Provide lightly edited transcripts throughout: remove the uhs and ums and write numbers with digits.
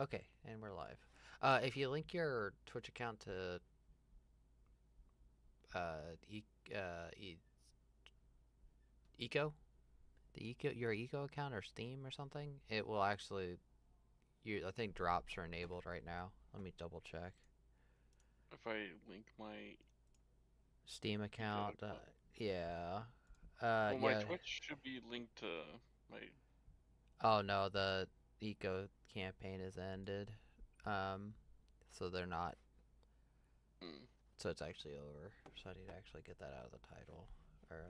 Okay, and we're live. If you link your Twitch account to Eco, your Eco account or Steam or something, it will actually. I think drops are enabled right now. Let me double check. If I link my Steam Eco account. account. Yeah. Well, my Yeah. Twitch should be linked to my. Oh no, the Eco campaign is ended. Um, so they're not. Mm. So it's actually over. So I need to actually get that out of the title or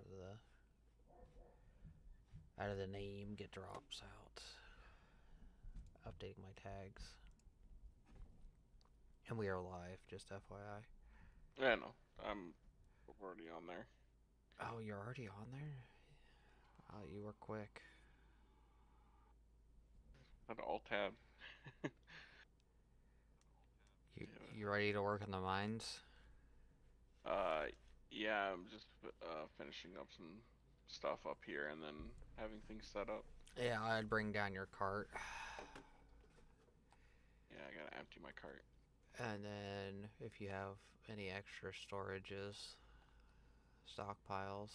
out of the name. Get drops out. Updating my tags. And we are live, just FYI. Yeah, no, I'm already on there. Oh, you're already on there? Oh, you were quick. At alt tab. You ready to work on the mines? Uh, yeah, I'm just finishing up some stuff up here and then having things set up. Yeah, I'd bring down your cart. Yeah, I gotta empty my cart. And then if you have any extra storages, stockpiles.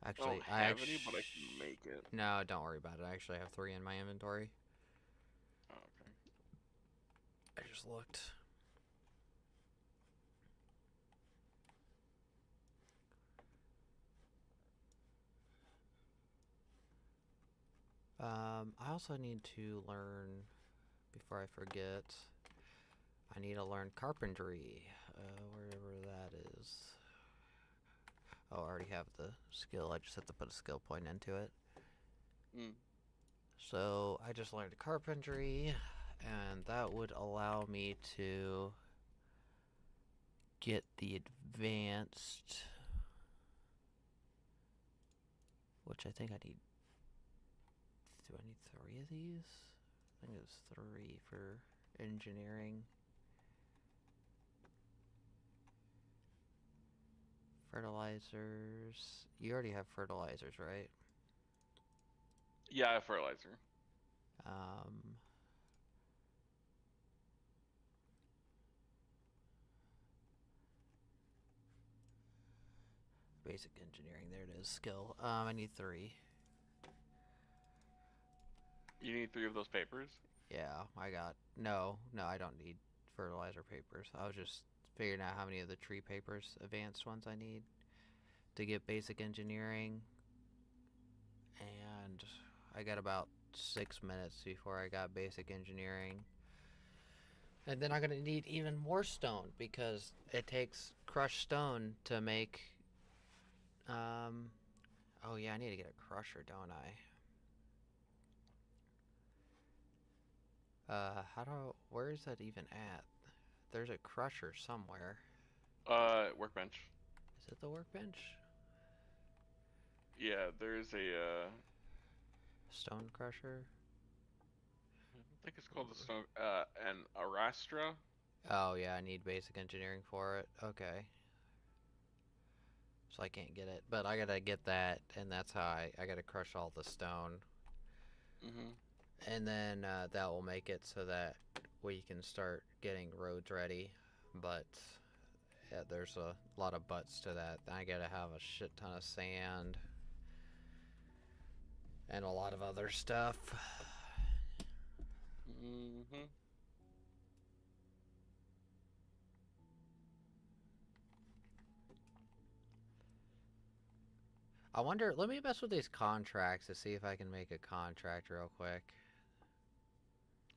I don't Actually, have any, but I can make it. no, don't worry about it. I actually have 3 in my inventory. Oh, okay. I just looked. I also need to learn, before I forget, I need to learn carpentry, wherever that is. Oh, I already have the skill. I just have to put a skill point into it. Mm. So I just learned carpentry, and that would allow me to get the advanced, which I think I need. Do I need 3 of these? I think it's 3 for engineering. Fertilizers. You already have fertilizers, right? Yeah, I have fertilizer. Um, Basic engineering. There it is. Skill. I need 3. You need 3 of those papers. Yeah, I got. No, no, I don't need fertilizer papers. I was just figuring out how many of the tree papers, advanced ones, I need to get basic engineering. And I got about 6 minutes before I got basic engineering. And then I'm gonna need even more stone because it takes crushed stone to make. Um, oh yeah, I need to get a crusher, don't I? How do? Where is that even at? There's a crusher somewhere. Workbench. Is it the workbench? Yeah, there's a Stone crusher. I think it's called the stone, an Arastra. Oh yeah, I need basic engineering for it. Okay. So I can't get it, but I gotta get that, and that's how I gotta crush all the stone, Mm-hmm. and then that will make it so that we can start getting roads ready. But yeah, there's a lot of buts to that. I gotta have a shit ton of sand and a lot of other stuff. Mm-hmm. I wonder. Let me mess with these contracts to see if I can make a contract real quick.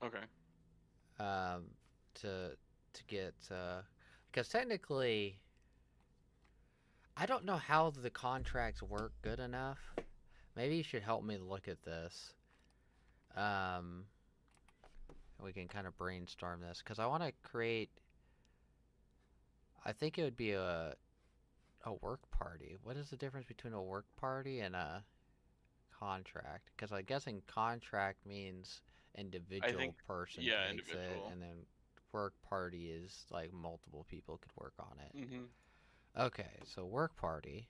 Okay. Um, to get because technically I don't know how the contracts work good enough. Maybe you should help me look at this. Um, we can kind of brainstorm this because I want to create. I think it would be a work party. What is the difference between a work party and a contract? Because I'm guessing contract means I individual think, person yeah, takes it, individual. and then work party is like multiple people could work on it. Mm-hmm. Okay, so work party.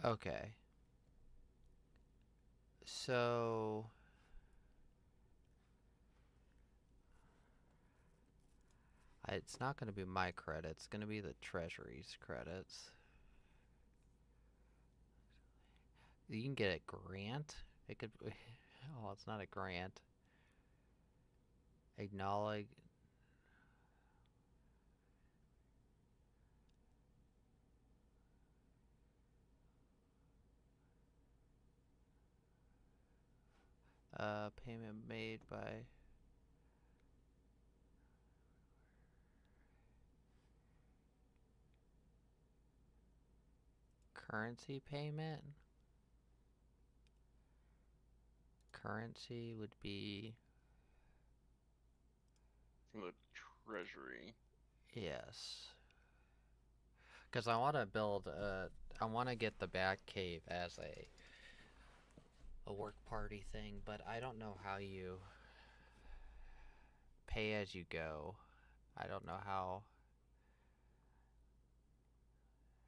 Okay. So it's not going to be my credits. It's going to be the Treasury's credits. You can get a grant. It could. Oh, it's not a grant. Acknowledge. Payment made by currency payment. Currency would be From the treasury. yes. Because I want to build a. I want to get the Bat Cave as a work party thing, but I don't know how you pay as you go. I don't know how.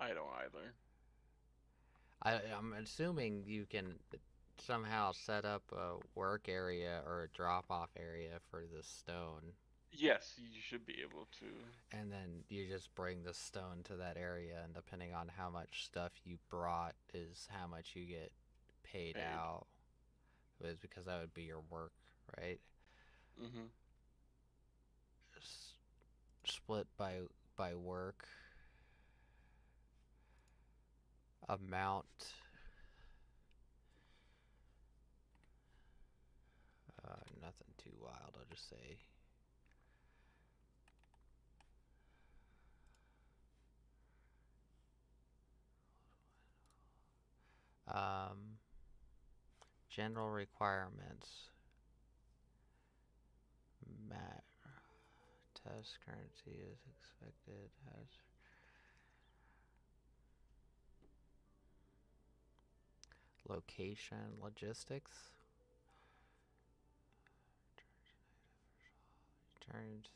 I don't either. I'm assuming you can somehow set up a work area or a drop off area for the stone, Yes, you should be able to and then you just bring the stone to that area, and depending on how much stuff you brought is how much you get paid paid. out. Is because that would be your work, right? Mhm. S- Split by work amount. Nothing too wild. I'll just say um, general requirements. Mat test currency is expected as location logistics. Turns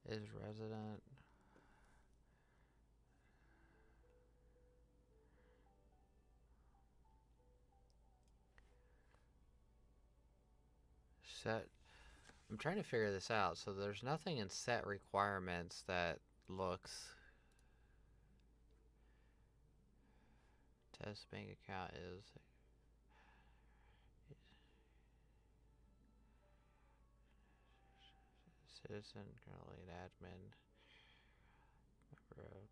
is resident. Set. I'm trying to figure this out. So there's nothing in set requirements that looks. Test bank account is citizen, currently an admin. Member player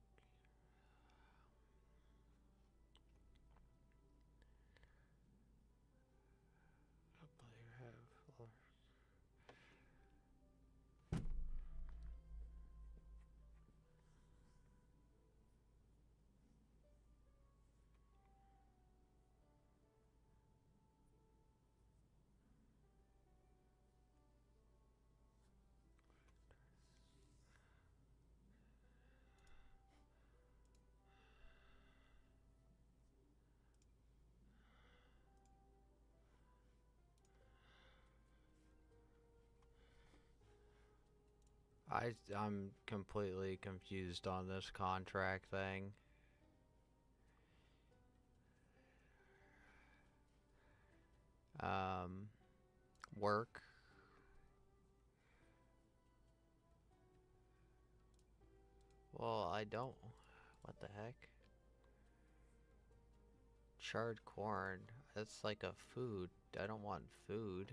have. I'm completely confused on this contract thing. Um, work. Well, I don't. What the heck? Charred corn. That's like a food. I don't want food.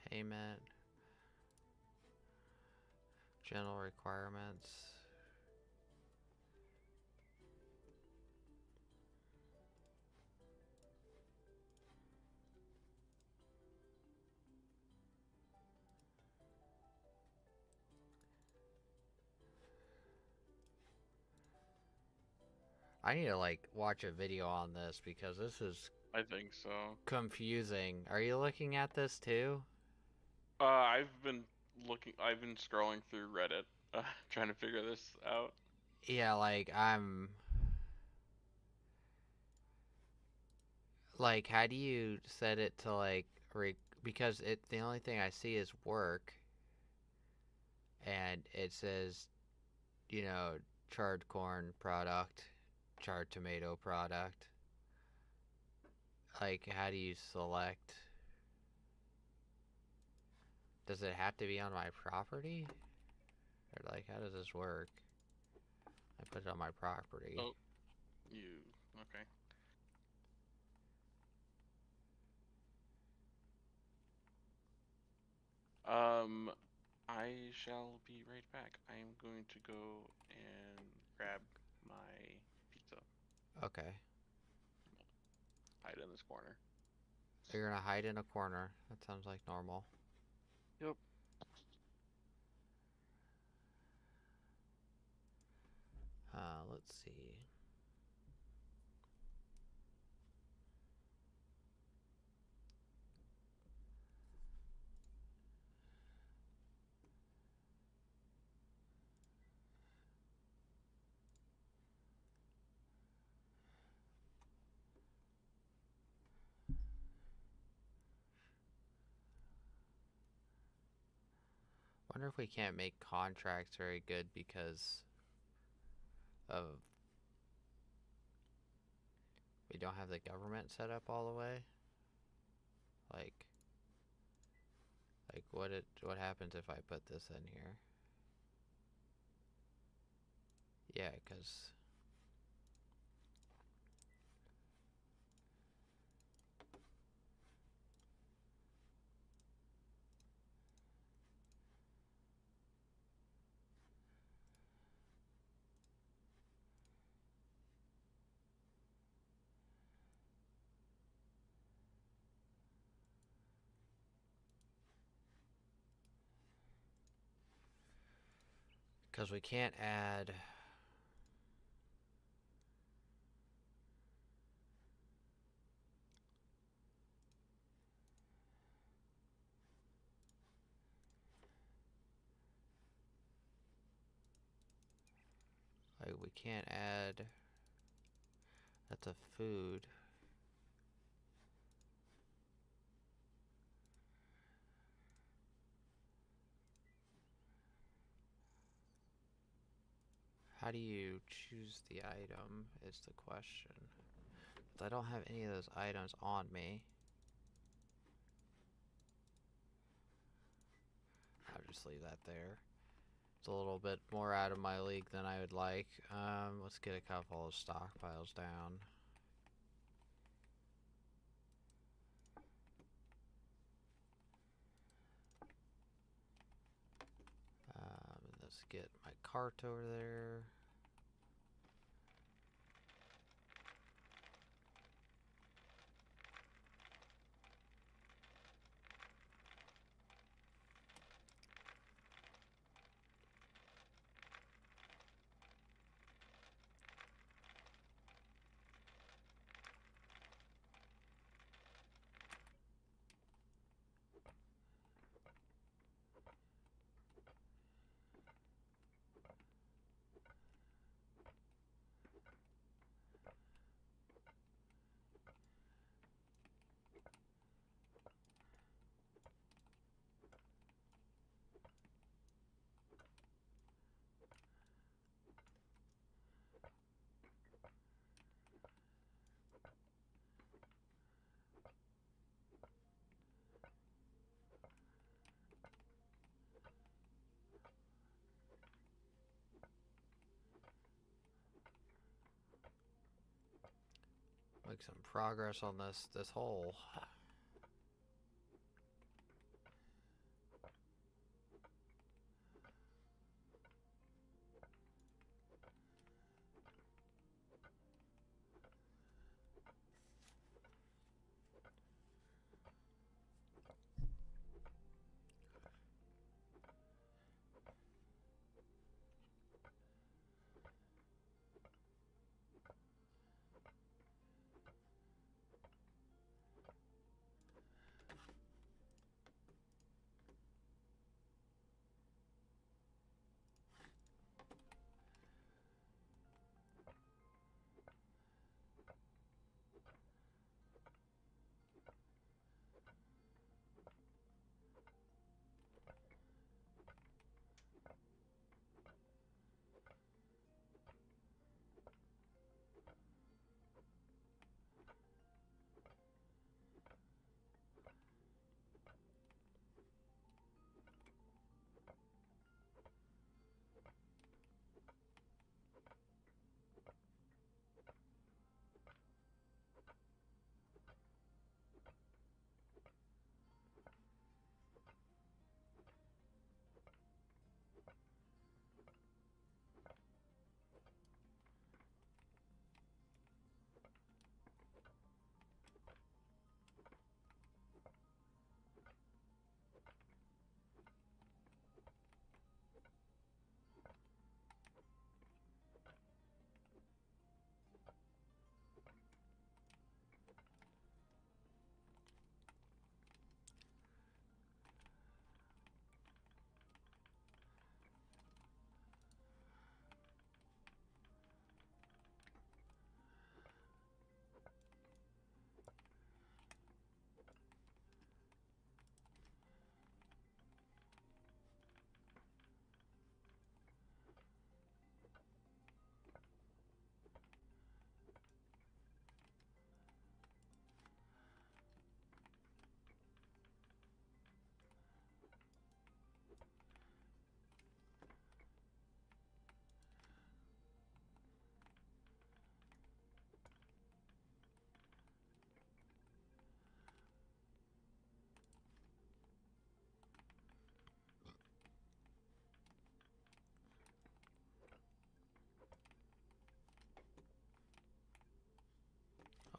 Payment. General requirements. I need to like watch a video on this because this is I think so. confusing. Are you looking at this too? I've been looking. I've been scrolling through Reddit, trying to figure this out. Yeah, like I'm like, how do you set it to like because the only thing I see is work, and it says, you know, charred corn product, charred tomato product. Like, how do you select? Does it have to be on my property? Or like, how does this work? I put it on my property. Oh, you okay? Um, I shall be right back. I am going to go and grab my pizza. Okay. Hide in this corner. So you're gonna hide in a corner. That sounds like normal. Yep. Let's see. Wonder if we can't make contracts very good because of we don't have the government set up all the way. Like, what happens if I put this in here? Yeah, because we can't add. Like, we can't add. That's a food. How do you choose the item is the question. I don't have any of those items on me. I'll just leave that there. It's a little bit more out of my league than I would like. Let's get a couple of stockpiles down. Let's get my cart over there. Make some progress on this hole.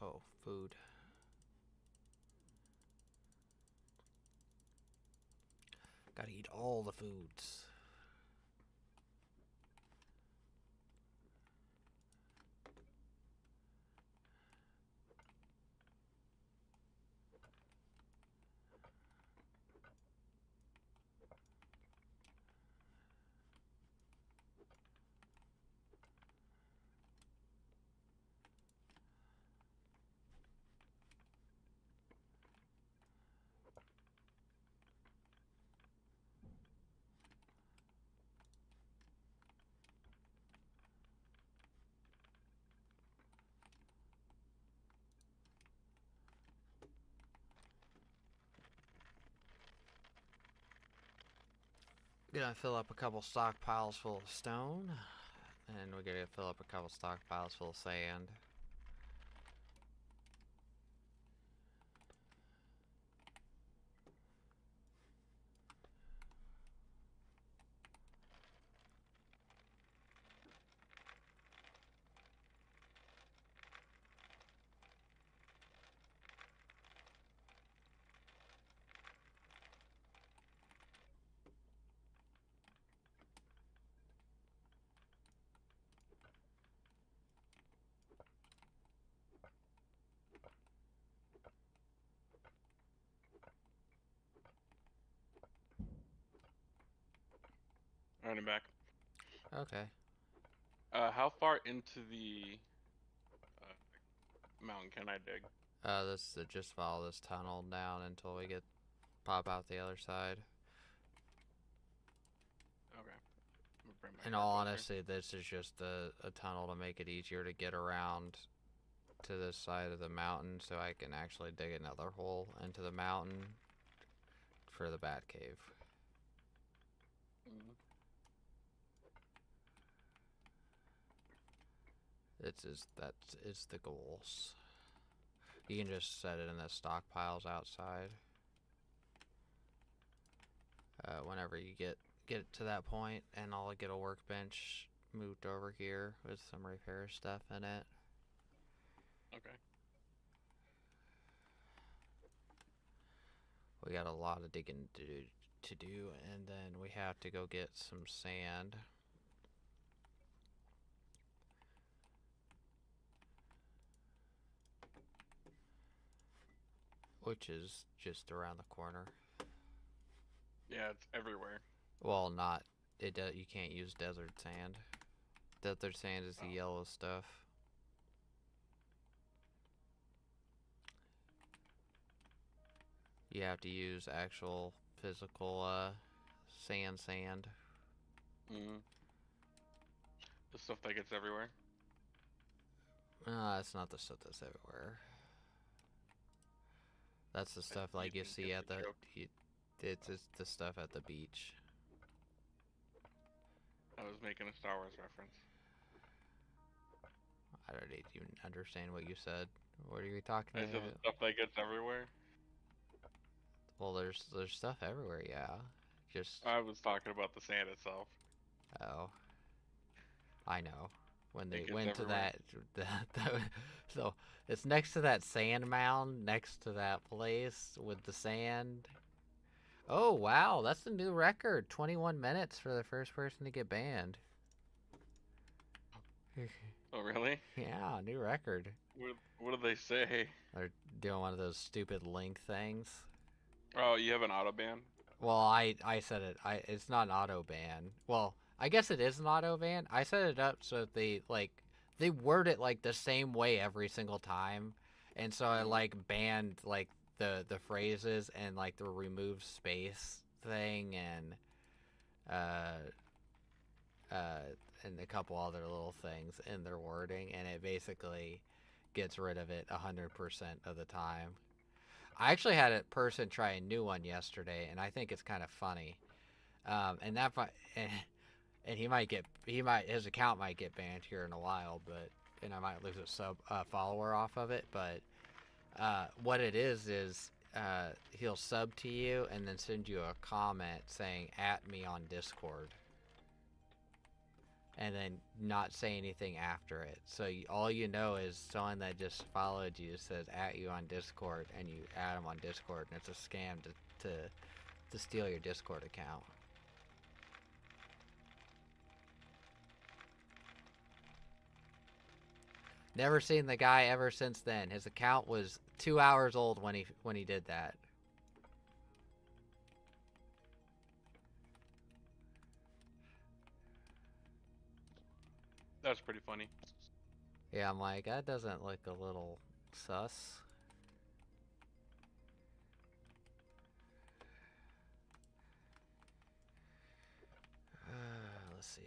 Oh, food. Gotta eat all the foods. Gonna fill up a couple stockpiles full of stone, and we're gonna fill up a couple stockpiles full of sand. Alright, I'm back. Okay. How far into the mountain can I dig? This just follow this tunnel down until we get pop out the other side. Okay. I'm gonna bring my In car all closer. honesty, this is just a tunnel to make it easier to get around to this side of the mountain, so I can actually dig another hole into the mountain for the bat cave. Mm-hmm. That's the goals. You can just set it in the stockpiles outside. Whenever you get to that point, and I'll get a workbench moved over here with some repair stuff in it. Okay. We got a lot of digging to do, and then we have to go get some sand. Which is just around the corner. Yeah, it's everywhere. Well, not it. You can't use desert sand. Desert sand is the yellow stuff. You have to use actual physical sand. Mm-hmm. The stuff that gets everywhere. It's not the stuff that's everywhere. That's the stuff You like you think see it's at a the. joke? It's the stuff at the beach. I was making a Star Wars reference. I don't even understand what you said. What are you talking I said the about? stuff that gets everywhere. Well, there's stuff everywhere. Yeah, just I was talking about the sand itself. oh, I know. When It they gets went to everywhere. so it's next to that sand mound, next to that place with the sand. Oh wow, that's the new record. 21 minutes for the first person to get banned. Oh, really? Yeah, new record. What do they say? They're doing one of those stupid link things. Oh, you have an auto ban? Well, I said it. It's not an auto ban. Well, I guess it is an auto ban. I set it up so they word it like the same way every single time, and so I Mm. like banned like the phrases and like the remove space thing uh uh and a couple other little things in their wording, and it basically gets rid of it 100% of the time. I actually had a person try a new one yesterday, and I think it's kind of funny. And that and his account might get banned here in a while, but and I might lose a follower off of it. But what it is he'll sub to you and then send you a comment saying "at me on Discord." and then not say anything after it. So all you know is someone that just followed you says at you on Discord, and you add them on Discord, and it's a scam to steal your Discord account. Never seen the guy ever since then. His account was 2 hours old when he did that. That's pretty funny. Yeah, I'm like, that doesn't look a little sus. Let's see.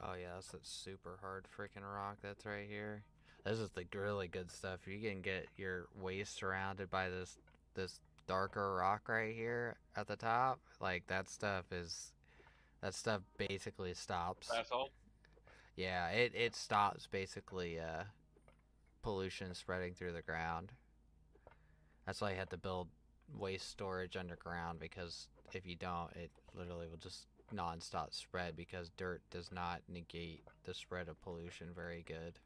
Oh yeah, that's a super hard freaking rock that's right here. This is the really good stuff. You can get your waist surrounded by this darker rock right here at the top. Like that stuff basically stops. That's all. Yeah, it stops basically pollution spreading through the ground. That's why you have to build waste storage underground, because if you don't, it literally will just non-stop spread, because dirt does not negate the spread of pollution very good.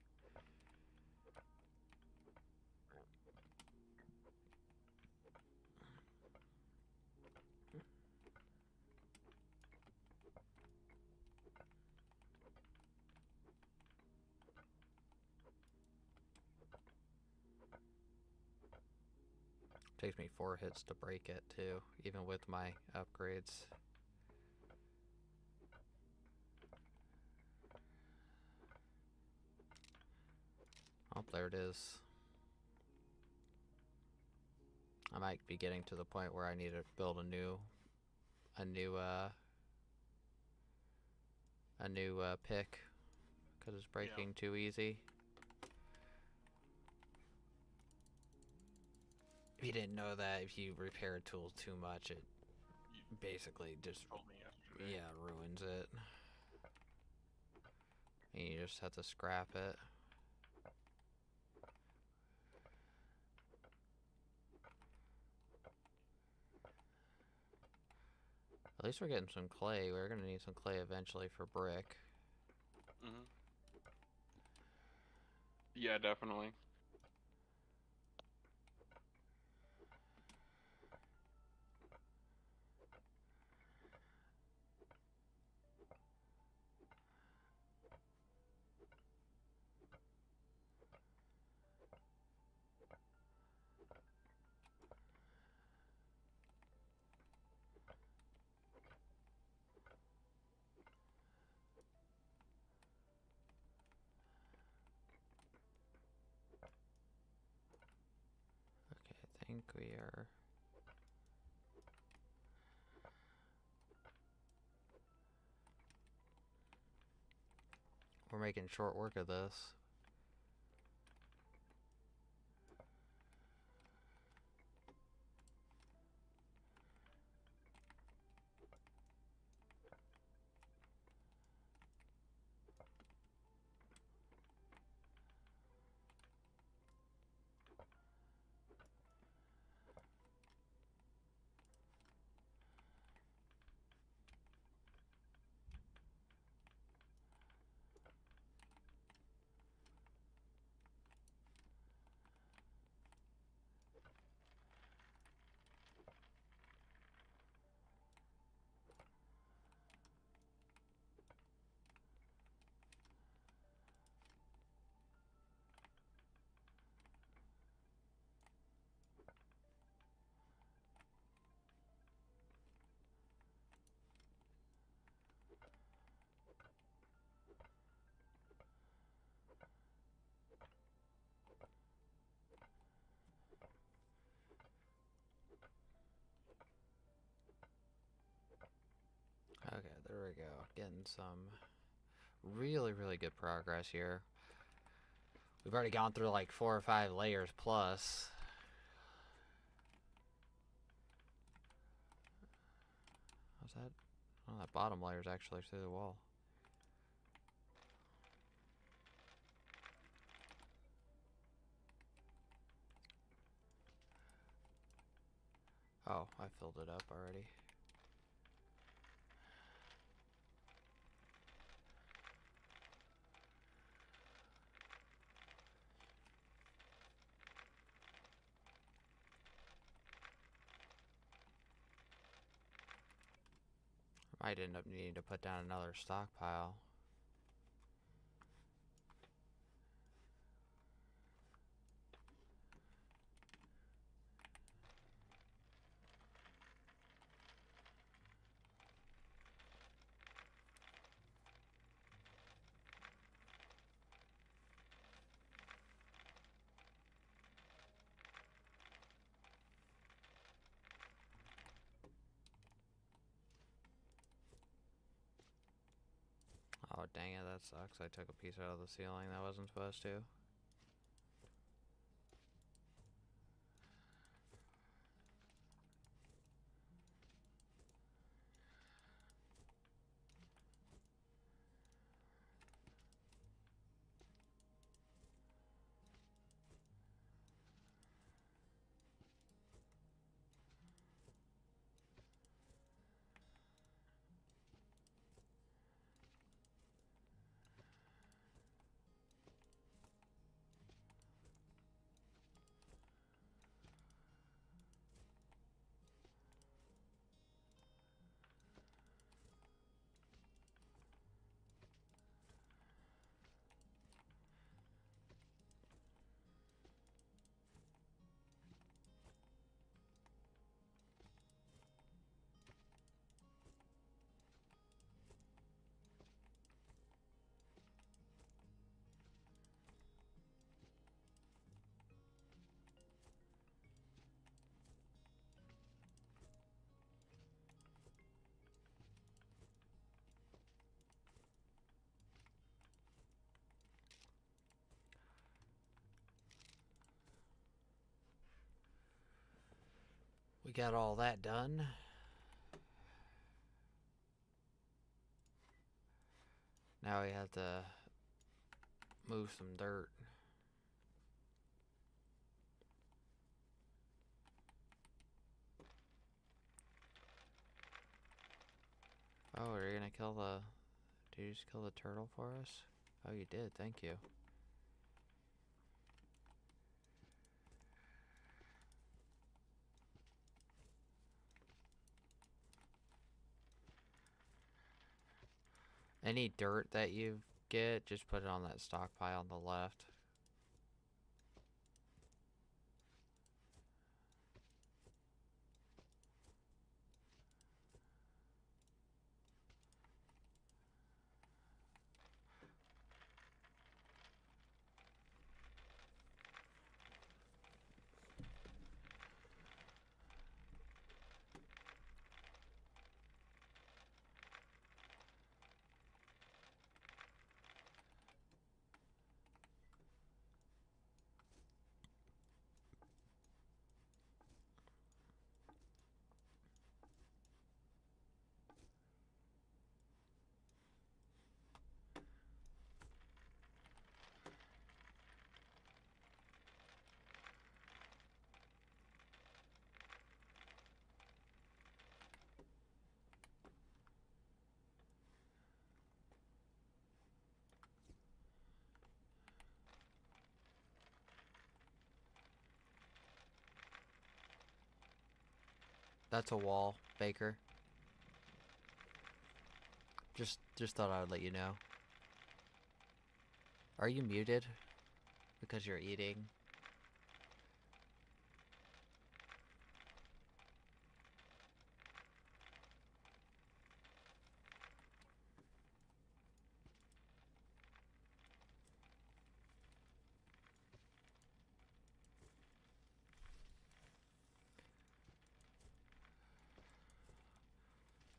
Takes me 4 hits to break it too, even with my upgrades. Oh, there it is. I might be getting to the point where I need to build a new pick, because it's breaking too easy. If you didn't know that, if you repair a tool too much, it basically just Told me yesterday. ruins it. And you just have to scrap it. At least we're getting some clay. We're gonna need some clay eventually for brick. Mhm. Yeah, definitely. Okay, I think we are. We're making short work of this. we go. Getting some really, really good progress here. We've already gone through like 4 or 5 layers plus. How's that? Oh, that bottom layer is actually through the wall. Oh, I filled it up already. Might end up needing to put down another stockpile. Oh, dang it, that sucks. I took a piece out of the ceiling that wasn't supposed to. We got all that done. Now we have to move some dirt. Oh, are you gonna kill the... Did you just kill the turtle for us? Oh, you did. Thank you. Any dirt that you get, just put it on that stockpile on the left. That's a wall, Baker. Just thought I would let you know. Are you muted? Because you're eating?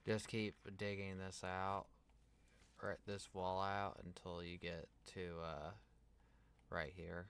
Just keep digging this out, or this wall out until you get to right here.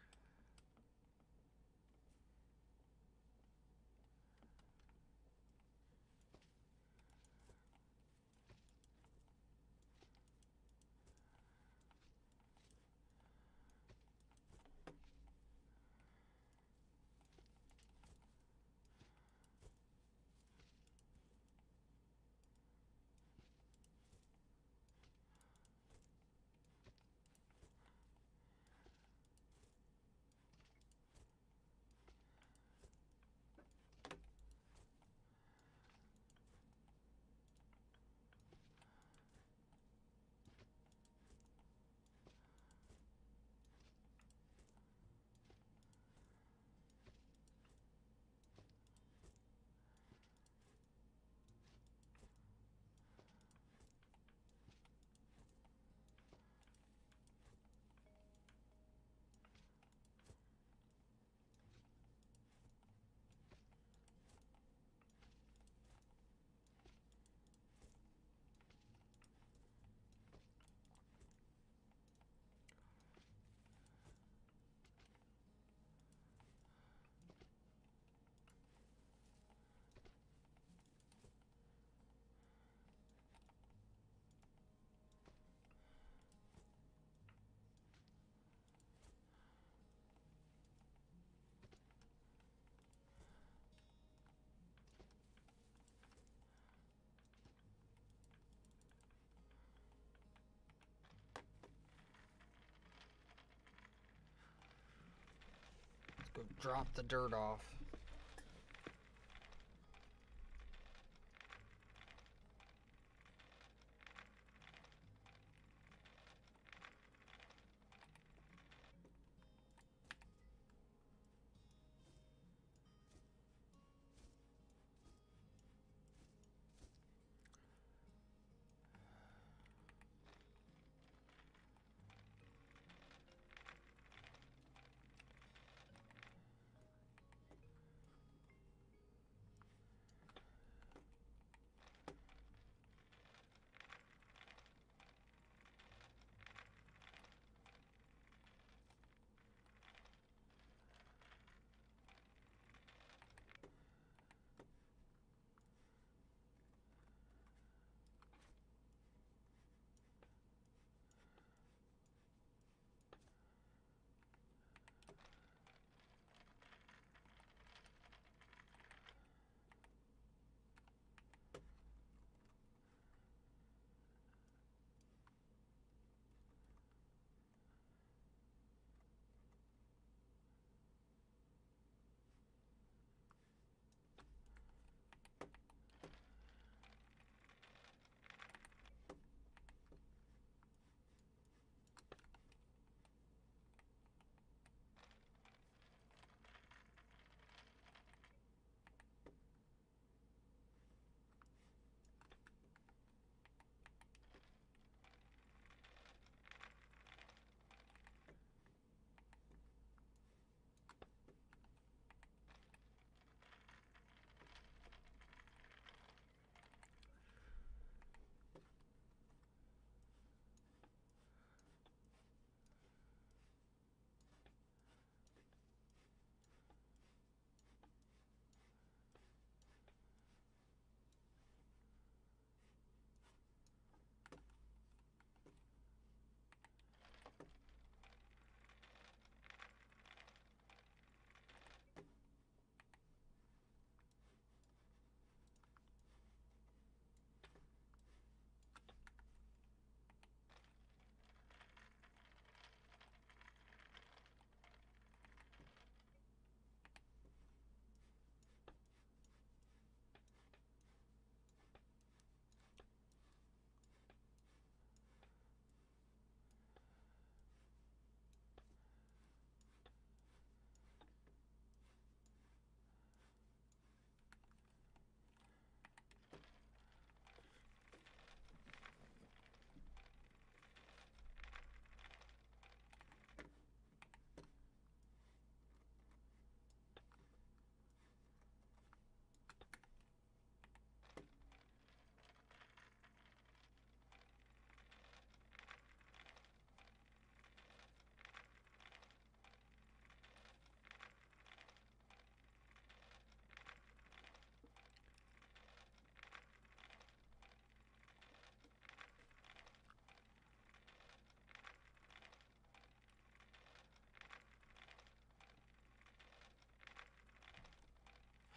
Let's go drop the dirt off.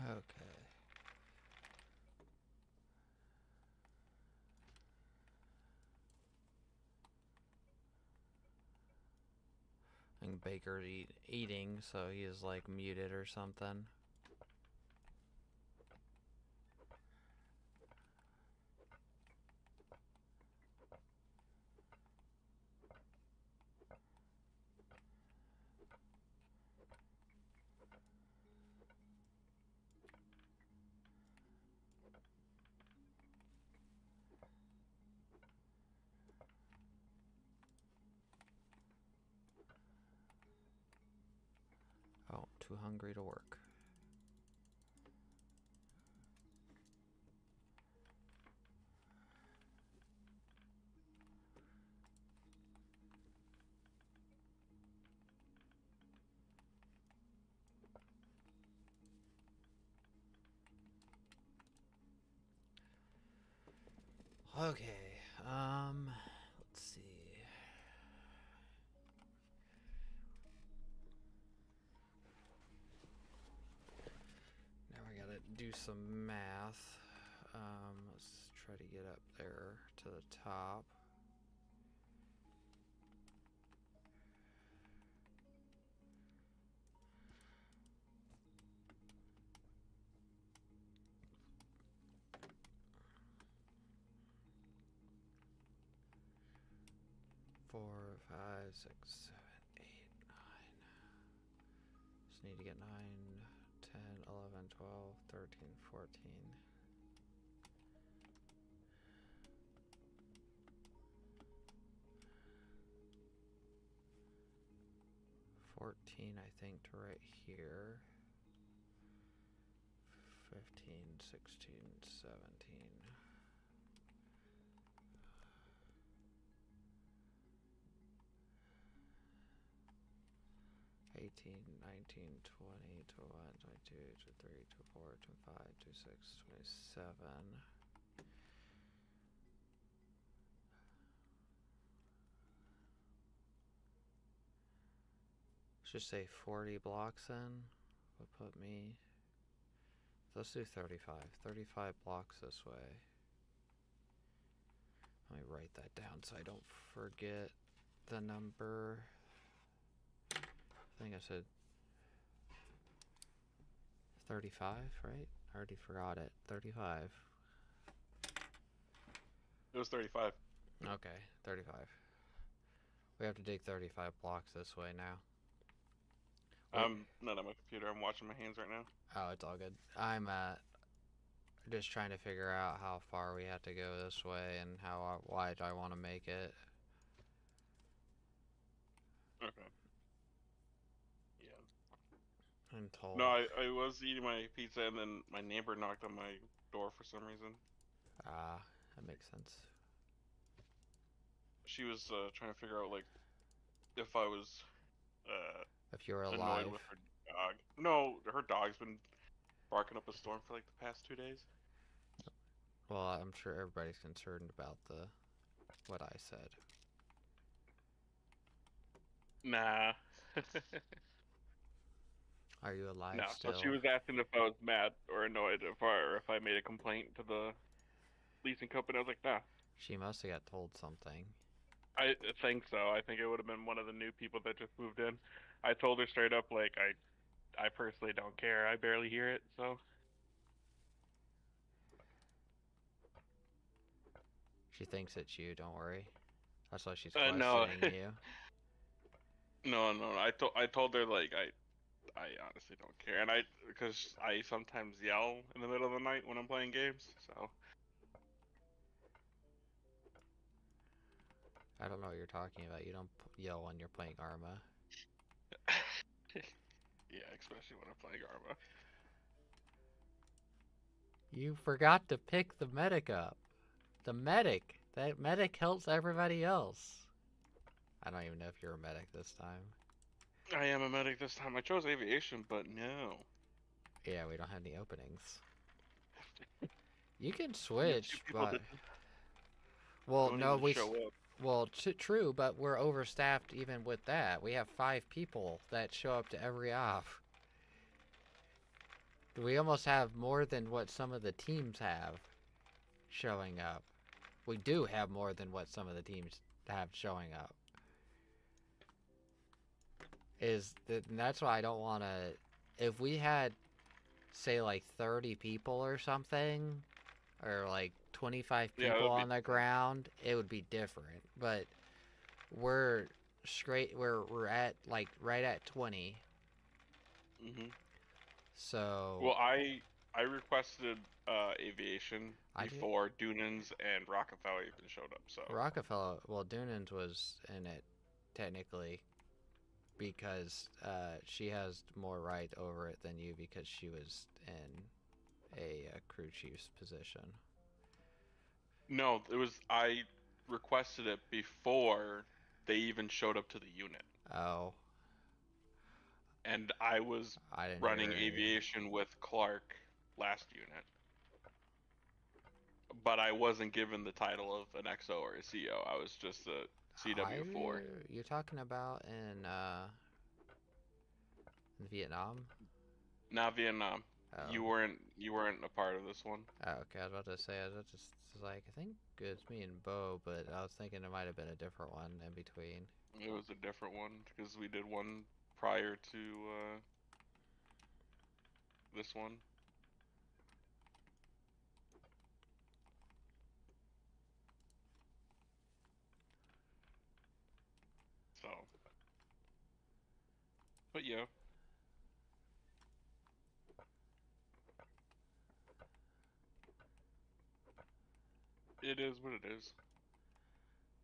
Okay. I think Baker's eating, so he is like muted or something. Oh, too hungry to work. Okay, let's see. Now I gotta do some math. Let's try to get up there to the top. Four, five, six, seven, 8, 9. Just need to get 9, 10, 11, 12, 13, 14. 14, I think, to right here. 15, 16, 17. 18, 19, 20, 21, 22, 23, 24, 25, 26, 27. Let's just say 40 blocks in would put me. Let's do 35. 35 blocks this way. Let me write that down so I don't forget the number. I think I said 35, right? I already forgot it. 35. It was 35. Okay, 35. We have to dig 35 blocks this way now. I'm not on my computer. I'm watching my hands right now. Oh, it's all good. I'm just trying to figure out how far we have to go this way and how wide I want to make it. Okay. Yeah. I'm told. No, I was eating my pizza and then my neighbor knocked on my door for some reason. Ah, that makes sense. She was trying to figure out like if I was If you're annoyed alive. with her dog. No, her dog's been barking up a storm for like the past 2 days. Well, I'm sure everybody's concerned about what I said. Nah. Are you alive No, so still? she was asking if I was mad or annoyed if I made a complaint to the leasing company. I was like, nah. She must have got told something. I think so. I think it would have been one of the new people that just moved in. I told her straight up, like, I personally don't care. I barely hear it, so. She thinks it's you, don't worry. That's why she's No. questioning you. No. I told her like I honestly don't care, and because I sometimes yell in the middle of the night when I'm playing games, so. I don't know what you're talking about. You don't yell when you're playing Arma. Yeah, especially when I'm playing Arma. You forgot to pick the medic up. The medic. That medic helps everybody else. I don't even know if you're a medic this time. I am a medic this time. I chose aviation, but no. Yeah, we don't have any openings. You can switch, but well, don't no, even show up. well, true, but we're overstaffed even with that. We have 5 people that show up to every off. We almost have more than what some of the teams have showing up. We do have more than what some of the teams have showing up. And that's why I don't want to. If we had, say, like 30 people or something, or like 25 Yeah, people that'd be on the different. ground, it would be different. But we're we're at like right at 20. Hmm. So Well, I requested aviation I did before Dunans and Rockefeller even showed up. So Rockefeller. Well, Dunans was in it technically because she has more right over it than you because she was in a crew chief's position. no, it was I requested it before they even showed up to the unit, Oh, and I was I didn't running hear any. aviation with Clark last unit, but I wasn't given the title of an XO or a CO. I was just a I CW4. you're talking about in Vietnam? Not Vietnam. Oh, You weren't a part of this one. oh, okay. I was about to say I was just like I think it's me and Bo, but I was thinking it might have been a different one in between. It was a different one because we did one prior to this one. So, but yeah, it is what it is.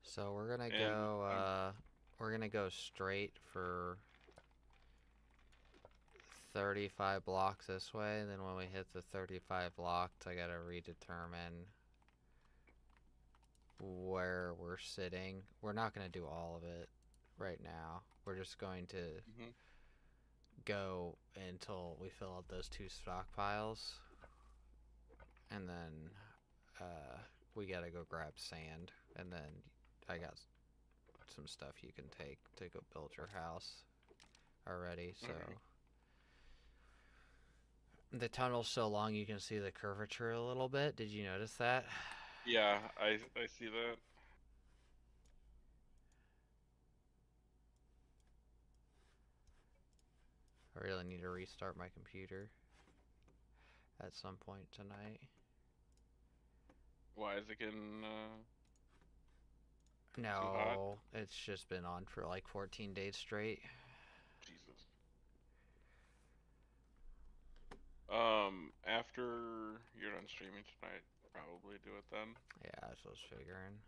So And we're gonna go straight for 35 blocks this way, and then when we hit the 35 blocks, I gotta redetermine where we're sitting. We're not gonna do all of it right now. We're just going to mhm. go until we fill up those two stockpiles, and then uh, we gotta go grab sand, and then I got some stuff you can take to go build your house already. So Alright. the tunnel's so long you can see the curvature a little bit. Did you notice that? Yeah, I see that. I really need to restart my computer at some point tonight. Why is it getting too hot? No, it's just been on for like 14 days straight. Jesus. After you're done streaming tonight, probably do it then. Yeah, that's what I was figuring.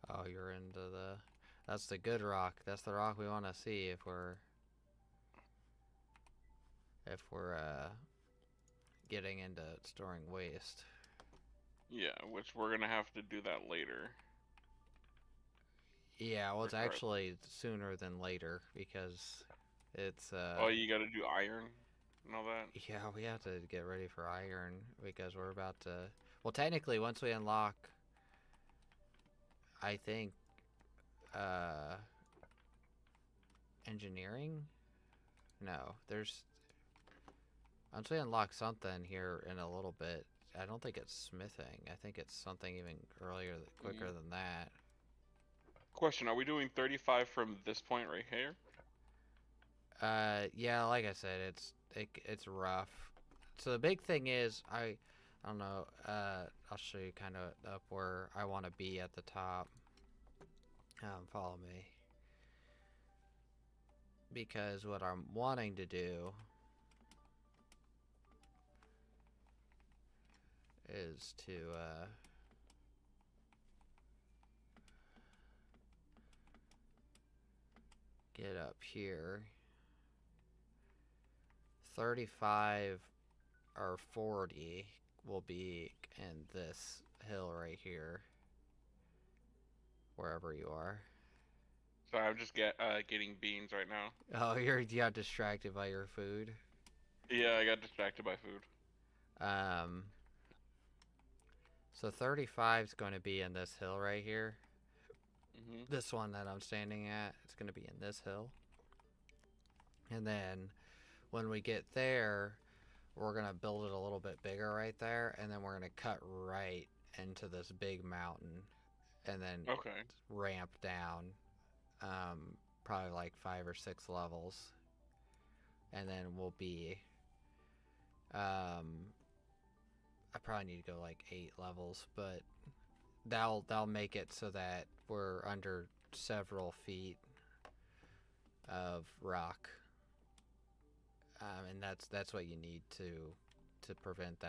Oh, you're into the. That's the good rock. That's the rock we want to see if we're getting into storing waste. Yeah, which we're gonna have to do that later, Yeah, well, it's regardless. actually sooner than later because it's Oh, you gotta do iron and all that. yeah, we have to get ready for iron because we're about to. Well, technically, once we unlock, I think, uh, engineering. No, there's once we unlock something here in a little bit. I don't think it's smithing. I think it's something even earlier, quicker Hmm. than that. Question: are we doing 35 from this point right here? Yeah, like I said, it's rough. So the big thing is I don't know. I'll show you kind of up where I want to be at the top. Follow me because what I'm wanting to do is to get up here. 35 or 40. will be in this hill right here, wherever you are. So I'm just getting beans right now. Oh, you got distracted by your food. Yeah, I got distracted by food. Um, so 35 is going to be in this hill right here. Mhm. This one that I'm standing at, it's going to be in this hill. And then when we get there, we're going to build it a little bit bigger right there. And then we're going to cut right into this big mountain and then Okay. ramp down, probably like 5 or 6 levels. And then we'll be, I probably need to go like 8 levels, but that'll make it so that we're under several feet of rock, and that's what you need to prevent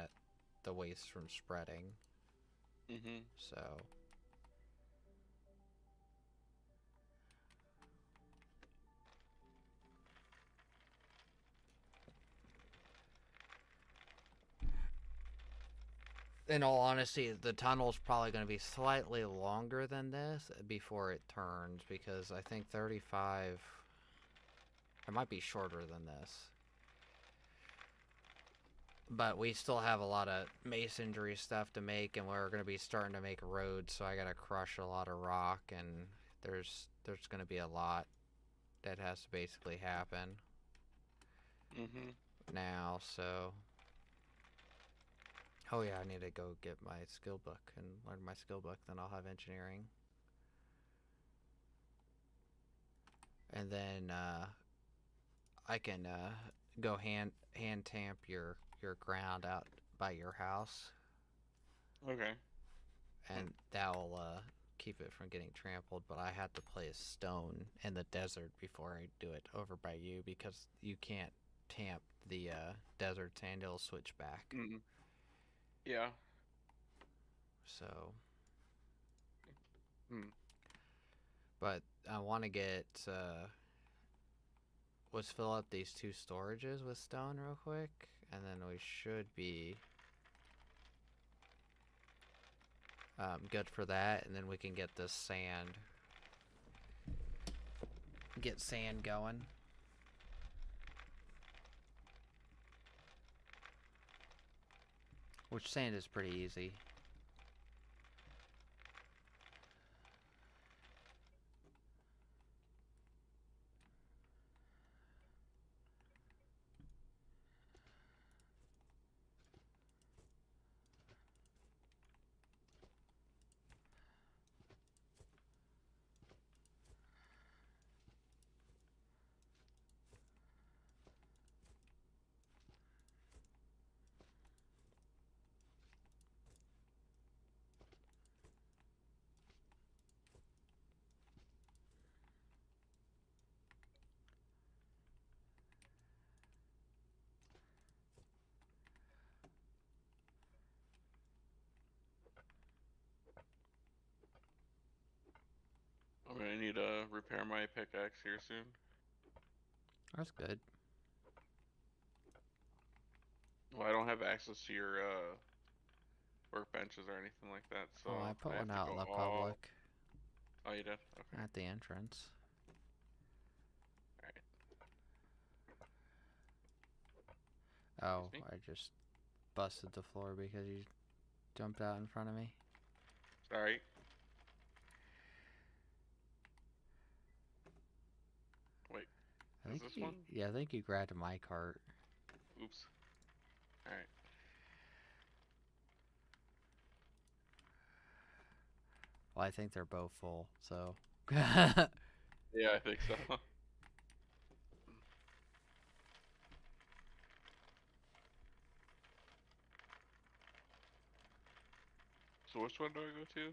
the waste from spreading. Mhm. So in all honesty, the tunnel's probably going to be slightly longer than this before it turns, because I think 35, it might be shorter than this. But we still have a lot of masonry stuff to make, and we're going to be starting to make roads, so I got to crush a lot of rock, and there's going to be a lot that has to basically happen Mhm. now, so oh yeah, I need to go get my skill book and learn my skill book, then I'll have engineering. And then I can go hand tamp your ground out by your house, Okay. and that'll keep it from getting trampled. But I had to place stone in the desert before I do it over by you, because you can't tamp the desert sand, it'll switch back. Mhm. Yeah. So, Hmm. but I want to get let's fill up these 2 storages with stone real quick, and then we should be good for that. And then we can get this sand going. Which sand is pretty easy. I'm gonna need to repair my pickaxe here soon. That's good. Well, I don't have access to your workbenches or anything like that, so Oh, I I put have one to out go in the all. public Oh, you did? Okay. at the entrance. All right. Oh, Excuse me. I just busted the floor because you jumped out in front of me. Sorry. Wait. I Is think this you, one? yeah, I think you grabbed my cart. Oops. All right. Well, I think they're both full, so. Yeah, I think so. So which one do I go to?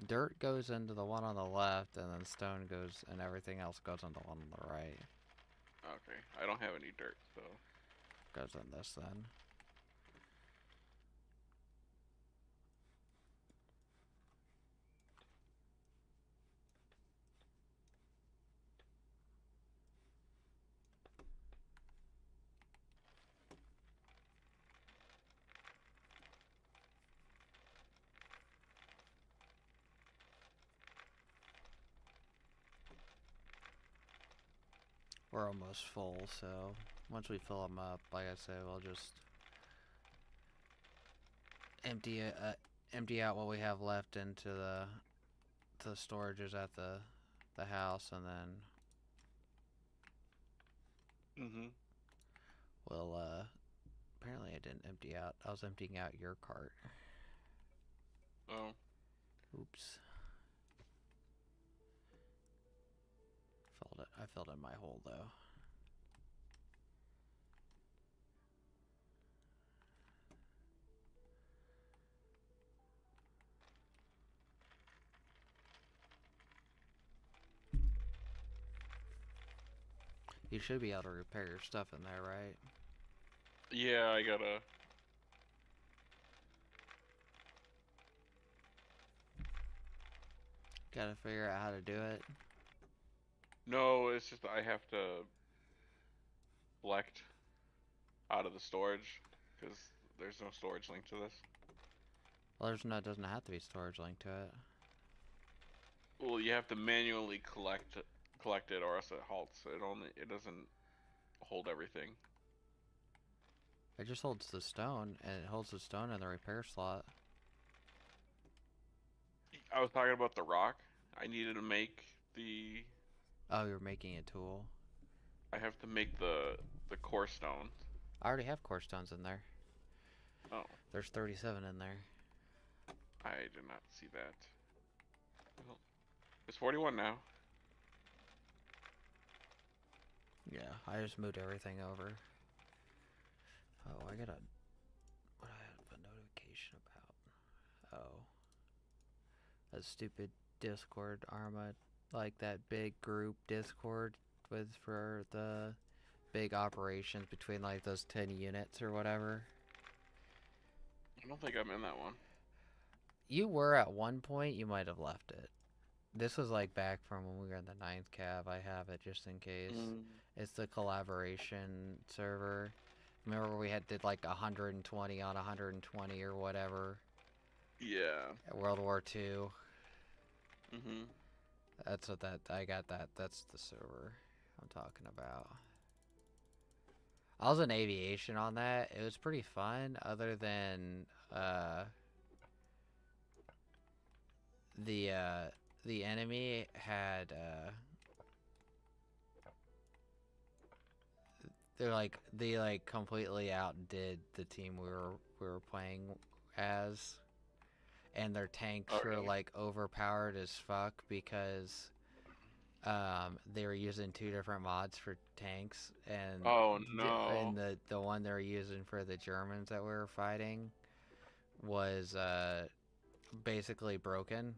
Dirt goes into the one on the left, and then stone goes, and everything else goes into the one on the right. Okay. I don't have any dirt, so. Goes in this then. we're almost full, so once we fill them up, like I said, we'll just empty it, empty out what we have left into the storages at the house, and then Mhm. we'll apparently I didn't empty out. I was emptying out your cart. Oh. Oops. Filled it. I filled in my hole though. You should be able to repair your stuff in there, right? Yeah, I gotta. Gotta figure out how to do it. No, it's just I have to select out of the storage because there's no storage link to this. Well, there's no, it doesn't have to be storage linked to it. Well, you have to manually collect it, or else it halts. It doesn't hold everything. It just holds the stone, and it holds the stone in the repair slot. I was talking about the rock. I needed to make the. Oh, you're making a tool. I have to make the core stone. I already have core stones in there. Oh, There's 37 in there. I did not see that. Well, it's 41 now. Yeah, I just moved everything over. Oh, I got what I have a notification about. Oh, a stupid Discord Arma, like that big group Discord with for the big operations between like those 10 units or whatever. I don't think I'm in that one. You were at one point, you might have left it. This was like back from when we were in the ninth cab. I have it just in case. Mm. It's the collaboration server. Remember where we did like 120 on 120 or whatever Yeah. at World War II. Mhm. That's what I got that. That's the server I'm talking about. I was in aviation on that. It was pretty fun, other than the uh, the enemy had they like completely outdid the team we were playing as, and their Oh, tanks were really? like overpowered as fuck because they were using two different mods for tanks, and Oh no. the one they were using for the Germans that we were fighting was basically broken.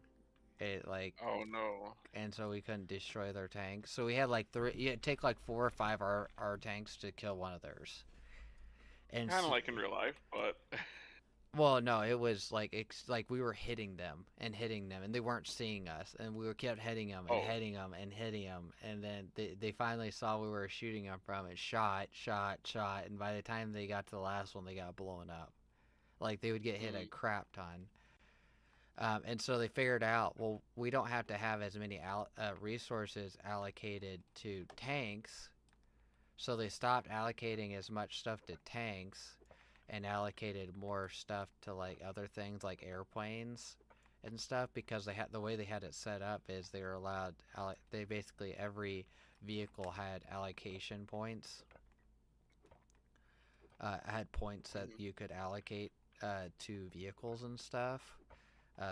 It like Oh no. and so we couldn't destroy their tanks. So we had like three. It'd take like 4 or 5 our tanks to kill one of theirs. And Kind of like in real life, but well, no, it was like like we were hitting them, and they weren't seeing us, and we were kept hitting them and oh. hitting them and hitting them, and then they finally saw we were shooting them from it, shot, and by the time they got to the last one, they got blown up. Like they would get hit a Mm. crap ton. And so they figured out, well, we don't have to have as many resources allocated to tanks, so they stopped allocating as much stuff to tanks and allocated more stuff to like other things like airplanes and stuff because they had the way they had it set up is they were allowed they basically every vehicle had allocation points. Had points that Mhm. you could allocate to vehicles and stuff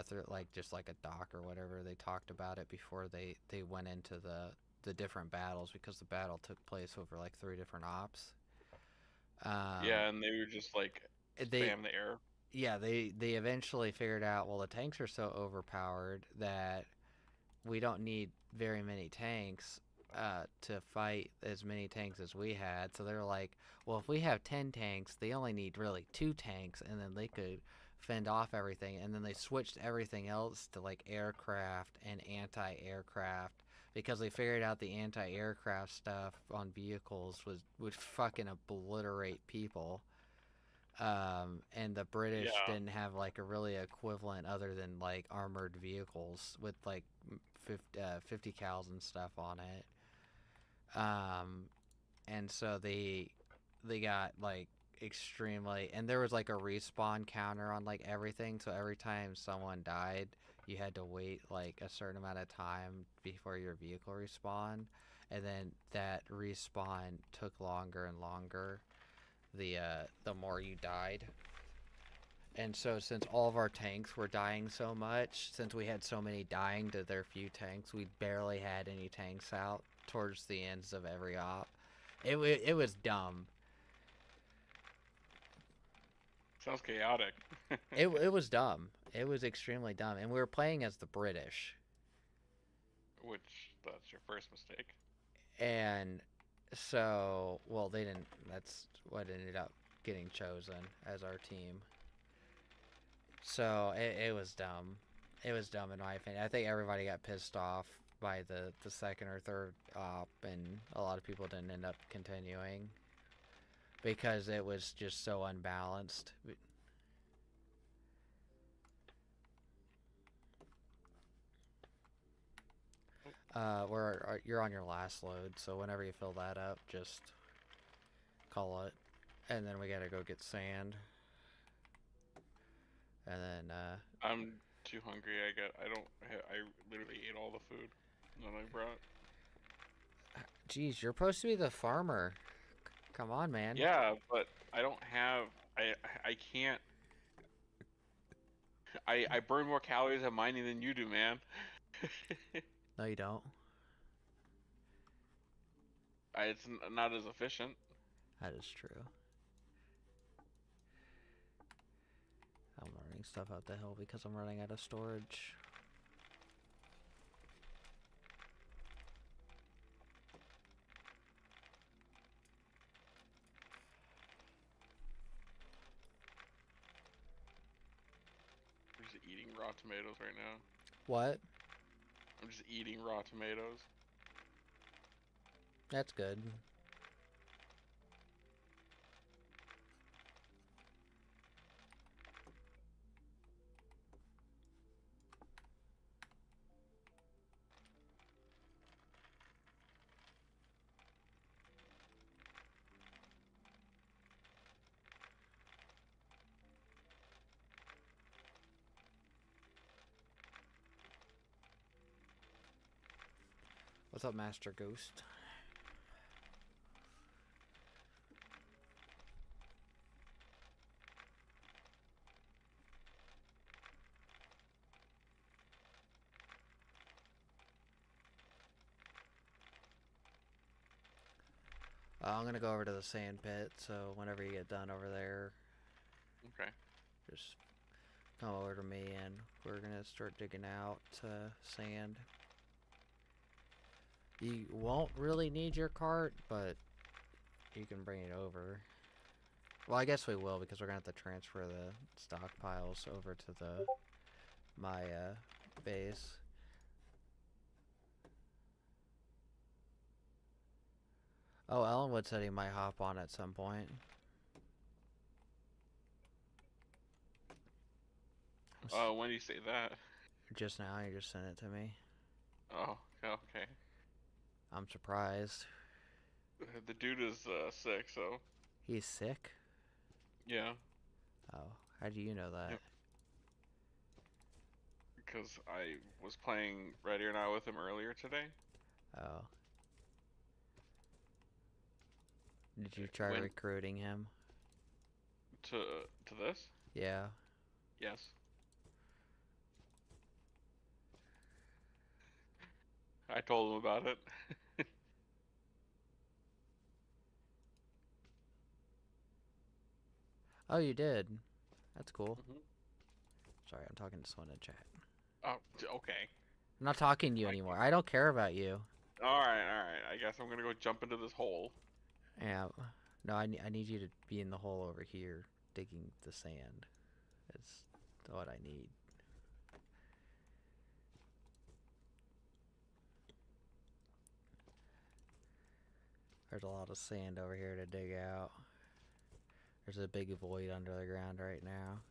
through like just like a dock or whatever. They talked about it before they went into the different battles because the battle took place over like 3 different ops. Um, Yeah, and they were just like they spam the air. yeah they eventually figured out, well, the tanks are so overpowered that we don't need very many tanks to fight as many tanks as we had. So they're like, well, if we have 10 tanks, they only need really 2 tanks, and then they could fend off everything. And then they switched everything else to like aircraft and anti-aircraft because they figured out the anti-aircraft stuff on vehicles would fucking obliterate people. And the British Yeah. didn't have like a really equivalent other than like armored vehicles with like 50 cals and stuff on it. and so they got like extremely, and there was like a respawn counter on like everything, so every time someone died you had to wait like a certain amount of time before your vehicle respawned, and then that respawn took longer and longer the more you died. And so since all of our tanks were dying so much, since we had so many dying to their few tanks, we barely had any tanks out towards the ends of every op. It was dumb. Sounds chaotic. It was dumb. It was extremely dumb, and we were playing as the British, Which that's your first mistake. and so well they didn't. That's what ended up getting chosen as our team. So it was dumb. It was dumb in my opinion. I think everybody got pissed off by the second or third op, and a lot of people didn't end up continuing because it was just so unbalanced. You're on your last load, so whenever you fill that up, just call it, and then we gotta go get sand, and then I'm too hungry. I literally ate all the food that I brought. geez, you're supposed to be the farmer. Come on, man. Yeah, but I don't have. I can't. I burn more calories at mining than you do, man. No, you don't. It's not as efficient. That is true. I'm learning stuff out the hill because I'm running out of storage. I'm just eating raw tomatoes right now. What? I'm just eating raw tomatoes. That's good. What's up, Master Ghost? I'm gonna go over to the sand pit, so whenever you get done over there, Okay. just come over to me and we're gonna start digging out sand. You won't really need your cart, but you can bring it over. Well, I guess we will because we're gonna have to transfer the stockpiles over to my base. Oh, Ellenwood said he might hop on at some point. When do you say that? Just now, you just sent it to me. Oh, okay. I'm surprised. The dude is sick, so He's sick? yeah. Oh, how do you know that? Yep. Because I was playing Ready or Not with him earlier today. Oh. Did you try When recruiting him? to this? Yeah. Yes. I told him about it. Oh, you did? That's cool. Mhm. Sorry, I'm talking to someone in chat. Oh, okay. I'm not talking to you anymore. I don't care about you. All right. I guess I'm gonna go jump into this hole. Yeah. No, I need you to be in the hole over here digging the sand. That's what I need. There's a lot of sand over here to dig out. There's a big void under the ground right now.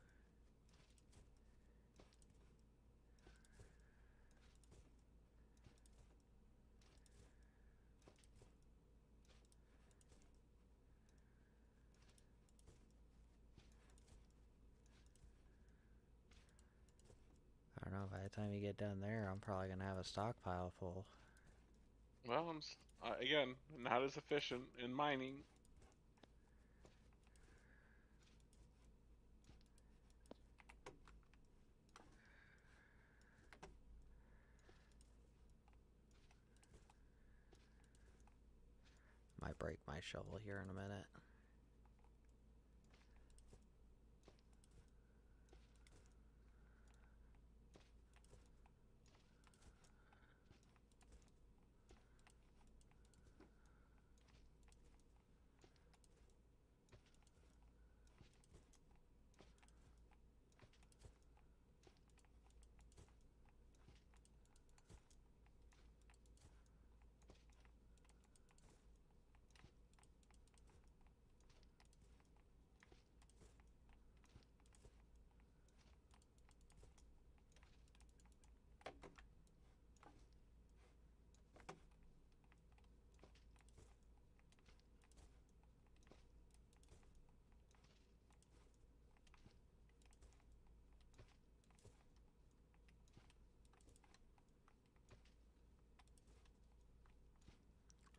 the time you get done there, I'm probably gonna have a stockpile full. Well, again not as efficient in mining. Might break my shovel here in a minute.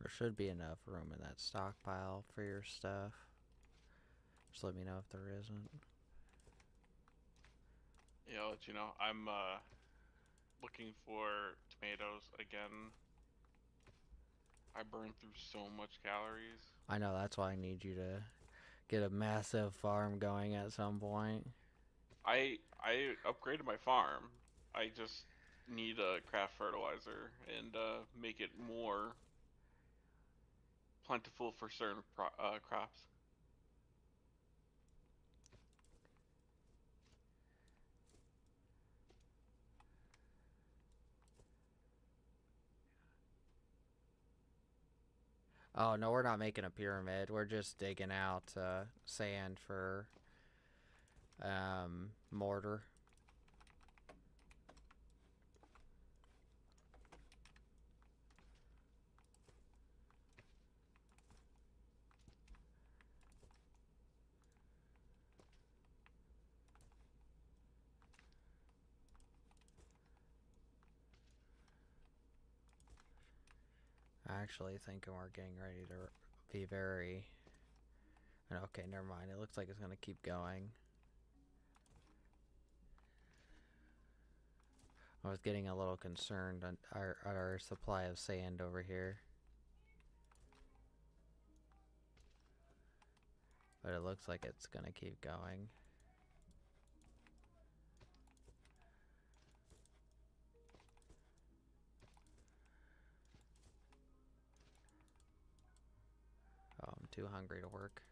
There should be enough room in that stockpile for your stuff. Just let me know if there isn't. Yeah, I'll let you know. I'm looking for tomatoes again. I burn through so much calories. I know, that's why I need you to get a massive farm going at some point. I upgraded my farm. I just need a craft fertilizer and make it more plentiful for certain crops. Oh, no, we're not making a pyramid. We're just digging out sand for mortar. I actually think we're getting ready to be very... Okay, never mind. It looks like it's going to keep going. I was getting a little concerned on our supply of sand over here. But it looks like it's going to keep going. Oh, I'm too hungry to work.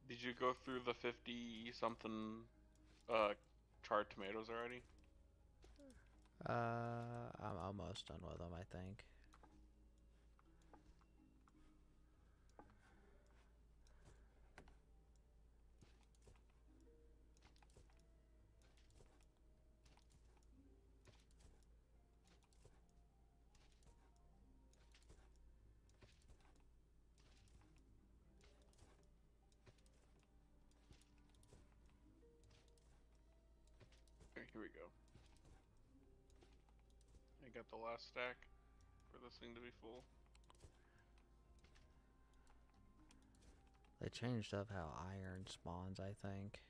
Did you go through the 50 something charred tomatoes already? I'm almost done with them, I think. Okay, here we go. I got the last stack for this thing to be full. They changed up how iron spawns, I think.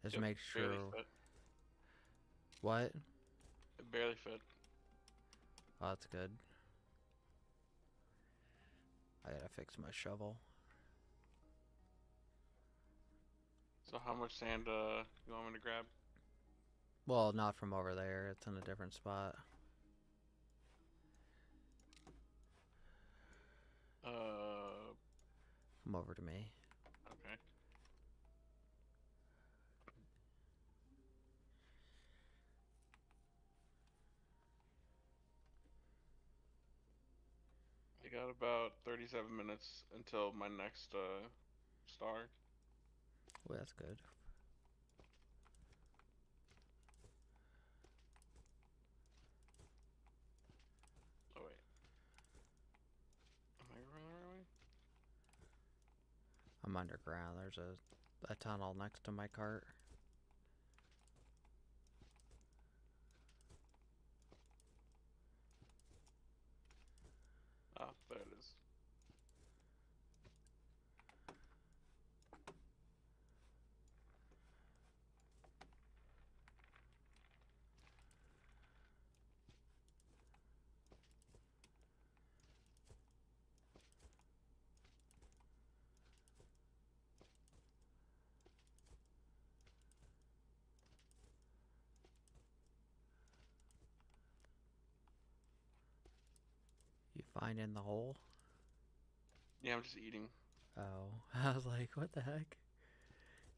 Just Yep, make barely sure... fit. What? It barely fit. Oh, that's good. I gotta fix my shovel. So how much sand you want me to grab? Well, not from over there. It's in a different spot. Uh, Come over to me. 37 minutes until my next star. Well, that's good. Oh wait, am I going the right way? I'm underground. There's a tunnel next to my cart. Ah, there it is. You find in the hole? Yeah, I'm just eating. Oh, I was like, what the heck?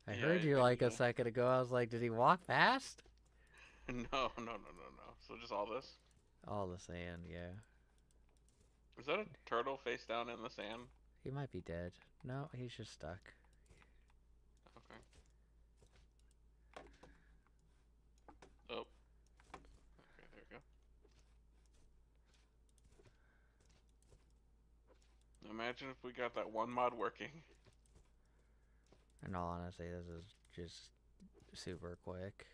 I Yeah, heard you like a yeah. second ago. I was like, did he walk fast? No, no, no, no, no. So just all this? All the sand, yeah. Is that a turtle face down in the sand? He might be dead. No, he's just stuck. Okay. Oh, okay, there we go. Imagine if we got that one mod working. In all honesty, this is just super quick.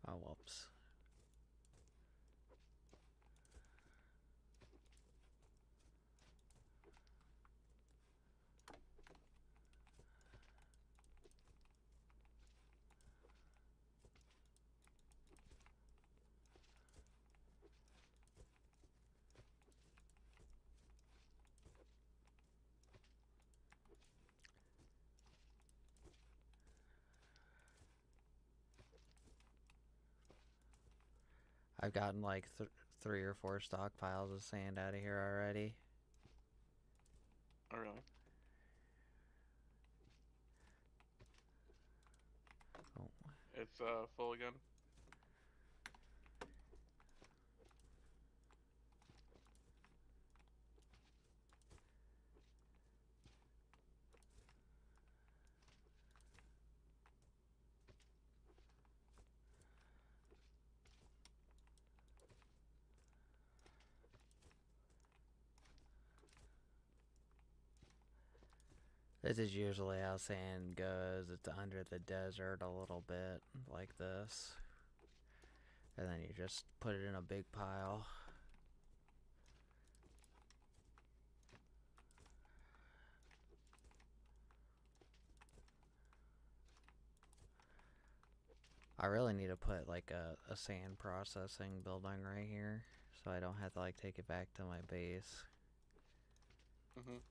Oh, whoops. I've gotten like 3 or 4 stockpiles of sand out of here already. Oh, really? Oh, It's full again. this is usually how sand goes. It's under the desert a little bit, like this. And then you just put it in a big pile. I really need to put like a sand processing building right here so I don't have to like take it back to my base. Mhm.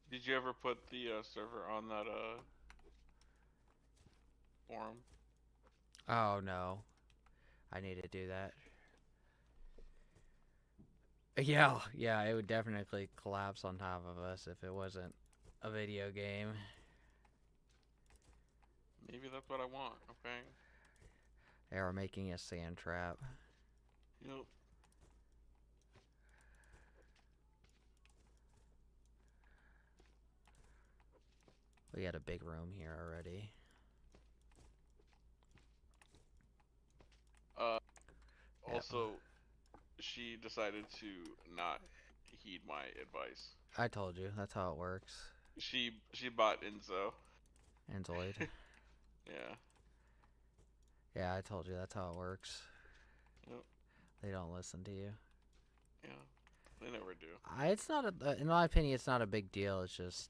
Did you ever put the server on that forum? Oh no, I need to do that. Yeah, yeah, it would definitely collapse on top of us if it wasn't a video game. Maybe that's what I want. Okay. They were making a sand trap. Yep. We had a big room here already. Uh, Yep. Also, she decided to not heed my advice. I told you, that's how it works. She bought Enzo. And Zoid. Yeah. Yeah, I told you, that's how it works. Yep. They don't listen to you. Yeah. They never do. It's not in my opinion, it's not a big deal. It's just,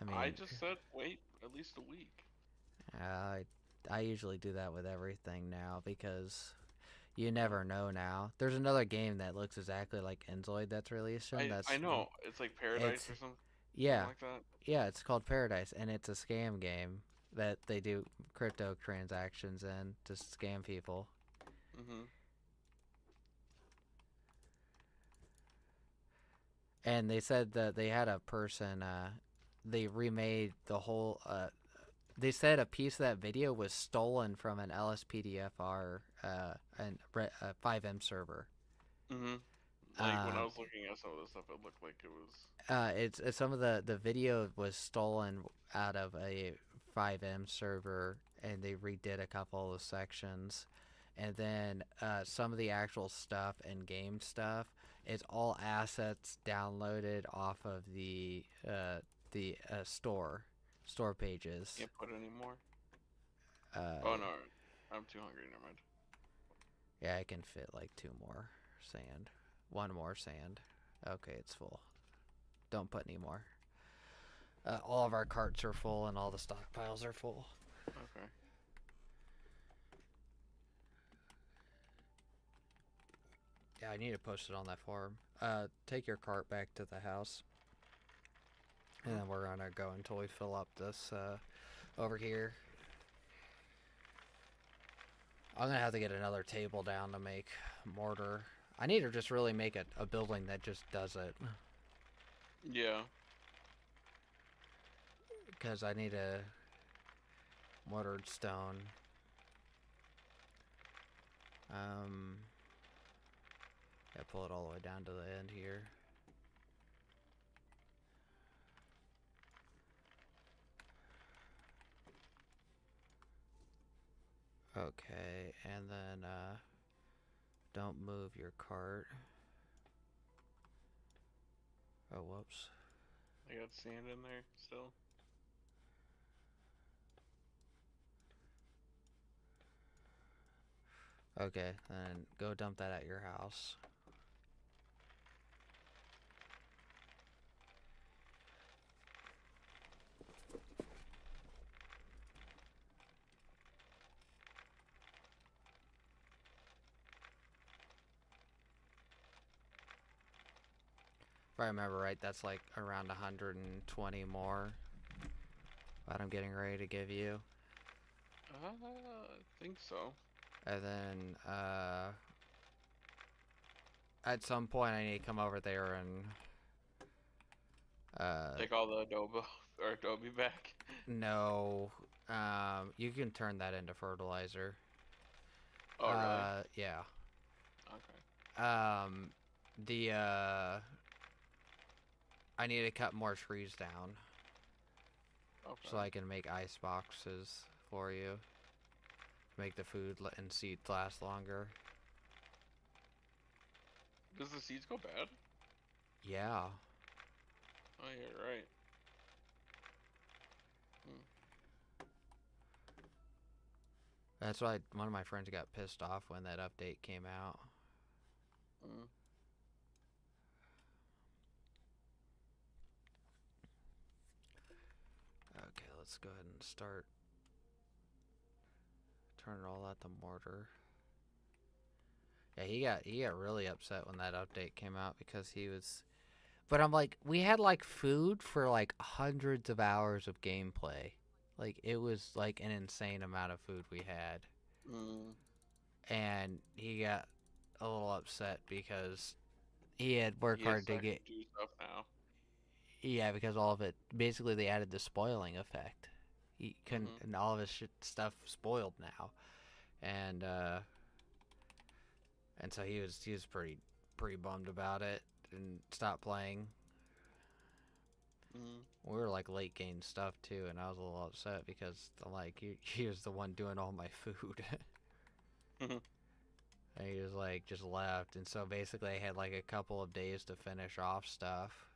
I I mean, just said wait at least a week. I I usually do that with everything now because you Yeah. never know now. There's another game that looks exactly like Enzoid that's released. I know. It's like Paradise It's or something yeah, like that. yeah. It's called Paradise, and it's a scam game that they do crypto transactions in to scam people. Mhm. And they said that they had a person. They remade the whole. They said a piece of that video was stolen from an LSPDFR and 5M server. Mhm. Like when I Um, was looking at some of the stuff, it looked like it was. it's some of the video was stolen out of a 5M server, and they redid a couple of sections, and then some of the actual stuff and game stuff is all assets downloaded off of the store pages. Can't put any more. Oh Uh, no, I'm too hungry. Never mind. yeah, I can fit like two more sand, one more sand. Okay, it's full. Don't put any more. All of our carts are full and all the stockpiles are full. Okay. Yeah, I need to post it on that forum. Take your cart back to the house, and then we're gonna go until we fill up this over here. I'm gonna have to get another table down to make mortar. I need to just really make a building that just does it, Yeah. because I need a mortared stone. Yeah, pull it all the way down to the end here. Okay, and then don't move your cart. Oh, whoops. I got sand in there still. Okay, then go dump that at your house. If I remember right, that's like around 120 more that I'm getting ready to give you. I think so. And then, at some point I need to come over there and, Take all the adobe or adobe back. no, you can turn that into fertilizer. Oh really? Yeah. Okay. The, I need to cut more trees down so Okay. I can make ice boxes for you. Make the food and seeds last longer. Does the seeds go bad? Yeah. Oh, you're right. Hmm. That's why one of my friends got pissed off when that update came out. Hmm. Okay, let's go ahead and start turning all that to mortar. Yeah, he got really upset when that update came out because he was. But I'm like, we had like food for like hundreds of hours of gameplay. Like it was like an insane amount of food we had, Hmm. and he got a little upset because he had worked He has hard to to actually get. do stuff now. Yeah, because all of it basically they added the spoiling effect. He couldn't, Hmm. and all of his stuff spoiled now, and so he was pretty bummed about it and stopped playing. Hmm. We were like late game stuff too, and I was a little upset because like he was the one doing all my food, Hmm. and he was like just left, and so basically I had like a couple of days to finish off stuff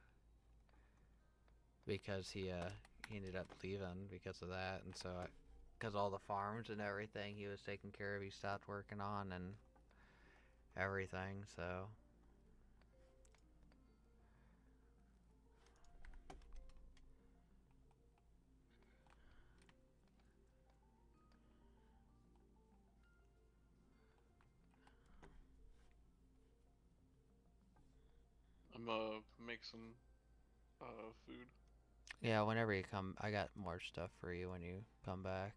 because he ended up leaving because of that, and so because all the farms and everything he was taking care of, he stopped working on and everything, so. I'm make some food. Yeah, whenever you come, I got more stuff for you when you come back.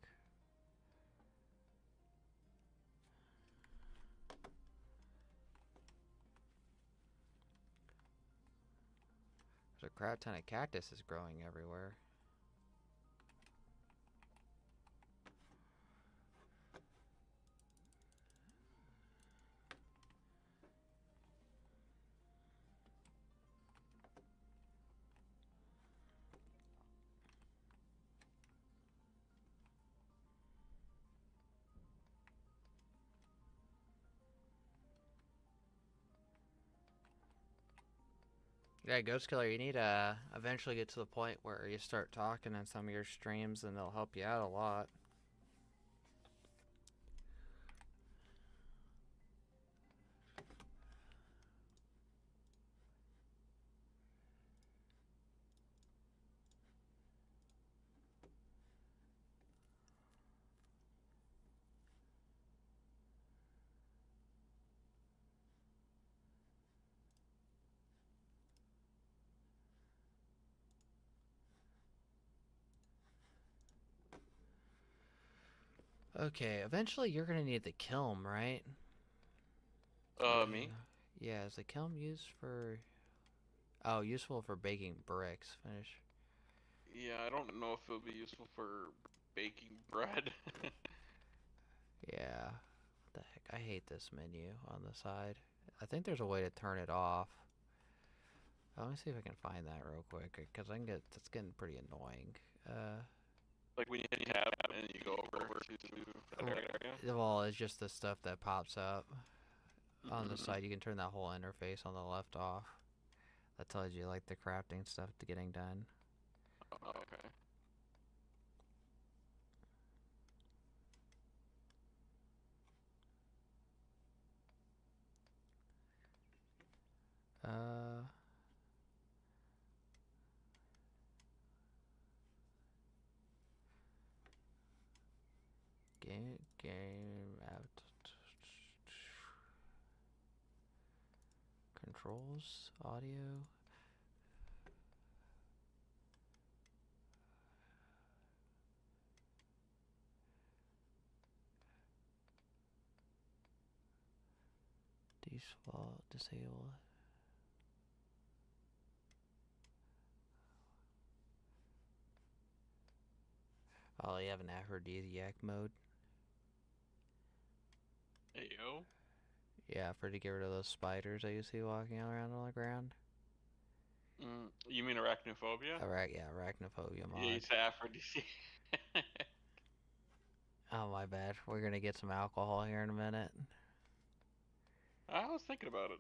There's a crap ton of cactuses growing everywhere. Yeah, Ghost Killer, you need to eventually get to the point where you start talking in some of your streams and they'll help you out a lot. Okay, eventually you're gonna need the kiln, right? Me? Yeah, is the kiln used for... Oh, useful for baking bricks. Finish. Yeah, I don't know if it'll be useful for baking bread. Yeah. What the heck? I hate this menu on the side. I think there's a way to turn it off. Let me see if I can find that real quick, because it's getting pretty annoying. Like when you hit tab and you go over to that area. Well, it's just the stuff that pops up on the Mm-hmm. side. You can turn that whole interface on the left off. That tells you like the crafting stuff to getting done. Oh, okay. Uh, game out. Controls, audio. Default, disable. Oh, you have an aphrodisiac mode. Hey yo. Yeah, for to get rid of those spiders that you see walking around on the ground. You mean arachnophobia? Alright, yeah, arachnophobia Yeah, you mod. say aphrodisiac. Oh, my bad. We're gonna get some alcohol here in a minute. I was thinking about it.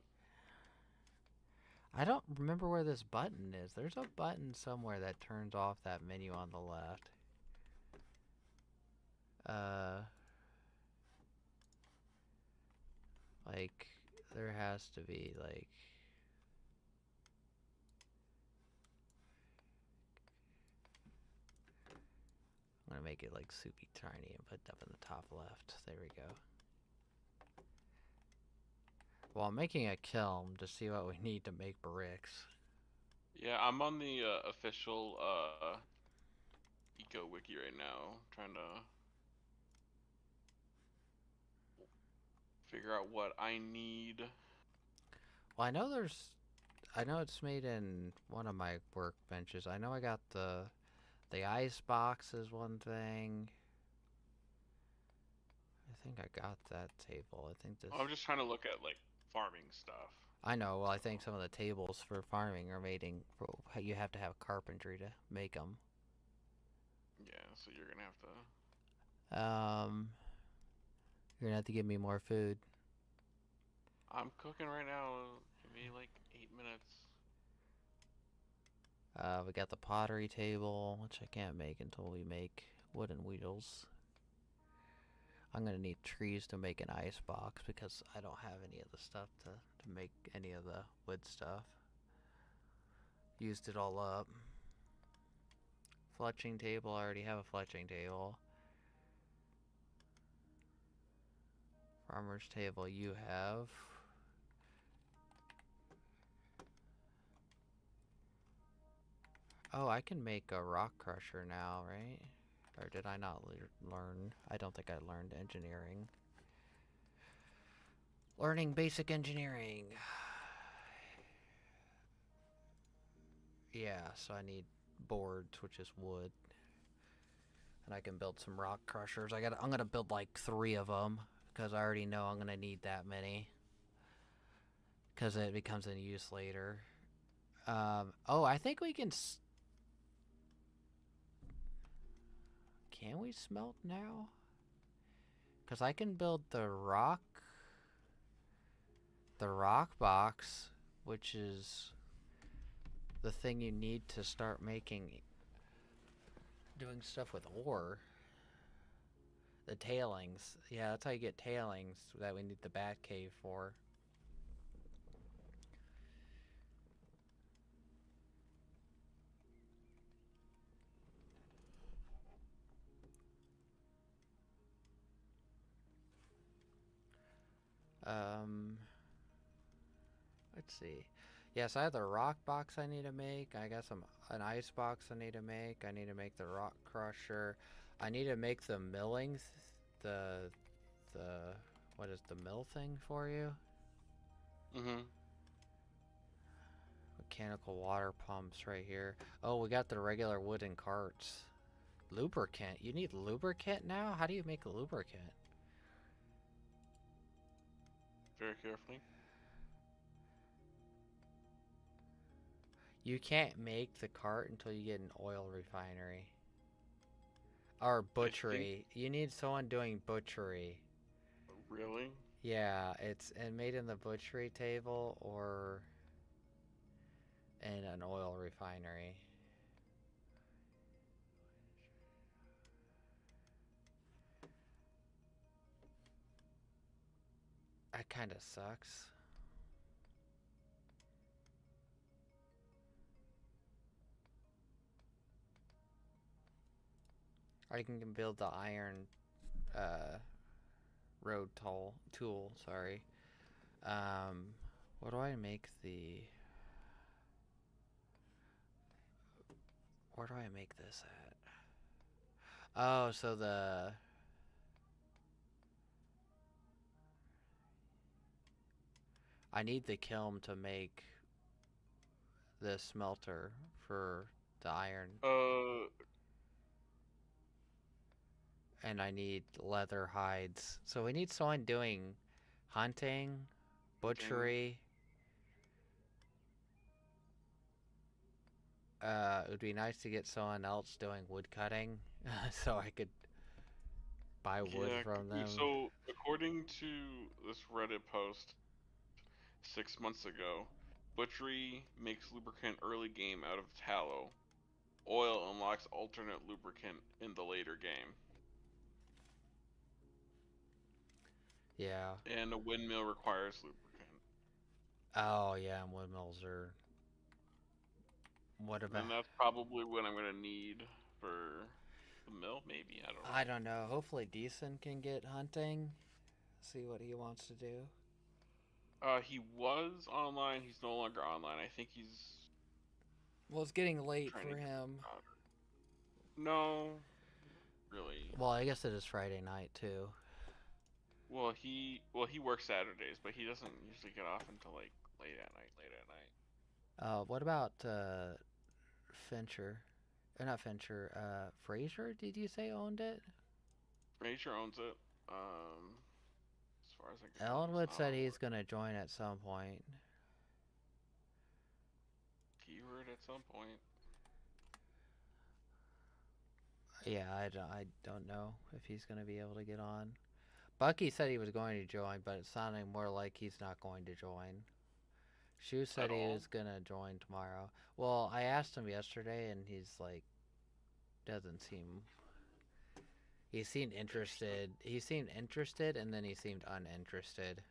I don't remember where this button is. There's a button somewhere that turns off that menu on the left. Uh, like, there has to be, like... I'm gonna make it, like, soupy tiny and put it up in the top left. There we go. Well, I'm making a kiln to see what we need to make bricks. Yeah, I'm on the official eco wiki right now, trying to figure out what I need. Well, I know it's made in one of my workbenches. I know I got the ice box is one thing. I think I got that table. I think this... I'm just trying to look at like farming stuff. I know. Well, I So think some of the tables for farming are made in... You have to have carpentry to make them. yeah, so you're gonna have to. Um, you're gonna have to give me more food. I'm cooking right now. Give me like 8 minutes. We got the pottery table, which I can't make until we make wooden wheels. I'm gonna need trees to make an ice box because I don't have any of the stuff to make any of the wood stuff. Used it all up. Fletching table, I already have a fletching table. Farmer's table, you have. Oh, I can make a rock crusher now, right? Or did I not learn? I don't think I learned engineering. Learning basic engineering. Yeah, so I need boards, which is wood, and I can build some rock crushers. I'm gonna build like 3 of them because I already know I'm gonna need that many because it becomes in use later. Oh, I think we can. Can we smelt now? Because I can build the rock box, which is the thing you need to start doing stuff with ore. The tailings. Yeah, that's how you get tailings that we need the bat cave for. Um, let's see. Yes, I have the rock box I need to make. I got an ice box I need to make. I need to make the rock crusher. I need to make the milling, the the what is the mill thing for you? Mm-hmm. Mechanical water pumps right here. Oh, we got the regular wooden carts. Lubricant. You need lubricant now? How do you make a lubricant? Very carefully. You can't make the cart until you get an oil refinery. Or I think. butchery. You need someone doing butchery. Really? Yeah, it's and made in the butchery table or in an oil refinery. That kind of sucks. I can build the iron uh, road tool. Sorry. Um, what do I make the? Where do I make this at? Oh, so I need the kiln to make the smelter for the iron, Uh, and I need leather hides. So we need someone doing hunting, Hunting. butchery. It would be nice to get someone else doing wood cutting, so I could buy wood Yeah. from them. So according to this Reddit post 6 months ago, butchery makes lubricant early game out of tallow. Oil unlocks alternate lubricant in the later game. Yeah. And a windmill requires lubricant. Oh yeah, and windmills are. What about? And that's probably what I'm gonna need for the mill, maybe. I don't I know. don't know. Hopefully, Decent can get hunting. See what he wants to do. He was online. He's no longer online. I think he's Well, it's getting late trying to for get him. out. No, really. Well, I guess it is Friday night too. Well he works Saturdays, but he doesn't usually get off until like late at night. Late at night. What about Fincher? Not Fincher. Fraser? Did you say owned it? Frazier owns it. As far as I can tell, he's Ellenwood not said on he's board. gonna join at some point. Keyword at some point. Yeah, I don't know if he's gonna be able to get on. Bucky said he was going to join, but it's sounding more like he's not going to join. Shu said At he all. was gonna join tomorrow. Well, I asked him yesterday, and he's like, doesn't seem. He seemed Interested. interested. He seemed interested, and then he seemed uninterested,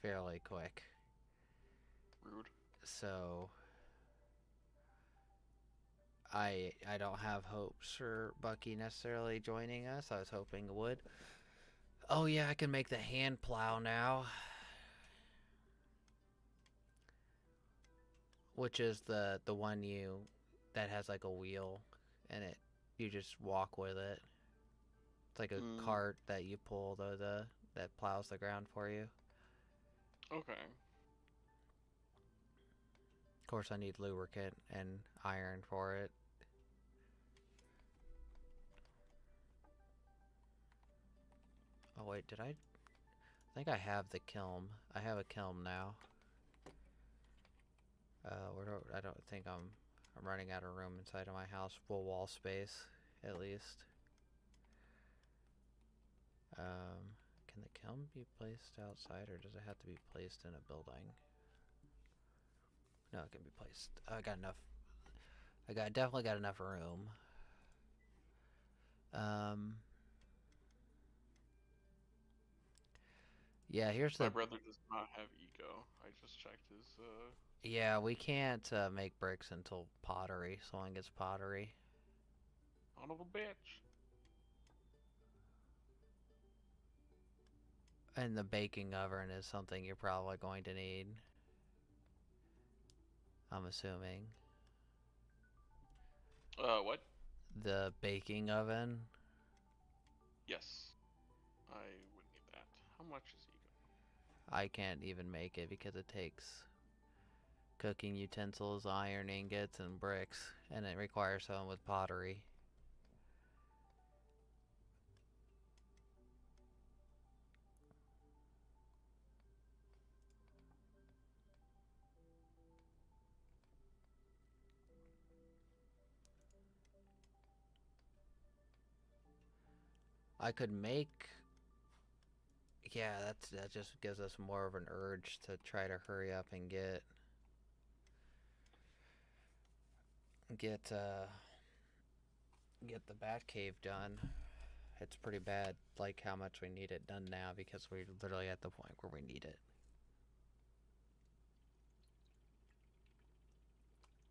fairly quick. Rude. So I don't have hopes for Bucky necessarily joining us. I was hoping it would. Oh yeah, I can make the hand plow now, which is the one you that has like a wheel, and it you just walk with it. It's like a Mm, cart that you pull the that plows the ground for you. okay. Of course, I need lubricant and iron for it. Oh wait, did I think I have the kiln. I have a kiln now. I don't think I'm running out of room inside of my house. Full wall space, at least. Can the kiln be placed outside, or does it have to be placed in a building? No, it can be placed. I got enough. Definitely got enough room. Um, yeah. Here's My the. brother does not have eco. I just checked his. Yeah, we can't make bricks until pottery. Someone gets pottery. Son of a bitch. And the baking oven is something you're probably going to need. I'm assuming. What? The baking oven. Yes. I would need that. How much is eco? I can't even make it because it takes cooking utensils, iron ingots, and bricks, and it requires someone with pottery. I could make. Yeah, that just gives us more of an urge to try to hurry up and get uh get the bat cave done. It's pretty bad, like how much we need it done now because we're literally at the point where we need it.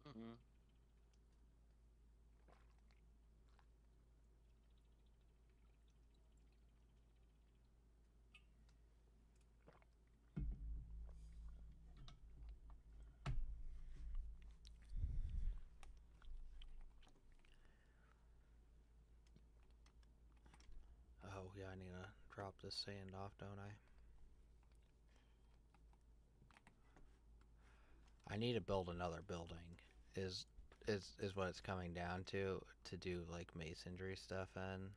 Mm-hmm. Oh yeah, I need to drop this sand off, don't I? I need to build another building. Is is what it's coming down to do like masonry stuff in.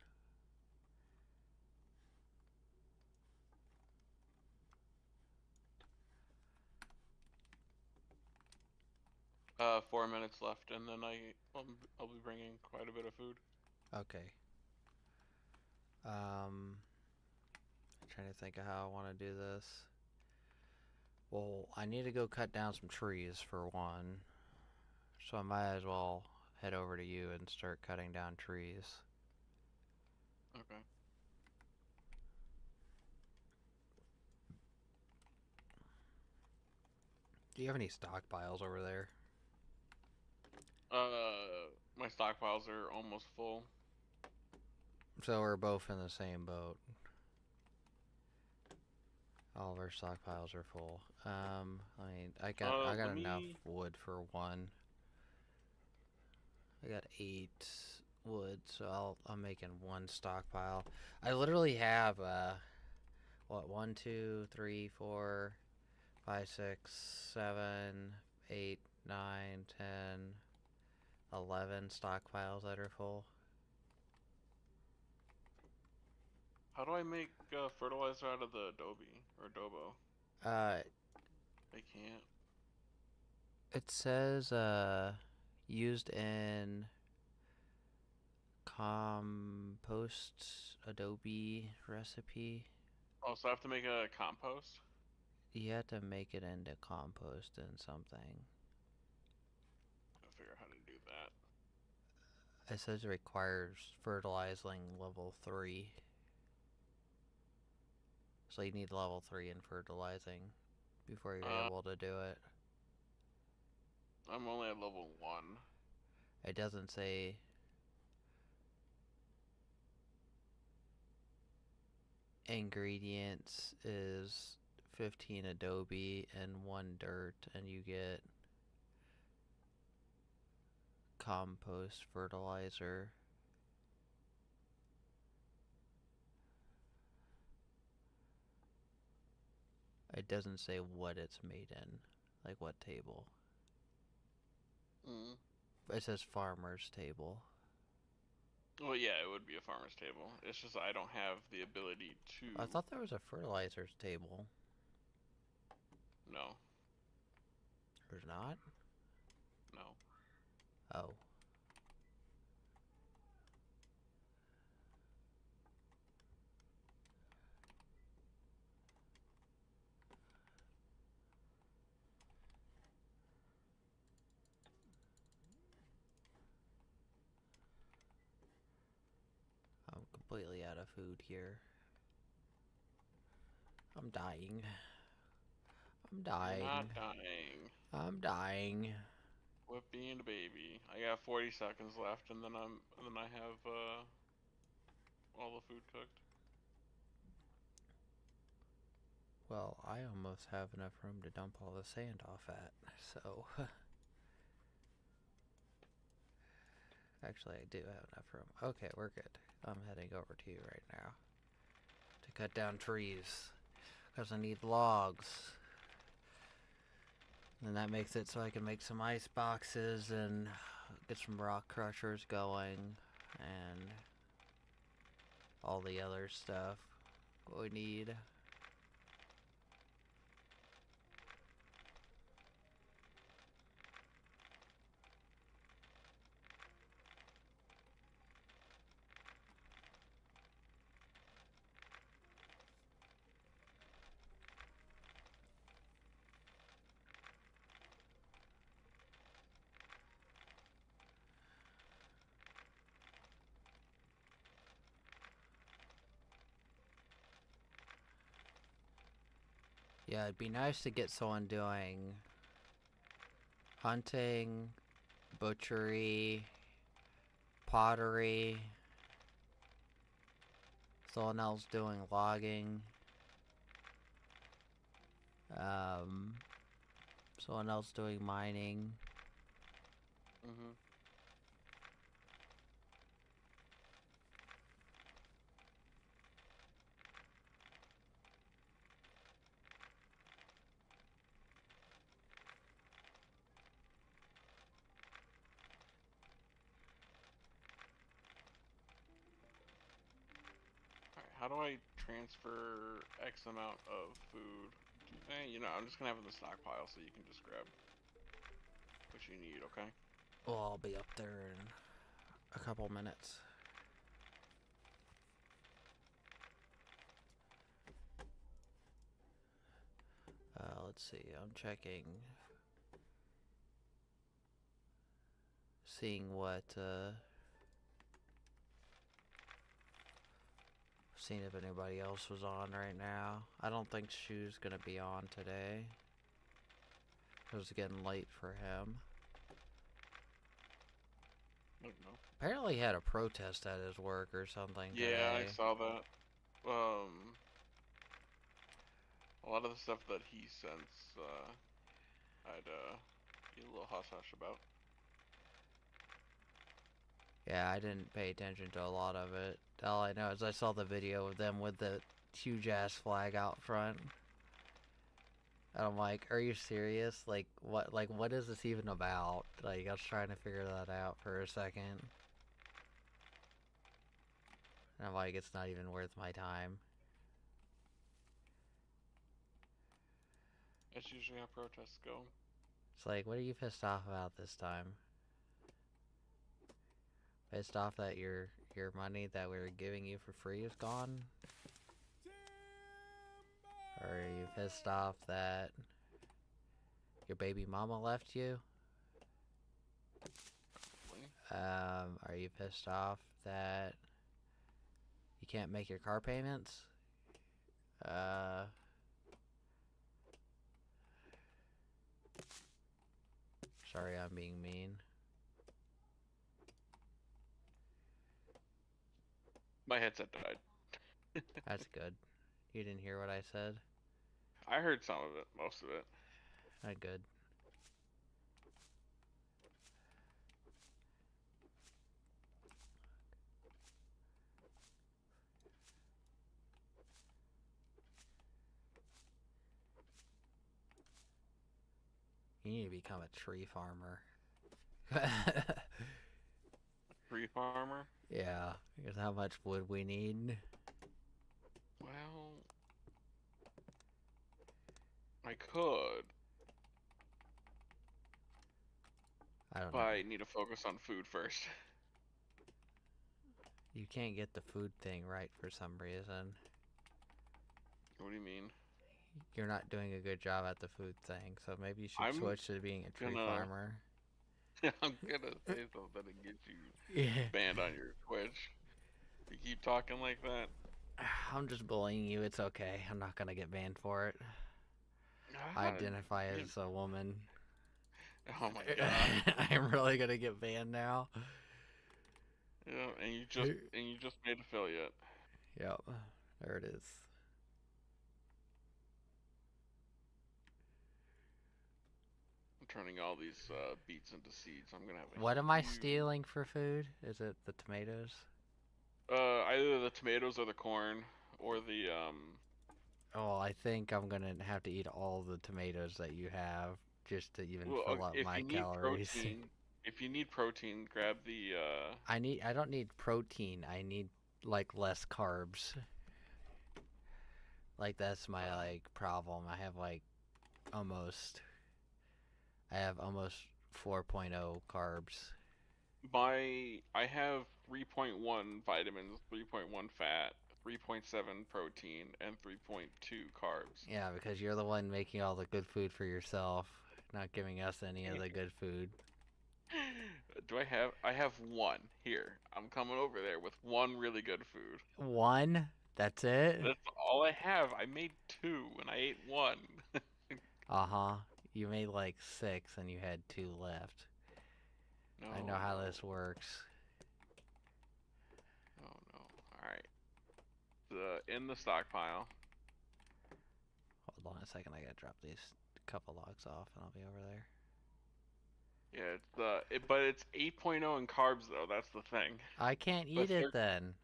4 minutes left, and then I'll be bringing quite a bit of food. Okay. I'm trying to think of how I want to do this. Well, I need to go cut down some trees for one, so I might as well head over to you and start cutting down trees. Okay. Do you have any stockpiles over there? My stockpiles are almost full. So we're both in the same boat. All of our stockpiles are full. I got Let enough me. wood for one. I got 8 wood, so I'm making one stockpile. I literally have what 1, 2, 3, 4, 5, 6, 7, 8, 9, 10, 11 stockpiles that are full. How do I make fertilizer out of the adobe or adobo? Uh, I can't. it says used in compost adobe recipe. Oh, so I have to make a compost? You have to make it into compost and something. I'll figure out how to do that. It says it requires fertilizing level 3. So you need level 3 in fertilizing before you're Uh, able to do it. I'm only at level 1. It doesn't say. Ingredients is 15 adobe and 1 dirt, and you get compost fertilizer. It doesn't say what it's made in, like what table. Mm. It says farmer's table. Well, yeah, it would be a farmer's table. It's just I don't have the ability to. I thought there was a fertilizer's table. No, There's not? no. Oh. I'm completely out of food here. I'm dying. I'm You're dying. not dying. I'm dying. Quit being a baby. I got 40 seconds left, and then I have all the food cooked. Well, I almost have enough room to dump all the sand off at, so... Actually, I do have enough room. Okay, we're good. I'm heading over to you right now to cut down trees, because I need logs. And that makes it so I can make some ice boxes and get some rock crushers going, and all the other stuff we need. Yeah, it'd be nice to get someone doing hunting, butchery, pottery, someone else doing logging, um, someone else doing mining. Mm-hmm. Alright, how do I transfer X amount of food? You know, I'm just gonna have it in the stockpile so you can just grab what you need, okay? Well, I'll be up there in a couple minutes. Let's see, I'm checking, seeing what, seeing if anybody else was on right now. I don't think Shu's gonna be on today. It was getting late for him. I don't know. Apparently he had a protest at his work or something Yeah, I today. saw that. A lot of the stuff that he sends, I'd be a little hush hush about. Yeah, I didn't pay attention to a lot of it. All I know is I saw the video of them with the huge ass flag out front. And I'm like, are you serious? What is this even about? Like, I was trying to figure that out for a second. And I'm like, it's not even worth my time. That's usually how protests go. It's like, what are you pissed off about this time? Pissed off that your money that we were giving you for free is gone? Or are you pissed off that your baby mama left you? Are you pissed off that you can't make your car payments? Sorry I'm being mean. My headset died. That's good. You didn't hear what I said? I heard some of it, most of it. Good. You need to become a tree farmer. Tree farmer? Yeah, because how much wood we need. Well, I could, I don't but know. I need to focus on food first. You can't get the food thing right for some reason. What do you mean? You're not doing a good job at the food thing, so maybe you should I'm switch to being a tree gonna farmer. I'm gonna say something and get you Yeah. banned on your Twitch. You keep talking like that. I'm just bullying you. It's okay. I'm not gonna get banned for it. I Ah, identify you- as a woman. oh my god. I'm really gonna get banned now. Yeah, and you just made affiliate. Yep, there it is. I'm turning all these beets into seeds. I'm gonna have a What am I huge stealing for food? Is it the tomatoes? either the tomatoes or the corn or the. Oh, I think I'm gonna have to eat all the tomatoes that you have just to even Well, fill up if my you need calories. protein, if you need protein, grab the. I don't need protein. I need like less carbs. Like that's my Uh, like problem. Almost I have almost 4.0 carbs. I have 3.1 vitamins, 3.1 fat, 3.7 protein, and 3.2 carbs. Yeah, because you're the one making all the good food for yourself, not giving us any of the good food. I have one here. I'm coming over there with one really good food. One? That's it? That's all I have. I made two and I ate one. Uh-huh. You made like six and you had two left. No, I know how no, this works. no, no. All right. In the stockpile. Hold on a second, I gotta drop these couple logs off and I'll be over there. Yeah, but it's 8.0 in carbs though. That's the thing. I can't But eat it then.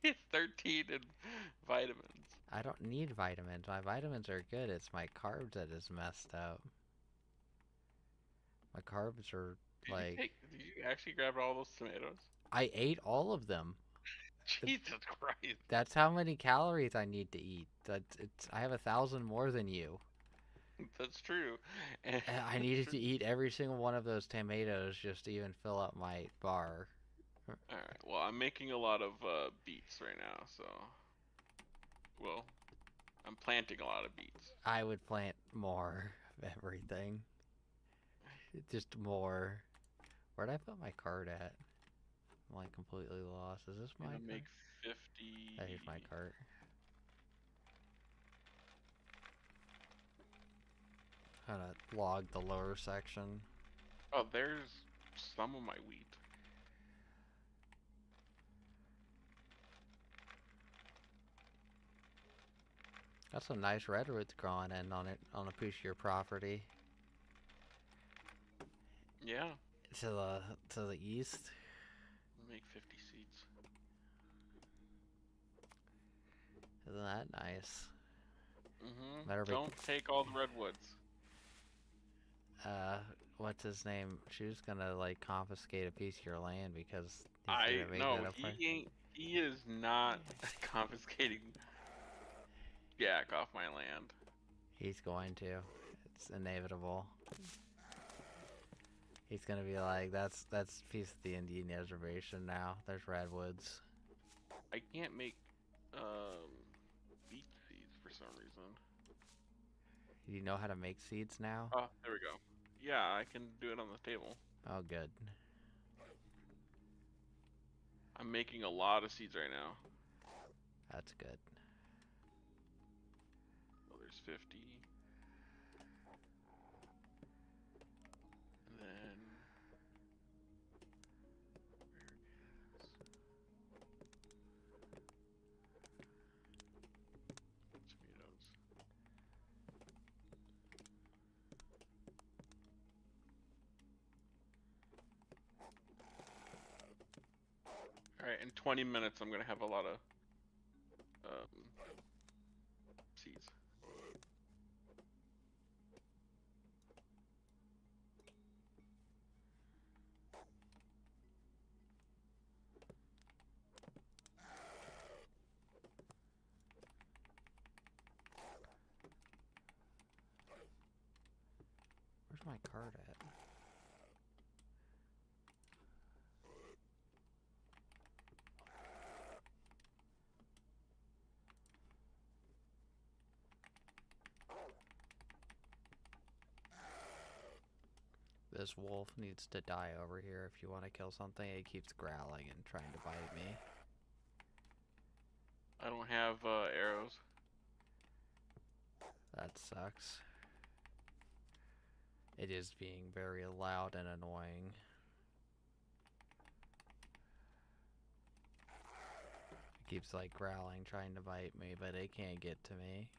it's 13 in vitamins. I don't need vitamins. My vitamins are good. It's my carbs that is messed up. My carbs are like Did you actually grab all those tomatoes? I ate all of them. Jesus Christ. That's how many calories I need to eat. I have 1,000 more than you. That's true. And I needed to eat every single one of those tomatoes just to even fill up my bar. Alright, well, I'm making a lot of beets right now, so. Well, I'm planting a lot of beets. I would plant more of everything. Just more. Where'd I put my cart at? I'm like completely lost. Is this I'm my gonna cart? make 50. Oh, here's my cart. I'm gonna log the lower section. Oh, there's some of my wheat. Got some nice redwoods growing in on a piece of your property. Yeah, To the to the east. make 50 seeds. Isn't that nice? Mm-hmm. Better be Don't take all the redwoods. uh what's his name? She was gonna like confiscate a piece of your land because he's I gonna make no, that up. he ain't. He is not confiscating Jack off my land. He's going to. It's inevitable. He's gonna be like, that's a piece of the Indian reservation now. There's redwoods. I can't make um beet seeds for some reason. You know how to make seeds now? Oh, there we go. Yeah, I can do it on the table. Oh, good. I'm making a lot of seeds right now. That's good. Oh, there's 50. And then where is tomatoes? All right, in 20 minutes, I'm gonna have a lot of seeds. Where's my card at? This wolf needs to die over here if you want to kill something. It keeps growling and trying to bite me. I don't have arrows. That sucks. It is being very loud and annoying. It keeps like growling, trying to bite me, but it can't get to me.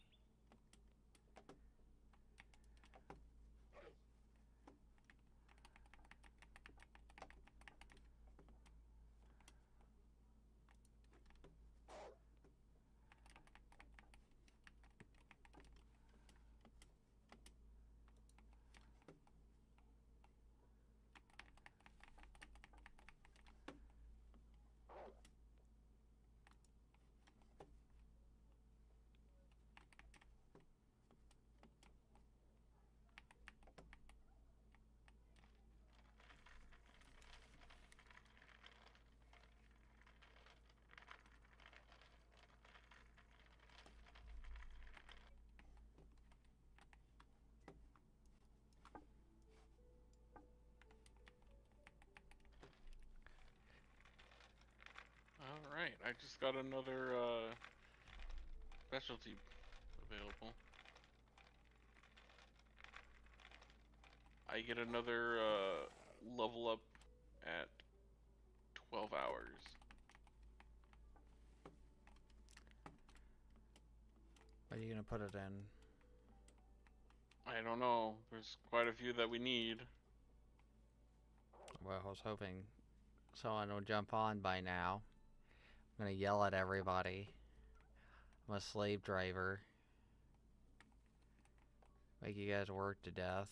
Alright, I just got another specialty available. I get another level up at 12 hours. What are you gonna put it in? I don't know. There's quite a few that we need. Well, I was hoping someone would jump on by now. I'm gonna yell at everybody. I'm a slave driver. Make you guys work to death.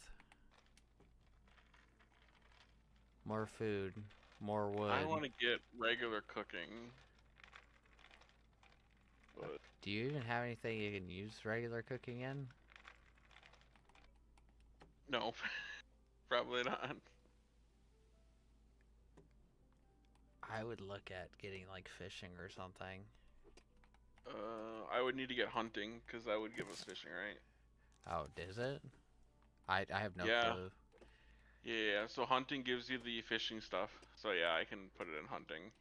More food. More wood. I want to get regular cooking. But Do you even have anything you can use regular cooking in? no, probably not. I would look at getting like fishing or something. I would need to get hunting because that would give us fishing, right? Oh, is it? I have no Yeah. clue. Yeah, so hunting gives you the fishing stuff. So yeah, I can put it in hunting.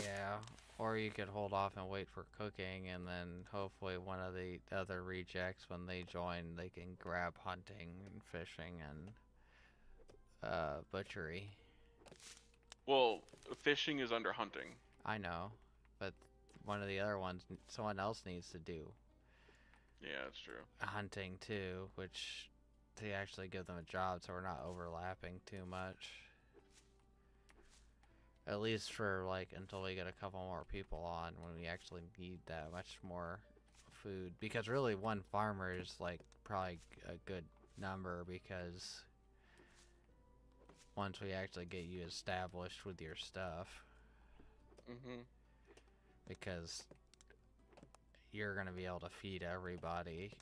Yeah, or you could hold off and wait for cooking, and then hopefully one of the other rejects, when they join, they can grab hunting and fishing and butchery. Well, fishing is under hunting. I know, but one of the other ones, someone else needs to do Yeah, that's true. hunting too, which to actually give them a job, so we're not overlapping too much. At least for like until we get a couple more people on, when we actually need that much more food. Because really one farmer is like probably a good number, because once we actually get you established with your stuff, because you're gonna be able to feed everybody,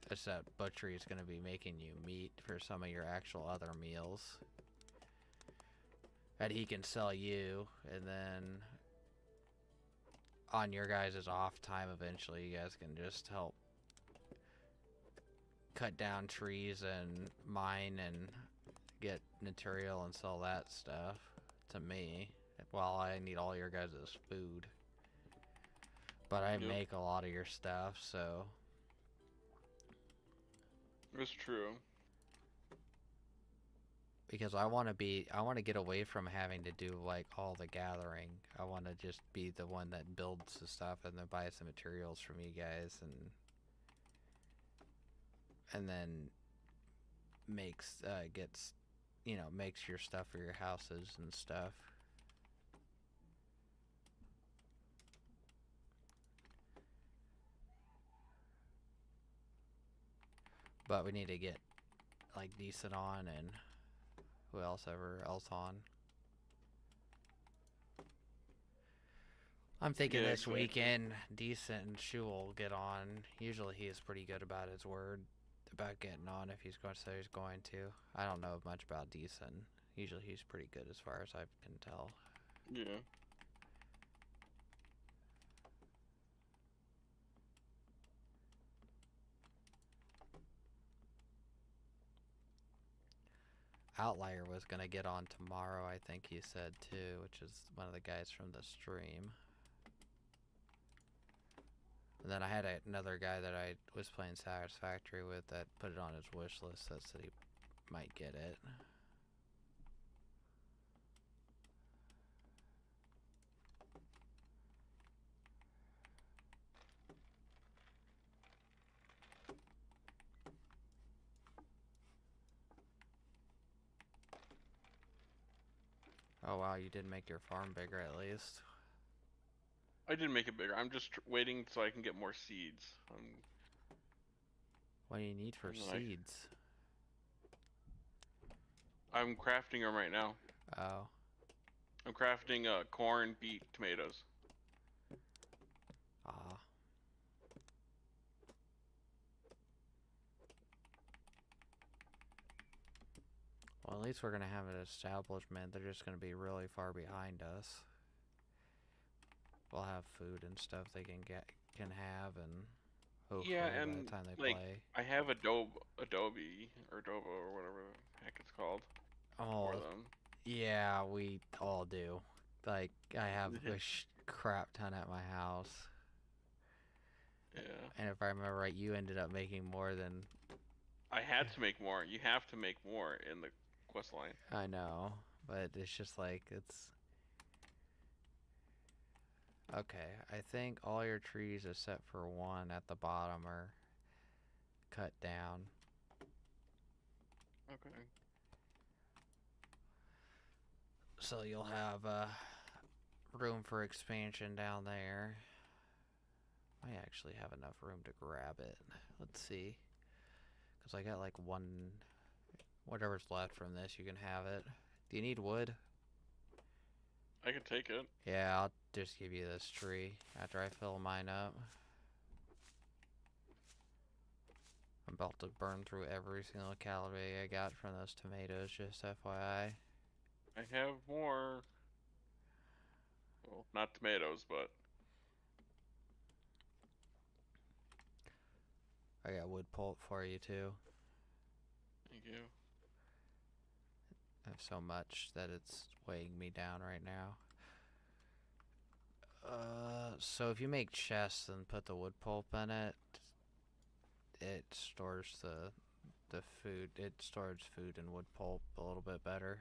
except butchery is gonna be making you meat for some of your actual other meals that he can sell you, and then on your guys' off time eventually you guys can just help cut down trees and mine and get material and sell that stuff to me while I need all your guys' food. But I make a lot of your stuff, so It's true. because I want to get away from having to do like all the gathering. I want to just be the one that builds the stuff and then buys the materials from you guys, and then makes gets makes your stuff for your houses and stuff. But we need to get like decent on, and who else on. I'm thinking this exactly. weekend, Decent and Shu will get on. Usually he is pretty good about his word. about getting on if he's going to say he's going to. I don't know much about Decent. Usually he's pretty good as far as I can tell. Yeah. Outlier was going to get on tomorrow, I think he said too, which is one of the guys from the stream. And then I had another guy that I was playing Satisfactory with that put it on his wish list that said he might get it. Oh wow, you did make your farm bigger at least. I did make it bigger. I'm just waiting so I can get more seeds. What do you need for And then seeds? I'm crafting them right now. Oh. I'm crafting corn, beet, tomatoes. Ah. Well, at least we're gonna have an establishment. They're just gonna be really far behind us. We'll have food and stuff they can have, and hopefully Yeah, by and the time they like play. I have Adobe or Adobo or whatever the heck it's called for Oh, them. yeah, we all do. Like, I have a crap ton at my house. Yeah. And if I remember right, you ended up making more than... I had to make more. You have to make more in the quest line. I know, but it's just like, it's... Okay, I think all your trees except for one at the bottom are cut down. Okay. So you'll have room for expansion down there. I actually have enough room to grab it. Let's see. Because I got like one... Whatever's left from this, you can have it. Do you need wood? I can take it. Yeah, I'll just give you this tree after I fill mine up. I'm about to burn through every single calorie I got from those tomatoes, just FYI. I have more. Well, not tomatoes, but I got wood pulp for you too. thank you. I have so much that it's weighing me down right now. So if you make chests and put the wood pulp in it, it stores the food. It stores food and wood pulp a little bit better.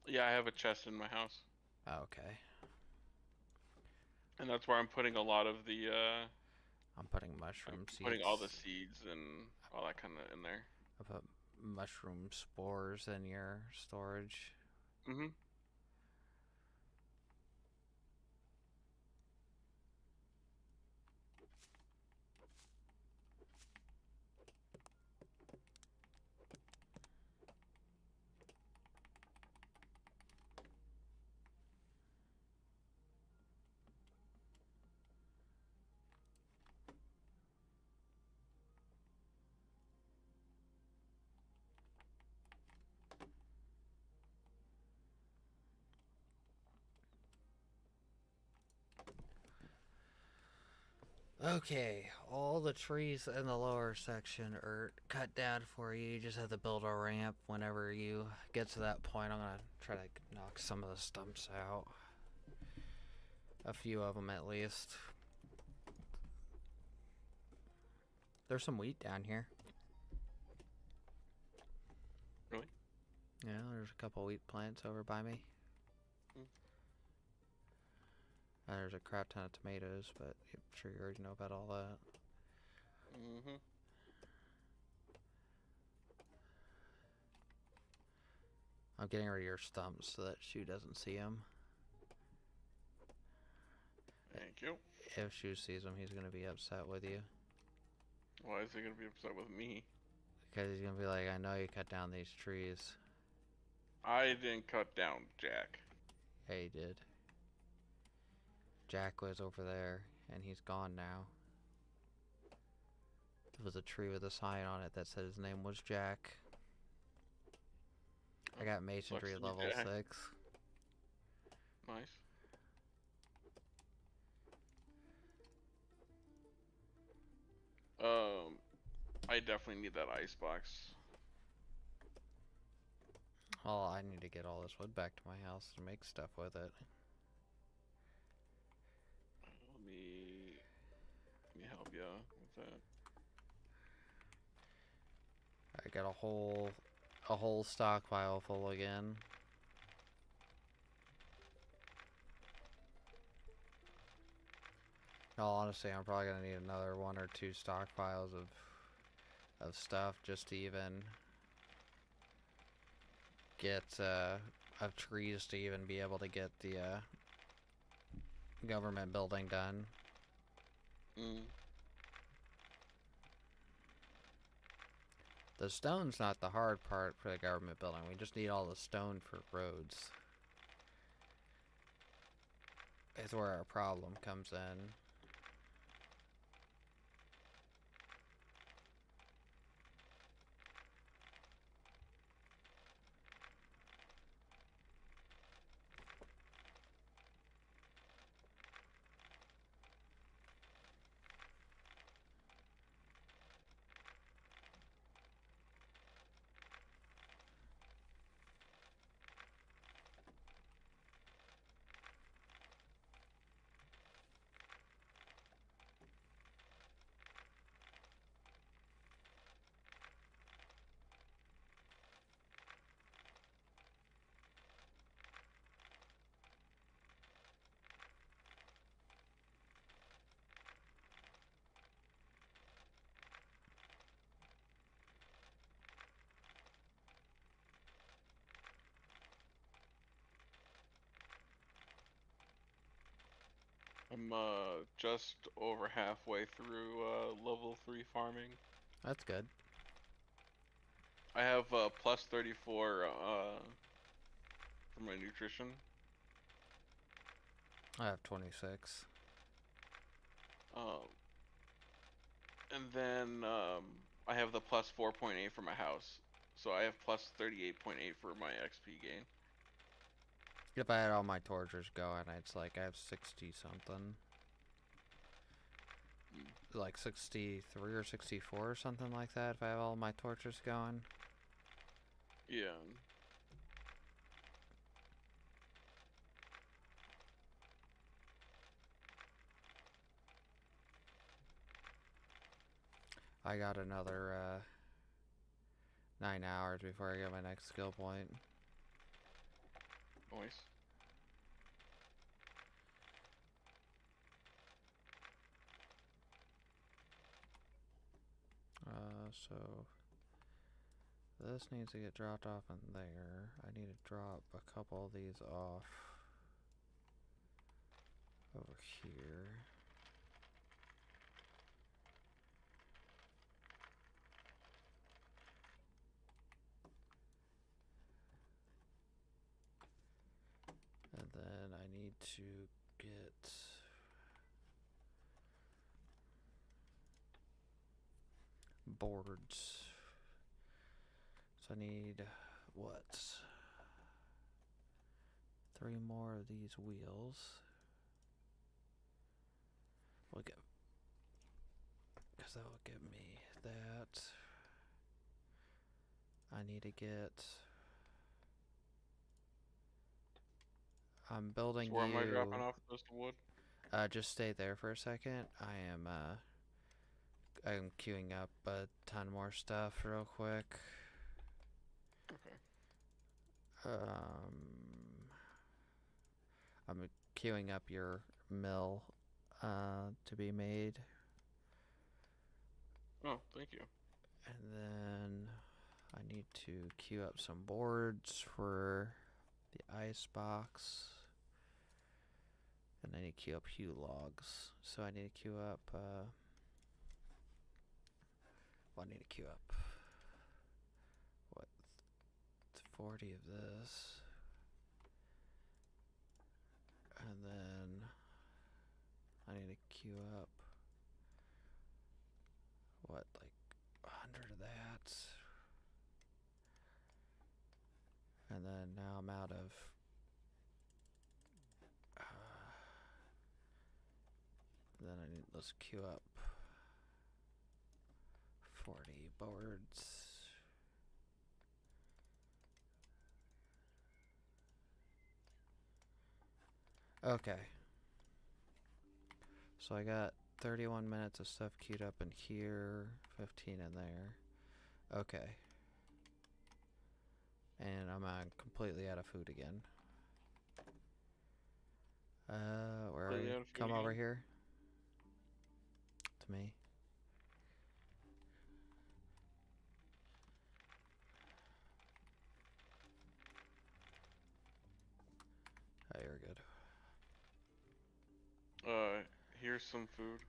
Yeah, I have a chest in my house, Okay. and that's where I'm putting a lot of the. I'm putting I'm mushroom seeds. putting all the seeds and all that kind of in there. I put mushroom spores in your storage. Mhm. Okay, all the trees in the lower section are cut down for you. You just have to build a ramp whenever you get to that point. I'm gonna try to knock some of the stumps out. A few of them at least. There's some wheat down here. Really? Yeah, there's a couple wheat plants over by me. Mm. There's a crap ton of tomatoes, but I'm sure you already know about all that. Mhm. I'm getting rid of your stumps so that Shu doesn't see them. Thank you. If Shu sees them, he's gonna be upset with you. Why is he gonna be upset with me? Because he's gonna be like, I know you cut down these trees. I didn't cut down Jack. Yeah, he did. Jack was over there, and he's gone now. There was a tree with a sign on it that said his name was Jack. I Oh, got sucks masonry to be level Jack. 6. Nice. Um, I definitely need that ice box. Well, I need to get all this wood back to my house to make stuff with it. Let me help you with that. I got a whole stockpile full again. In all honesty, I'm probably gonna need another 1 or 2 stockpiles of stuff just to even get of trees to even be able to get the government building done. Mm. The stone's not the hard part for the government building. We just need all the stone for roads. Is where our problem comes in. I'm just over halfway through level 3 farming. That's good. I have plus 34 for my nutrition. I have 26. Um, and then I have the plus 4.8 for my house. So I have plus 38.8 for my XP gain. If I had all my torches going, it's like I have 60 something. Like 63 or 64 or something like that if I have all my torches going. Yeah. I got another 9 hours before I get my next skill point. Nice. So this needs to get dropped off in there. I need to drop a couple of these off over here. And then I need to get boards. So I need what? 3 more of these wheels. We'll get, because that will give me that. I need to get. I'm building So where am I you. dropping off this wood? Just stay there for a second. I'm queuing up a ton more stuff real quick. Okay. I'm queuing up your mill to be made. Oh, thank you. And then I need to queue up some boards for the ice box. And I need to queue up hue logs. So I need to queue up, I need to queue up, what, 40 of this. And then I need to queue up, what, like 100 of that. And then now I'm out of... then I need, let's queue up 40 boards. Okay. So I got 31 minutes of stuff queued up in here, 15 in there. Okay. And I'm completely out of food again. Where are you? Come over here. To me. Oh, you're good. Here's some food.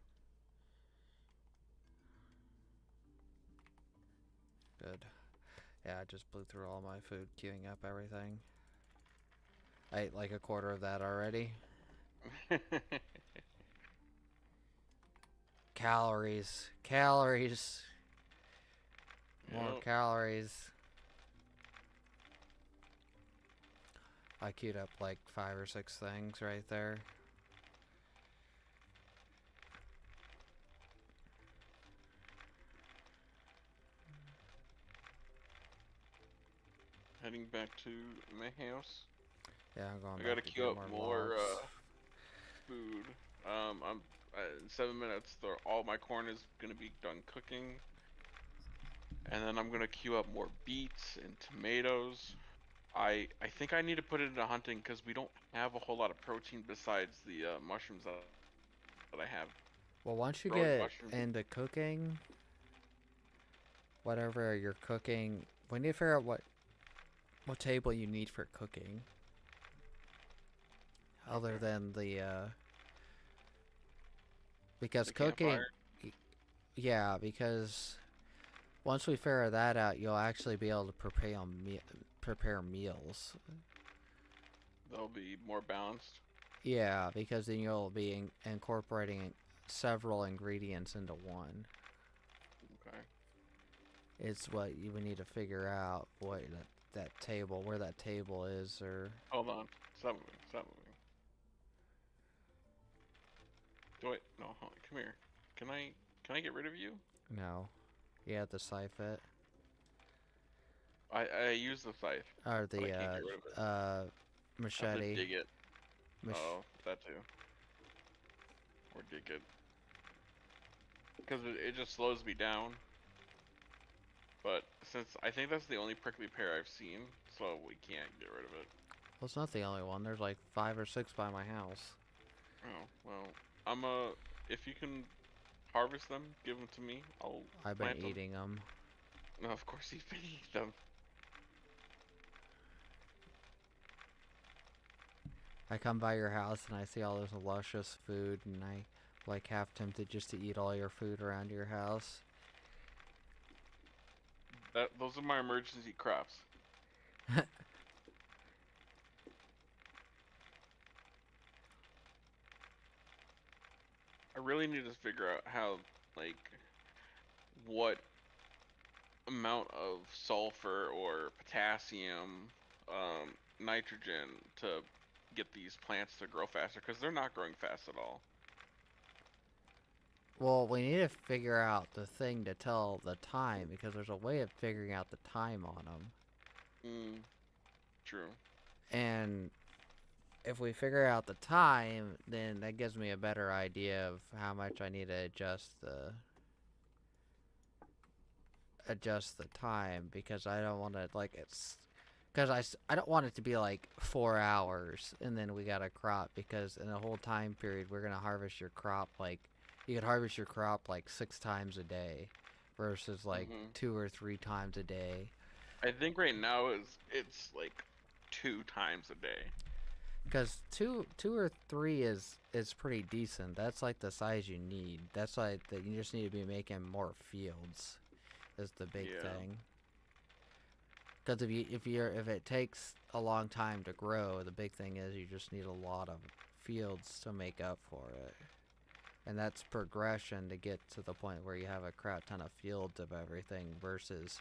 Good. Yeah, I just blew through all my food, queuing up everything. I ate like a quarter of that already. Calories. Calories. More calories. I queued up like 5 or 6 things right there. Heading back to my house. Yeah, I'm going I back gotta to queue get up more more logs. food. I'm in 7 minutes. All my corn is gonna be done cooking, and then I'm gonna queue up more beets and tomatoes. I think I need to put it into hunting because we don't have a whole lot of protein besides the mushrooms that I have. Well, once you Growing get mushrooms. into cooking, whatever you're cooking, we need to figure out what table you need for cooking. Other than the because The cooking, campfire. yeah, because once we figure that out, you'll actually be able to prepare meals. They'll be more balanced. Yeah, because then you'll be incorporating several ingredients into one. Okay. It's what you would need to figure out what that table, where that table is, or... Hold on. Stop moving. Stop moving. Do I? No. Hold on. Come here. Can I get rid of you? No. You have to scythe it. I use the scythe, Or but I the, can't get rid of it. I have to machete. dig it. Oh, that too. Or dig it. Because it just slows me down. But since I think that's the only prickly pear I've seen, so we can't get rid of it. Well, it's not the only one. There's like 5 or 6 by my house. Oh, well, if you can harvest them, give them to me. I'll I've been plant them. eating them. No, of course you've been eating them. I come by your house and I see all this luscious food, and I like half tempted just to eat all your food around your house. Those are my emergency crops. I really need to figure out how, like, what amount of sulfur or potassium, nitrogen to get these plants to grow faster, because they're not growing fast at all. Well, we need to figure out the thing to tell the time, because there's a way of figuring out the time on them. True. And if we figure out the time, then that gives me a better idea of how much I need to adjust the time, because I don't want to I don't want it to be like 4 hours and then we got a crop, because in the whole time period we're gonna harvest your crop like you could harvest your crop like 6 times a day versus like 2 or 3 times a day. I think right now it's like 2 times a day. Because two or three is pretty decent. That's like the size you need. That's like that you just need to be making more fields. Is the big thing. Because if it takes a long time to grow, the big thing is you just need a lot of fields to make up for it. And that's progression to get to the point where you have a crap ton of fields of everything versus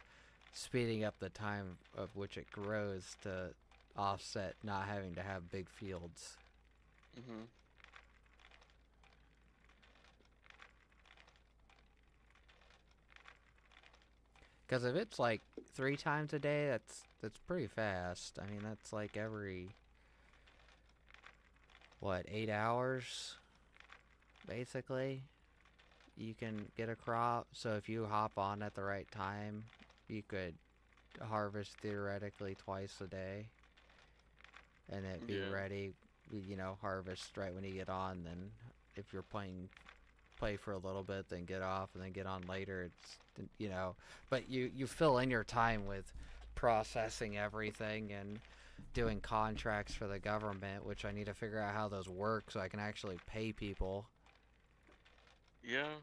speeding up the time of which it grows to offset not having to have big fields. Mhm. Because if it's like 3 times a day, that's pretty fast. I mean, that's like every what 8 hours, basically. You can get a crop. So if you hop on at the right time, you could harvest theoretically twice a day, and it be Yeah. ready. Harvest right when you get on. Then if you're play for a little bit, then get off, and then get on later. But you fill in your time with processing everything and doing contracts for the government, which I need to figure out how those work so I can actually pay people. Yeah.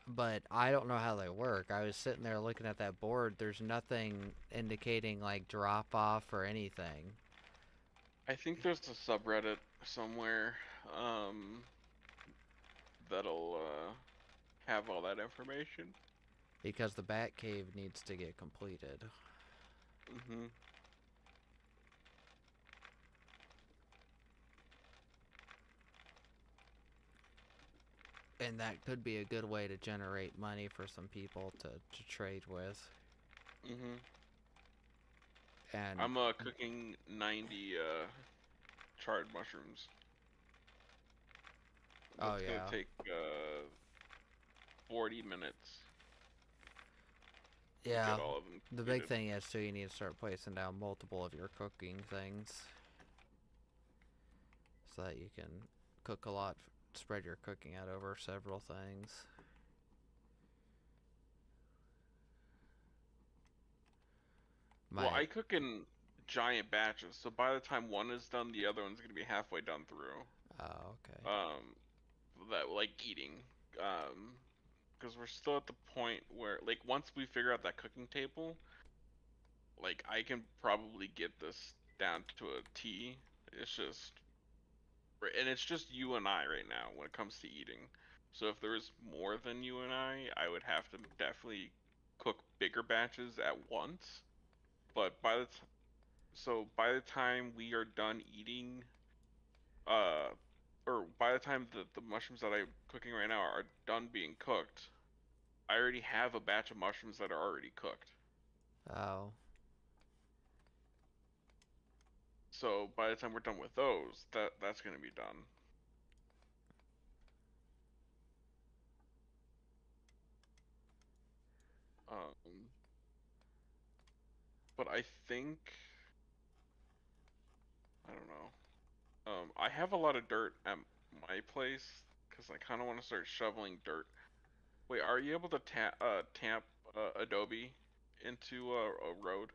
But I don't know how they work. I was sitting there looking at that board. There's nothing indicating like drop off or anything. I think there's a subreddit somewhere um that'll have all that information. Because the Bat Cave needs to get completed. Mhm. And that could be a good way to generate money for some people to trade with. Mhm. And I'm cooking 90 charred mushrooms. oh That's gonna yeah, take 40 minutes to yeah. get all of them The big completed. thing is too, you need to start placing down multiple of your cooking things so that you can cook a lot, spread your cooking out over several things. Well, My I cook in giant batches, so by the time one is done, the other one's gonna be halfway done through. oh okay. Um, that like eating. Um, because we're still at the point where like once we figure out that cooking table, like I can probably get this down to a T. It's just and it's just you and I right now when it comes to eating. So if there was more than you and I would have to definitely cook bigger batches at once. But by the time we are done eating, uh, or by the time the mushrooms that I'm cooking right now are done being cooked, I already have a batch of mushrooms that are already cooked. Oh So by the time we're done with those, that's gonna be done. Um, but I think I don't know. I have a lot of dirt at my place because I kind of want to start shoveling dirt. Wait, are you able to tamp Adobe into a road?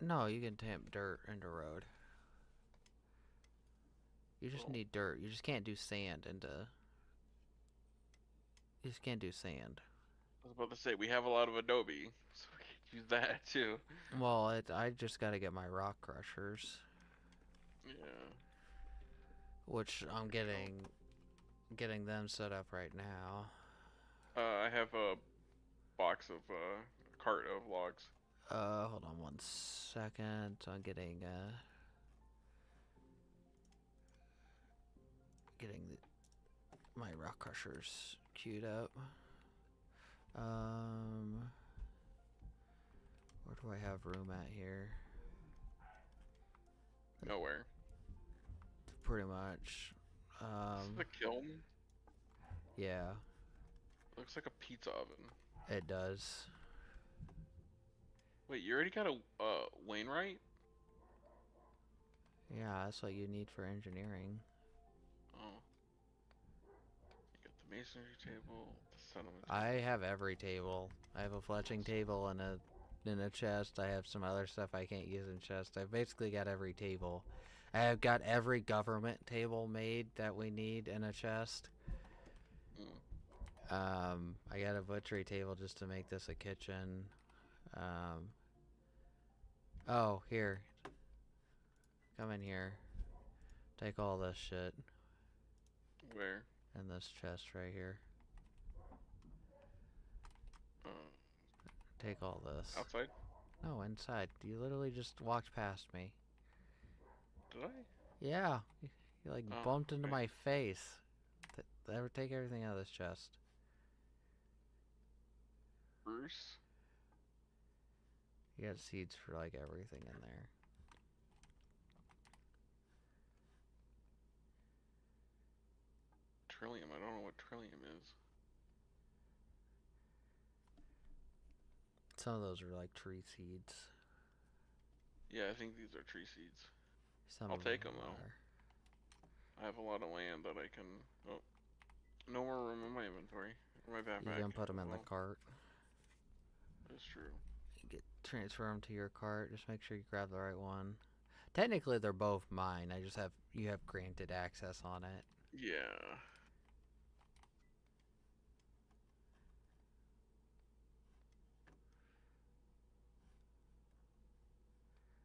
no, you can tamp dirt into road. You just Oh, need dirt. You just can't do sand into. You just can't do sand. I was about to say we have a lot of Adobe, so we could use that too. Well, I just got to get my rock crushers, Yeah. which I'm Oh. getting them set up right now. I have a box of cart of logs. Hold on 1 second. I'm getting my rock crushers queued up. Um, where do I have room at here? Nowhere. Pretty much. This is a kiln. Yeah, Looks like a pizza oven. it does. Wait, you already got a Wainwright? Yeah, that's what you need for engineering. Oh, you got the masonry table, the settlement I table. have every table. I have a fletching table and a chest. I have some other stuff I can't use in chest. I've basically got every table. I have got every government table made that we need in a chest. Mm. I got a butchery table just to make this a kitchen. Um, oh, here. Come in here. Take all this shit. Where? in this chest right here. Uh, Take all this. outside? No, inside. You literally just walked past me. Did I? Yeah, you like Oh, bumped into okay. my face. Take everything out of this chest. Bruce? You got seeds for like everything in there. Trillium. I don't know what trillium is. Some of those are like tree seeds. Yeah, I think these are tree seeds. Some I'll of them take them though. are. I have a lot of land that I can. Oh, no more room in my inventory. Or my You backpack can put them as in the well. cart. That's true. Transfer them to your cart. Just make sure you grab the right one. Technically, they're both mine. I just have you have granted access on it. Yeah.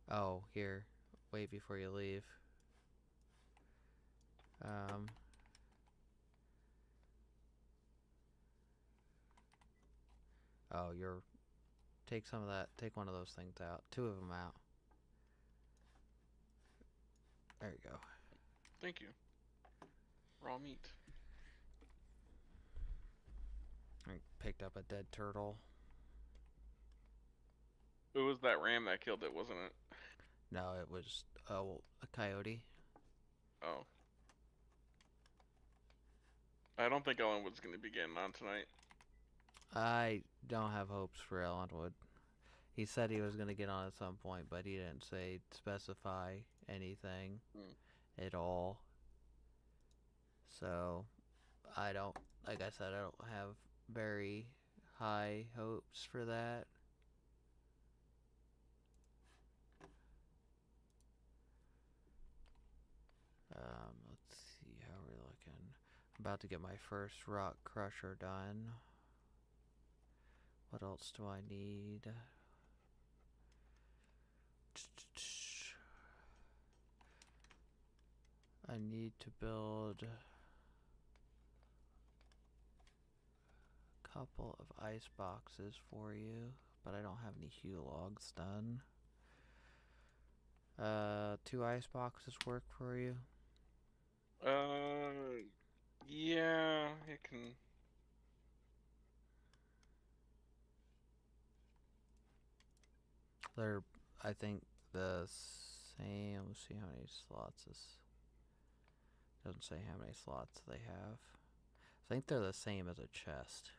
Oh, here. Wait before you leave. Um. Oh, you're. Take some of that. Take one of those things out. Two of them out. There you go. Thank you. Raw meat. I picked up a dead turtle. It was that ram that killed it, wasn't it? No, it was a coyote. Oh. I don't think Ellenwood's going to be getting on tonight. I don't have hopes for Ellenwood. He said he was gonna get on at some point, but he didn't specify anything Hmm. at all. So I don't, like I said, I don't have very high hopes for that. Let's see how we're looking. I'm about to get my first rock crusher done. What else do I need? I need to build a couple of ice boxes for you, but I don't have any hue logs done. Two ice boxes work for you? Yeah, it can. They're, I think, the same. Let's see how many slots this. Doesn't say how many slots they have. I think they're the same as a chest.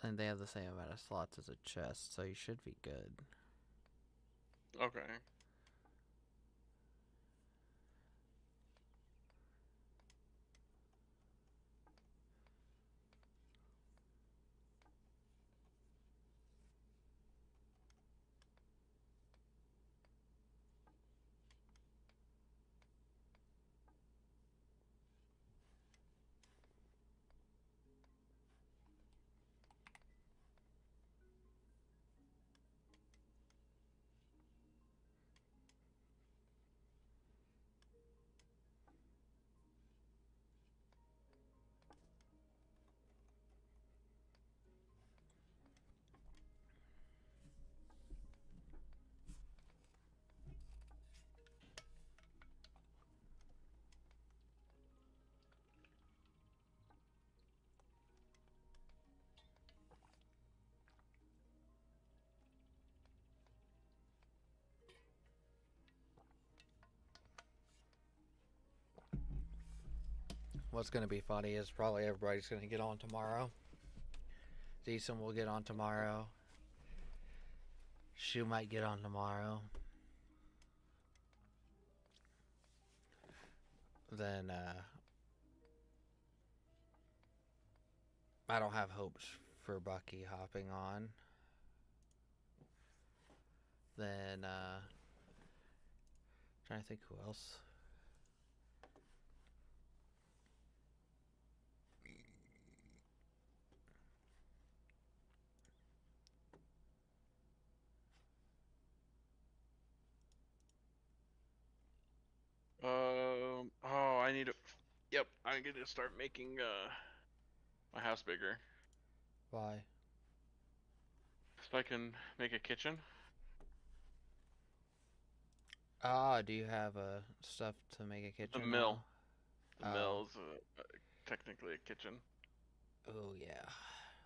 And they have the same amount of slots as a chest, so you should be good. Okay. What's going to be funny is probably everybody's going to get on tomorrow. Decent will get on tomorrow. Shoe might get on tomorrow. Then, I don't have hopes for Bucky hopping on. Then, trying to think who else. Oh, I I need to. Yep, I'm gonna start making my house bigger Why? so I can make a kitchen. Ah, do you have stuff to make a The kitchen mill. now? The Oh. mill is technically a kitchen. Oh yeah.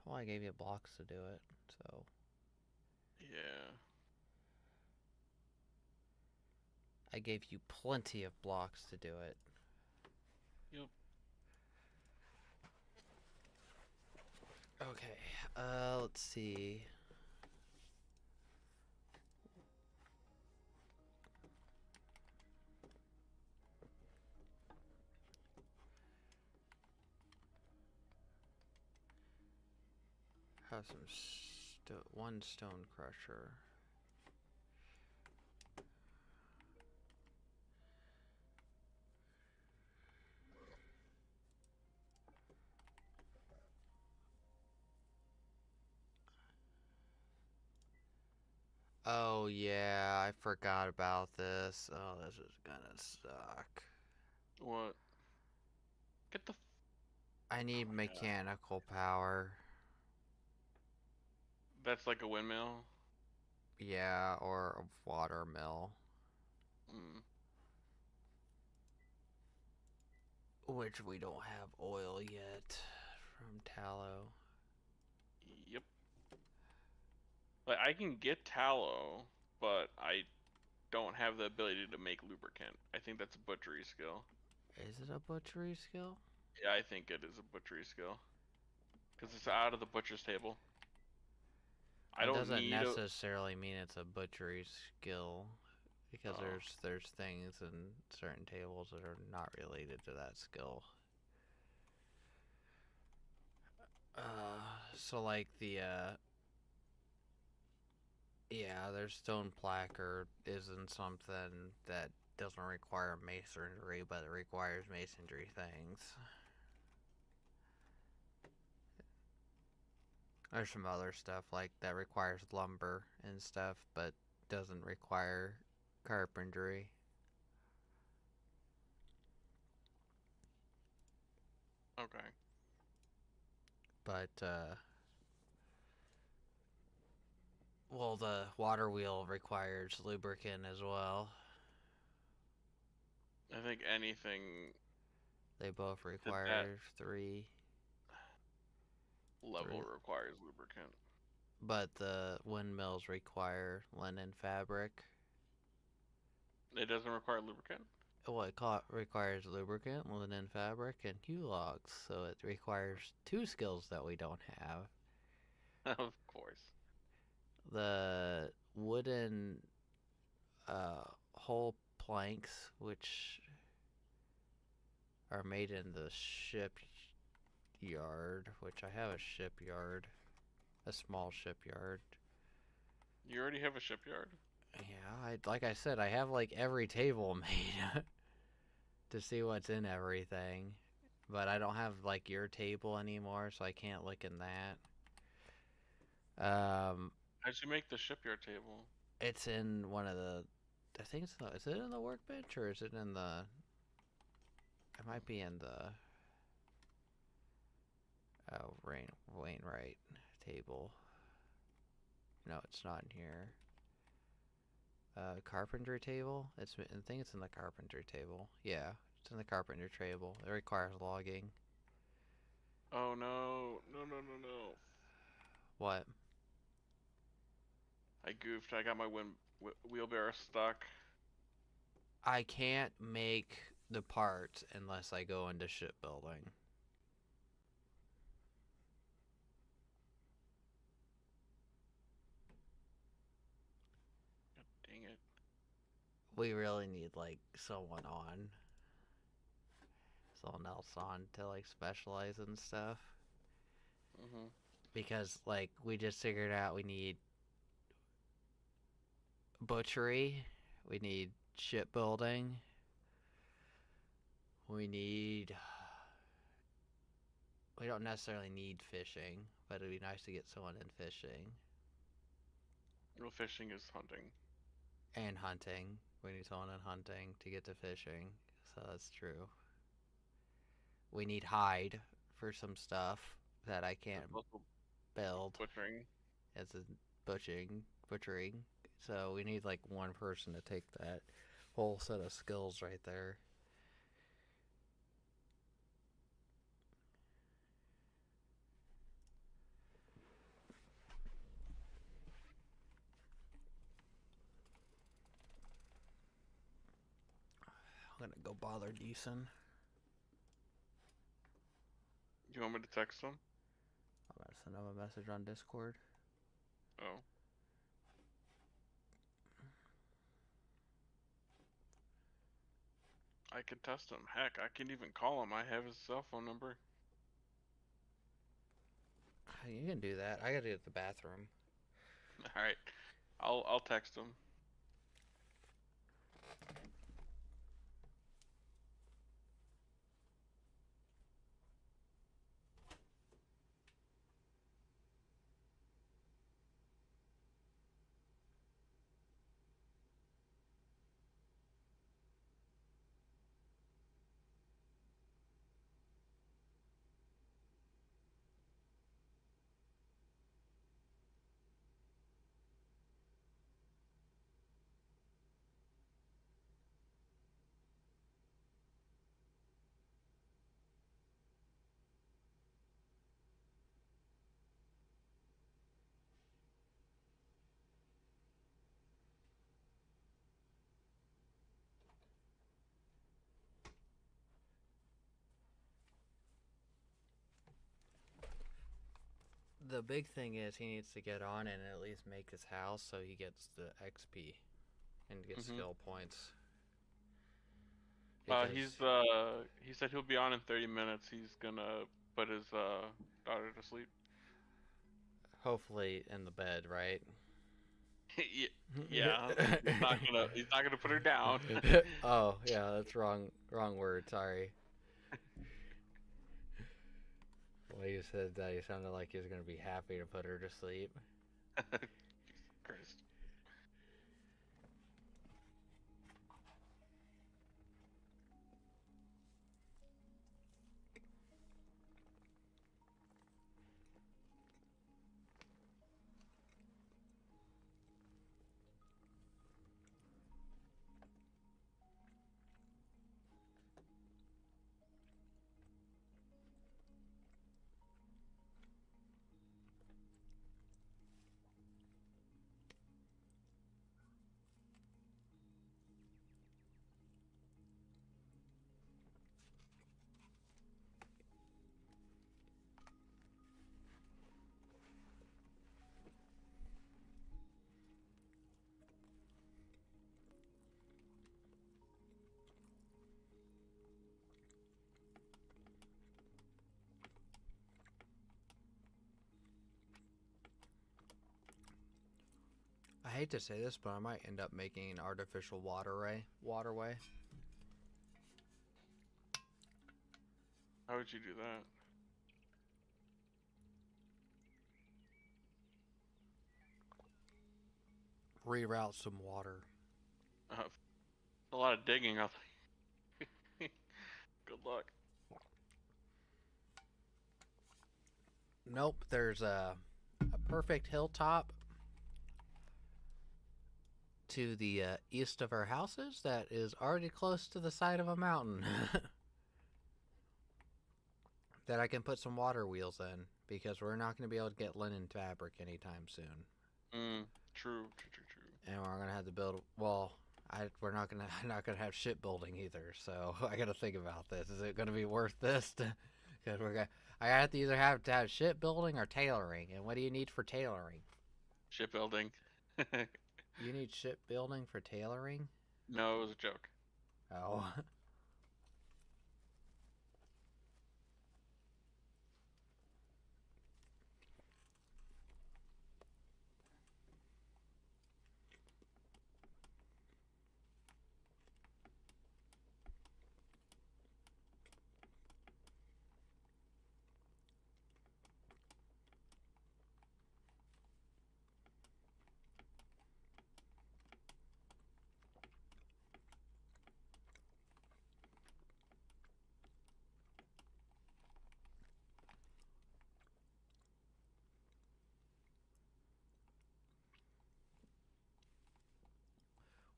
Well, I gave you blocks to do it, so Yeah. I gave you plenty of blocks to do it. Yep. Okay. Let's see. Have some one stone crusher. Oh yeah, I forgot about this. Oh, this is gonna suck. What? Get the. I Oh need my god. mechanical power. That's like a windmill. Yeah, or a water mill. Mm. Which we don't have oil yet from tallow. Yep. Like I can get tallow, but I don't have the ability to make lubricant. I think that's a butchery skill. Is it a butchery skill? Yeah, I think it is a butchery skill because it's out of the butcher's table. I It don't doesn't need a. necessarily mean it's a butchery skill because Oh, there's things in certain tables that are not related to that skill. So like yeah, their stone placard isn't something that doesn't require masonry, but it requires masonry things. There's some other stuff like that requires lumber and stuff, but doesn't require carpentry. okay. But well, the water wheel requires lubricant as well. I think anything They both to that require level three, requires lubricant. but the windmills require linen fabric. It doesn't require lubricant. What requires lubricant, linen fabric, and hue logs. So it requires two skills that we don't have. Of course. The wooden hull planks, which are made in the shipyard, which I have a shipyard, a small shipyard. You already have a shipyard. Yeah, like I said, I have like every table made to see what's in everything, but I don't have like your table anymore, so I can't look in that. How'd you make the shipyard table? It's in one of the. I think is it in the workbench or is it in the? It might be in the. Wainwright table. No, it's not in here. Carpenter table. I think it's in the carpenter table. Yeah, it's in the carpenter table. It requires logging. Oh no, no, no, no, no. What? I goofed. I got my wheelbarrow stuck. I can't make the parts unless I go into shipbuilding. God dang it. We really need like someone else on to like specialize in stuff Mhm. because like we just figured out we need butchery, we need shipbuilding, we need we don't necessarily need fishing, but it'd be nice to get someone in fishing Real fishing is hunting. and hunting. We need someone in hunting to get to fishing, so that's true. We need hide for some stuff that I There's can't also build butchering. as a butchering. So we need like one person to take that whole set of skills right there. I'm gonna go bother Deason. Do you want me to text him? I'm gonna send him a message on Discord. Oh. I can test him. Heck, I can even call him. I have his cell phone number. You can do that. I gotta go to the bathroom. All right. I'll text him. The big thing is he needs to get on and at least make his house so he gets the XP and gets Mhm. skill points. Because He said he'll be on in 30 minutes. He's gonna put his daughter to sleep. hopefully in the bed, right? Yeah, yeah. He's not gonna put her down. Oh yeah, that's wrong word. Sorry. Well, you said that he sounded like he was gonna be happy to put her to sleep. Jesus Christ. I hate to say this, but I might end up making an artificial waterway. How would you do that? Reroute some water. A lot of digging. I'll Good luck. Nope, there's a perfect hilltop to the east of our houses that is already close to the side of a mountain that I can put some water wheels in because we're not going to be able to get linen fabric anytime soon. Mm, true, true, true, true. And we're going to have to build, well, we're not going to not going to have shipbuilding either. So I got to think about this. Is it going to be worth this? Because I have to either have to have shipbuilding or tailoring. And what do you need for tailoring? Shipbuilding. You need shipbuilding for tailoring? No, it was a joke. Oh.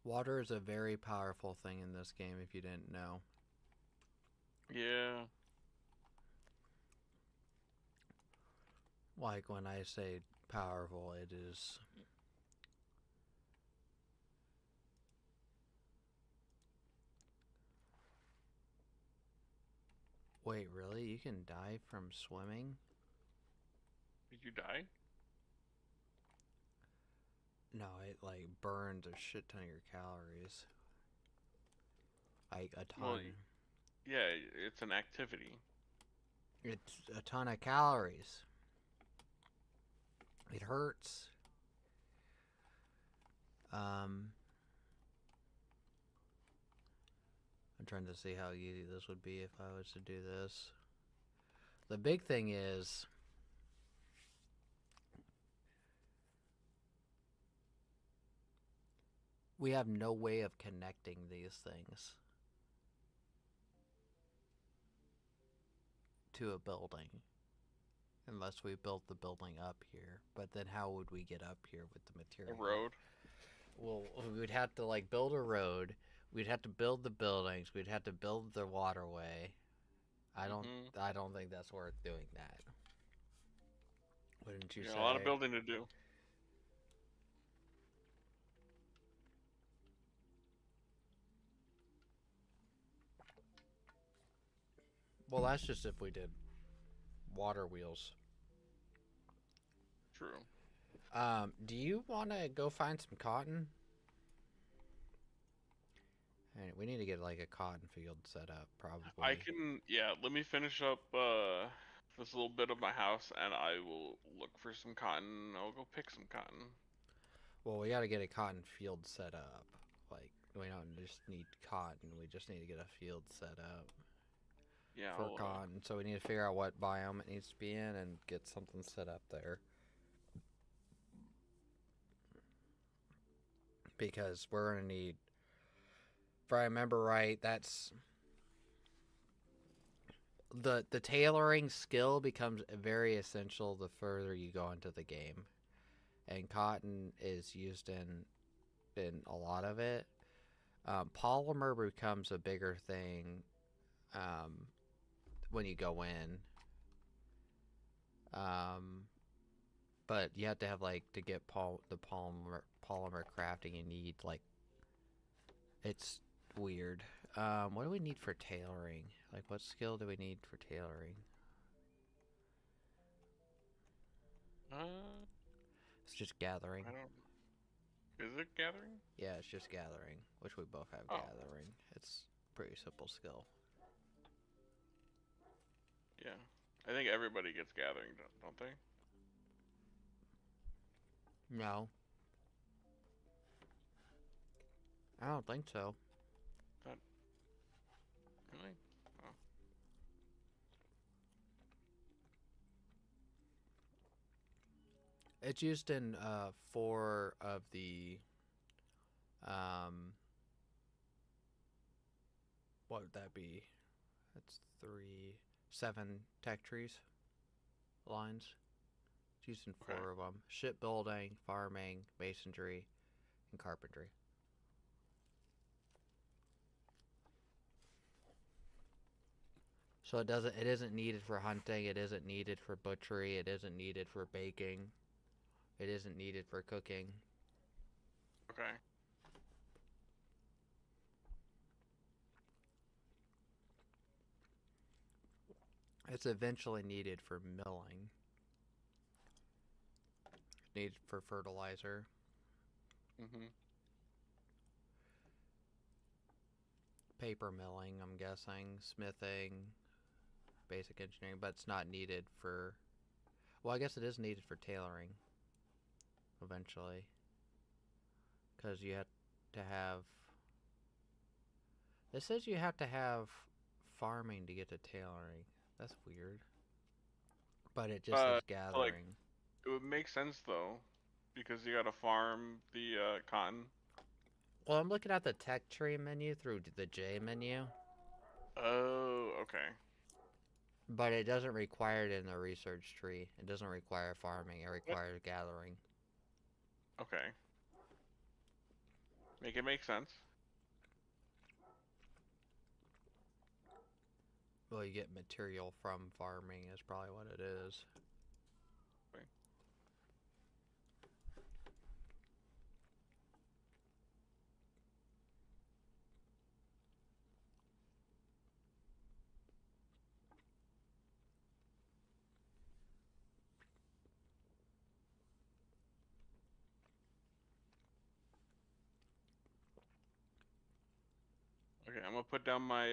Water is a very powerful thing in this game if you didn't know. Yeah. Like when I say powerful, it is. Wait, really? You can die from swimming? Did you die? No, it like burns a shit ton of your calories. Like a Well, ton. yeah, it's an activity. It's a ton of calories. It hurts. Um, I'm trying to see how easy this would be if I was to do this. The big thing is we have no way of connecting these things to a building unless we built the building up here. But then how would we get up here with the A material? road. Well, we would have to like build a road. We'd have to build the buildings. We'd have to build the waterway. I don't Mm-hmm. I don't think that's worth doing that. Wouldn't you Yeah, a lot of say? building to do. Well, that's just if we did water wheels. True. Do you want to go find some cotton? Hey, we need to get like a cotton field set up, I probably. can, yeah, let me finish up this little bit of my house and I will look for some cotton. I'll go pick some cotton. Well, we got to get a cotton field set up. Like, we don't just need cotton, we just need to get a field set up Yeah, for I'll cotton. So we need to figure out what biome it needs to be in and get something set up there. Because we're going to need, if I remember right, that's the tailoring skill becomes very essential the further you go into the game. And cotton is used in a lot of it. Polymer becomes a bigger thing um, when you go in. Um, but you have to have like to get the polymer crafting. You need like it's weird. What do we need for tailoring? Like, what skill do we need for tailoring? uh It's just gathering. I don't, is it gathering? Yeah, it's just gathering, which we both have Oh, gathering. It's pretty simple skill. yeah. I think everybody gets gathering, don't they? No, I don't think so. That really? Oh, It's used in four of the um, what would that be? That's three, seven tech trees lines. It's used in okay. four of them: shipbuilding, farming, masonry, and carpentry. So it doesn't. It isn't needed for hunting. It isn't needed for butchery. It isn't needed for baking. It isn't needed for cooking. Okay. It's eventually needed for milling. Needed for fertilizer. Mhm. Paper milling, I'm guessing. Smithing. Basic engineering, but it's not needed for. Well, I guess it is needed for tailoring eventually, because you have to have. It says you have to have farming to get to tailoring. That's weird, but it just Uh, says like gathering. it would make sense though, because you gotta farm the cotton. Well, I'm looking at the tech tree menu through the J menu, Oh, okay. but it doesn't require it in the research tree. It doesn't require farming. It What? requires gathering. Okay. Make it make sense. Well, you get material from farming is probably what it is. Okay. Okay, I'm gonna put down my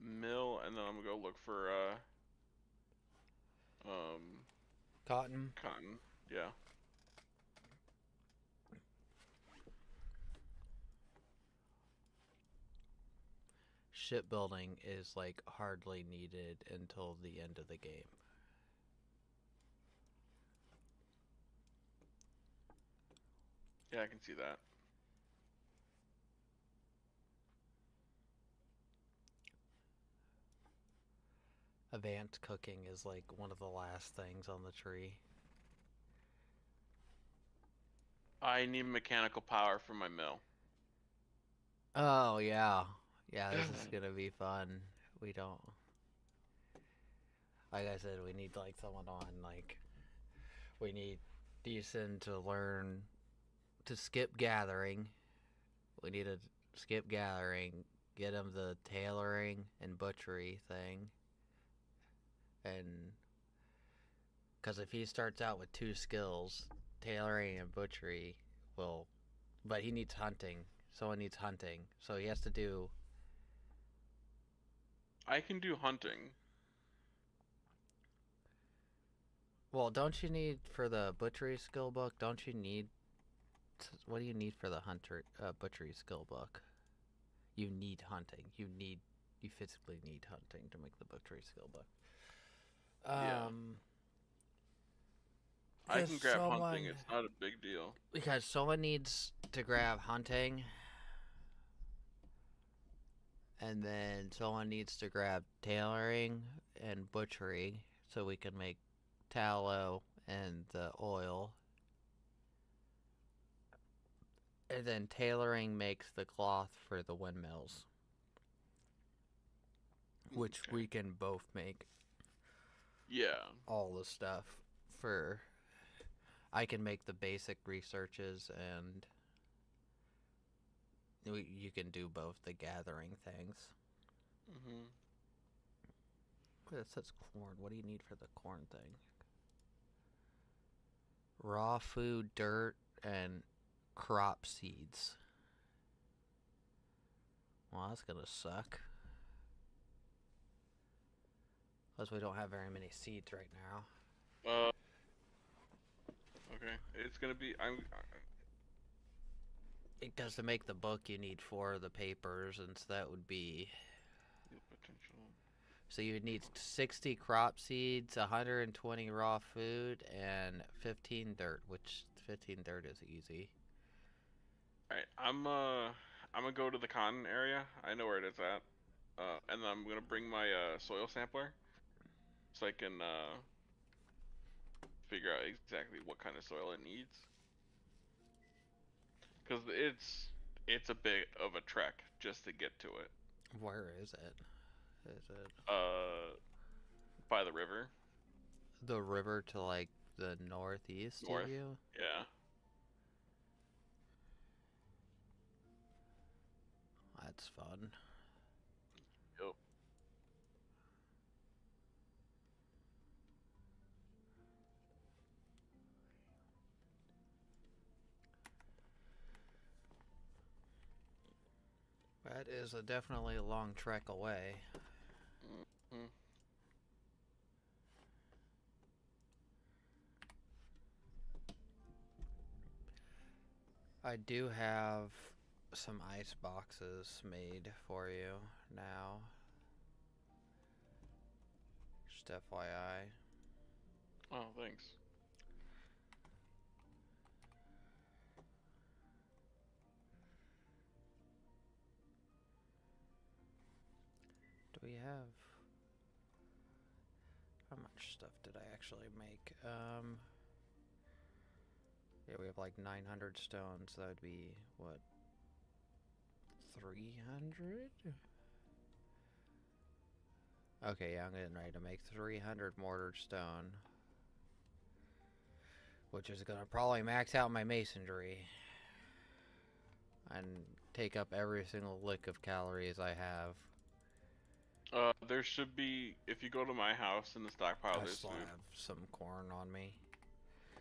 mill, and then I'm gonna go look for um Cotton. cotton. Yeah. Shipbuilding is like hardly needed until the end of the game. Yeah, I can see that. Advanced cooking is like one of the last things on the tree. I need mechanical power for my mill. Oh yeah. Yeah, this is gonna be fun. We don't like I said, we need like someone on like we need Decent to learn to skip gathering. We need to skip gathering, get him the tailoring and butchery thing, and because if he starts out with two skills, tailoring and butchery, will, but he needs hunting. Someone needs hunting, so he has to do. I can do hunting. Well, don't you need for the butchery skill book? Don't you need? What do you need for the hunter butchery skill book? You need hunting. You physically need hunting to make the butchery skill book. Yeah. Um, I because can grab hunting. someone It's not a big deal. because someone needs to grab hunting, and then someone needs to grab tailoring and butchery, so we can make tallow and the oil. And then tailoring makes the cloth for the windmills, which Okay. we can both make Yeah. all the stuff for. I can make the basic researches, and you can do both the gathering things. Mhm. It says corn. What do you need for the corn thing? Raw food, dirt, and crop seeds. Well, that's gonna suck. Because we don't have very many seeds right now. Uh. Okay. It's gonna be. I'm. Because to make the book, you need 4 of the papers, and so that would be. Potential. So you would need 60 crop seeds, 120 raw food, and 15 dirt, which 15 dirt is easy. All right. I'm gonna go to the cotton area. I know where it is at. And then I'm gonna bring my soil sampler so I can figure out exactly what kind of soil it needs. Cause it's a bit of a trek just to get to it. Where is it? Is it Uh, by the river, the river to like the northeast of north. you? Yeah. That's fun. Yep. That is definitely a long trek away. Mm-hmm. I do have some ice boxes made for you now. Just FYI. Oh, thanks. Do we have... How much stuff did I actually make? Yeah, we have like 900 stones. That would be, what? 300? Okay, yeah, I'm getting ready to make 300 mortar stone. Which is gonna probably max out my masonry. And take up every single lick of calories I have. There should be, if you go to my house in the stockpile, I there's still food. have some corn on me.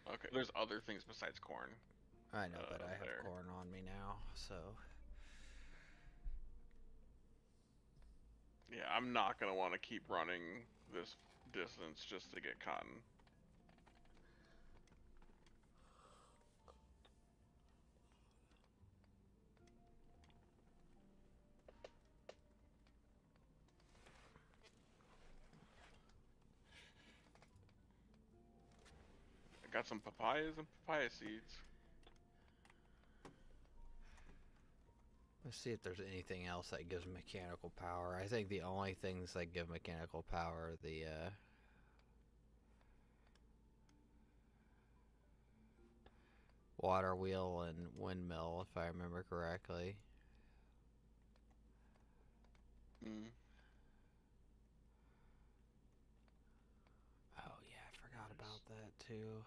Okay, there's other things besides corn. I know, but I have There. corn on me now, so. Yeah, I'm not gonna want to keep running this distance just to get cotton. I got some papayas and papaya seeds. Let's see if there's anything else that gives mechanical power. I think the only things that give mechanical power are the, water wheel and windmill, if I remember correctly. Mm. Oh, yeah, I forgot about that, too.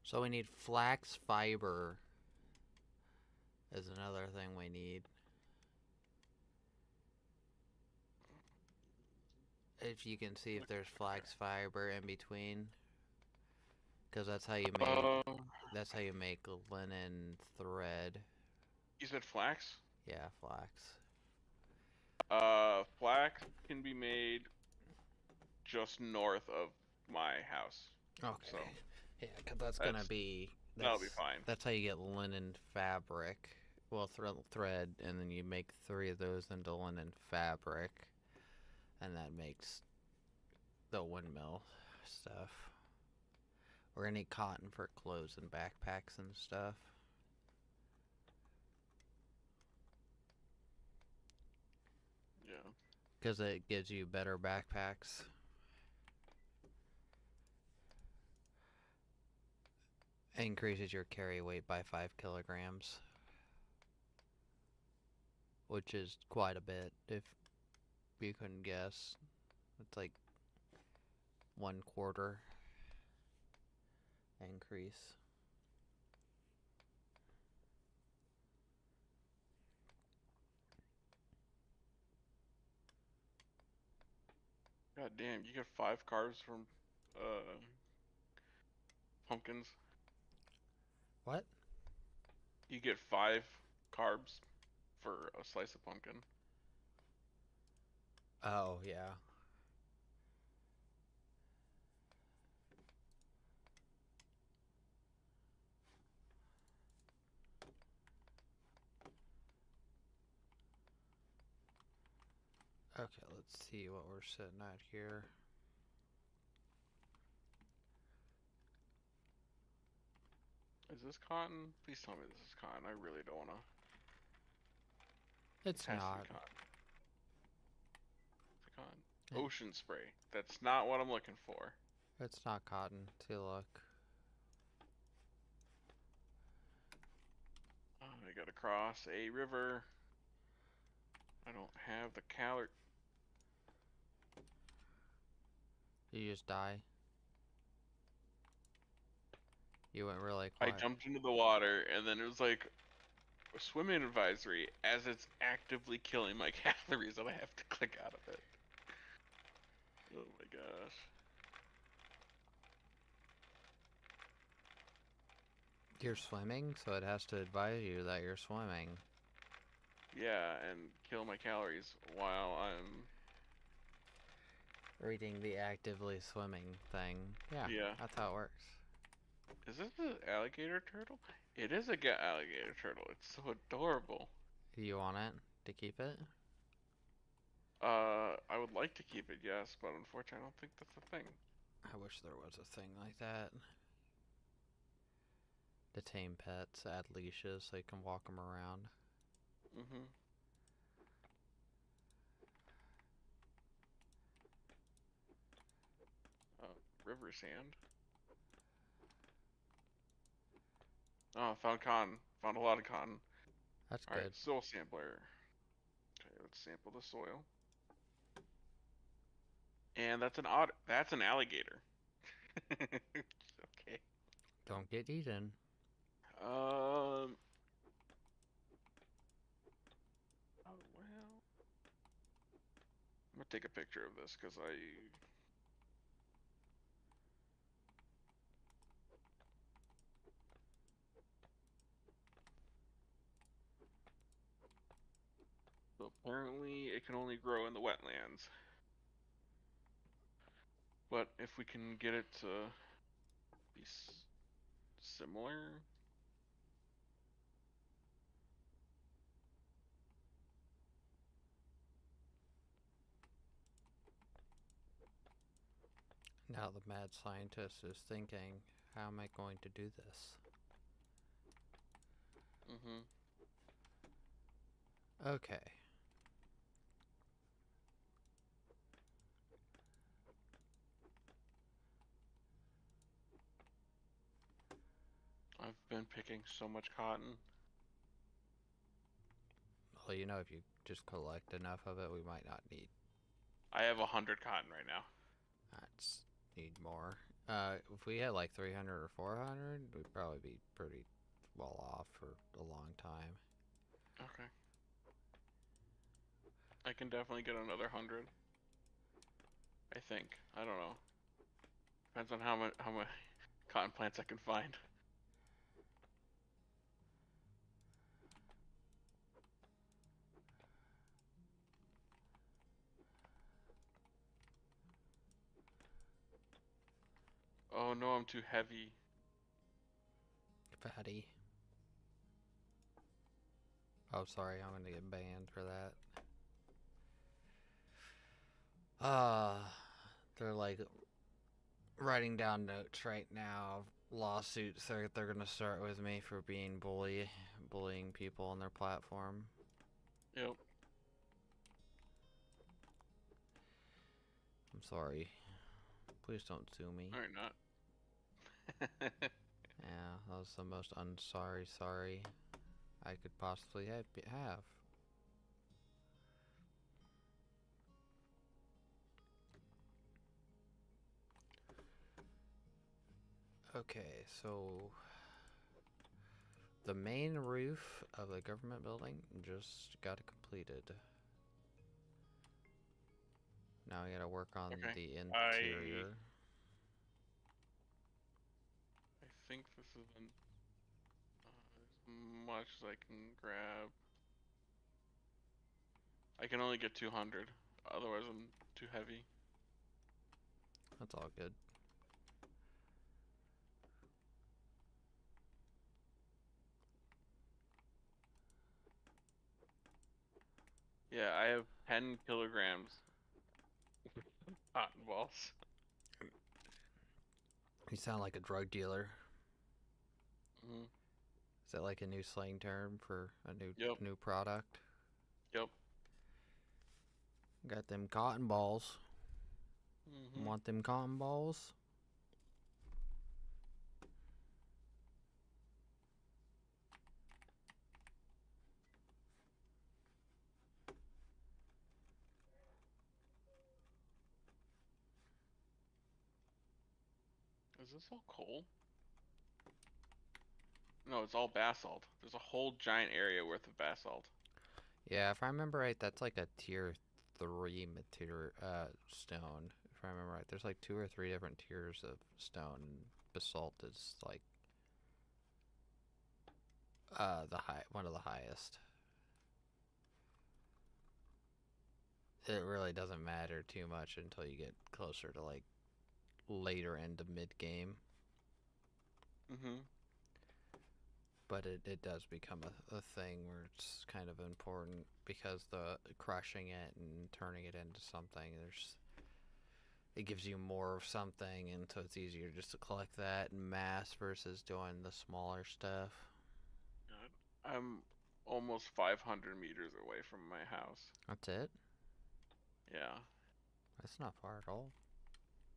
So we need flax fiber is another thing we need. If you can see if there's flax fiber in between, because that's how you make linen thread. You said flax? Yeah, flax. Flax can be made just north of my house. Okay. So Yeah, because that's gonna be that'll be fine. that's how you get linen fabric. Well, thread, and then you make 3 of those into linen fabric, and that makes the windmill stuff. We're gonna need cotton for clothes and backpacks and stuff. Yeah. Because it gives you better backpacks. Increases your carry weight by 5 kilograms. Which is quite a bit, if you couldn't guess. It's like 1/4 increase. God damn, you get 5 carbs from pumpkins. What? You get 5 carbs for a slice of pumpkin. Oh, yeah. Okay, let's see what we're sitting at here. Is this cotton? Please tell me this is cotton. I really don't wanna. It's Has to not. be cotton. It's cotton. Ocean spray. That's not what I'm looking for. It's not cotton. To look. I gotta cross a river. I don't have the calorie. You just die. You went really I quiet. jumped into the water and then it was like a swimming advisory as it's actively killing my calories and I have to click out of it. Oh my gosh. You're swimming, so it has to advise you that you're swimming. Yeah, and kill my calories while I'm Reading the actively swimming thing. Yeah, yeah. that's how it works. Is this an alligator turtle? It is a alligator turtle. It's so adorable. Do you want it to keep it? I would like to keep it, yes, but unfortunately I don't think that's a thing. I wish there was a thing like that. To tame pets, add leashes so you can walk them around. Mm-hmm. River sand. Oh, found cotton. Found a lot of cotton. That's All right, good. soil sampler. Okay, let's sample the soil. And that's an otter. That's an alligator. Okay. Don't get eaten. Um. Oh well. I'm gonna take a picture of this because I. So apparently, it can only grow in the wetlands. But if we can get it to be similar, Now the mad scientist is thinking, how am I going to do this? mm-hmm. Okay. I've been picking so much cotton. Well, you know, if you just collect enough of it, we might not need. I have 100 cotton right now. Let's need more. If we had like 300 or 400, we'd probably be pretty well off for a long time. Okay. I can definitely get another 100. I think. I don't know. Depends on how much cotton plants I can find. Oh no, I'm too heavy. Fatty. Oh, sorry, I'm gonna get banned for that. Uh, they're like writing down notes right now of lawsuits they're gonna start with me for bullying people on their platform. Yep. I'm sorry. Please don't sue me. Alright, not. Yeah, that was the most sorry I could possibly have. Okay, so the main roof of the government building just got completed. Now we gotta work on Okay. the I interior. I think this is as much as I can grab. I can only get 200. Otherwise, I'm too heavy. That's all good. Yeah, I have 10 kilograms cotton balls. You sound like a drug dealer. Hmm. Is that like a new slang term for a Yep. new product? Yep. Got them cotton balls. Hmm. Want them cotton balls? Is this all coal? No, it's all basalt. There's a whole giant area worth of basalt. Yeah, if I remember right, that's like a tier 3 material stone. If I remember right, there's like 2 or 3 different tiers of stone. Basalt is like the one of the highest. It really doesn't matter too much until you get closer to like later end of mid game. Hmm. But it does become a thing where it's kind of important because the crushing it and turning it into something, it gives you more of something, and so it's easier just to collect that in mass versus doing the smaller stuff. God, I'm almost 500 meters away from my house. That's it. Yeah. That's not far at all.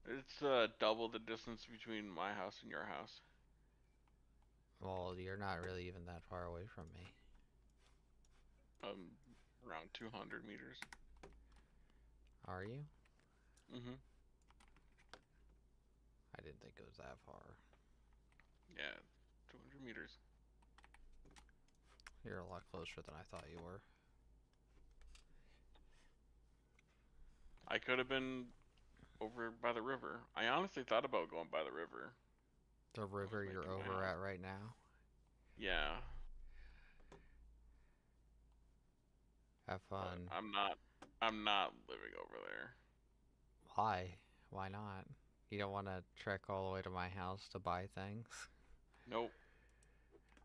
It's double the distance between my house and your house. Well, you're not really even that far away from me. Um, Around 200 meters. Are you? Mhm. I didn't think it was that far. Yeah, 200 meters. You're a lot closer than I thought you were. I could have been over by the river. I honestly thought about going by the river The when I was river you're making my over house. at right now? Yeah, Have but fun. I'm not. I'm not living over there. Why? Why not? You don't want to trek all the way to my house to buy things Nope.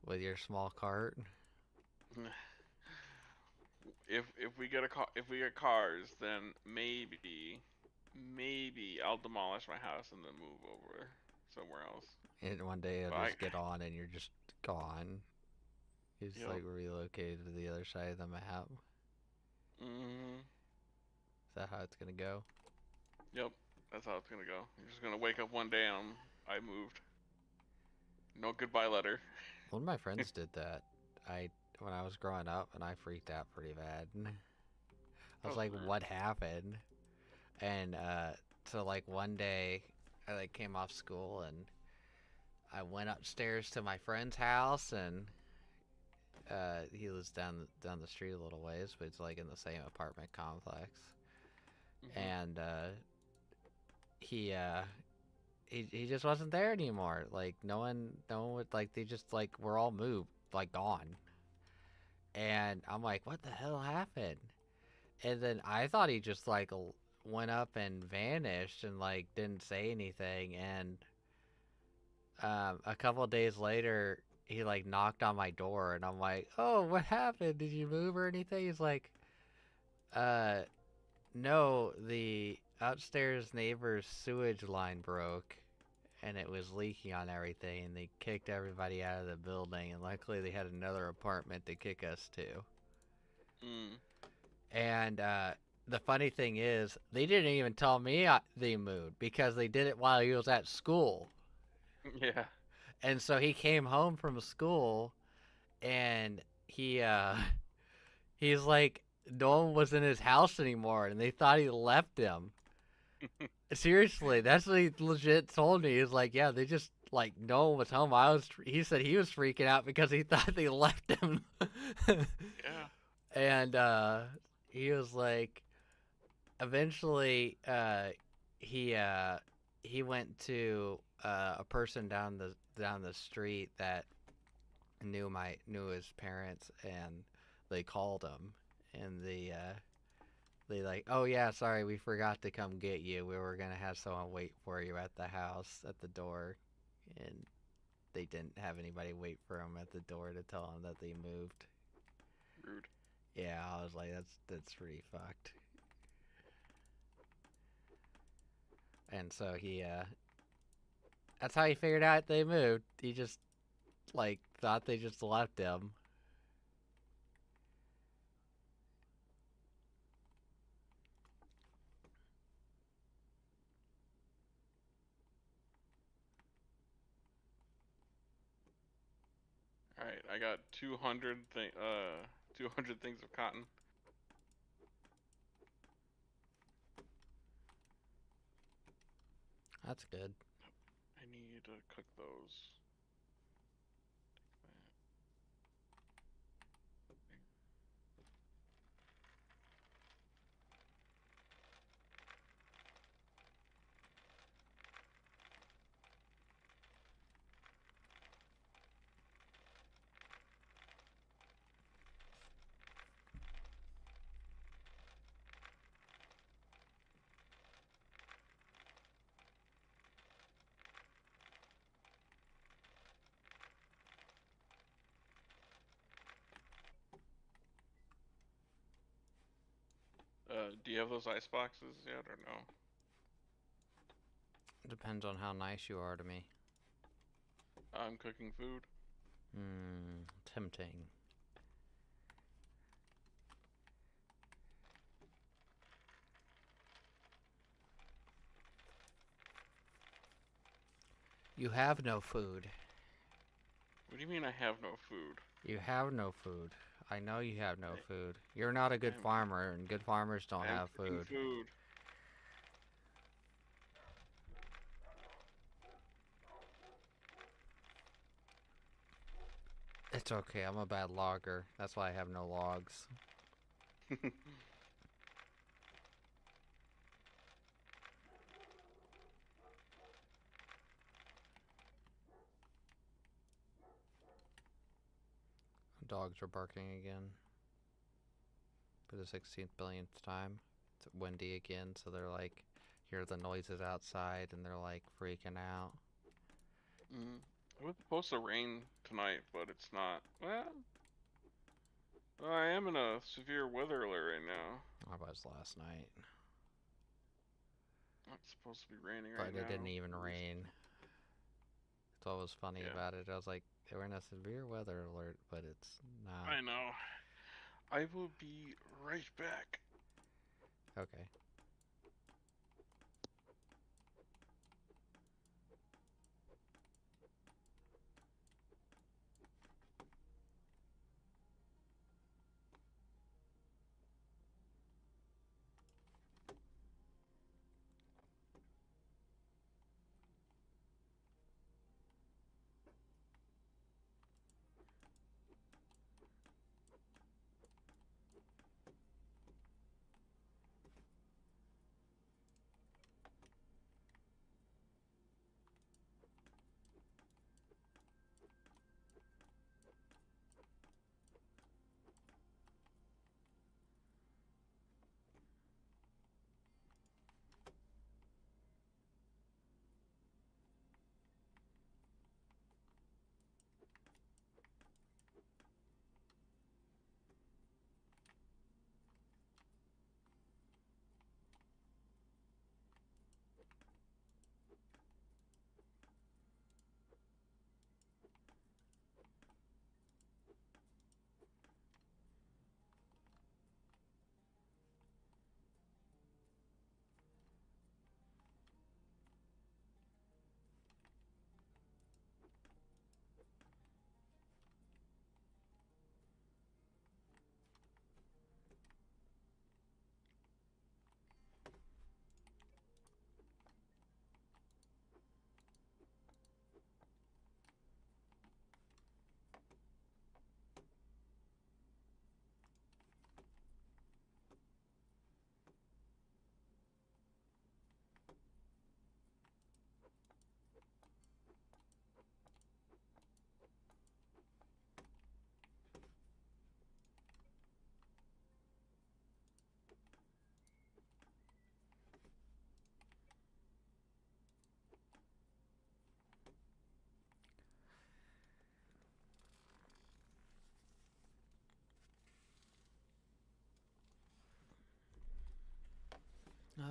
with your small cart? If we get a car, if we get cars, then maybe I'll demolish my house and then move over somewhere else. And one day But you'll just get on and you're just gone. You just yep. like relocated to the other side of the map. Hmm. Is that how it's gonna go? Yep. That's how it's gonna go. You're just gonna wake up one day and I moved. No goodbye letter. One of my friends did that. I when I was growing up, and I freaked out pretty bad. I was Oh, like, weird. "What happened?" And so like one day, I like came off school and I went upstairs to my friend's house, and he lives down the street a little ways, but it's like in the same apartment complex. Mhm. And he uh, he just wasn't there anymore. Like no one would like they just like were all moved, like gone. And I'm like, what the hell happened? And then I thought he just like went up and vanished and like didn't say anything. And a couple of days later, he like knocked on my door, and I'm like, oh, what happened? Did you move or anything? He's like, uh, no, the upstairs neighbor's sewage line broke. And it was leaking on everything, and they kicked everybody out of the building. And luckily, they had another apartment to kick us to. Mm. And the funny thing is, they didn't even tell me they moved because they did it while he was at school. Yeah. And so he came home from school, and he's like, no one was in his house anymore, and they thought he left him. Seriously, that's what he legit told me. He's like, yeah, they just like no one was home. He said he was freaking out because he thought they left him. Yeah. And he was like, eventually, he uh, he went to a person down the street that knew his parents, and they called him, and they like, oh yeah, sorry, we forgot to come get you. We were gonna have someone wait for you at the house at the door, and they didn't have anybody wait for him at the door to tell him that they moved. Rude. Yeah, I was like, that's pretty fucked. And so that's how he figured out they moved. He just like thought they just left him. All right. I got 200 things of cotton. That's good. I need to cook those. Do you have those ice boxes yet or no? Depends on how nice you are to me. I'm cooking food. Tempting. You have no food. What do you mean I have no food? You have no food. I know you have no food. You're not a good I'm, farmer, and good farmers don't I'm have cooking food. food. It's okay, I'm a bad logger. That's why I have no logs. Dogs are barking again. For the 16th billionth time. It's windy again, so they're like, hear the noises outside, and they're like freaking out. It was supposed to rain tonight, but it's not. Well, I am in a severe weather alert right now. I was last night. It's supposed to be raining But right it didn't now. even rain. That's what was funny Yeah, about it. I was like, we're in a severe weather alert, but it's not. I know. I will be right back. Okay.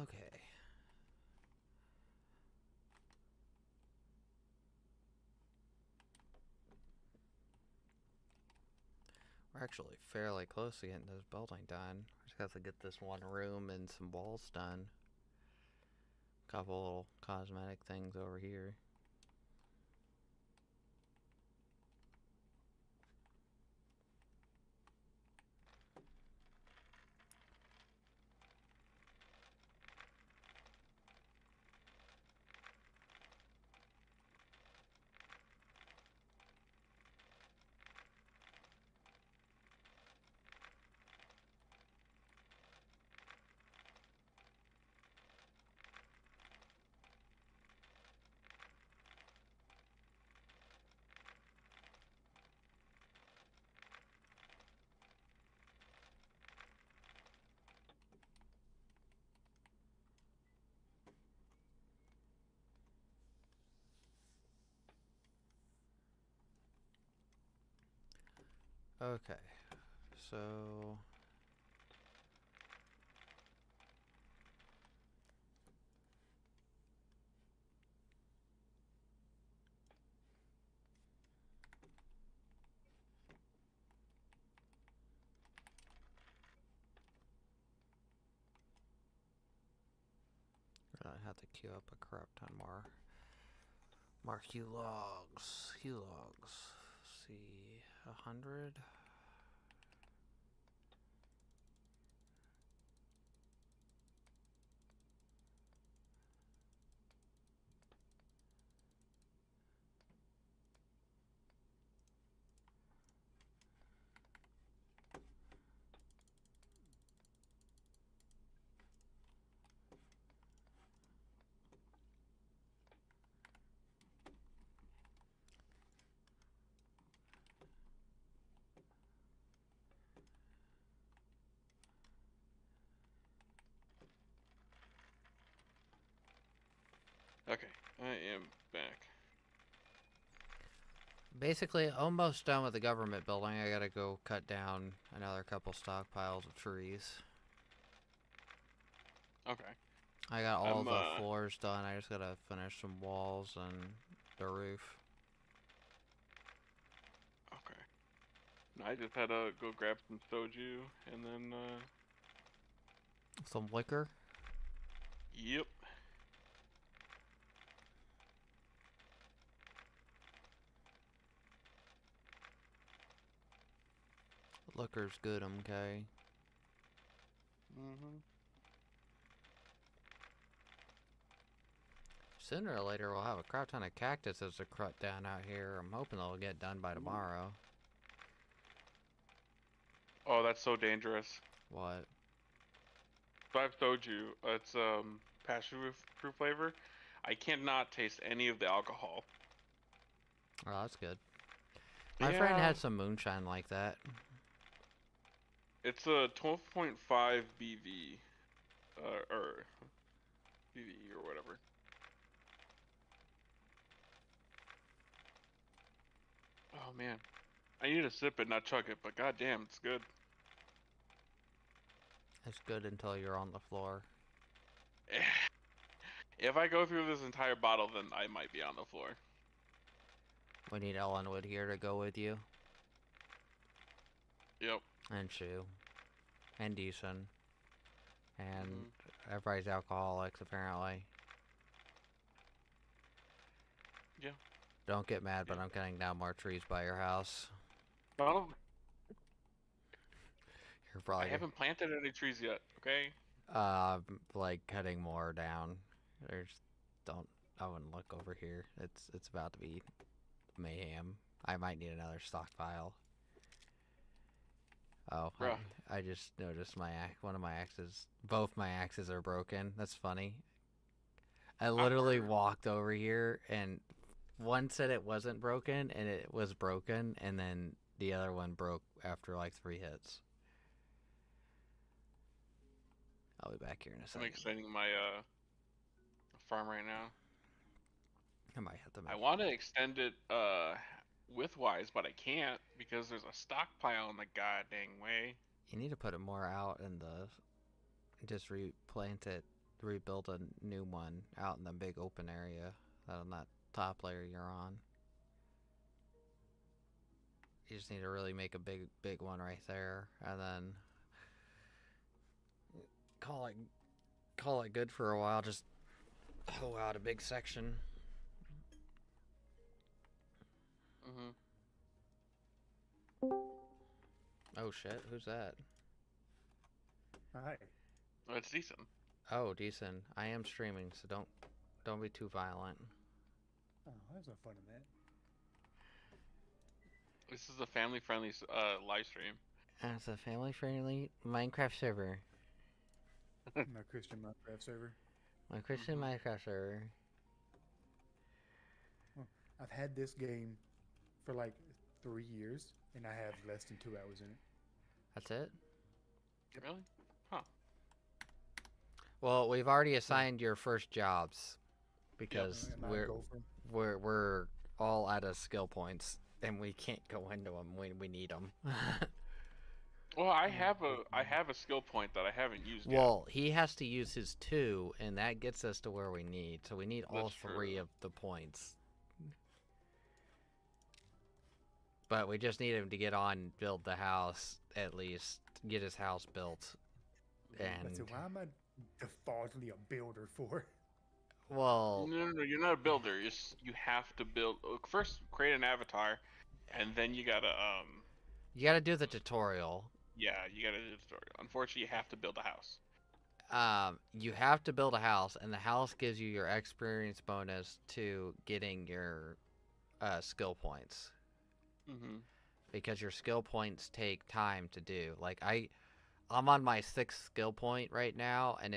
Okay. We're actually fairly close to getting this building done. Just got to get this one room and some walls done. Couple little cosmetic things over here. Okay. So to queue up a crap ton more. Mark Hugh logs. Hugh logs. See, 100. Okay, I am back. Basically, almost done with the government building. I gotta go cut down another couple stockpiles of trees. Okay. I got all I'm the floors done. I just gotta finish some walls and the roof. okay. No, I just had to go grab some soju and then Some liquor. yep. Liquor's good, okay. Mhm. Sooner or later, we'll have a crap ton of cactuses to cut down out here. I'm hoping they'll get done by tomorrow. Oh, that's so dangerous. What? So I've soju. It's passion fruit flavor. I cannot taste any of the alcohol. Oh, that's good. My friend Yeah, had some moonshine like that. it's a 12.5 BV, or BV or whatever. Oh man, I need to sip it, not chug it. But goddamn, it's good. It's good until you're on the floor. If I go through this entire bottle, then I might be on the floor. We need Ellenwood here to go with you. Yep. And Shu. And Deason. And Mhm. everybody's alcoholics, apparently. Yeah. Don't get mad, but Yeah. I'm cutting down more trees by your house. Well, You're I probably haven't planted any trees yet. Okay. like cutting more down. There's don't I wouldn't look over here. It's about to be mayhem. I might need another stockpile. Oh, Bruh. I just noticed one of my axes. Both my axes are broken. That's funny. I literally Awkward. walked over here and one said it wasn't broken and it was broken, and then the other one broke after like 3 hits. I'll be back here in a I'm second. extending my farm right now. I might have to I make. want to extend it widthwise, but I can't because there's a stockpile in the goddamn way. You need to put it more out in the. Just replant it, rebuild a new one out in the big open area on that top layer you're on. You just need to really make a big one right there, and then call it call it good for a while. Just hoe out a big section. Mhm. Oh shit, who's that? Hi. Oh, it's decent. Oh, decent. I am streaming, so don't be too violent. Oh, there's no fun in that. This is a family-friendly live stream. It's a family-friendly Minecraft server. My Christian Minecraft server. My Christian Minecraft server. Well, I've had this game for like 3 years, and I have less than 2 hours in it. That's it? Really? Huh. Well, we've already assigned your first jobs because Am I a gopher? we're all out of skill points and we can't go into them when we need them. Well, I'm a I gopher. have a skill point that I haven't used yet. Well, he has to use his 2, and that gets us to where we need. So we need all That's 3 true. of the points. But we just need him to get on, build the house at least, get his house built, But and so why am I defaultly a builder for? Well, No, you're not a builder. You have to build. First, create an avatar, and then you gotta you got to do the tutorial. yeah, you gotta do the tutorial. Unfortunately, you have to build a house. You have to build a house, and the house gives you your experience bonus to getting your skill points Mhm. because your skill points take time to do. Like I'm on my sixth skill point right now, and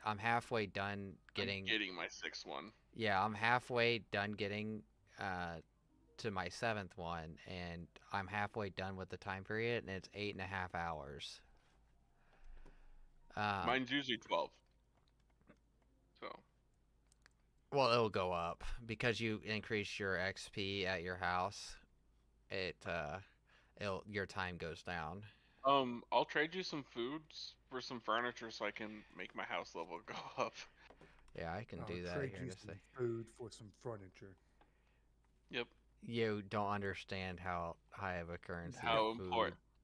I'm halfway done I'm getting. getting my sixth one. Yeah, I'm halfway done getting uh, to my seventh one, and I'm halfway done with the time period, and it's 8.5 hours. Um, Mine's usually 12. So well, it'll go up because you increase your XP at your house. Your time goes down. I'll trade you some foods for some furniture so I can make my house level go up. Yeah, I can I'll do that trade here you in a some sec. food for some furniture. Yep. You don't understand how high of a currency No.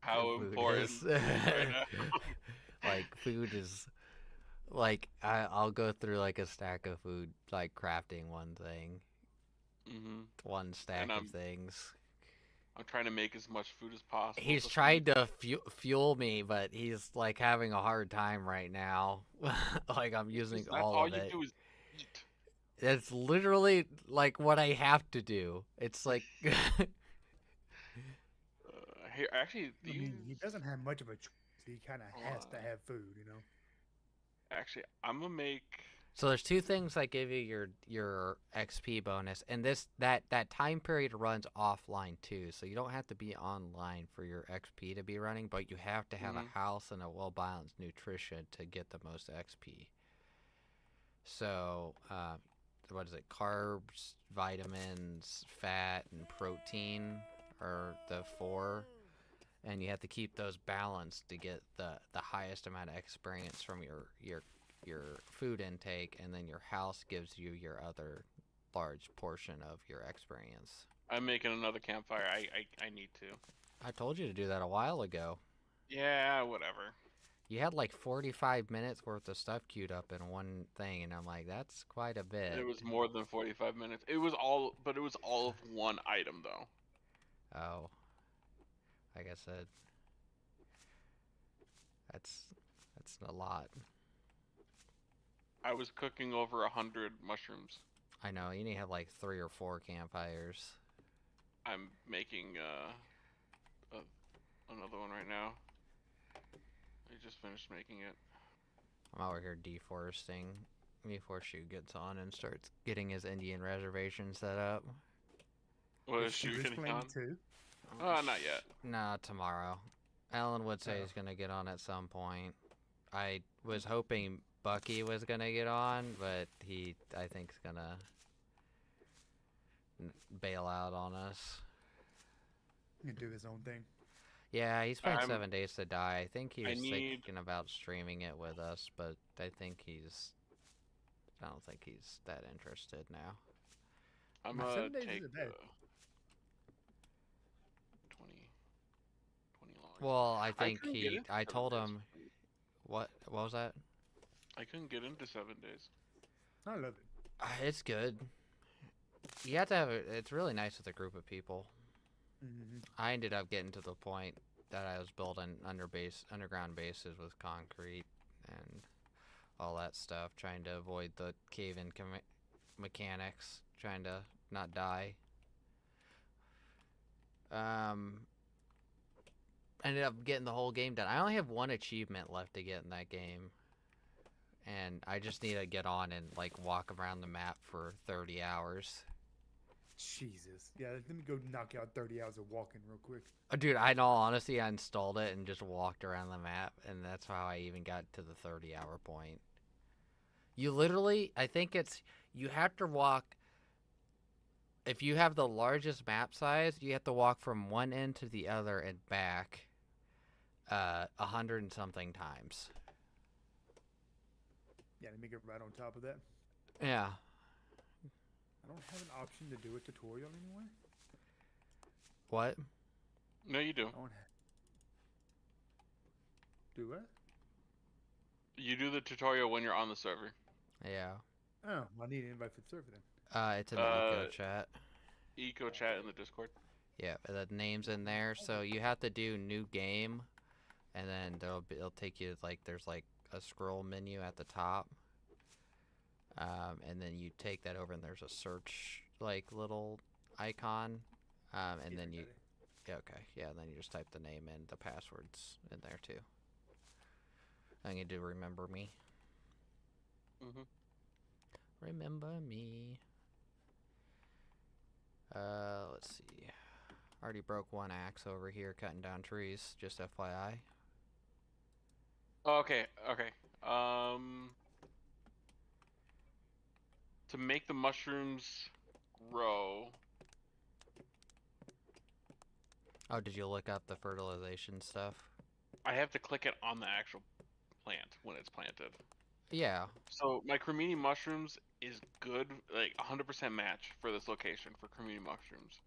How food important is. it is right now. Like food is like I'll go through like a stack of food, like crafting one thing, Mhm. one And stack of things. I'm trying to make as much food as possible He's to feed. tried to fuel me, but he's like having a hard time right now. Like I'm using Because that's all all of you it. do is eat. It's literally like what I have to do. It's like Here, actually, I these. mean, he doesn't have much of a choice. He kind of Hold has to on. have food, you know? Actually, I'm gonna make. so. There's two things that give you your XP bonus, and that time period runs offline too. So you don't have to be online for your XP to be running, but you have to have a Mhm. house and a well balanced nutrition to get the most XP. So, what is it? Carbs, vitamins, fat, and protein are the four, and you have to keep those balanced to get the highest amount of experience from your food intake, and then your house gives you your other large portion of your experience. I'm making another campfire. I need to. I told you to do that a while ago. Yeah, whatever. You had like 45 minutes worth of stuff queued up in one thing, and I'm like, that's quite a It bit. was more than 45 minutes. But it was all of one item though. Oh, like I said, that's that's a lot. I was cooking over 100 mushrooms. I know you need to have like 3 or 4 campfires. I'm making another one right now. I just finished making it. I'm over here deforesting before Shoe gets on and starts getting his Indian reservation set up. What Is is she she was getting playing on? too? Not yet. Nah, tomorrow. Alan would say Oh. he's gonna get on at some point. I was hoping Bucky was gonna get on, but I think, is gonna bail out on us. He can do his own thing. Yeah, he's playing I'm. 7 Days to Die. I think he I was need. thinking about streaming it with us, but I don't think he's that interested now. I'm My gonna 7 days take is a day. 20, 20 logs. Well, I I think couldn't get into I 7 told days. him what was that? I couldn't get into 7 days. I love it. It's good. You have to have it's really nice with a group of people. Mm-hmm. I ended up getting to the point that I was building underground bases with concrete and all that stuff, trying to avoid the cave-in mechanics, trying to not die. Um, ended up getting the whole game done. I only have one achievement left to get in that game, and I just need to get on and like walk around the map for 30 hours. Jesus. Yeah, let me go knock out 30 hours of walking real quick. Dude, in all honesty, I installed it and just walked around the map, and that's how I even got to the 30-hour point. You literally, I think you have to walk. If you have the largest map size, you have to walk from one end to the other and back 100 and something times. Yeah, let me get right on top of that. Yeah. I don't have an option to do a tutorial anymore. What? No, you do. I don't do what? You do the tutorial when you're on the server. Yeah. Oh, I need an invite for the server then. It's in the eco Uh, chat. Eco chat in the Discord. Yeah, the name's in there. So you have to do new game, and then it'll take you like there's like a scroll menu at the top. And then you take that over, and there's a search like little icon. And Yeah, then I you got it. Yeah, okay. Yeah, and then you just type the name in, the passwords in there too. I need to remember me. Mhm. Remember me. Let's see. Already broke one axe over here cutting down trees, just FYI. Okay. Okay. To make the mushrooms grow, Oh, did you look up the fertilization stuff? I have to click it on the actual plant when it's planted. Yeah. So my cremini mushrooms is good, like 100% match for this location for cremini mushrooms,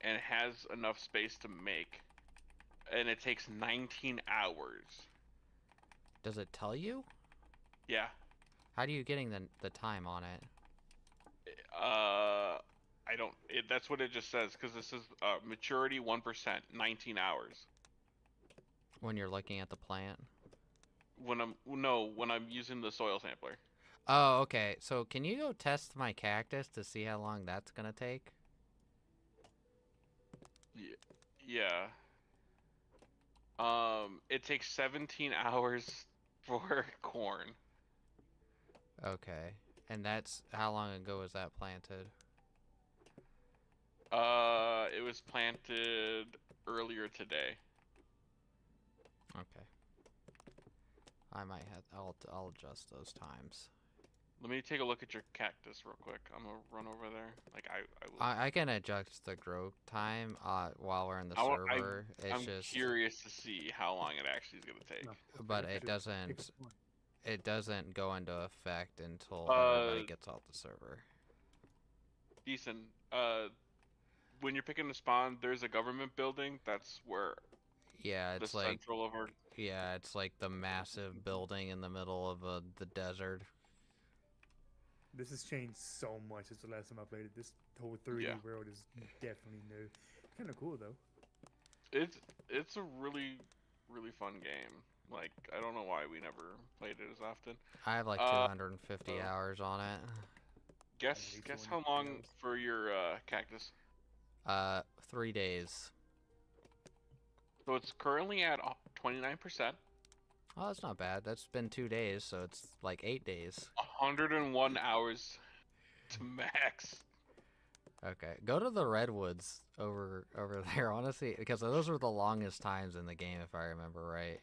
and it has enough space to make, and it takes 19 hours. Does it tell you? Yeah. How do you getting the time on it? I don't. That's what it just says because this is maturity 1%, 19 hours. When you're looking at the plant? When I'm using the soil sampler. Oh, okay. So can you go test my cactus to see how long that's gonna take? Yeah. It takes 17 hours for corn. Okay. And that's how long ago was that planted? It was planted earlier today. Okay. I might have. I'll adjust those times. Let me take a look at your cactus real quick. I'm gonna run over there. Like I will. I can adjust the growth time while we're in the I, wa- I server. It's I'm just, curious to see how long it actually is gonna take. No, but I it should pick up doesn't. one. It doesn't go into effect until everybody Uh, gets off the server. decent. When you're picking a spawn, there's a government building. That's where Yeah, the it's like central of our. it's like the massive building in the middle of the desert. This has changed so much since the last time I played it. This whole 3D Yeah, world is definitely new. Kind of cool though. it's a really fun game. Like I don't know why we never played it as often. I have like Uh, 250 uh hours on it. At least guess one how three long hours. for your cactus? 3 days. So it's currently at 29%. Oh, that's not bad. That's been 2 days, so it's like 8 days. 101 hours to max. Okay, go to the redwoods over there, honestly, because those were the longest times in the game, if I remember right.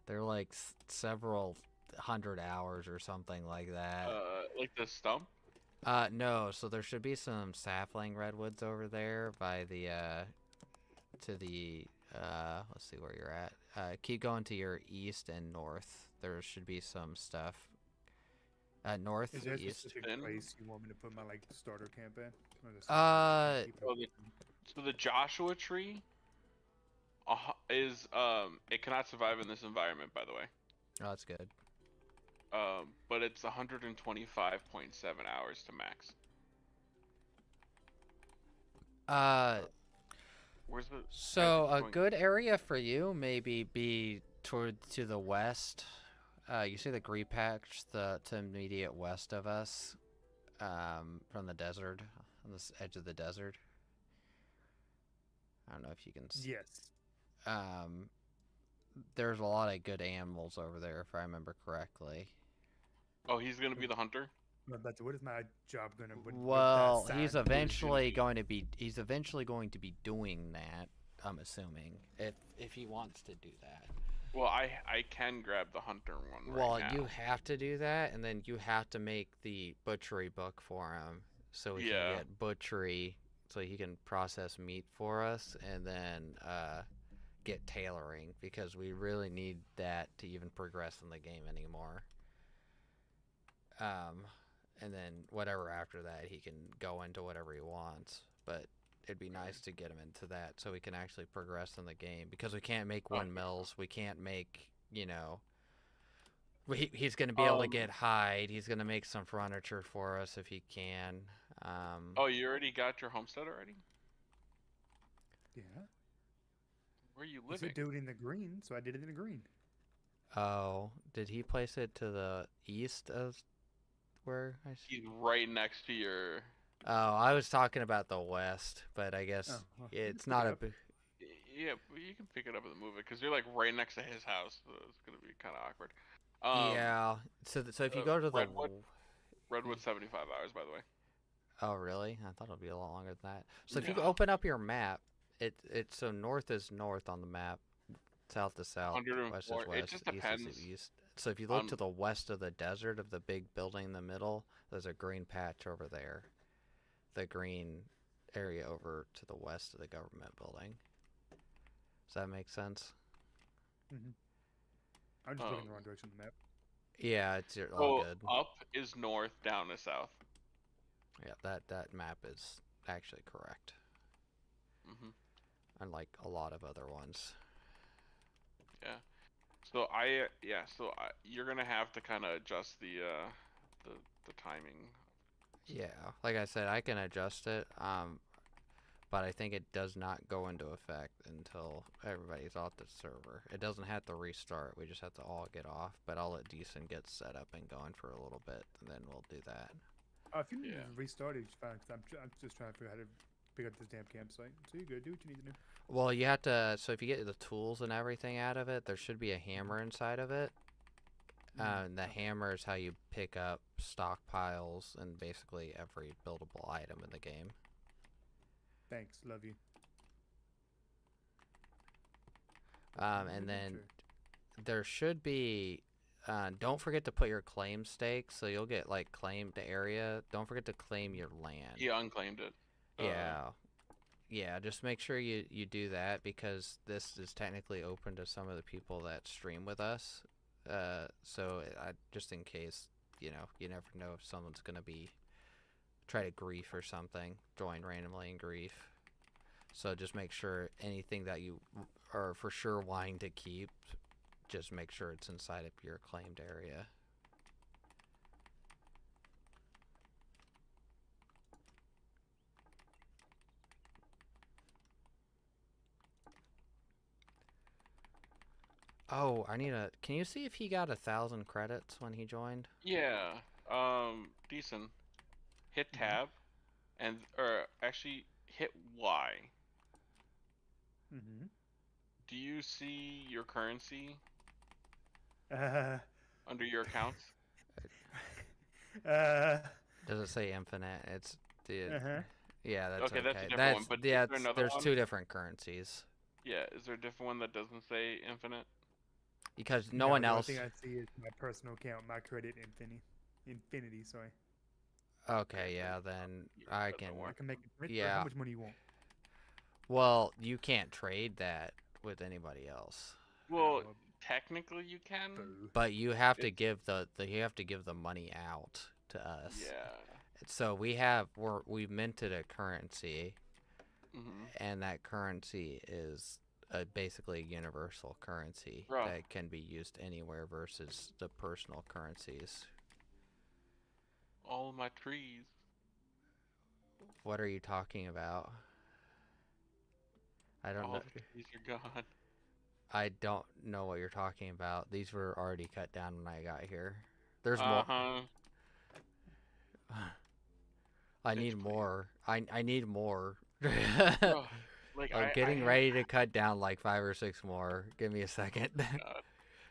They're like several hundred hours or something like that. Like the stump. No, so there should be some sapling redwoods over there by the to the let's see where you're at. Keep going to your east and north. There should be some stuff. North, Is there a east. specific Then place you want me to put my like starter camp in? Or the Uh, keep it so the Joshua tree is it cannot survive in this environment, by the way. oh, that's good. But it's 125.7 hours to max. Uh, Where's the so a going? good area for you maybe be toward to the west. You see the green patch, the to immediate west of us, from the desert, on this edge of the desert. I don't know if you can. Yes. Um, there's a lot of good animals over there, if I remember correctly. Oh, he's gonna be the hunter. But what is my job gonna with that Well, side? he's gonna eventually be- going to be doing that. I'm assuming if he wants to do that. Well, I can grab the hunter one Well, right now. you have to do that, and then you have to make the butchery book for him, so he Yeah. can get butchery, so he can process meat for us, and then get tailoring, because we really need that to even progress in the game anymore. And then whatever after that, he can go into whatever he wants. But it'd be nice to get him into that so we can actually progress in the game, because we can't make windmills. We can't make, He's going to be able to Um. get hide. He's going to make some furniture for us if he can. Oh, you already got your homestead already? Yeah. Where are you He said living? do it in the green, so I did it in the green. Oh, did he place it to the east of where He's right next to your. Oh, I was talking about the west, but I Oh, guess well, you it's just pick not it a up. big. Yeah, but you can pick it up and move it because you're like right next to his house. So it's gonna be kind of awkward. Um. Yeah. So if you go to the Redwood 75 hours, by the way. oh really? I thought it'd be a lot longer than that. So if you Yeah. open up your map, it's so north is north on the map, south is south, west is 104. It west, just east is depends east. So if you look on. to the west of the desert of the big building in the middle, there's a green patch over there. The green area over to the west of the government building. Does that make sense? Mm-hmm. I'm just looking Um. the wrong direction on the map. Yeah, it's all So good. up is north, down is south. Yeah, that map is actually correct, Hmm. unlike a lot of other ones. Yeah. You're gonna have to kind of adjust the the timing. Yeah, like I said, I can adjust it, but I think it does not go into effect until everybody's off the server. It doesn't have to restart. We just have to all get off. But I'll let Decent get set up and going for a little bit, and then we'll do that. If you need to Yeah. restart it, it's fine. Cause I'm just trying to figure out how to pick up this damn campsite. So you're good. Do what you need to do. Well, you have to. So if you get the tools and everything out of it, there should be a hammer inside of it. And the Okay. hammer is how you pick up stockpiles and basically every buildable item in the game. Thanks. Love you. And then there should be. Don't forget to put your claim stakes, so you'll get like claimed area. Don't forget to claim your land. He unclaimed it. Yeah, yeah. Just make sure you do that because this is technically open to some of the people that stream with us. So just in case, you never know if someone's gonna be try to grief or something, join randomly in grief. So just make sure anything that you are for sure wanting to keep, just make sure it's inside of your claimed area. Oh, I need a. Can you see if he got 1,000 credits when he joined? Yeah. Decent. Hit Mm-hmm. tab, or actually hit Y. Mm-hmm. Do you see your currency Uh, under your accounts? uh, Does it say infinite? It's the. uh-huh. Yeah, that's Okay, that's okay. a different one. That's But is yeah. there another There's one? two different currencies Yeah, is there a different one that doesn't say infinite? because no No, one the only thing else. I see is my personal account, my credit infinity. Sorry. Okay, yeah. Then I That can. don't I work. can make it. How Yeah. much money you want? Well, you can't trade that with anybody else. Well, technically you can. Boo. But you have to It's give you have to give the money out to us. yeah. So we minted a currency, Mhm. and that currency is basically a universal currency Bruh, that can be used anywhere versus the personal currencies. all of my trees. What are you talking about? I don't All know. the trees are gone. I don't know what you're talking about. These were already cut down when I got here. There's Uh more. huh. I Bitch, need please. more. I need more. Bruh, like I'm I getting have. ready to cut down like 5 or 6 more. Give me a second. God,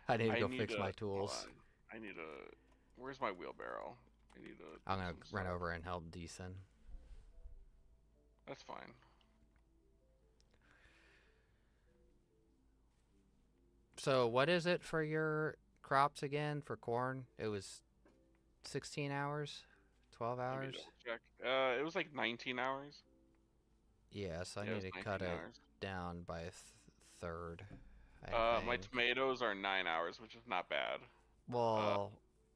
I need to I go need fix a. my Hold tools. on. I need a. Where's my wheelbarrow? I need to I'm do gonna some run stuff. over and help Decent. That's fine. So what is it for your crops again for corn? It was 16 hours, 12 Let me hours. double check. It was like 19 hours. Yeah, so I Yeah, it need was to cut 19 it hours. down by a third, I My think. tomatoes are 9 hours, which is not bad. Uh, Well,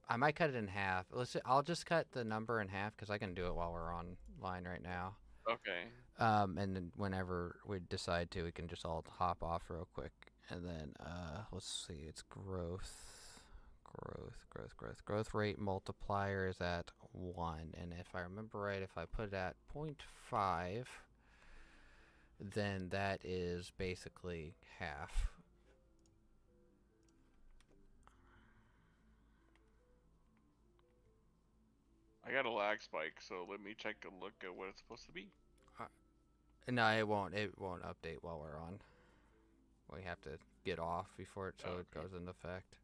I might cut it in half. I'll just cut the number in half because I can do it while we're online right now. okay. And then whenever we decide to, we can just all hop off real quick. And then let's see, it's growth, Growth rate multiplier is at 1. And if I remember right, if I put it at 0.5, then that is basically half. I got a lag spike, so let me take a look at what it's supposed to be. No, it won't. It won't update while we're on. We have to get off before it goes into effect.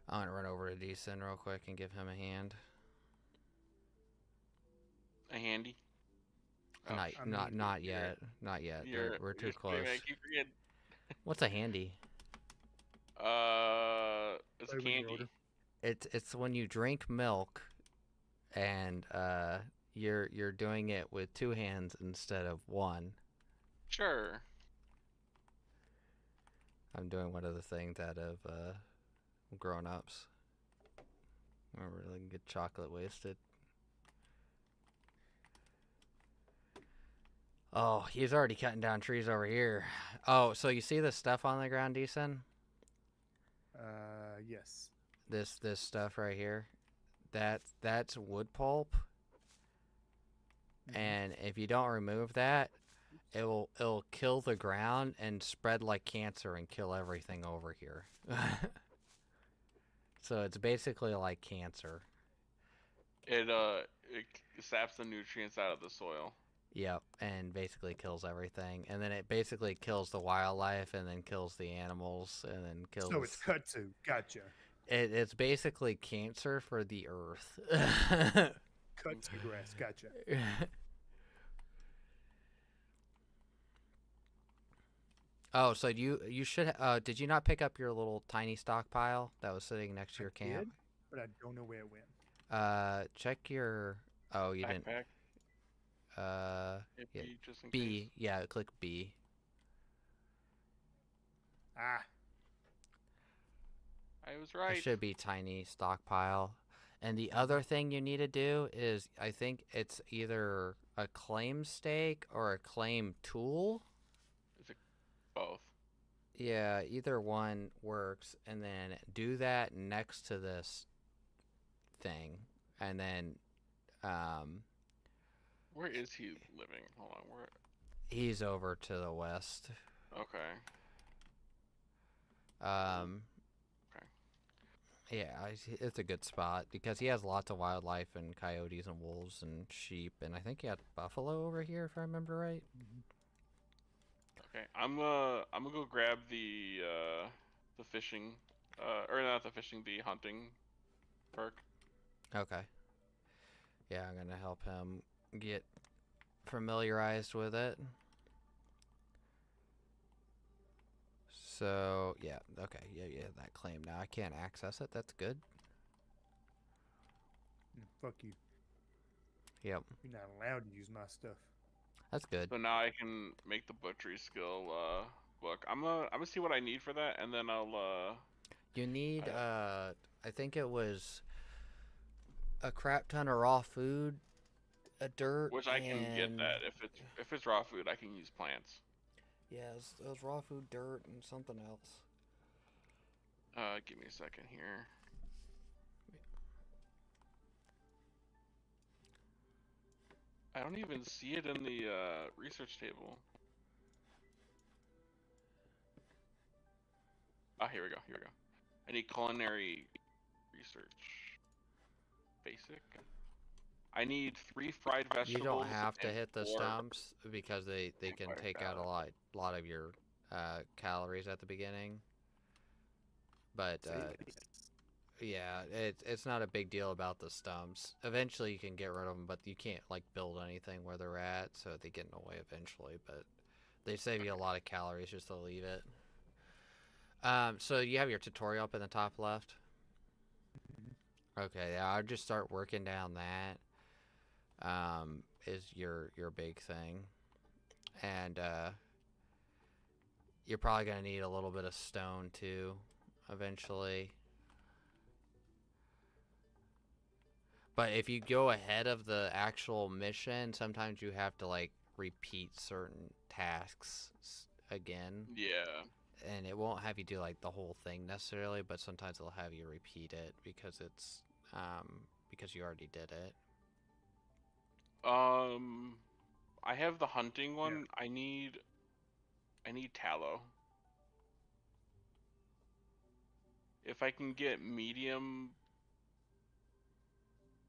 I'm gonna run over to Decent real quick and give him a hand. A handy? Oh, not yet. Not yet. We're too close. I keep forgetting. What's a handy? It's a candy. It's when you drink milk, and you're doing it with 2 hands instead of 1. Sure. I'm doing one of the things out of Grown Ups. Where we really get chocolate wasted. Oh, he's already cutting down trees over here. Oh, so you see this stuff on the ground, Decent? Yes. This stuff right here, that's wood pulp. And if you don't remove that, it'll kill the ground and spread like cancer and kill everything over here. So it's basically like cancer. It saps the nutrients out of the soil. Yep, and basically kills everything, and then it basically kills the wildlife, and then kills the animals, and then kills. So it's kudzu. Gotcha. It's basically cancer for the earth. Kudzu grass. Gotcha. Oh, so you should. Did you not pick up your little tiny stockpile that was sitting next to your camp? Did, but I don't know where it went. Check your. Oh, you didn't. Backpack. Yeah, Just in B. case. Yeah, click B. Ah. I was right. It should be tiny stockpile. And the other thing you need to do is, I think it's either a claim stake or a claim tool. Is it both? Yeah, either one works. And then do that next to this thing. And then, where is he living? Hold on, where? he's over to the west. Okay. Okay. Yeah, it's a good spot because he has lots of wildlife and coyotes and wolves and sheep, and I think he had buffalo over here if I remember right. Okay, I'm gonna go grab the fishing, or not the fishing, the hunting perk. Okay. Yeah, I'm gonna help him get familiarized with it. So, yeah, okay, yeah, that claim now. I can't access it, that's good. Fuck you. Yep, You're not allowed to use my stuff. that's good. So now I can make the butchery skill book. I'm gonna see what I need for that, and then I'll You need, I think it was a crap ton of raw food, a dirt, which I can get that if it's raw food, I can use plants. Yeah, it was raw food, dirt, and something else. Give me a second here. I don't even see it in the research table. Ah, here we go. I need culinary research. Basic. I need 3 fried vegetables. You don't have to and hit the 4 stumps because they can fried take out a lot of your calories at the beginning. But yeah, it's not a big deal about the stumps. Eventually you can get rid of them, but you can't like build anything where they're at, so they get in the way eventually. But they save you a lot of calories just to leave it. So you have your tutorial up in the top left. Okay, yeah, I'll just start working down that. Is your big thing, and you're probably gonna need a little bit of stone too, eventually. But if you go ahead of the actual mission, sometimes you have to like repeat certain tasks again. Yeah. and it won't have you do like the whole thing necessarily, but sometimes it'll have you repeat it because you already did it. I have the hunting Yeah. one. I need tallow. If I can get medium,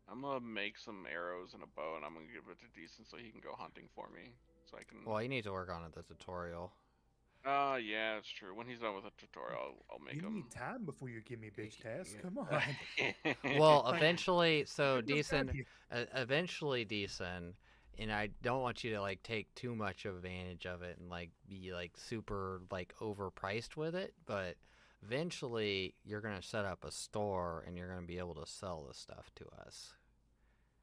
I'm gonna make some arrows and a bow, and I'm gonna give it to Decent so he can go hunting for me. So I can. Well, you need to work on it, the tutorial. Yeah, it's true. When he's done with the tutorial, I'll make You him. need time before you give me bitch tasks. Yeah. Come on. Well, Like, eventually, so get enough time decent, here. eventually decent, and I don't want you to like take too much advantage of it and like be like super like overpriced with it, but eventually you're gonna set up a store and you're gonna be able to sell this stuff to us.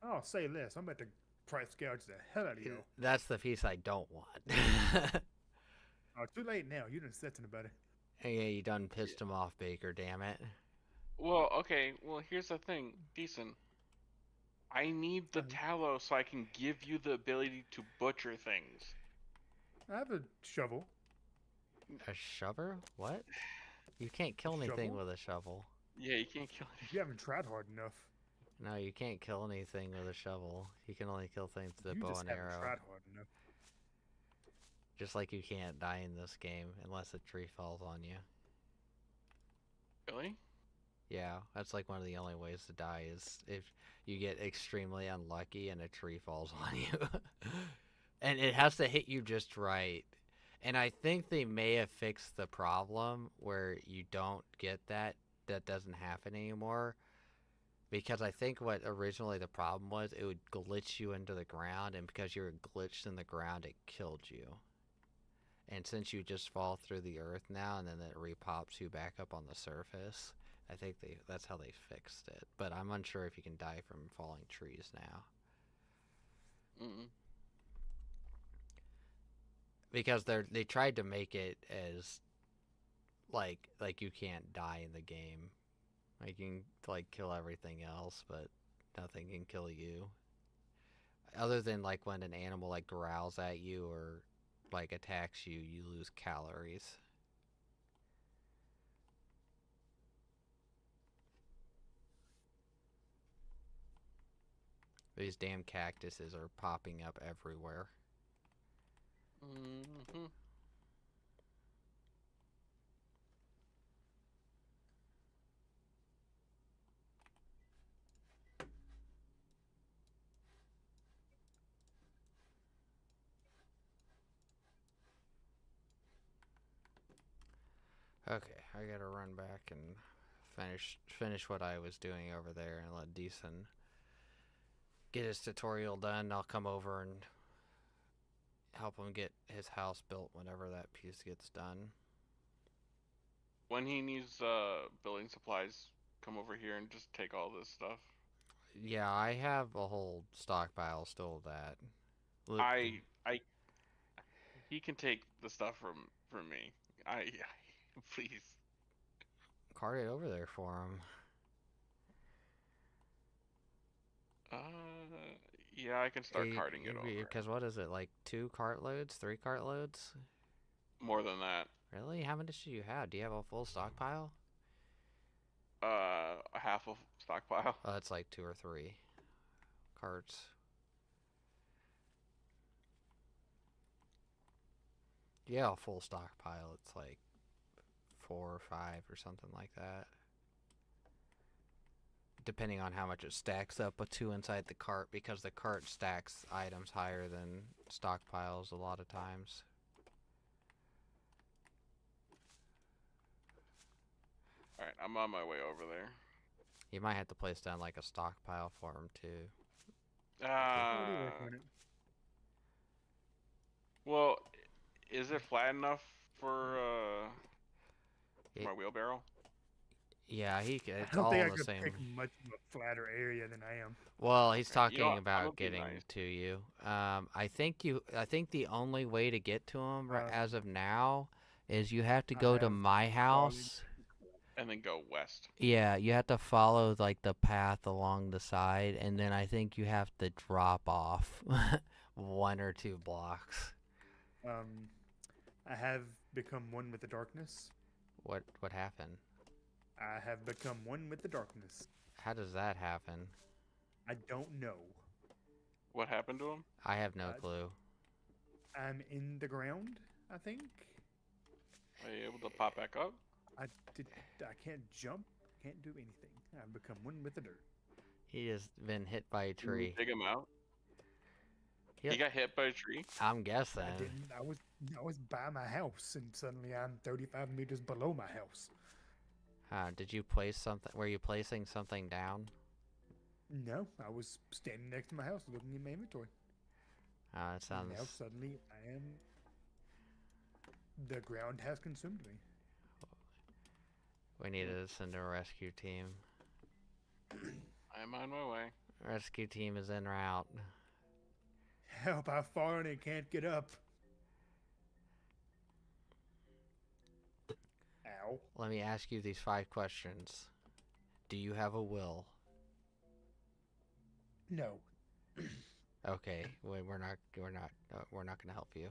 Oh, say less. I'm about to price gouge the hell out of you. That's the piece I don't want. Oh, too late now. You done said something about it. Yeah, you done pissed him off, Baker. Damn it. Well, okay. Well, here's the thing, Decent. I need the tallow so I can give you the ability to butcher things. I have a shovel. A shovel? What? You can't kill anything Shovel? with a shovel. Yeah, you can't kill it. You haven't tried hard enough. No, you can't kill anything with a shovel. You can only kill things with a You bow just and haven't arrow. tried hard enough. Just like you can't die in this game unless a tree falls on you. Really? Yeah, that's like one of the only ways to die is if you get extremely unlucky and a tree falls on you. And it has to hit you just right. And I think they may have fixed the problem where you don't get that. That doesn't happen anymore. Because I think what originally the problem was, it would glitch you into the ground, and because you were glitched in the ground, it killed you. And since you just fall through the earth now, and then it repops you back up on the surface, I think that's how they fixed it. But I'm unsure if you can die from falling trees now. Mm-mm. Because they tried to make it as like you can't die in the game. Like you can like kill everything else, but nothing can kill you. Other than like when an animal like growls at you or like attacks you, you lose calories. These damn cactuses are popping up everywhere. Mm-hmm. Okay, I gotta run back and finish what I was doing over there and let Deason get his tutorial done. I'll come over and help him get his house built whenever that piece gets done. When he needs building supplies, come over here and just take all this stuff. Yeah, I have a whole stockpile still of that. I he can take the stuff from me. Please. Cart it over there for him. Uh, yeah, I can start carting it over. Because what is it, like 2 cartloads, 3 cartloads? More than that. Really? How many do you have? Do you have a full stockpile? A half of stockpile. Oh, that's like 2 or 3 carts. Yeah, a full stockpile. It's like 4 or 5 or something like that. Depending on how much it stacks up to inside the cart, because the cart stacks items higher than stockpiles a lot of times. Alright, I'm on my way over there. You might have to place down like a stockpile for him too. Already working on it. Well, is it flat enough for my wheelbarrow? Yeah, I it's don't all think I the could same. pick much of a flatter area than I am. Well, he's Okay, you know talking what, about I'm getting nice. to you. I think the only way to get to him as of now is you have to I go to have my house. And then go west. Yeah, you have to follow like the path along the side, and then I think you have to drop off 1 or 2 blocks. I have become one with the darkness. What happened? I have become one with the darkness. How does that happen? I don't know. What happened to him? I have no Uh, clue. I'm in the ground, I think. Are you able to pop back up? I did. I can't jump. Can't do anything. I've become one with the dirt. He has been hit by a Can you tree. dig him out? He- He got hit by a tree. I'm guessing. I didn't. I was by my house, and suddenly I'm 35 meters below my house. Did you place something? Were you placing something down? No, I was standing next to my house looking in my inventory. It And sounds. now suddenly I am. The ground has consumed me. We need to send a rescue team. I'm on my way. Rescue team is en route. Help! I've fallen and can't get up. Ow. Let me ask you these 5 questions. Do you have a will? No. Okay, we're not gonna help you.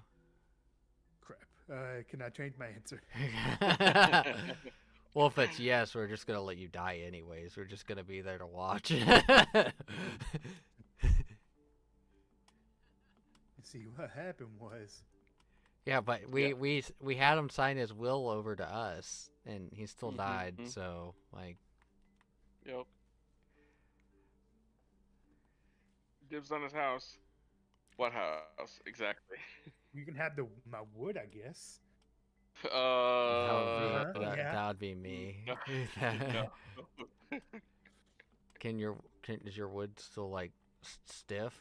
Crap. Can I change my answer? Well, if it's yes, we're just gonna let you die anyways. We're just gonna be there to watch. See, what happened was Yeah, but we had him sign his will over to us, and he still Mhm, died. mhm. So like, Yep. Dibs on his house. What house exactly? you can have my wood, I guess. Yeah. that would be me. No. Is your wood still like stiff?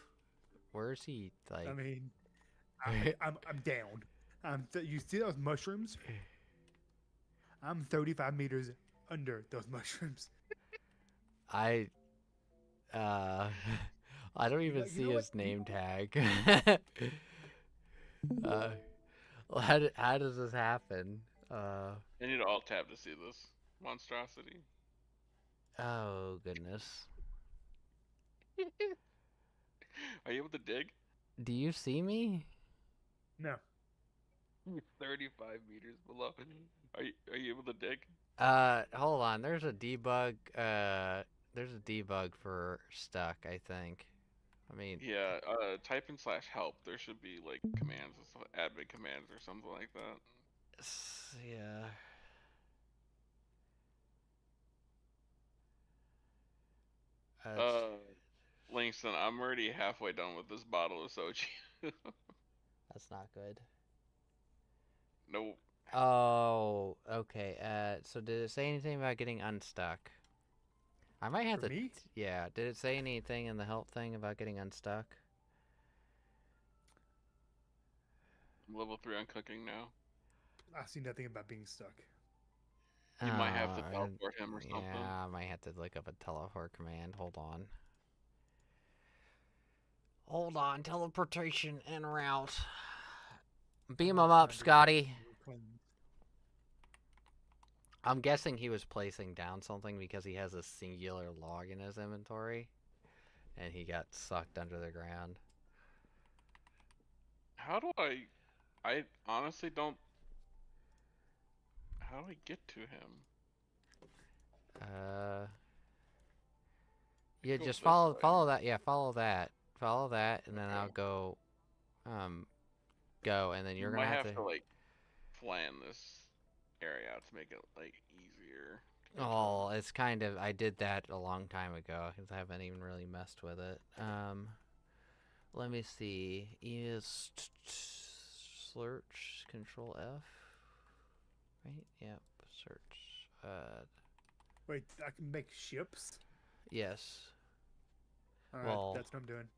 Where is he? Like, I mean, I'm down. You see those mushrooms? I'm 35 meters under those mushrooms. I I don't even You see know what? his name tag. Well, how does this happen? I need to alt tab to see this monstrosity. Oh goodness. Are you able to dig? Do you see me? No. You're 35 meters below. Are you able to dig? Hold on. There's a debug. There's a debug for stuck, I think. I mean, Yeah. Type in /help. There should be like commands and stuff, admin commands or something like that. yeah. It's- Langston, I'm already halfway done with this bottle of soju. that's not good. Nope. Oh, okay. So did it say anything about getting unstuck? I might have For to. me? Yeah. Did it say anything in the help thing about getting unstuck? I'm level 3 on cooking now. I see nothing about being stuck. You might have to Oh, teleport him or something. yeah, I might have to look up a teleport command. Hold on. Hold on. Teleportation en route. Beam him up, Scotty. I'm guessing he was placing down something because he has a singular log in his inventory. And he got sucked under the ground. How do I honestly don't. How do I get to him? Yeah, Go just this way. follow that. Yeah, follow that, and then Okay. I'll go, go, and then you're You gonna might have have to. to like plan this area out to make it like easier. to Oh, control. it's kind of. I did that a long time ago because I haven't even really messed with it. Let me see. Is search Control F, right? Yep. Search. Wait, I can make ships? Yes. Alright, Well. that's what I'm doing.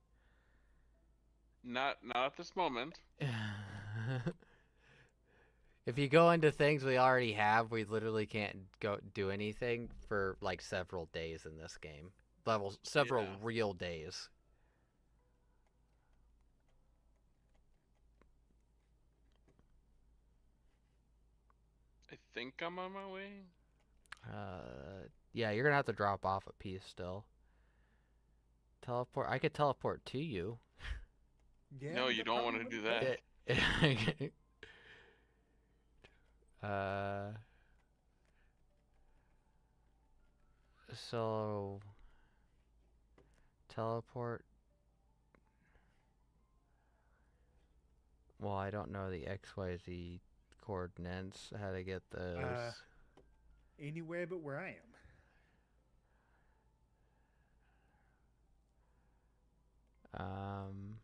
Not at this moment. If you go into things we already have, we literally can't go do anything for like several days in this game. Several Yeah. real days. I think I'm on my way. Yeah, you're gonna have to drop off a piece still. Teleport. I could teleport to you. Yeah, No, you that don't probably want to do wouldn't that. work. Uh, so teleport. Well, I don't know the XYZ coordinates. How to get Uh, those? Anywhere but where I am. Um,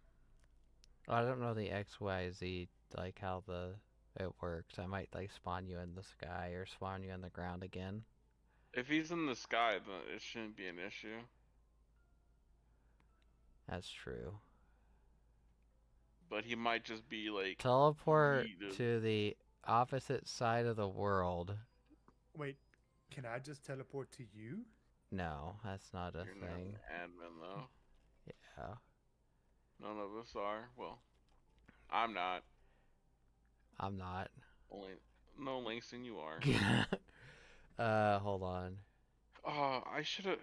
I don't know the XYZ like how the it works. I might like spawn you in the sky or spawn you on the ground again. If he's in the sky, then it shouldn't be an issue. That's true. But he might just be like Teleport yeeted. to the opposite side of the world. Wait, can I just teleport to you? No, that's not a You're not an thing. admin though. Yeah. None of us are. Well, I'm not. I'm not. Only no Langston, you are. Hold on. I should have.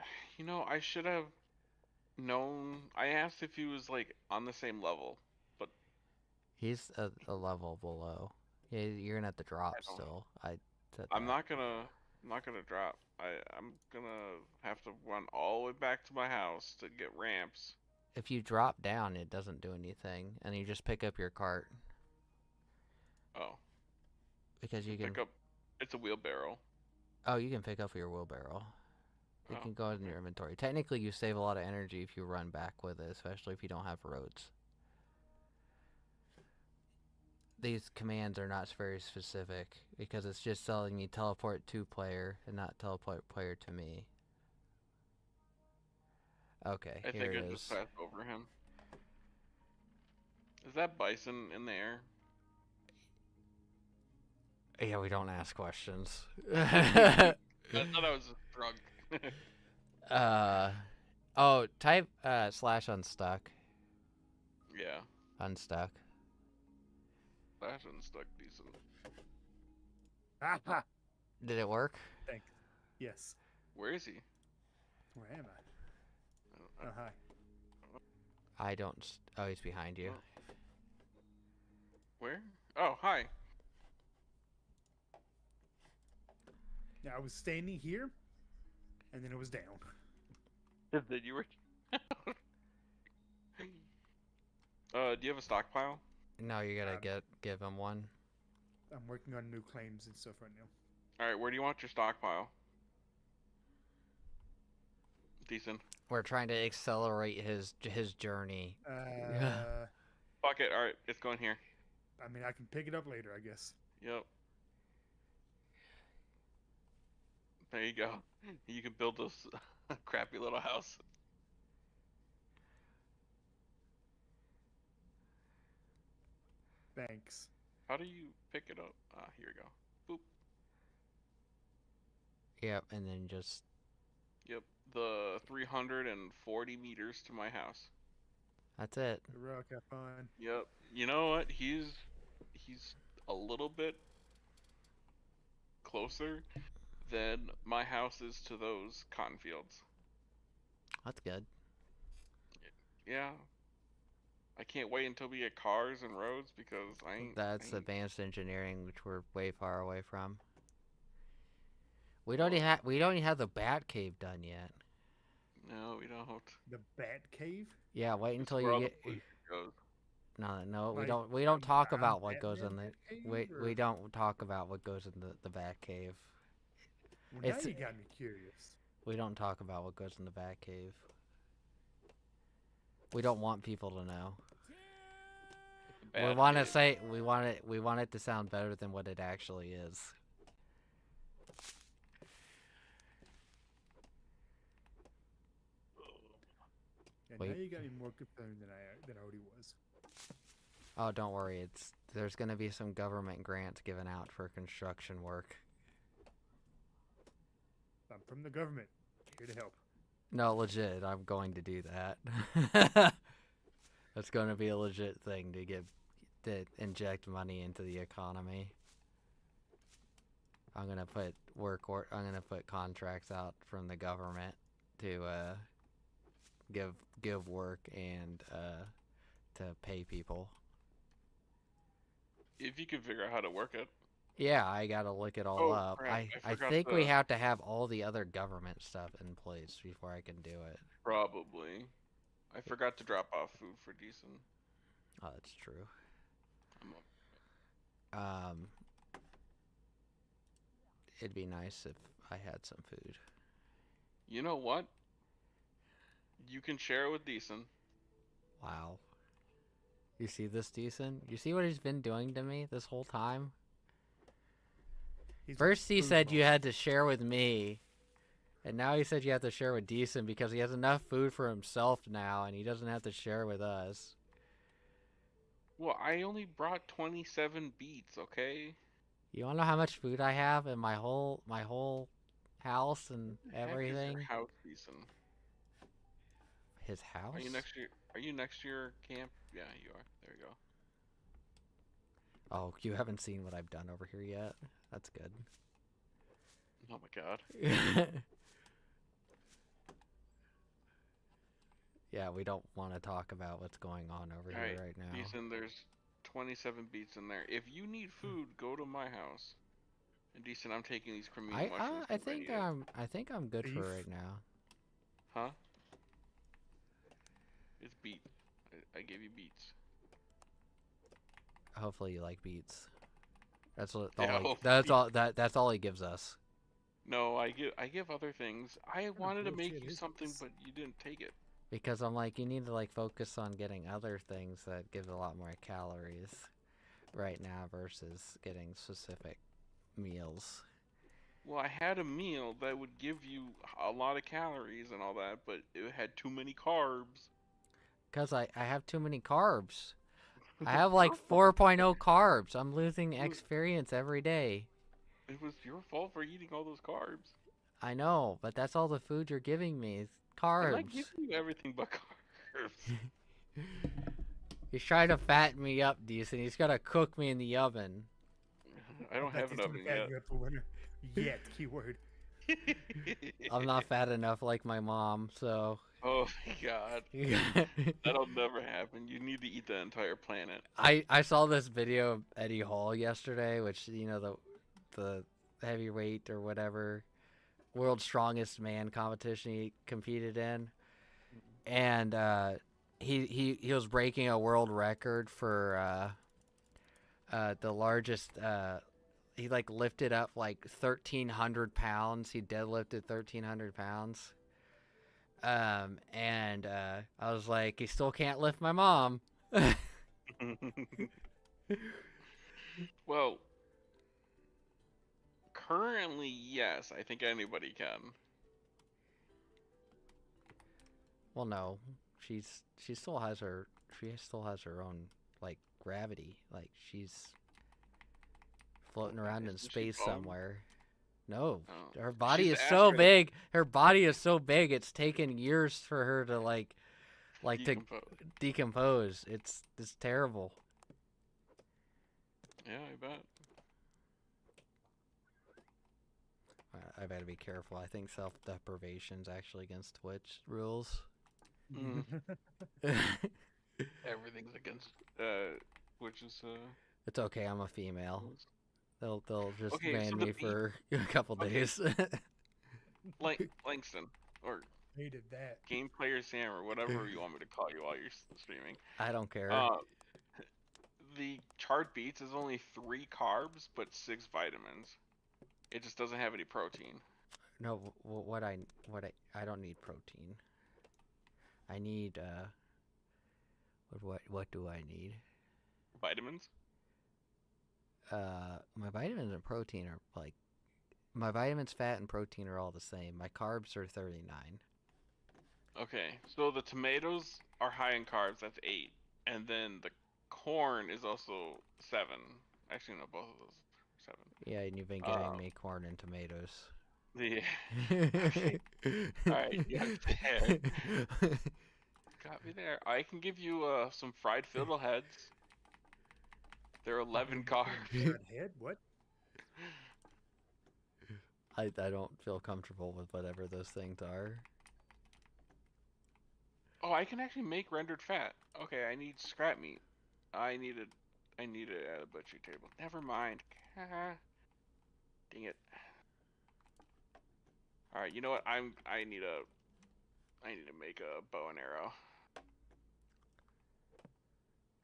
I should have known. I asked if he was like on the same level, but He's a level below. Yeah, you're gonna have to I drop don't. still. I said I'm that. not gonna. I'm not gonna drop. I'm gonna have to run all the way back to my house to get ramps. If you drop down, it doesn't do anything, and you just pick up your cart Oh, because you can. pick up. It's a wheelbarrow. Oh, you can pick up your wheelbarrow. It Oh, can go in okay. your inventory. Technically, you save a lot of energy if you run back with it, especially if you don't have roads. These commands are not very specific because it's just telling me teleport to player and not teleport player to me. Okay, I here think it I just is. passed over him. Is that bison in the air? Yeah, we don't ask questions. I thought I was just drunk. uh, oh, type slash unstuck. Yeah, Unstuck. fashion stuck decent. Aha! Did it work? Thanks. Yes. Where is he? Where am I? I don't, Oh, hi. I don't. Oh, he's behind you. oh, where? Oh, hi. Now, I was standing here, and then it was down. Then you were. Do you have a stockpile? No, you gotta Um, give him one. I'm working on new claims and stuff right now. All right, where do you want your stockpile? Decent. We're trying to accelerate his journey. Fuck it. All right, it's going here. I mean, I can pick it up later, I guess. Yep. There you go. You can build this crappy little house. Thanks. How do you pick it up? Ah, here we go. Boop. Yep, and then just Yep. The 340 meters to my house. that's it. The rock, have fun. Yep. You know what? He's a little bit closer than my house is to those cotton fields. That's good. Yeah. I can't wait until we get cars and roads because I That's ain't advanced engineering, which we're way far away from. well, We don't even have the Bat Cave done yet. no, we don't. The Bat Cave? Yeah, wait It's until where you all the get. pollution goes. No, Like, we don't talk I'm about what goes Batman in the. Bat Cave? We Or... don't talk about what goes in the Bat Cave. Well, now It's you got me curious. we don't talk about what goes in the Bat Cave. We don't want people to know. We Bad want to kid. say we want it to sound better than what it actually is. And Wait. now you got me more concerned than I already was. Oh, don't worry. There's going to be some government grants given out for construction work. I'm from the government, here to help. No, legit. I'm going to do that. That's going to be a legit thing to inject money into the economy. I'm gonna put contracts out from the government to give work and to pay people. If you can figure out how to work it. Yeah, I gotta look it all Oh up. crap! I I I forgot think we the have to have all the other government stuff in place before I can do it. probably. I forgot to drop off food for decent. Oh, that's true. I'm up. Um, it'd be nice if I had some food. You know what? You can share it with decent. Wow. You see this, decent? You see what he's been doing to me this whole time? He's a First he food said you monster. had to share with me, and now he said you have to share with decent because he has enough food for himself now, and he doesn't have to share with us. Well, I only brought 27 beets, okay? You wanna know how much food I have in my whole house and Heck is your everything? house decent? His Are you house? next to your, are you next to your camp? Yeah, you are. There you go. Oh, you haven't seen what I've done over here yet? That's Oh my god. good. Yeah, we don't want to talk about what's going on over here Alright, right now. decent, there's 27 beets in there. If you need food, go to my house. And decent, I'm taking these cremino I mushrooms I because I think need it. I think I'm good Beef. for right now. Huh? It's beet. I gave you beets. Hopefully you like beets. That's what Yeah, all he, hopefully. that's all he gives us. No, I give other things. I What kind of wanted to make bullshit you is something, this? but you didn't take it. Because I'm like, you need to like focus on getting other things that give a lot more calories right now versus getting specific meals. Well, I had a meal that would give you a lot of calories and all that, but it had too many carbs. Because I have too many carbs. I It's have like your fault. 4.0 carbs. I'm losing It was, experience every day. it was your fault for eating all those carbs. I know, but that's all the food you're giving me is I'm not carbs. giving you everything but carbs. He's trying to fatten me up, decent. He's gonna cook me in the oven. I I don't bet have an he's gonna oven tag yet. you up for winter. Yet, keyword. I'm not fat enough like my mom, so. Oh my god. That'll never happen. You need to eat the entire planet. I saw this video of Eddie Hall yesterday, which the heavyweight or whatever world's strongest man competition he competed in, and he was breaking a world record for the largest. He like lifted up like 1,300 pounds. He deadlifted 1,300 pounds. And I was like, he still can't lift my mom. Well, currently, yes, I think anybody can. Well, no, she still has her own like gravity. Like she's floating around in Isn't she space bone? somewhere. No, Oh, her she's body is the so asteroid big. Her body is so big. It's taken years for her to to decomposed. decompose. It's terrible. Yeah, I bet. I better be careful. I think self deprivation's actually against Twitch rules. Mm, everything's against, which is, It's okay. I'm a female. rules. They'll just Okay, so ban the me beat. for a couple Okay, days. Langston, or Hated that. Game Player Sam, or whatever you want me to call you while you're streaming. I don't care. Uh, the chart beats is only 3 carbs, but 6 vitamins. It just doesn't have any protein. No, what I don't need protein. I need what do I need? Vitamins? My vitamins and protein are like my vitamins, fat, and protein are all the same. My carbs are 39. Okay, so the tomatoes are high in carbs, that's 8. And then the corn is also 7. Actually, no, both of those are 7. Yeah, and you've been getting Um, me corn and tomatoes. yeah. Okay, alright, you got me there. Got me there. I can give you some fried fiddleheads. They're 11 carbs. Red head? What? I don't feel comfortable with whatever those things are. Oh, I can actually make rendered fat. Okay, I need scrap meat. I need it at a butcher table. Never mind. Dang it. All right, you know what? I need to make a bow and arrow.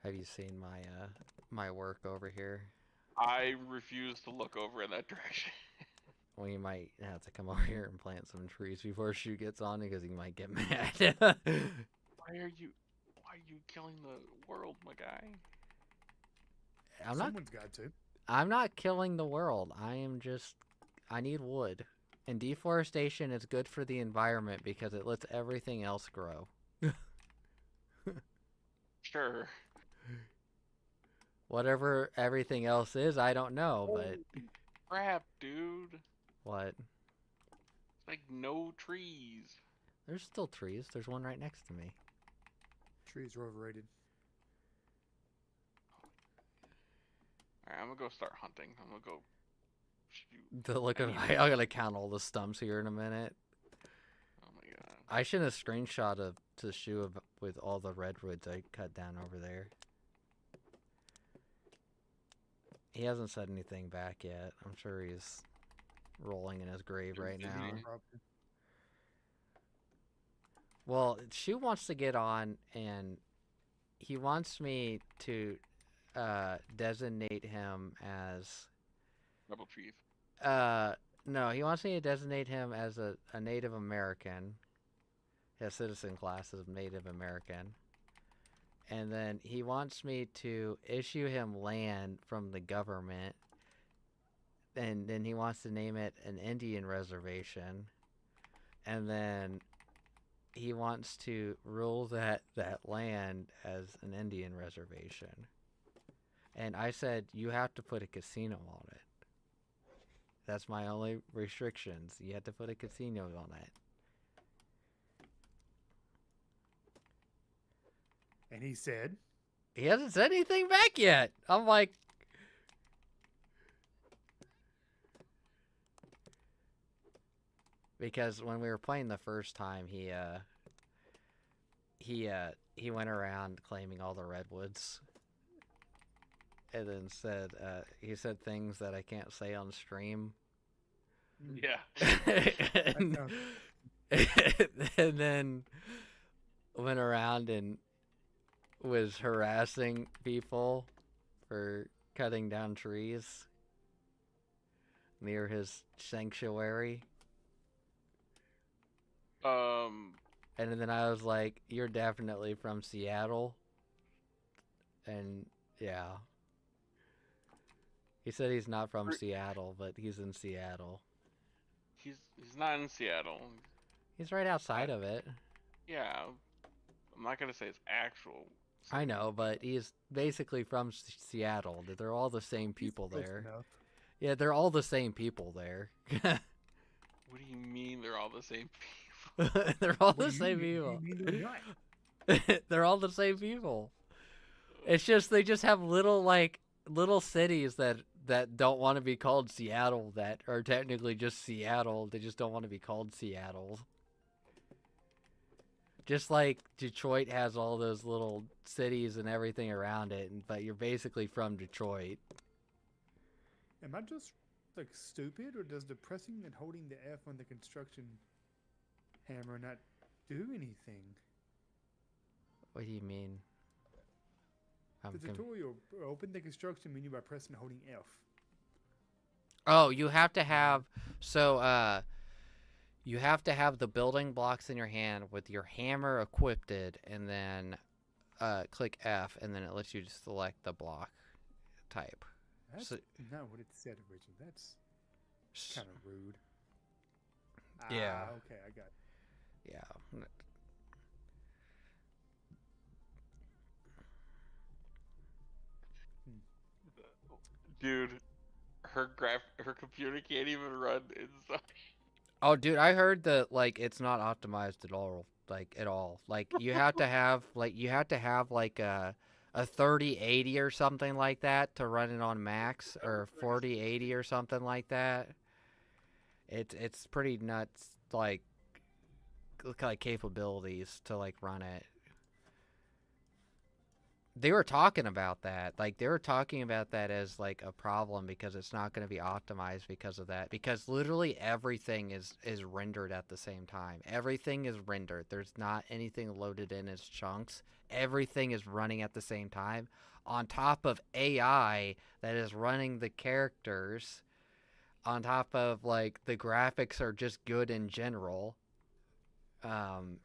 Have you seen my work over here? I refuse to look over in that direction. Well, you might have to come over here and plant some trees before Shu gets on because he might get mad. Why are you killing the world, my guy? Someone's got to. I'm not killing the world. I need wood. And deforestation is good for the environment because it lets everything else grow. Sure. Whatever everything else is, I don't know, but Crap, dude. what? It's like no trees. There's still trees. There's one right next to me. Trees are overrated. Alright, I'm gonna go start hunting. I'm gonna go shoot. I'm gonna count all the stumps here in a minute. Oh my god. I should have screenshot of to Shu with all the redwoods I cut down over there. He hasn't said anything back yet. I'm sure he's rolling in his grave right now. Well, Shu wants to get on, and he wants me to designate him as... Rebel chief. No, he wants me to designate him as a Native American. His citizen class is Native American. And then he wants me to issue him land from the government. And then he wants to name it an Indian reservation. And then he wants to rule that land as an Indian reservation. And I said, you have to put a casino on it. That's my only restrictions. You have to put a casino on it. And he said, He hasn't said anything back yet. I'm like, because when we were playing the first time, he went around claiming all the redwoods, and then said he said things that I can't say on stream. Yeah. And then went around and was harassing people for cutting down trees near his sanctuary. And then I was like, you're definitely from Seattle. And yeah. He said he's not from Seattle, but he's in Seattle. He's not in Seattle. He's right outside of it. Yeah. I'm not gonna say it's actual. I know, but he's basically from Seattle. They're all the same people there. Yeah, they're all the same people there. What do you mean they're all the same people? They're all the same people. You mean they're not? They're all the same people. It's just they just have little cities that don't want to be called Seattle, that are technically just Seattle. They just don't want to be called Seattle. Just like Detroit has all those little cities and everything around it, but you're basically from Detroit. Am I just like stupid, or does the pressing and holding the F on the construction hammer not do anything? What do you mean? The tutorial: open the construction menu by pressing and holding F. Oh, you have to have you have to have the building blocks in your hand with your hammer equipped, and then click F, and then it lets you just select the block type. That's not what it said originally. That's kind of rude. Yeah. Okay, I got it. Yeah. Dude, her computer can't even run inside. Oh, dude, I heard that it's not optimized at all. Like you have to have a 3080 or something like that to run it on max, or 4080 or something like that. It's pretty nuts, like capabilities to run it. They were talking about that. Like they were talking about that as like a problem because it's not going to be optimized because of that. Because literally everything is rendered at the same time. Everything is rendered. There's not anything loaded in as chunks. Everything is running at the same time on top of AI that is running the characters on top of like the graphics are just good in general.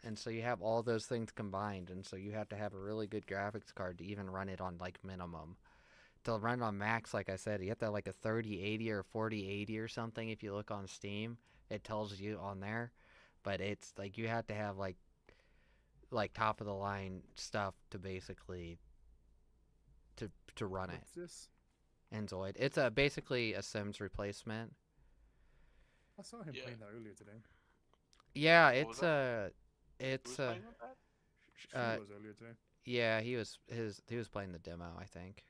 And so you have all those things combined, and so you have to have a really good graphics card to even run it on like minimum. To run on max, like I said, you have to have like a 3080 or 4080 or something. If you look on Steam, it tells you on there, but it's like you have to have like top of the line stuff to basically to run it. What's this? Enzoid. It's basically a Sims replacement. I saw him Yeah. playing that earlier today. Yeah, What was that? Who it's was playing with that? She was earlier today. yeah, he was playing the demo, I think,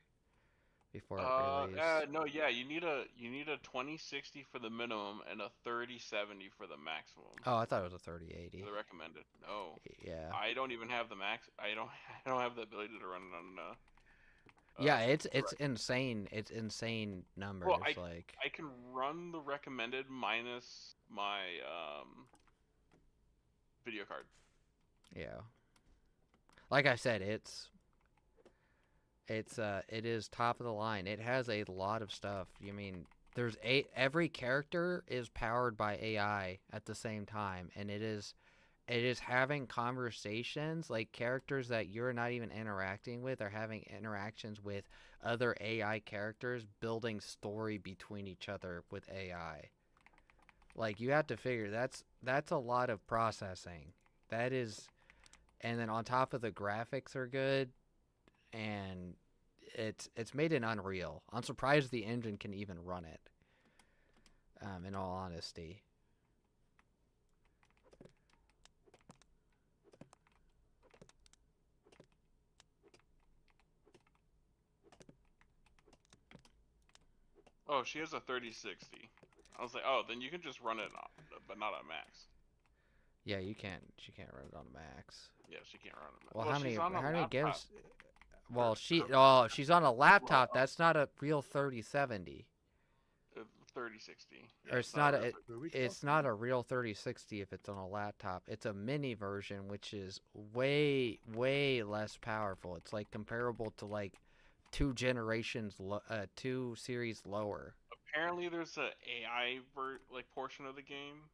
before it released. No, yeah, you need a 2060 for the minimum and a 3070 for the maximum. Oh, I thought it was a 3080. The recommended. No, Yeah. I don't even have the max. I don't. I don't have the ability to run it on. Yeah, it's direct. insane. It's insane numbers. Well, like I can run the recommended minus my video card. yeah. Like I said, it is top of the line. It has a lot of stuff. You mean every character is powered by AI at the same time, and it is having conversations, like characters that you're not even interacting with are having interactions with other AI characters, building story between each other with AI. Like you have to figure that's a lot of processing. That is, and then on top of the graphics are good, and it's made in Unreal. I'm surprised the engine can even run it. In all honesty. Oh, she has a 3060. I was like, oh, then you can just run it, but not on max. Yeah, you can't. She can't run it on max. Yeah, she can't run it. Well, how many? She's on a How many laptop. gives? Well, her- she's on a laptop. That's not a real 3070. 3060. Yeah, Or it's not real a. quick. Were we It's talking not about? a real 3060 if it's on a laptop. It's a mini version, which is way less powerful. It's like comparable to like two series lower. Apparently, there's a AI portion of the game.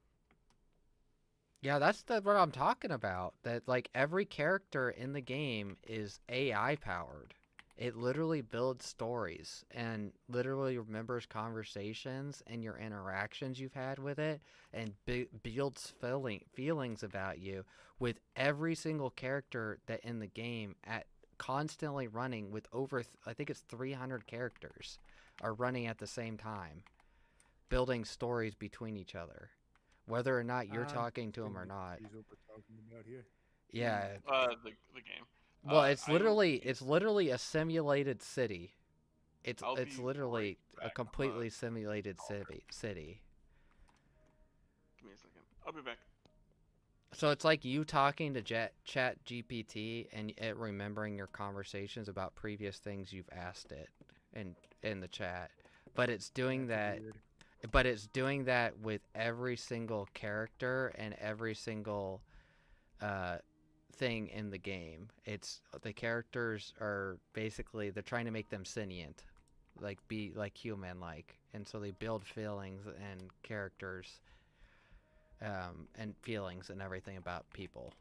Yeah, that's what I'm talking about. That like every character in the game is AI powered. It literally builds stories and literally remembers conversations and your interactions you've had with it, and builds feelings about you with every single character that in the game at constantly running with over I think it's 300 characters are running at the same time, building stories between each other, whether or not you're talking to them or Getting not. confused what we're talking about here. Yeah. The game. Well, it's I will literally a simulated city. I'll It's be literally right a back. completely simulated city. Give me a second. I'll be back. So it's like you talking to Chat GPT and it remembering your conversations about previous things you've asked it in the chat. But it's doing That's that weird. but it's doing that with every single character and every single uh thing in the game. It's the characters are basically they're trying to make them sentient, like be like human like, and so they build feelings and characters, and feelings and everything about people.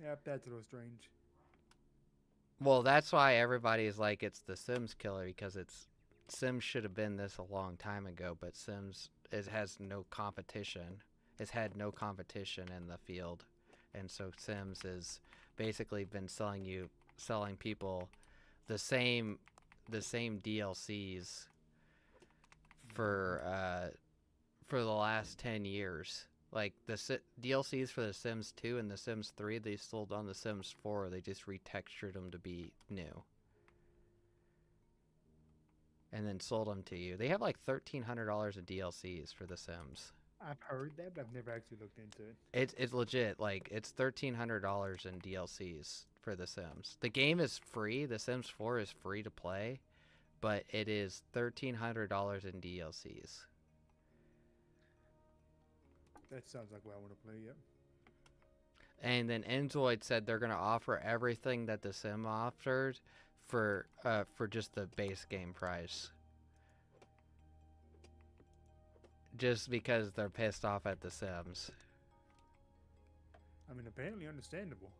Yeah, that's a little strange. Well, that's why everybody's like it's the Sims killer because it's Sims should have been this a long time ago, but Sims has no competition. It's had no competition in the field, and so Sims has basically been selling people the same DLCs for the last 10 years. Like the DLCs for The Sims 2 and The Sims 3, they sold on The Sims 4. They just retextured them to be new, and then sold them to you. They have like $1,300 of DLCs for The Sims. I've heard that, but I've never actually looked into it. It's legit. Like it's $1,300 in DLCs for The Sims. The game is free. The Sims 4 is free to play, but it is $1,300 in DLCs. That sounds like what I want to play. Yep. And then Enzoid said they're gonna offer everything that The Sim offered for just the base game price. Just because they're pissed off at The Sims. I mean, apparently understandable.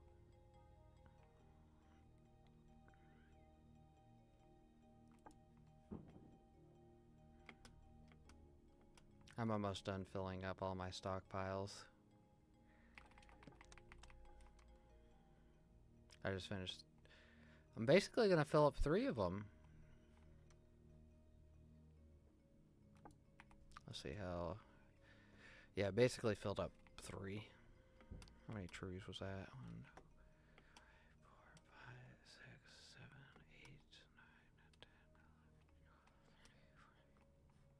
I'm almost done filling up all my stockpiles. I just finished. I'm basically gonna fill up 3 of them. Let's see how. Yeah, basically filled up 3. How many trees was that? 1, 2, 3, 4, 5, 6, 7, 8, 9, 10, 11, 12,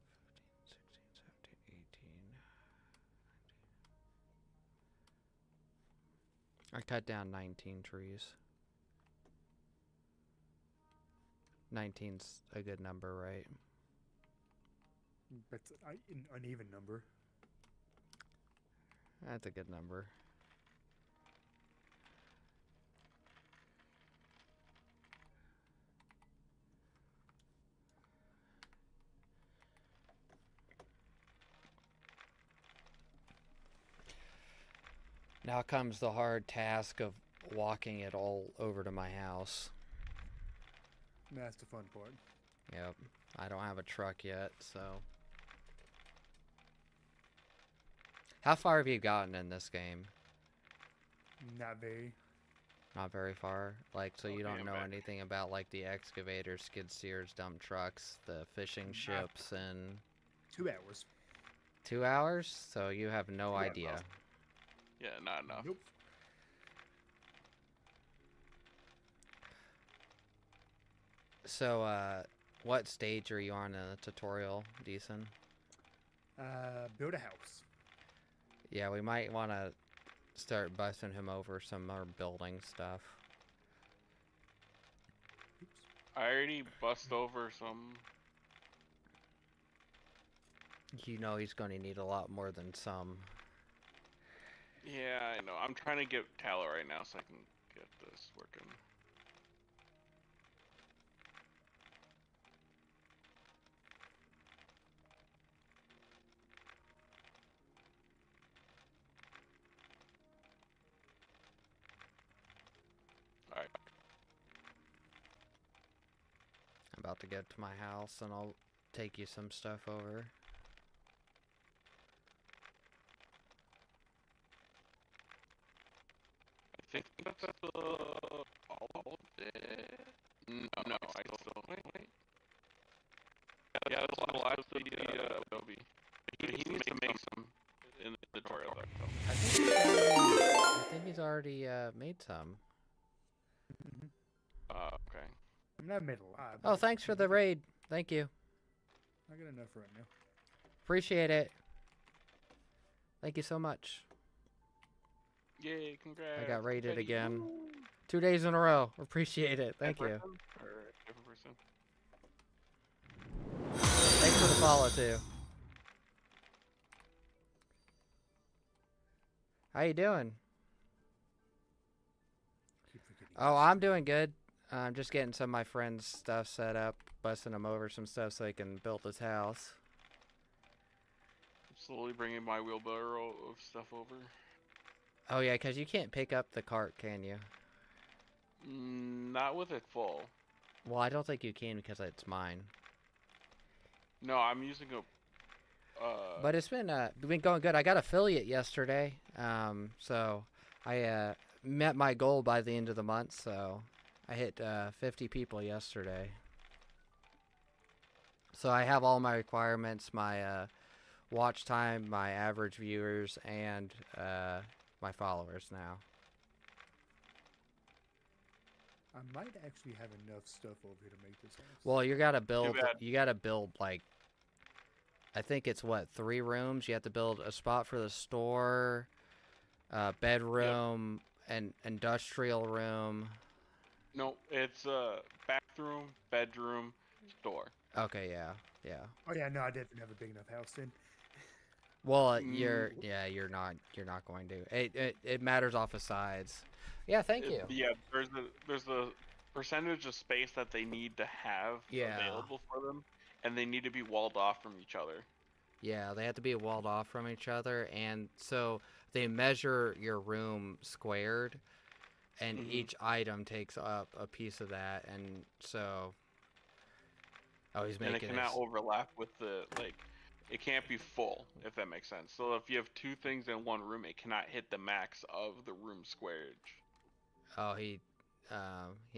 13, 14, 15, 16, 17, 18. I cut down 19 trees. 19's a good number, right? That's an uneven number. That's a good number. Now comes the hard task of walking it all over to my house. That's the fun part. Yep. I don't have a truck yet, so. How far have you gotten in this game? Not very. Not very far. Like, so you Okay, don't I'm know back. anything about, like, the excavators, skid steers, dump trucks, the fishing ships, and 2 hours. 2 hours? So you have no Not idea. enough. Yeah, not enough. Nope. So, what stage are you on in the tutorial, Decent? Build a house. Yeah, we might want to start busting him over some more building stuff. Oops. I already bust over some. You know he's going to need a lot more than some. Yeah, I know. I'm trying to get tallow right now so I can get this working. Alright. I'm about to get to my house and I'll take you some stuff over. I think that's all of it. No, I still wait. Yeah, that's the last of the Adobe. He needs to make some in the tutorial. I think he's already made some. Okay. I'm not made a lot. Oh, thanks for the raid. Thank you. I got enough right now. Appreciate it. Thank you so much. Yay, congrats. I got raided Confetti. again. Woo. 2 days in a row. Appreciate it. Thank Same you. person or different person? Thanks for the follow, too. How you doing? Keep forgetting. Oh, I'm doing good. I'm just getting some of my friends' stuff set up, busting them over some stuff so they can build this house. I'm slowly bringing my wheelbarrow of stuff over. Oh, yeah, because you can't pick up the cart, can you? Not with it full. Well, I don't think you can because it's mine. No, I'm using a. But it's been going good. I got affiliate yesterday, so I met my goal by the end of the month. So I hit 50 people yesterday. So I have all my requirements, my watch time, my average viewers, and my followers now. I might actually have enough stuff over here to make this house. Well, you gotta build. bad. You gotta build like I think it's what, 3 rooms. You have to build a spot for the store, Yep. bedroom, and industrial room. No, it's a bathroom, bedroom, store. Okay, yeah, yeah. Oh yeah, no, I didn't have a big enough house then. Well, Mm, you're not going to. It matters off of sides. Yeah, thank you. yeah, there's a percentage of space that they need to have Yeah. available for them, and they need to be walled off from each other. Yeah, they have to be walled off from each other, and so they measure your room squared, and Hmm. each item takes up a piece of that, and so oh, he's And it making cannot this. overlap with the like. It can't be full, if that makes sense. So if you have two things in one room, it cannot hit the max of the room squarage. Oh, he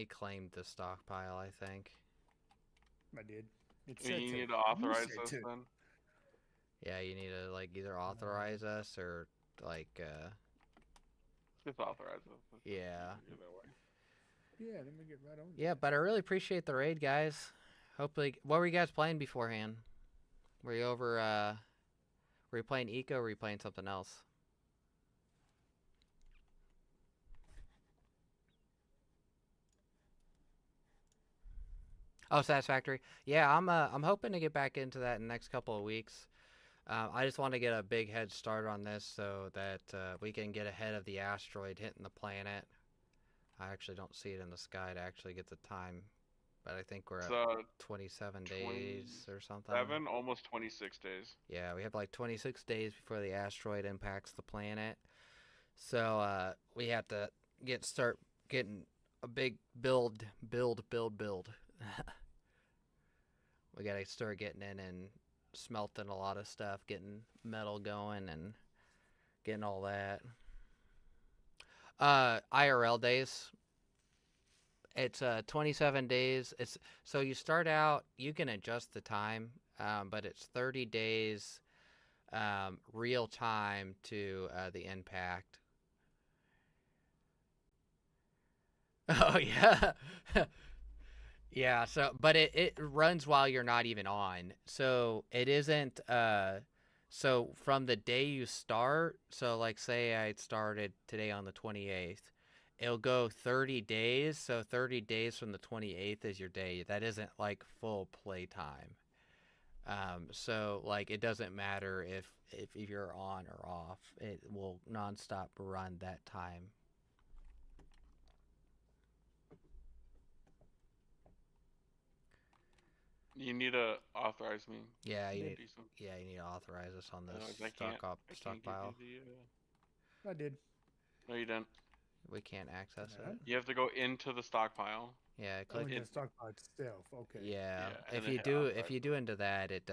claimed the stockpile, I think. I did. It You said to. need to You authorize said this to. then. Yeah, you need to like either authorize us or like Just authorize this. It's yeah. easier that way. Yeah, let me get right on. Yeah, but I really appreciate the raid, guys. Hopefully, what were you guys playing beforehand? Were you over were you playing Eco or were you playing something else? Oh, Satisfactory. Yeah, I'm hoping to get back into that in the next couple of weeks. I just want to get a big head start on this so that we can get ahead of the asteroid hitting the planet. I actually don't see it in the sky to actually get the time, but I think we're It's at 27 days or something. 27, almost 26 days. Yeah, we have like 26 days before the asteroid impacts the planet. So we have to start getting a big build. We gotta start getting in and smelting a lot of stuff, getting metal going, and getting all that. IRL days. It's 27 days. It's so you start out. You can adjust the time, but it's 30 days real time to the impact. Oh yeah. Yeah, so but it runs while you're not even on. So it isn't so from the day you start, so like say I started today on the 28th, it'll go 30 days, so 30 days from the 28th is your day. That isn't like full play time. So like it doesn't matter if you're on or off. It will nonstop run that time. You need to authorize me. Yeah, you Did. need Decent. yeah, you need to authorize us on this Otherwise, I can't give you stockpile. the. I did. No, you didn't. We can't access Uh-huh. it. You have to go into the stockpile. Yeah, Oh, click. in It, the stockpile itself. Okay. Yeah, yeah, and if then you hit do authorize. into that, it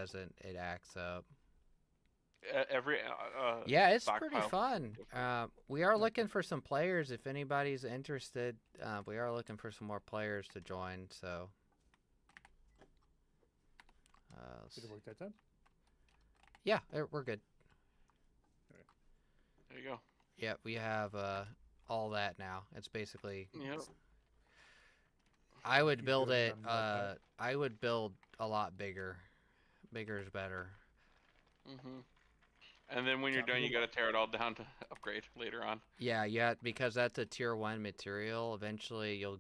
acts up. Every Yeah, it's pretty stockpile. fun. Different. We are Okay. looking for some players. If anybody's interested, we are looking for some more players to join. So, Did it work that time? yeah, we're good. There you go. Yeah, we have all that now. It's basically Yep. I would Keep build building it. on my part. I would build a lot bigger. Bigger is better. Mhm. And then when you're Sounds done, you good. gotta tear it all down to upgrade later on. Yeah, because that's a tier 1 material. Eventually, you'll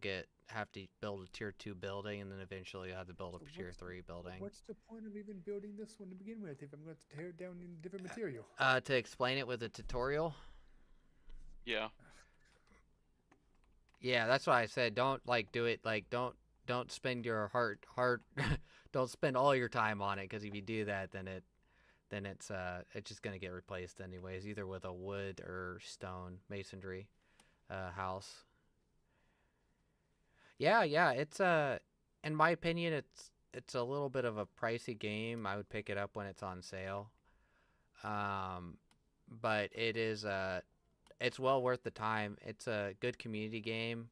have to build a tier 2 building, and then eventually you'll have to build So a tier 3 building. what's the point of even building this one to begin with if I'm going to tear it down in different material? To explain it with a tutorial. Yeah. Yeah, that's why I said don't like do it like don't spend your heart don't spend all your time on it because if you do that then it's just gonna get replaced anyways either with a wood or stone masonry house. Yeah, it's in my opinion it's a little bit of a pricey game. I would pick it up when it's on sale. Um, but it's well worth the time. It's a good community game.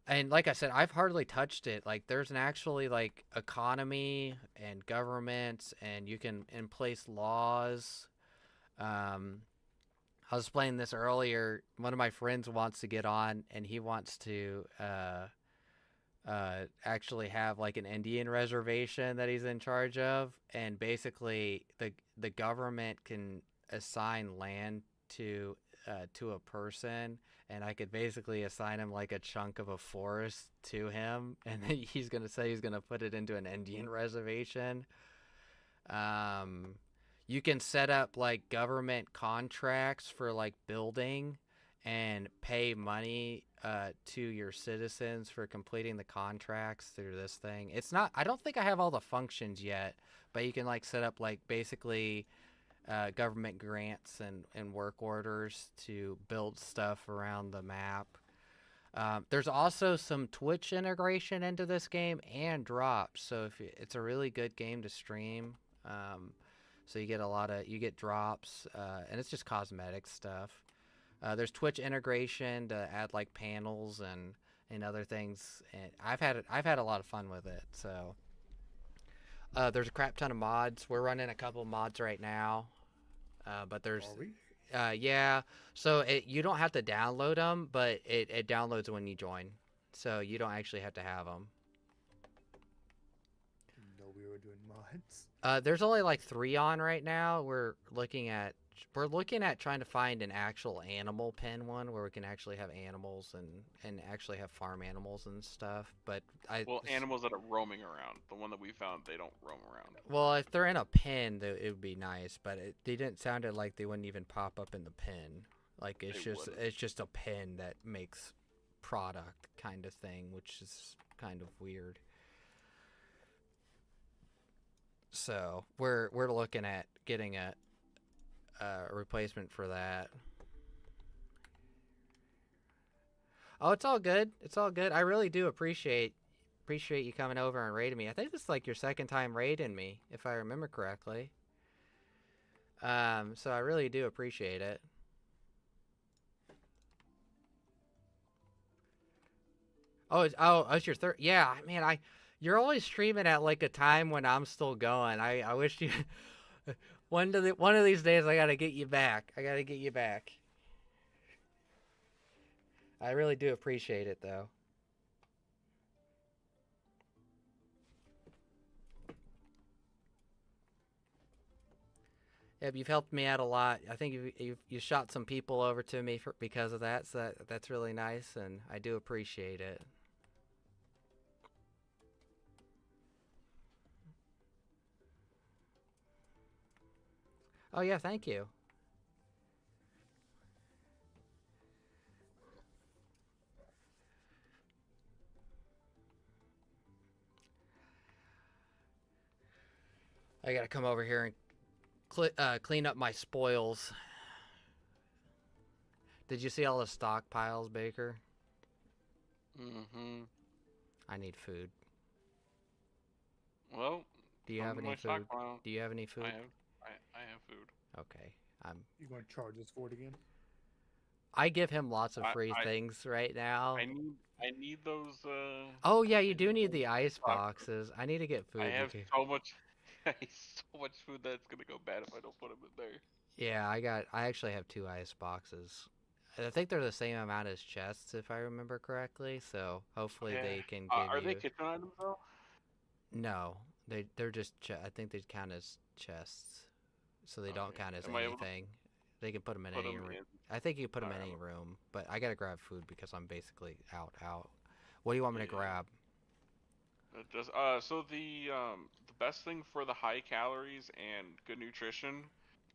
And like I said, I've hardly touched it. Like there's an actually like economy and governments and you can in place laws. Um, I was playing this earlier. One of my friends wants to get on and he wants to actually have like an Indian reservation that he's in charge of, and basically the government can assign land to a person, and I could basically assign him like a chunk of a forest to him, and then he's gonna say he's gonna put it into an Indian reservation. Um, you can set up like government contracts for like building and pay money to your citizens for completing the contracts through this thing. It's not, I don't think I have all the functions yet, but you can like set up like basically government grants and work orders to build stuff around the map. There's also some Twitch integration into this game and drops, so if it's a really good game to stream. So you get you get drops, and it's just cosmetic stuff. There's Twitch integration to add like panels and other things, and I've had a lot of fun with it. So there's a crap ton of mods. We're running a couple mods right now, but there's Are we? yeah. So you don't have to download them, but it downloads when you join, so you don't actually have to have them. Didn't know we were doing mods. There's only like 3 on right now. We're looking at trying to find an actual animal pen one where we can actually have animals and actually have farm animals and stuff. But Well, animals that are roaming around. The one that we found, they don't roam around. well, if they're in a pen, it would be nice. But they didn't sound like they wouldn't even pop up in the pen. Like it's just a pen that makes product kind of thing, which is kind of weird. So we're looking at getting a replacement for that. Oh, it's all good. It's all good. I really do appreciate you coming over and raiding me. I think this is like your second time raiding me, if I remember correctly. So I really do appreciate it. It's your third. Yeah, man, you're always streaming at like a time when I'm still going. I wish you one of these days I gotta get you back. I gotta get you back. I really do appreciate it though. Yep, you've helped me out a lot. I think you shot some people over to me because of that, so that's really nice, and I do appreciate it. Oh yeah, thank you. I gotta come over here and clean up my spoils. Did you see all the stockpiles, Baker? Mm-hmm. I need food. Well, Do you have come to any my food? stockpile. Do you have any food? I have food. Okay. I'm. You gonna charge us for it again? I give him lots of I free I things right now. I need those. Oh yeah, you I do need need those the ice stock. boxes. I need to get I food have because so much. I have so much food that it's gonna go bad if I don't put them in there. yeah, I actually have 2 ice boxes. I think they're the same amount as chests if I remember correctly. So hopefully Yeah. they can Are give they you. kitchen items though? No, they're just. I think they count as chests, so they don't Okay. count as Am I able to anything. They can put them in put any them room. in? I think you can put them in Alright. any room, but I gotta grab food because I'm basically out. What do you want me to Yeah. grab? Just so the best thing for the high calories and good nutrition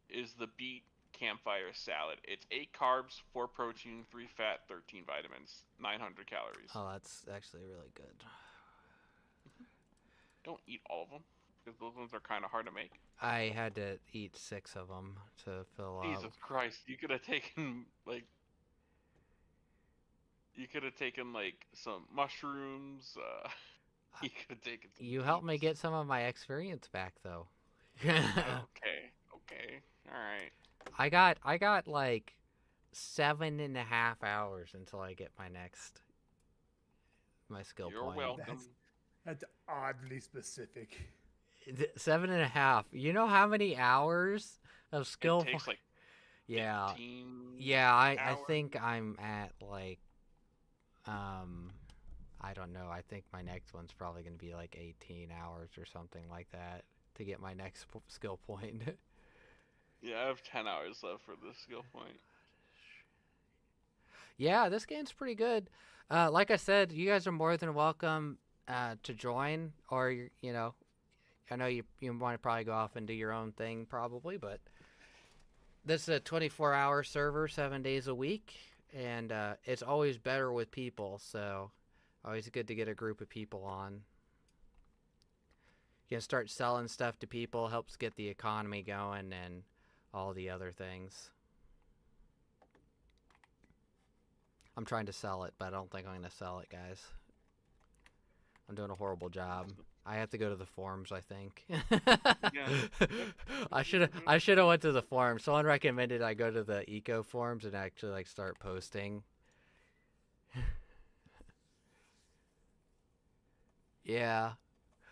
is the beet campfire salad. It's 8 carbs, 4 protein, 3 fat, 13 vitamins, 900 calories. Oh, that's actually really good. Don't eat all of them because those ones are kind of hard to make. I had to eat 6 of them to fill up. Jesus Christ, you could have taken like some mushrooms. You could have taken some You helped me beets. get some of my experience back though. Okay, okay, all right. I got like 7.5 hours until I get my skill You're point. welcome. That's oddly specific. 7.5. You know how many hours of skill? It takes like Yeah, 15 yeah. I hours. think I'm at like I don't know. I think my next one's probably going to be like 18 hours or something like that to get my next skill point. Yeah, I have 10 hours left for this skill point. Yeah, this game's pretty good. Like I said, you guys are more than welcome to join, or you know, I know you want to probably go off and do your own thing probably, but this is a 24-hour server, 7 days a week, and it's always better with people. So always good to get a group of people on. You can start selling stuff to people, helps get the economy going, and all the other things. I'm trying to sell it, but I don't think I'm going to sell it, guys. I'm doing a horrible job. I have to go to the forums, I think. Yeah. I should have went to the forums. Someone recommended I go to the eco forums and actually like start posting. Yeah.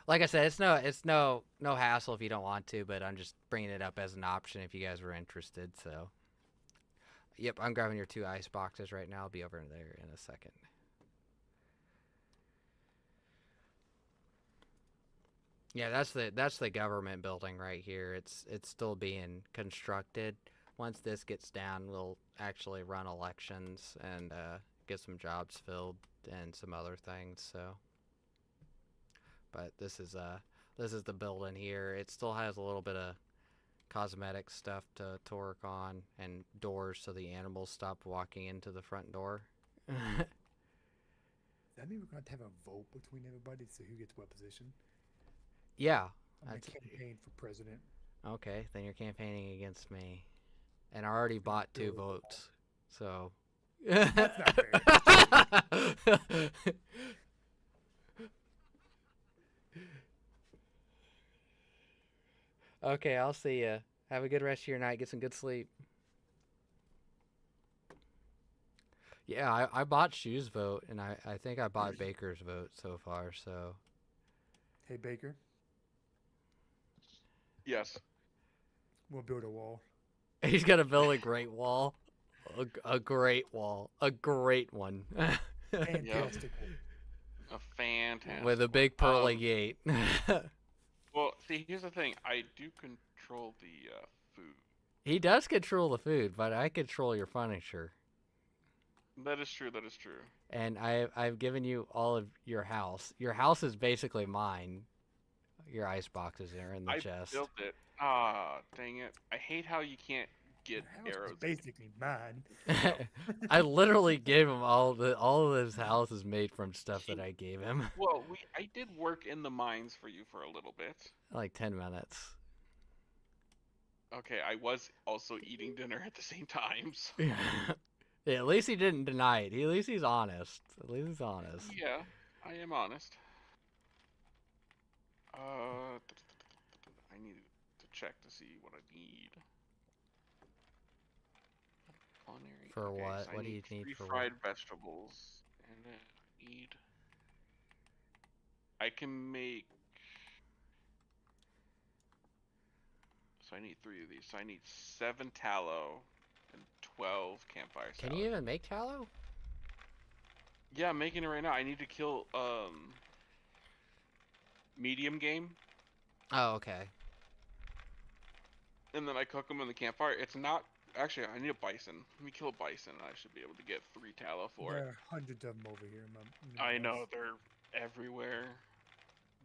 Like I said, it's no hassle if you don't want to, but I'm just bringing it up as an option if you guys were interested. So, yep, I'm grabbing your 2 ice boxes right now. I'll be over there in a second. Yeah, that's the government building right here. It's still being constructed. Once this gets down, we'll actually run elections and get some jobs filled and some other things. So, but this is the building here. It still has a little bit of cosmetic stuff to work on and doors so the animals stop walking into the front door. Does that mean we're going to have a vote between everybody to see who gets what position? Yeah. I'm going to campaign for president. Okay, then you're campaigning against me. And I already bought 2 votes. So That's not fair. Okay, I'll see ya. Have a good rest of your night. Get some good sleep. Yeah, I bought Shu's vote, and I think I bought Baker's vote so far, so. Hey, Baker, Yes. we'll build a wall. He's gonna build a great wall. A great wall. A great one. Fantastic. A fantastic. With a big pearly gate. Well, see, here's the thing. I do control the food. He does control the food, but I control your furniture. That is true. That is true. And I've given you all of your house. Your house is basically mine. Your ice boxes are in the chest. I built it. Ah, dang it. I hate how you can't get My house arrows. is basically mine. I literally gave him all of his house is made from stuff that I gave him. Well, I did work in the mines for you for a little bit. Like 10 minutes. Okay, I was also eating dinner at the same time. So. Yeah, at least he didn't deny it. At least he's honest. At least he's honest. Yeah, I am honest. I need to check to see what I need. Culinary. For okay, what? So What do you need for fried vegetables, and then I need. I can make. So I need 3 of these. So I need 7 tallow and 12 campfire salad. Can you even make tallow? Yeah, I'm making it right now. I need to kill medium game, Oh, okay. and then I cook them in the campfire. It's not actually. I need a bison. Let me kill a bison, and I should be able to get 3 tallow for There it. are hundreds of them over here. I know they're everywhere.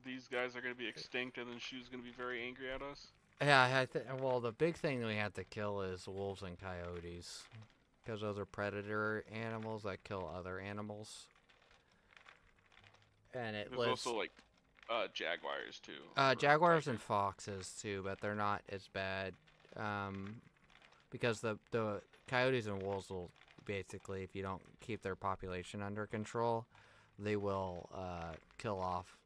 These guys are gonna be extinct, and then Shu's gonna be very angry at us. Yeah, well, the big thing we have to kill is wolves and coyotes. Because those are predator animals that kill other animals. And it There's lives... also like jaguars too. Jaguars and foxes too, but they're not as bad. Because the coyotes and wolves will basically, if you don't keep their population under control, they will kill off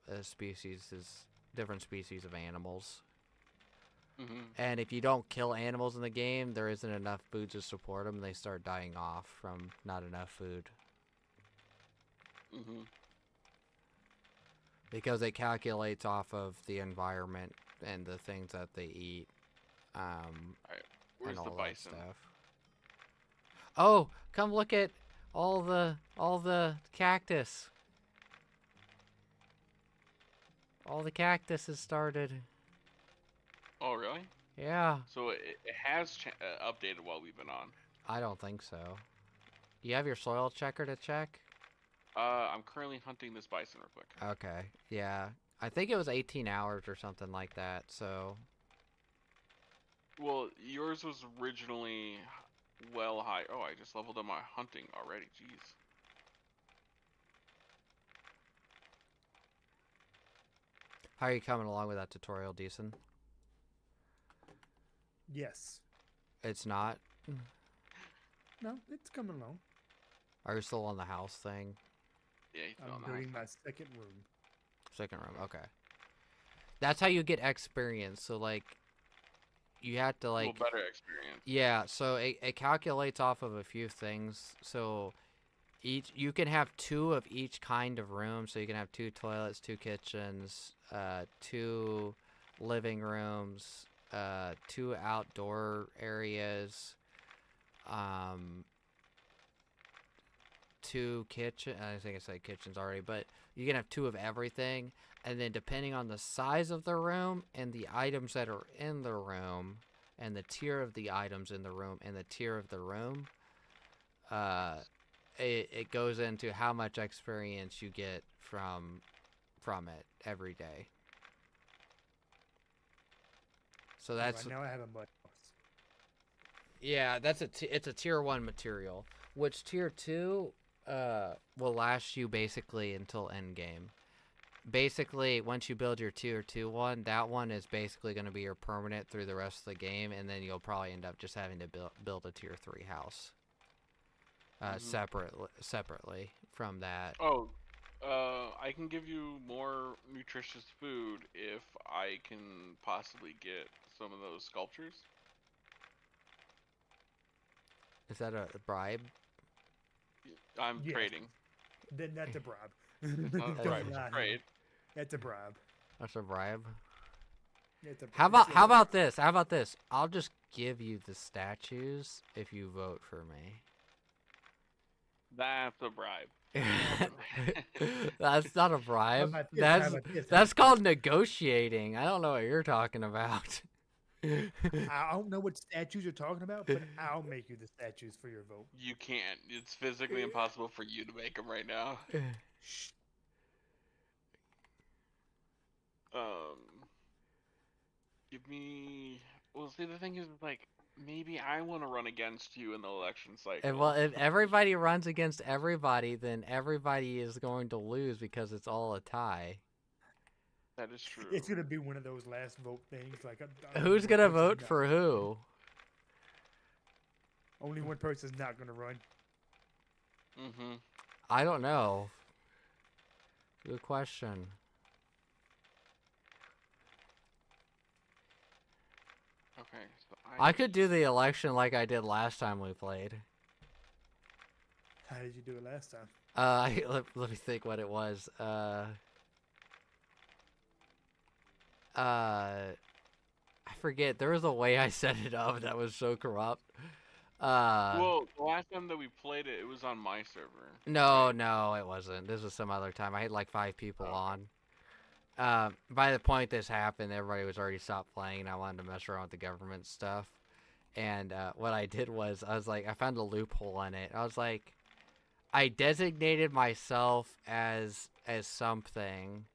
different species of animals. Mm-hmm. And if you don't kill animals in the game, there isn't enough food to support them. They start dying off from not enough food. Mm-hmm. Because it calculates off of the environment and the things that they eat. Alright, where's and the all bison? that stuff. Oh, come look at all the cactus. All the cactus has started. Oh, really? Yeah. So it has updated while we've been on. I don't think so. You have your soil checker to check? I'm currently hunting this bison real quick. Okay. Yeah. I think it was 18 hours or something like that, so... Well, yours was originally well high. Oh, I just leveled up my hunting already. Jeez. How are you coming along with that tutorial, Decent? Yes. It's not? No, it's coming along. Are you still on the house thing? Yeah, he's I'm on the building house. my second room. Second room, okay. That's how you get experience, so, like... You have to, A like... little better experience. Yeah, so it calculates off of a few things. So you can have 2 of each kind of room. So you can have 2 toilets, 2 kitchens, 2 living rooms, 2 outdoor areas, 2 kitchen. I think I said kitchens already, but you can have 2 of everything. And then depending on the size of the room and the items that are in the room, and the tier of the items in the room, and the tier of the room, it goes into how much experience you get from it every day. So that's Right now I have a mud house. yeah, it's a tier 1 material, which tier 2 will last you basically until end game. Basically, once you build your tier 2 one, that one is basically going to be your permanent through the rest of the game, and then you'll probably end up just having to build a tier 3 house separately from that. Oh, I can give you more nutritious food if I can possibly get some of those sculptures. Is that a bribe? I'm Yes. trading. Then that's a bribe. It's not a Don't bribe, it's lie a to me. trade. That's a bribe. That's a bribe. It's a How bribe. about this? How about this? I'll just give you the statues if you vote for me. That's a bribe. That's not a bribe. about this? How That's about this? that's called negotiating. I don't know what you're talking about. I don't know what statues you're talking about, but I'll make you the statues for your vote. You can't. It's physically impossible for you to make them right now. Shh. Give me. Well, see, the thing is, like, maybe I want to run against you in the election cycle. And well, if everybody runs against everybody, then everybody is going to lose because it's all a tie. That is true. It's gonna be one of those last vote things. Like, Who's gonna one person's vote not- for who? Only one person's not gonna run. Mm-hmm. I don't know. Good question. Okay, so I could do the election like I did last time we played. How did you do it last time? Let me think what it was. I forget. There was a way I set it up that was so corrupt. Well, the last time that we played it, it was on my server. No, it wasn't. This was some other time. I had like 5 people on. By the point this happened, everybody was already stopped playing, and I wanted to mess around with the government stuff. And what I did was, I found a loophole in it. I was like, I designated myself as something,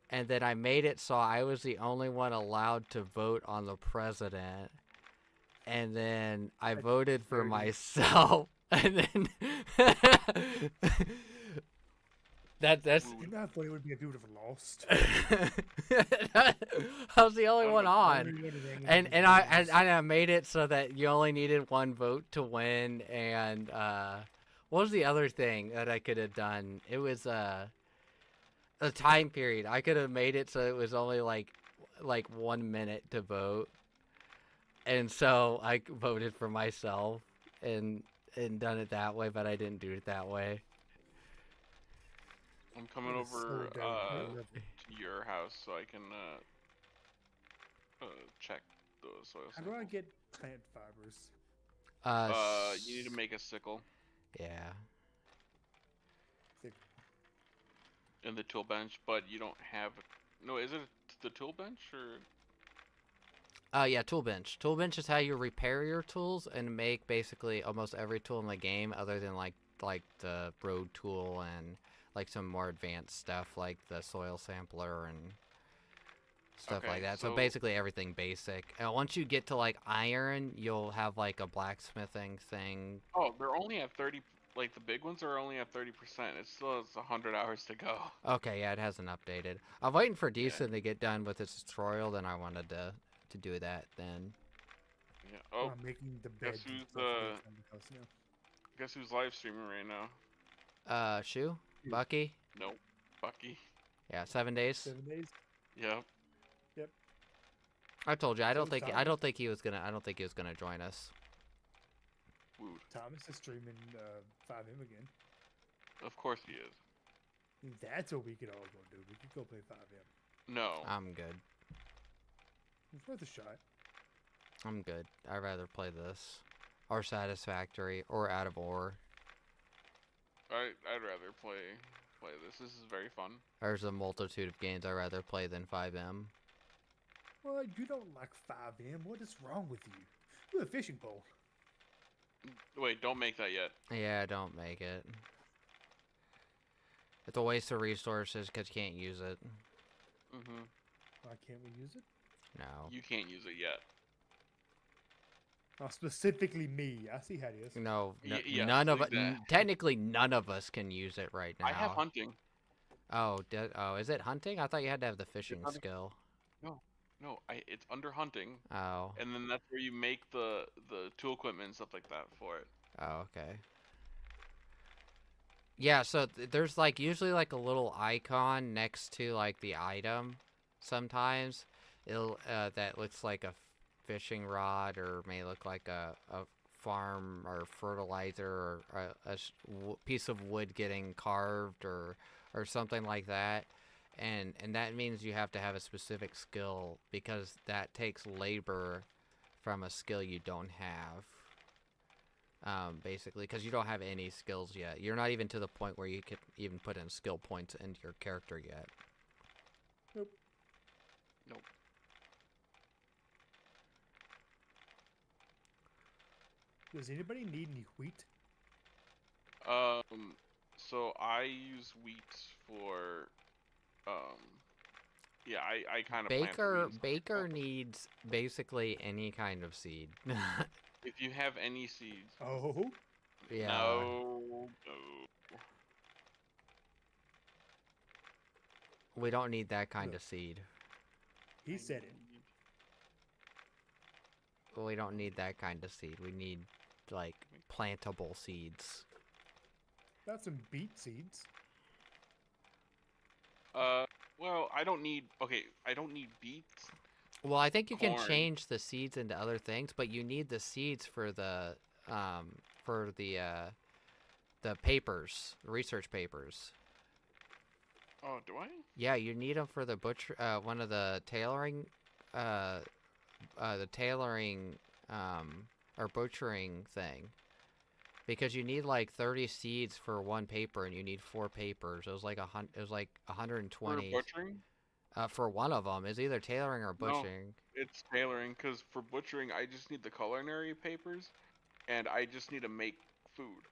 and then I made it so I was the only one allowed to vote on the president. And then I voted for myself, and then that's. You know how funny it would be if you would have lost. I was the only one on, and I made it so that you only needed 1 vote to win. And what was the other thing that I could have done? It was a time period. I could have made it so it was only like 1 minute to vote. And so I voted for myself and done it that way, but I didn't do it that way. I'm coming That is so over dope. I love it. to your house so I can check the soil How do I sample. get plant fibers? You need to make a sickle Yeah. in the tool bench, but you don't have No, is it the tool bench or? Yeah, tool bench. Tool bench is how you repair your tools and make basically almost every tool in the game, other than like the road tool and like some more advanced stuff like the soil sampler and stuff Okay, like that. So so basically everything basic. And once you get to like iron, you'll have like a blacksmithing thing. oh, they're only at 30. Like the big ones are only at 30%. It still has 100 hours to go. Okay, yeah, it hasn't updated. I'm waiting for Yeah, Decent to get done with his tutorial, then I wanted to do that then. yeah. Oh, I'm making the bed guess and who's stuff for the tiny house now. guess who's live streaming right now? Shoe? You. Bucky? Nope, Bucky. Yeah, 7 days. 7 days. Yep. Yep. I told you, I don't So think I don't think he was gonna join us. Woot. Thomas is streaming 5M again. Of course he is. That's what we could all go do. We could go play 5M. No. I'm good. It's worth a shot. I'm good. I'd rather play this. Or Satisfactory. Or Out of Ore. I'd rather play this. This is very fun. There's a multitude of games I'd rather play than 5M. Well, you don't like 5M. What is wrong with you? You're a fishing pole. Wait, don't make that yet. Yeah, don't make it. It's a waste of resources because you can't use it. Mm-hmm. Why can't we use it? No. You can't use it yet. Oh, specifically me. I see how it is. No, yeah, none of like it. that. Technically, none of us can use it right now. I have hunting. Oh, is it hunting? I thought you had to have the fishing hunting. skill. No, it's under hunting, Oh. and then that's where you make the tool equipment and stuff like that for it. Oh, okay. Yeah, so there's like usually like a little icon next to like the item. Sometimes it'll that looks like a fishing rod, or may look like a farm or fertilizer, or a piece of wood getting carved, or something like that. And that means you have to have a specific skill, because that takes labor from a skill you don't have. Basically, because you don't have any skills yet. You're not even to the point where you could even put in skill points into your character yet. Nope. Nope. Does anybody need any wheat? So I use wheat for, yeah, I kind of Baker needs basically any kind of seed. If you have any seeds. Oh. Yeah. No. We don't need that kind Look. of seed. He said it. We don't need that kind of seed. We need, like, plantable seeds. Got some beet seeds. Well, I don't need beets. Well, I think you can Corn. change the seeds into other things, but you need the seeds for the papers, research papers. Oh, do I? Yeah, you need them for the one of the tailoring, or butchering thing. Because you need like 30 seeds for one paper, and you need 4 papers. It was like 120. For butchering? For one of them, is either tailoring or butchering. No, it's tailoring, because for butchering, I just need the culinary papers, and I just need to make food.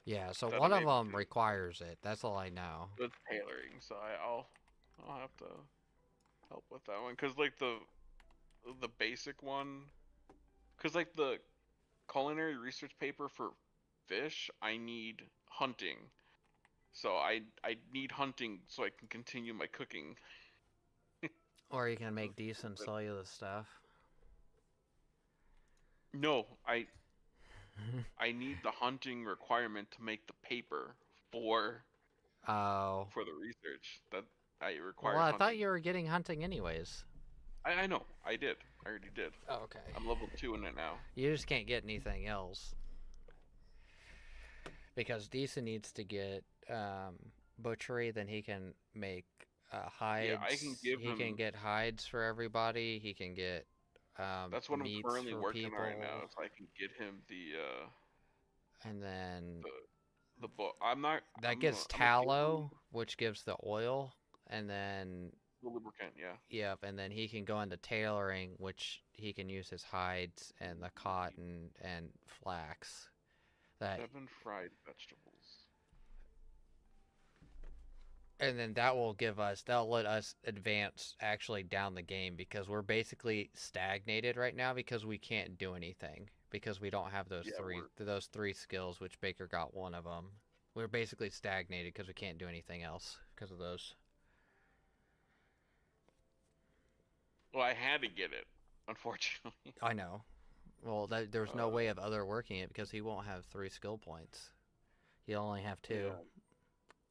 Yeah, so That'll one of make them food. requires it. That's all I know. It's tailoring, so I'll have to help with that one, because like the basic one, because like the culinary research paper for fish, I need hunting, so I need hunting so I can continue my cooking. Or you can make decent cellulose stuff. No, I need the hunting requirement to make the paper for Oh. the research that I require. Well, I hunting. thought you were getting hunting anyways. I know. I did. I already did. Oh, okay. I'm level 2 in it now. You just can't get anything else. Because Decent needs to get butchery, then he can make hides. Yeah, I can give he can him- get hides for everybody. He can get That's what I'm meats currently for working people. on right now. So I can get him And then the book. I'm not. that I'm gets a- I'm a tallow, which gives the oil, and then The lubricant, yeah. Yep, and then he can go into tailoring, which he can use his hides and the cotton and flax. That 7 fried vegetables. and then that'll let us advance actually down the game because we're basically stagnated right now because we can't do anything because we don't have Yeah, those three skills, which Baker got one of them. We're basically stagnated because we can't do anything else because of those. well, I had to get it, unfortunately. I know. Well, there's no way of other working it because he won't have 3 skill points. He'll only have 2 Yeah.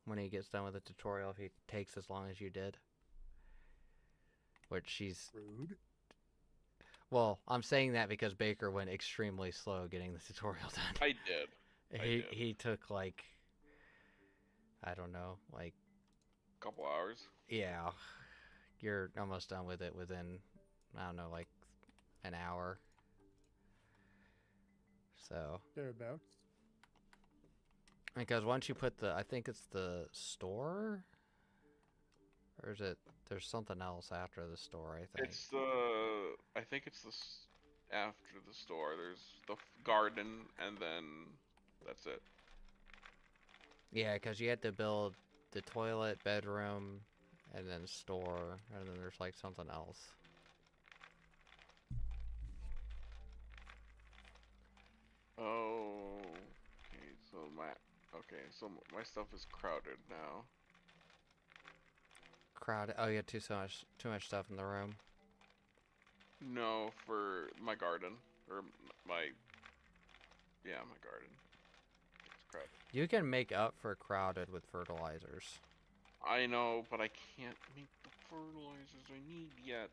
when he gets done with the tutorial if he takes as long as you did. Which she's Rude. well, I'm saying that because Baker went extremely slow getting the tutorial done. I did. He took like I don't know, like Couple hours. yeah, you're almost done with it within I don't know, like an hour. So Thereabouts. because once you put I think it's the store, or is it? There's something else after the store. I think. I think it's after the store. There's the garden, and then that's it. Yeah, because you had to build the toilet, bedroom, and then store, and then there's like something else. Oh, so my stuff is crowded now. Crowded. Oh, you had too much stuff in the room. No, for my garden or my my garden. It's crowded. You can make up for crowded with fertilizers. I know, but I can't make the fertilizers I need yet.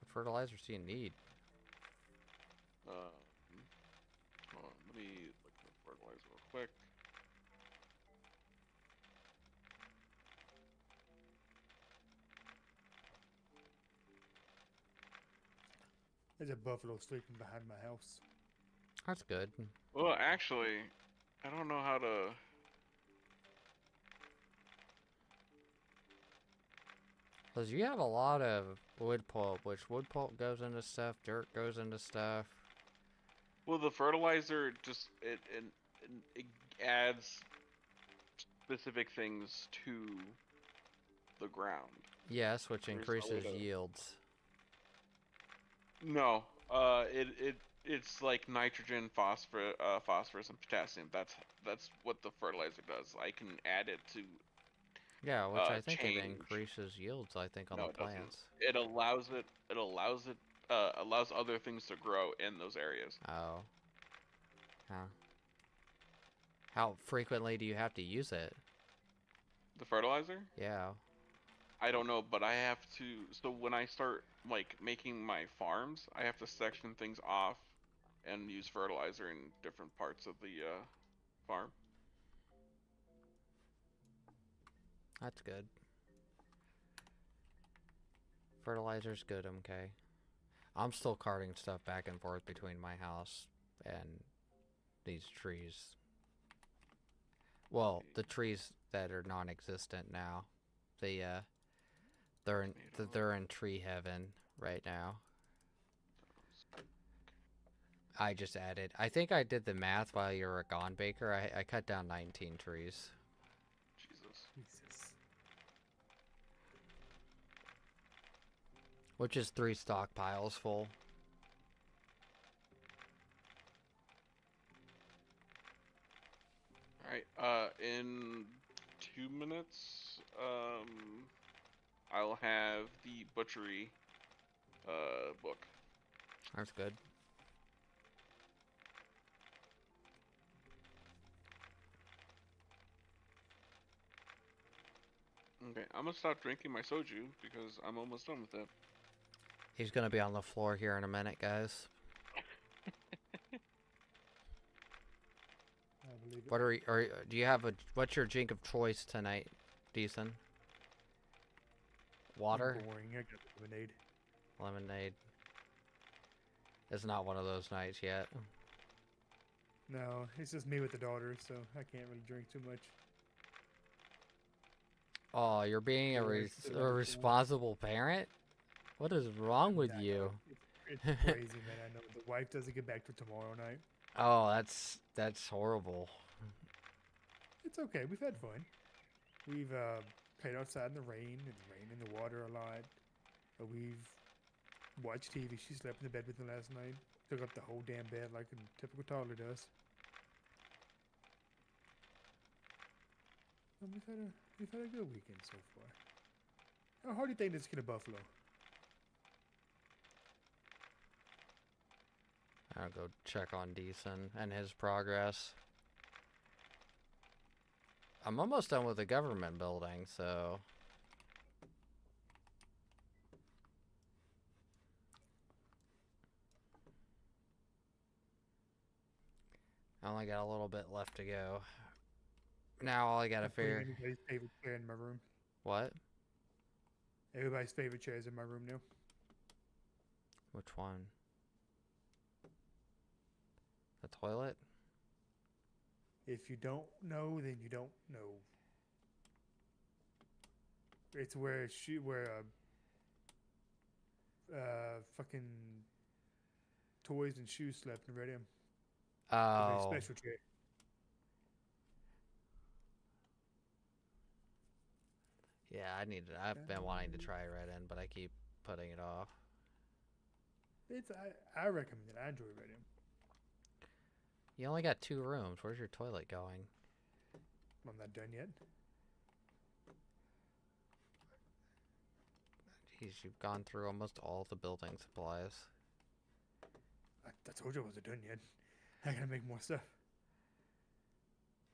What fertilizers do you need? Hold on, let me look at the fertilizer real quick. There's a buffalo sleeping behind my house. That's good. Well, actually, I don't know how to. Because you have a lot of wood pulp, which wood pulp goes into stuff, dirt goes into stuff. Well, the fertilizer just it adds specific things to the ground. Yes, which There's no way increases to- yields. No, it's like nitrogen, phosphorus, and potassium. That's what the fertilizer does. I can add it to Yeah, which I think it change. increases yields, I think, on No, the it doesn't. plants. It allows it. It allows other things to grow in those areas. Oh. Huh. How frequently do you have to use it? The fertilizer? Yeah. I don't know, but I have to. So when I start like making my farms, I have to section things off and use fertilizer in different parts of the farm. That's good. Fertilizer's good, okay. I'm still carting stuff back and forth between my house and these trees. Well, the trees that are non-existent now. They're in tree heaven right now. I just added. I think I did the math while you were gone, Baker. I cut down 19 trees. Jesus. Jesus. Which is 3 stockpiles full. All right. In 2 minutes, I'll have the butchery book. That's good. Okay, I'm gonna stop drinking my soju because I'm almost done with it. He's gonna be on the floor here in a minute, guys. I believe it. What do you have what's your drink of choice tonight, Deason? Water? Boring. I got lemonade. Lemonade. It's not one of those nights yet. No, it's just me with the daughter, so I can't really drink too much. Oh, you're being The wife still a got it going. responsible parent? What is wrong with I know you? it's crazy, man. I know the wife doesn't get back till tomorrow night. Oh, that's horrible. It's okay. We've had fun. We've played outside in the rain in the water a lot. We've watched TV. She slept in the bed with me last night. Took up the whole damn bed like a typical toddler does. And we've had a good weekend so far. How hard do you think this is gonna Buffalo? I'll go check on Deason and his progress. I'm almost done with the government building, so I only got a little bit left to go. Now all I gotta I'm putting figure. everybody's favorite chair in my room. What? Everybody's favorite chair is in my room now. Which one? The toilet? If you don't know, then you don't know. It's where fucking toys and shoes slept in Red M. It's a very Oh, special chair. yeah. I've been wanting to try Red End, but I keep putting it off. I recommend it. I enjoy Red M. You only got 2 rooms. Where's your toilet going? I'm not done yet. Jeez, you've gone through almost all the building supplies. I told you I wasn't done yet. I gotta make more stuff.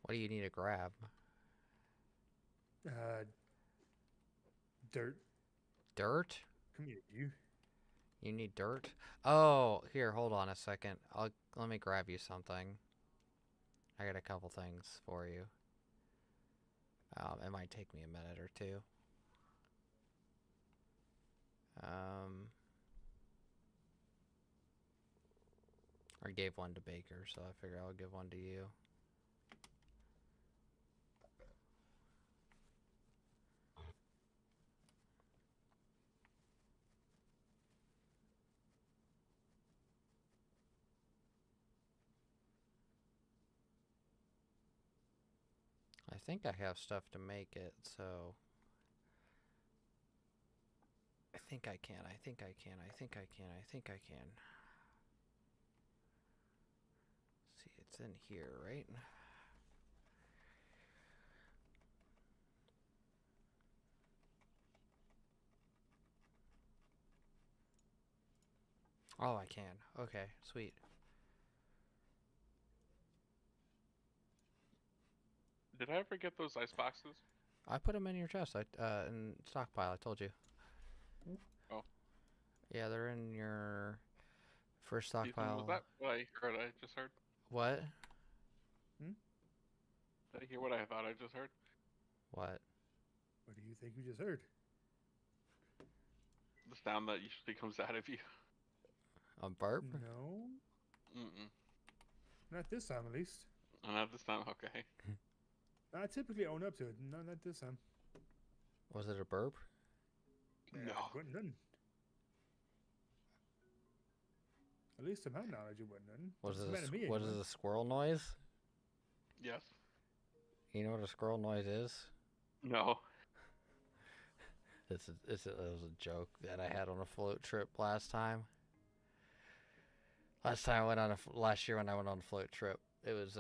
What do you need to grab? Dirt. Dirt? Come here, you. You need dirt? Oh, here, hold on a second. Let me grab you something. I got a couple things for you. It might take me a minute or two. I gave one to Baker, so I figure I'll give one to you. I think I have stuff to make it, so I think I can. I think I can. I think I can. I think I can. See, it's in here, right? Oh, I can. Okay, sweet. Did I ever get those ice boxes? I put them in your chest. In stockpile. I told you. Oh. Yeah, they're in your first Ethan, was stockpile. that what I heard? I just heard. What? Did I hear what I thought I just heard? What? What do you think you just heard? The sound that usually comes out of you. A burp? No, Mm-mm. not this time at least. Not this time. Okay. I typically own up to it. No, not this time. Was it a burp? No. It wasn't nothing. At least to my knowledge, it wasn't nothing. Was it a squirrel noise? Yes. You know what a squirrel noise is? No. It was a joke that I had on a float trip last time. Last year when I went on a float trip, it was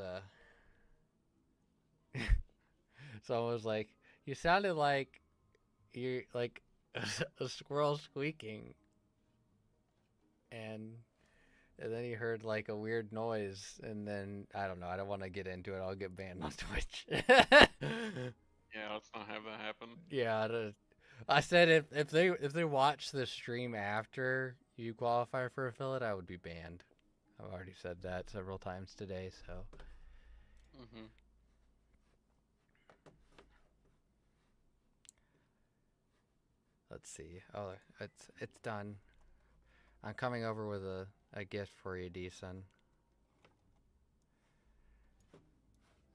someone was like, "You sounded like you're like a squirrel squeaking," and then he heard like a weird noise, and then I don't know. I don't want to get into it. I'll get banned on Twitch. Yeah, let's not have that happen. Yeah, I said if they watch the stream after you qualify for affiliate, I would be banned. I've already said that several times today, so. Mm-hmm. Let's see. Oh, it's done. I'm coming over with a gift for you, Deason.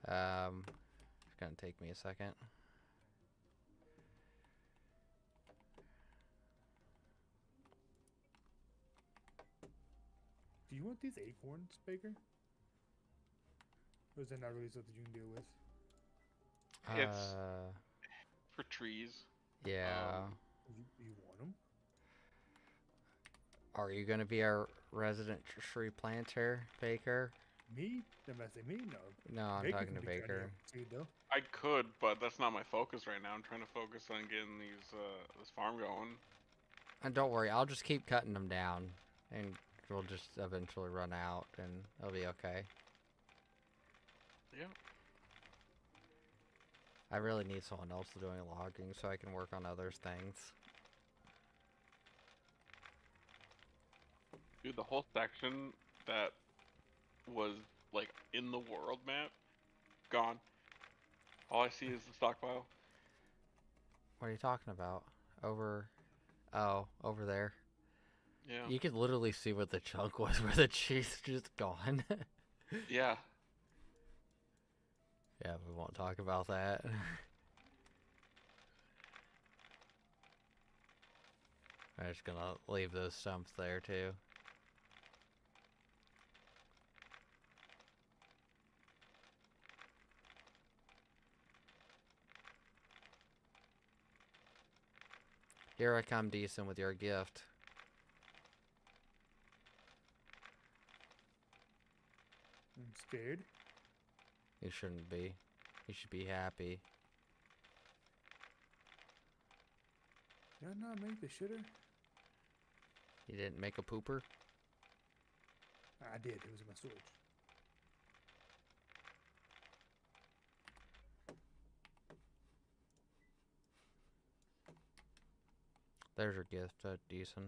It's gonna take me a second. Do you want these acorns, Baker? Or is that not really something you can deal with? It's Uh, for trees. yeah. You want them? Are you gonna be our resident tree planter, Baker? Me? Am I saying me? No. No, I'm Baker talking can to be cutting Baker. up seed though. I could, but that's not my focus right now. I'm trying to focus on getting this farm going. And don't worry, I'll just keep cutting them down, and we'll just eventually run out, and it'll be okay. Yeah. I really need someone else doing logging so I can work on other things. Dude, the whole section that was like in the world map, gone. All I see is the stockpile. What are you talking about? Over... Oh, over there. Yeah. You could literally see what the chunk was where the cheese just gone. Yeah. Yeah, we won't talk about that. I'm just gonna leave those stumps there too. Here I come, Decent, with your gift. I'm scared. You shouldn't be. You should be happy. Did I not make the shitter? You didn't make a pooper? I did. It was in my storage. There's your gift, Decent.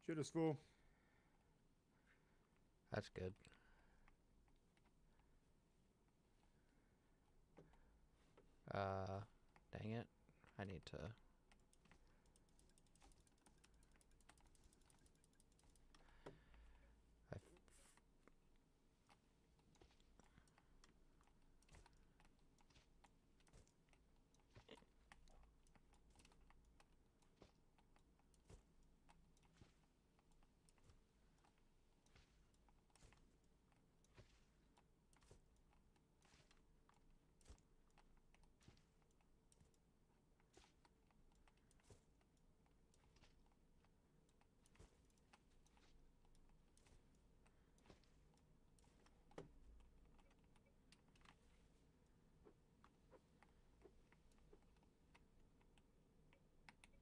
Shitter's full. That's good. Dang it. I need to...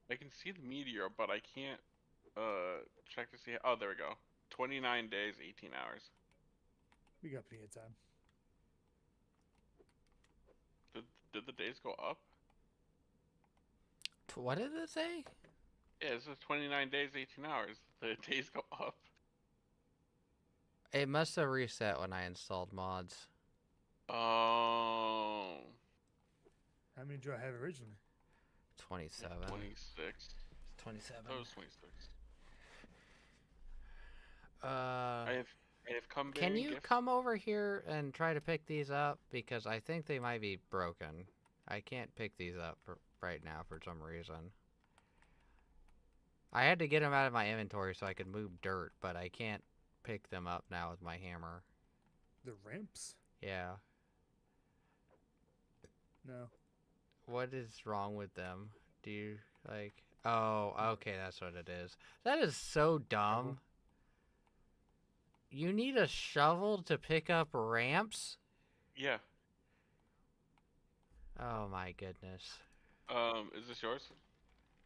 I can see the meteor, but I can't check to see. Oh, there we go. 29 days, 18 hours. We got plenty of time. Did did the days go up? What did it say? Yeah, it says 29 days, 18 hours. The days go up. It must have reset when I installed mods. Oh. How many did I have originally? 27. 26. 27. That was 26. I have come Can bearing you gifts. come over here and try to pick these up? Because I think they might be broken. I can't pick these up right now for some reason. I had to get them out of my inventory so I could move dirt, but I can't pick them up now with my hammer. The ramps? Yeah. No. What is wrong with them? Do you, like... Oh, okay, that's what it is. That is so dumb. You need a shovel to pick up ramps? Yeah. Oh my goodness. Is this yours?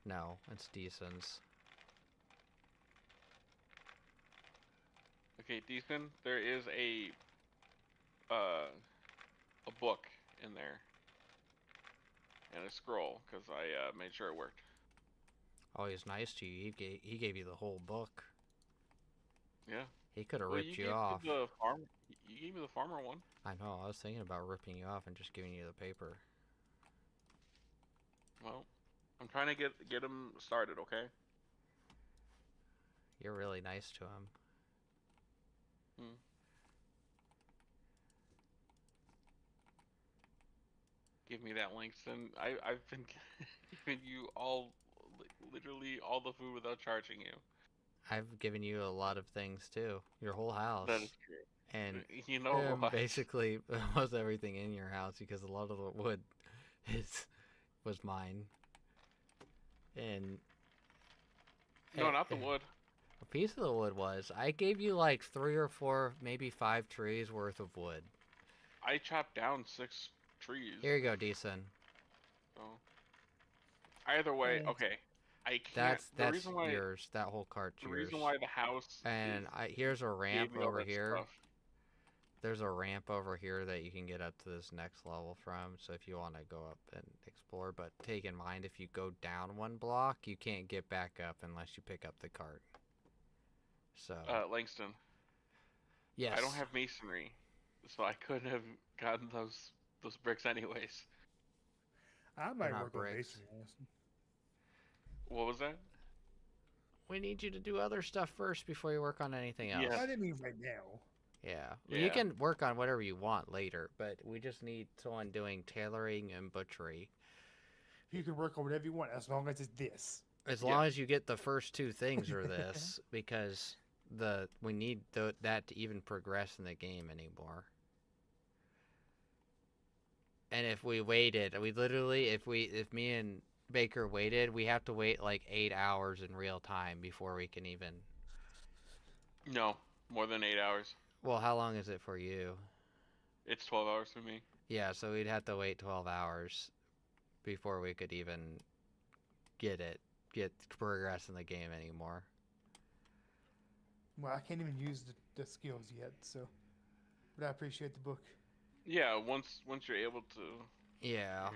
No, it's Decent's. Okay, Deacon, there is a book in there. And a scroll, because I made sure it worked. Oh, he's nice to you. He gave you the whole book. Yeah. He could have Well, ripped you off. The farm. You gave me the farmer one. I know, I was thinking about ripping you off and just giving you the paper. Well, I'm trying to get him started, okay? You're really nice to him. Hmm. give me that, Langston. I've been giving you literally all the food without charging you. I've given you a lot of things too. Your whole That is house. true. And You know what? basically almost everything in your house because a lot of the wood is was mine. And No, not the wood. a piece of the wood was. I gave you like 3 or 4, maybe 5 trees worth of wood. I chopped down 6 trees. Here you go, Decent. So either way, Thanks. okay. I can't. That's The reason why yours. That whole cart's the yours. reason why the house And here's a gave ramp me all over that here. stuff. There's a ramp over here that you can get up to this next level from. So if you want to go up and explore, but take in mind if you go down 1 block, you can't get back up unless you pick up the cart. So Langston. yes, I don't have masonry, so I couldn't have gotten those bricks anyways. I might not work on bricks. masonry, honestly. What was that? We need you to do other stuff first before you work on anything else. Yeah. I didn't mean right now. Yeah. Yeah. You can work on whatever you want later, but we just need someone doing tailoring and butchery. You can work on whatever you want as long as it's this. As Yeah. long as you get the first 2 things or this, because we need that to even progress in the game anymore. And if we waited, we literally, if me and Baker waited, we have to wait like 8 hours in real time before we can even. No, more than 8 hours. Well, how long is it for you? It's 12 hours for me. Yeah, so we'd have to wait 12 hours before we could even get progress in the game anymore. Well, I can't even use the skills yet, so. But I appreciate the book. Yeah, once you're able to. Yeah.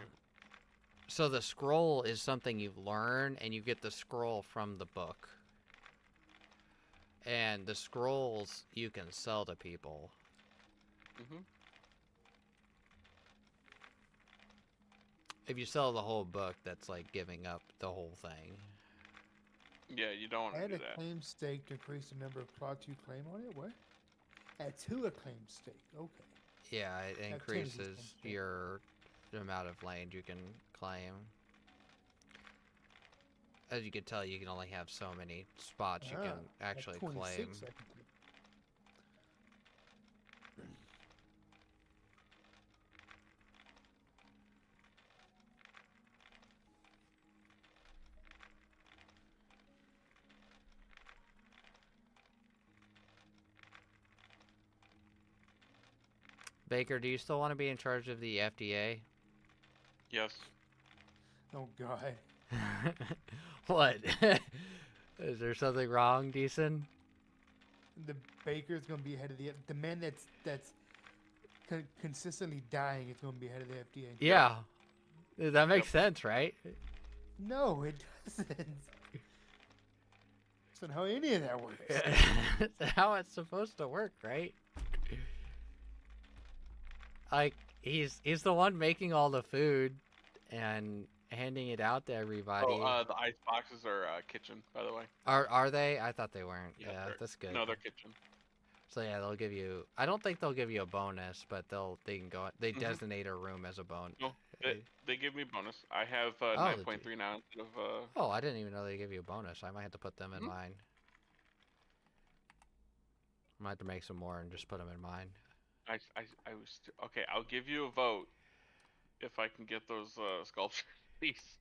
So the scroll is something you learn, and you get the scroll from the book. And the scrolls you can sell to people. Mhm. If you sell the whole book, that's like giving up the whole thing. Yeah, you don't want to Add do a that. claim stake to increase the number of plots you claim on it? What? Add to a claim stake. Okay. Yeah, it Activities increases can- your amount of land you can claim. As you can tell, you can only have so many spots you can actually claim. 26 I can do. Baker, do you still want to be in charge of the FDA? Yes. Oh, God. What? Is there something wrong, Deason? The baker's going to be ahead of the man that's consistently dying is going to be ahead of the FDA. Yeah. That makes sense, right? No, it doesn't. That's not how any of that works. That's how it's supposed to work, right? Like, he's the one making all the food and handing it out to everybody. Oh, the ice boxes are kitchen, by the way. Are they? I thought they weren't. Yeah, Yeah, they're- that's good. No, they're kitchen. So yeah, they'll give you. I don't think they'll give you a bonus, but they can go. They Mhm. designate a room as a bonus. No, they give me bonus. I have they 9.3 now instead of Oh, I didn't even know they give you a bonus. I might have to put them in Mhm. mine. I might have to make some more and just put them in mine. I was okay. I'll give you a vote if I can get those sculptures, please.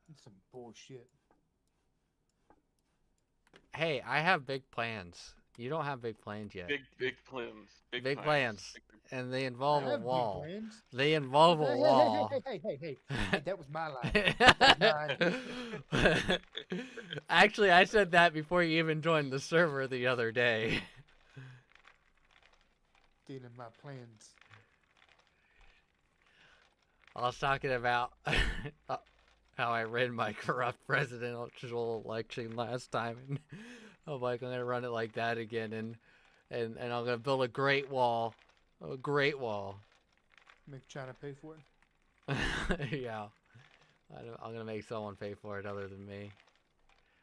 That's some bullshit. Hey, I have big plans. You don't have big plans yet. Big plans. Big plans. And they I involve a have big wall. plans. They involve a Hey, hey, wall. hey, that was my line. Actually, I said that before you even joined the server the other day. Stealing my plans. I was talking about how I ran my corrupt presidential election last time, and I'm like, I'm gonna run it like that again, and I'm gonna build a great wall, Make China pay for it. Yeah, I'm gonna make someone pay for it other than me.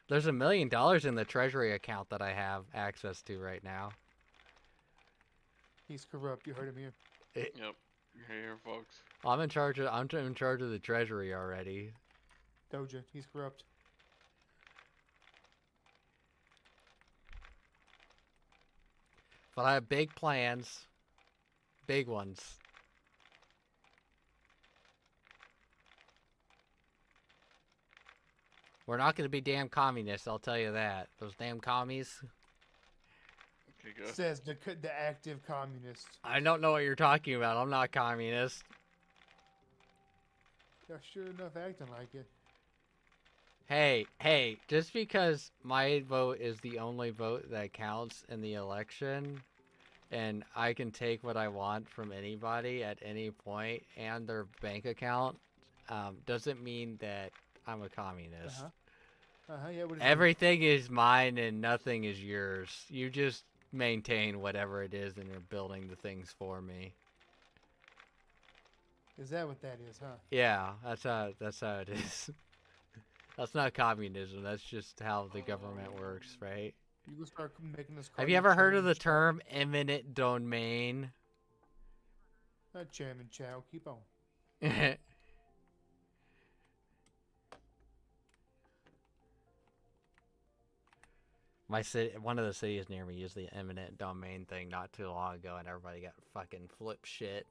There's $1 million in the treasury account that I have access to right now. He's corrupt. You heard him here. Yep. Here, folks. I'm in charge of. I'm in charge of the treasury already. Doja, he's corrupt. But I have big plans. Big ones. We're not going to be damn communists, I'll tell you that. Those damn commies. Okay, good. Says the active communist. I don't know what you're talking about. I'm not communist. They're sure enough acting like it. Hey, just because my vote is the only vote that counts in the election, and I can take what I want from anybody at any point and their bank account, doesn't mean that I'm a communist. Yeah. What is Everything is mine and nothing is yours. You just maintain whatever it is and you're building the things for me. Is that what that is, huh? Yeah, that's how it is. That's not communism. That's just how the government works, right? You will start making this. Have you ever heard of the term eminent domain? Chairman Chow, keep on. My city, one of the cities near me used the eminent domain thing not too long ago, and everybody got fucking flip shit.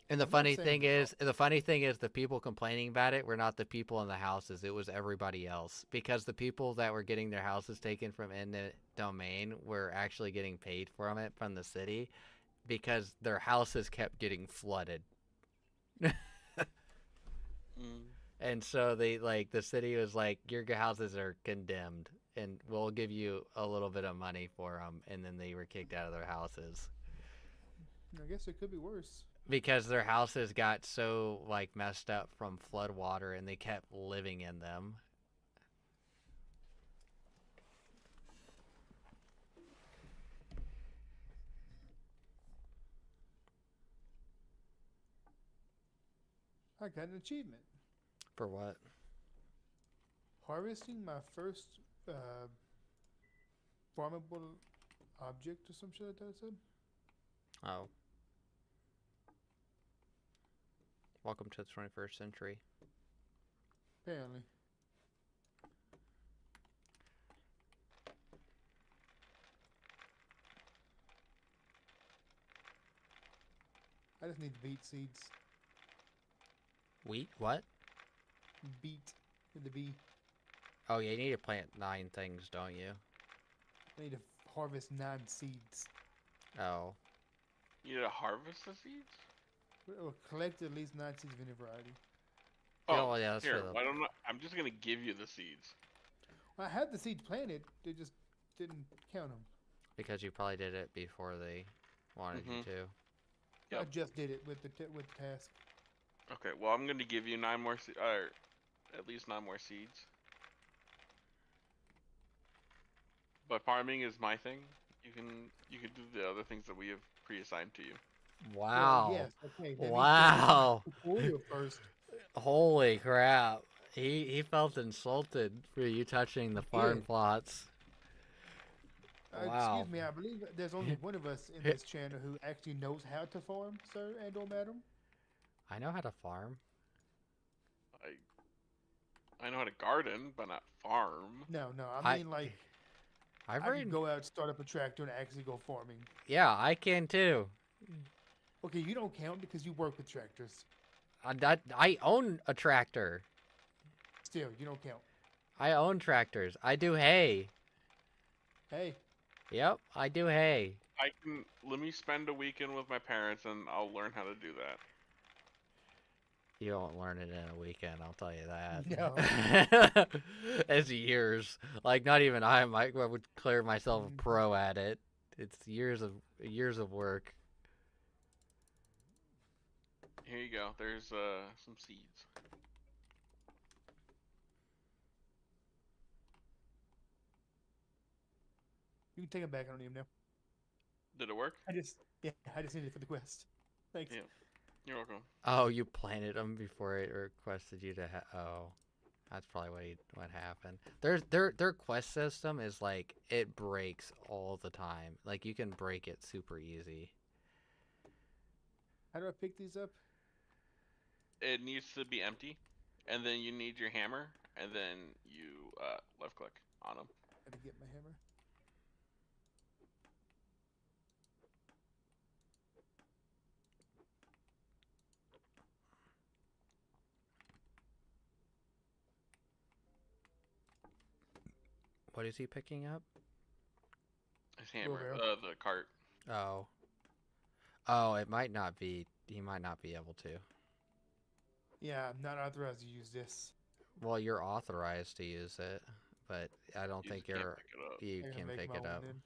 And the funny thing is, the people complaining about it were not the people in the houses. It was everybody else. Because the people that were getting their houses taken from eminent domain were actually getting paid from it from the city, because their houses kept getting flooded. And so the city was like, your houses are condemned, and we'll give you a little bit of money for them. And then they were kicked out of their houses. I guess it could be worse. Because their houses got so messed up from flood water, and they kept living in them. I got an achievement. For what? Harvesting my first farmable object or some shit like that, I said. Oh. Welcome to the 21st century. Apparently. I just need beet seeds. Wheat? What? Beet with the B. Oh, yeah, you need to plant 9 things, don't you? I need to harvest 9 seeds. Oh. You need to harvest the seeds? Or collect at least 9 seeds of any variety. Oh, well, yeah, that's here. for the... Why don't I'm just gonna give you the seeds. I had the seeds planted. They just didn't count them. Because you probably did it before they wanted you to. Yep. I just did it with the task. Okay, well, I'm gonna give you 9 more at least 9 more seeds. But farming is my thing. You can do the other things that we have pre-assigned to you. Wow. Well, yes, okay. That Wow. means first. Holy crap. He felt insulted for you touching the farm plots. Wow. Excuse me, I believe there's only one of us in this channel who actually knows how to farm, sir and or madam. I know how to farm. I know how to garden, but not farm. No, I mean I can go out, start up a tractor, and actually go farming. Yeah, I can too. Okay, you don't count because you work with tractors. I own a tractor. Still, you don't count. I own tractors. I do hay. Hey. Yep, I do hay. Let me spend a weekend with my parents and I'll learn how to do that. You won't learn it in a weekend, I'll tell you that. No. It's years. Not even I would declare myself a pro at it. It's years of work. Here you go. There's some seeds. You can take it back. I don't even know. Did it work? I just need it for the quest. Thanks. Yeah. You're welcome. Oh, you planted them before it requested you to Oh. That's probably what happened. Their quest system is like it breaks all the time. Like you can break it super easy. How do I pick these up? It needs to be empty, and then you need your hammer, and then you left click on them. How to get my hammer? What is he picking up? His hammer, Wheelbarrow. the cart. Oh. Oh, it might not be. He might not be able to. Yeah, I'm not authorized to use this. Well, you're authorized to use it, but I don't You think just can't you're. pick it up. You I gotta can make pick my it own up. then.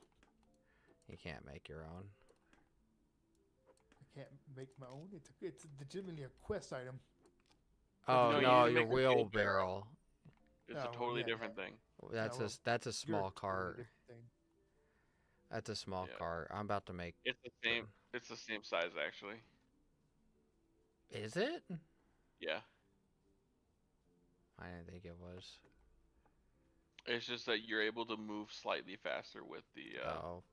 You can't make your own. I can't make my own. It's legitimately a quest item. Oh No, you no, need to your make a wheelbarrow. wheelbarrow. It's Oh, a well, totally yeah, different yeah. thing. That's No, a well, that's a you're small a totally cart. different thing. That's a small Yeah, cart. I'm about to make. it's the same. It's the same size actually. Is it? Yeah, I didn't think it was. it's just that you're able to move slightly faster with the Oh,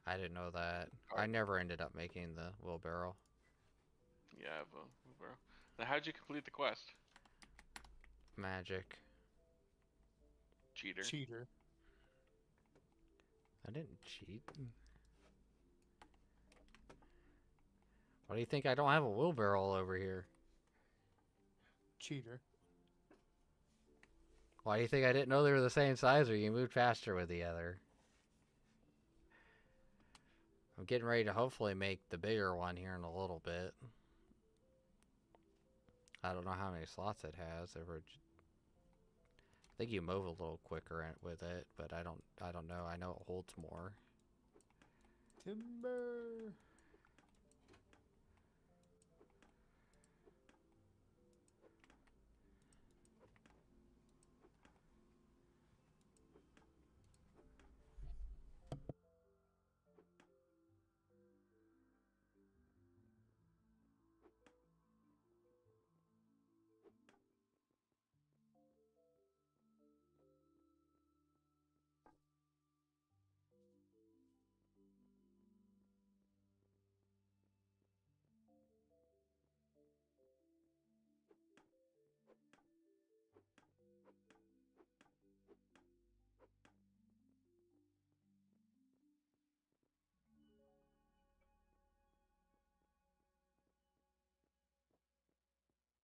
I didn't know that. I cart. never ended up making the wheelbarrow. Yeah, I have a wheelbarrow. Now, how'd you complete the quest? Magic. Cheater. Cheater. I didn't cheat. Why do you think I don't have a wheelbarrow over here? Cheater. Why do you think I didn't know they were the same size or you moved faster with the other? I'm getting ready to hopefully make the bigger one here in a little bit. I don't know how many slots it has. I think you move a little quicker with it, but I don't know. I know it holds more. Timber.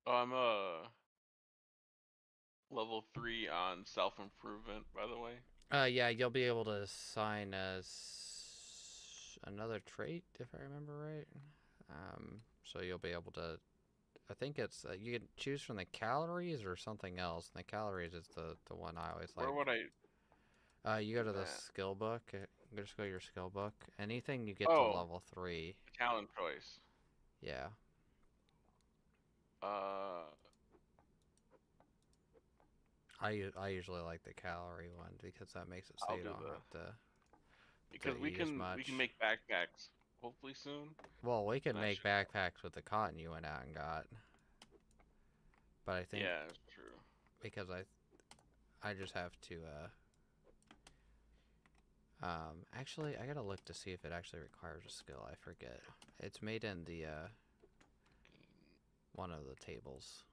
Oh, I'm level 3 on self improvement, by the way. Yeah, you'll be able to assign another trait if I remember right. So you'll be able to. I think it's you can choose from the calories or something else. And the calories is the one I always Where like. would I You do go to the that? skill book. Just go to your skill book. Anything you get to Oh, level 3. talent choice. Yeah. Uh, I usually like the calorie one because that makes it so I'll you do don't the have because to eat as we can much. make backpacks hopefully soon. Well, we could And that make should backpacks with the cotton you went out and got. But I think yeah, it's true. because I just have to actually I gotta look to see if it actually requires a skill. I forget. It's made in the one of the tables.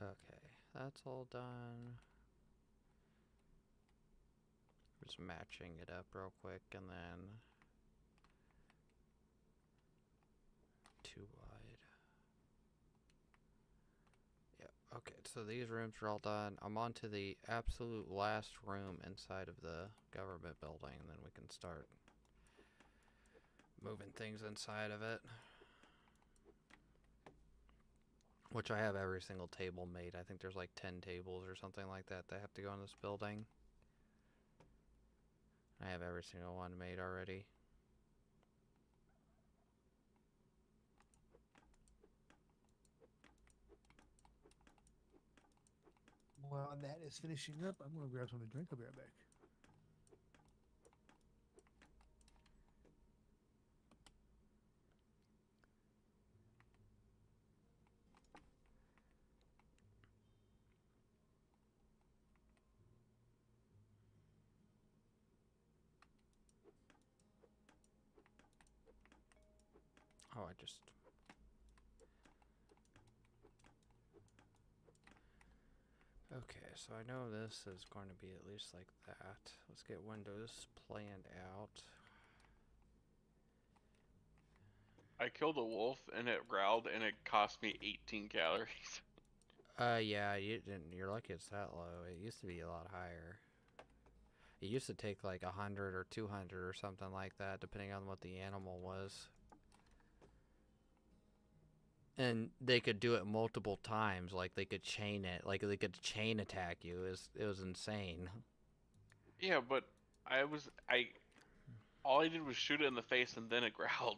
Okay, that's all done. Just matching it up real quick and then too wide. Yep. Okay, so these rooms are all done. I'm on to the absolute last room inside of the government building, and then we can start moving things inside of it. Which I have every single table made. I think there's like 10 tables or something like that that have to go in this building. I have every single one made already. while that is finishing up, I'm gonna grab something to drink. I'll be right back. Oh, I just. Okay, so I know this is going to be at least like that. Let's get Windows planned out. I killed a wolf and it growled and it cost me 18 calories. Yeah, you didn't. You're lucky it's that low. It used to be a lot higher. It used to take like 100 or 200 or something like that, depending on what the animal was. And they could do it multiple times, like they could chain it, like they could chain attack you. It was insane. Yeah, but I all I did was shoot it in the face and then it growled.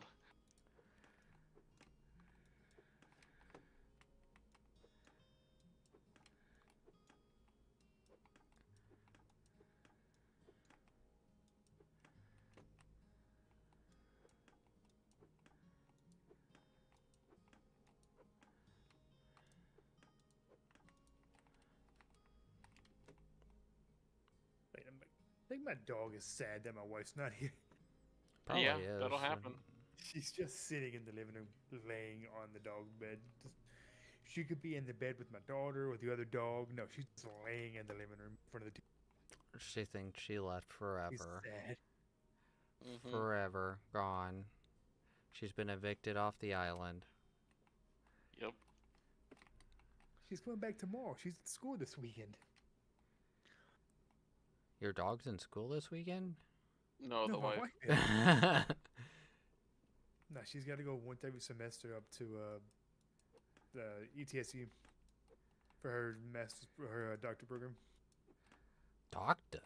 Wait, I think my dog is sad that my wife's not here. Probably Yeah, is. that'll happen. She's just sitting in the living room, laying on the dog bed. She could be in the bed with my daughter or the other dog. No, she's just laying in the living room in front of the TV. She thinks she left She's forever. sad. Forever gone. She's been evicted off the island. Yep. She's coming back tomorrow. She's at school this weekend. Your dog's in school this weekend? No, the my wife. wife is. No, she's got to go once every semester up to the ETSU for her master's, for her doctor program. Doctor?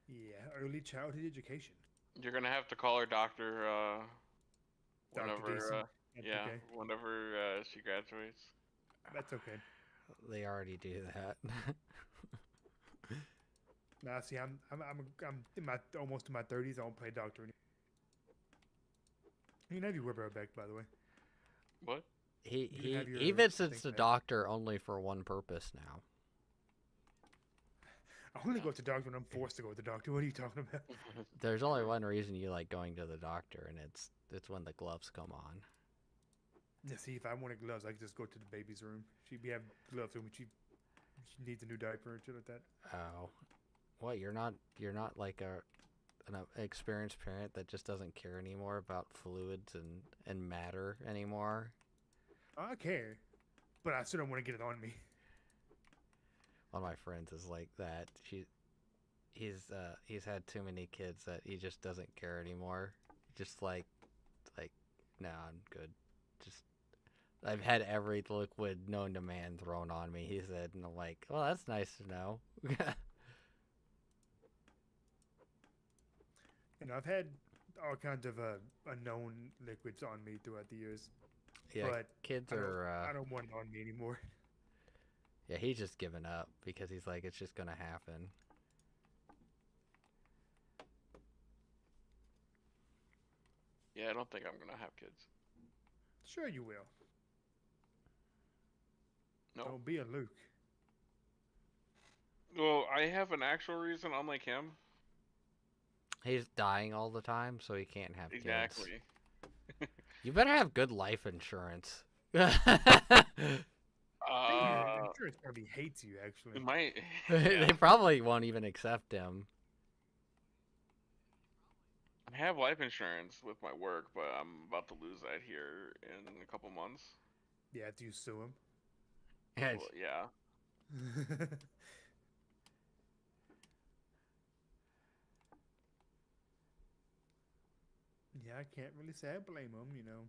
Yeah, early childhood education. You're gonna have to call her doctor Dr. whenever Jason. That's yeah, okay. whenever she graduates. That's okay. They already do that. Now, see, I'm in my almost in my 30s. I don't play doctor anymore. You can have your wheelbarrow back, by the way. What? He visits the doctor only for one purpose now. I only go to the doctor when I'm forced to go to the doctor. What are you talking about? There's only one reason you like going to the doctor, and it's when the gloves come on. Yeah, see, if I wanted gloves, I could just go to the baby's room. She'd have gloves when she needs a new diaper and shit like that. Oh, what? You're not like an experienced parent that just doesn't care anymore about fluids and matter anymore? I care, but I still don't want to get it on me. One of my friends is like that. He's had too many kids that he just doesn't care anymore. Just like no, I'm good. Just I've had every liquid known to man thrown on me, he said, and I'm like, well, that's nice to know. And I've had all kinds of unknown liquids on me throughout the years. Yeah, but kids I are. I don't want it on me anymore. Yeah, he's just given up because he's like, it's just gonna happen. Yeah, I don't think I'm gonna have kids. Sure, you will. No. Don't be a Luke. Well, I have an actual reason, unlike him. He's dying all the time, so he can't have kids. Exactly. You better have good life insurance. Insurance probably hates you, actually. It might. They probably won't even accept him. I have life insurance with my work, but I'm about to lose that here in a couple months. Yeah, after you sue him. Well, yeah. Yeah, I can't really say I blame him, you know.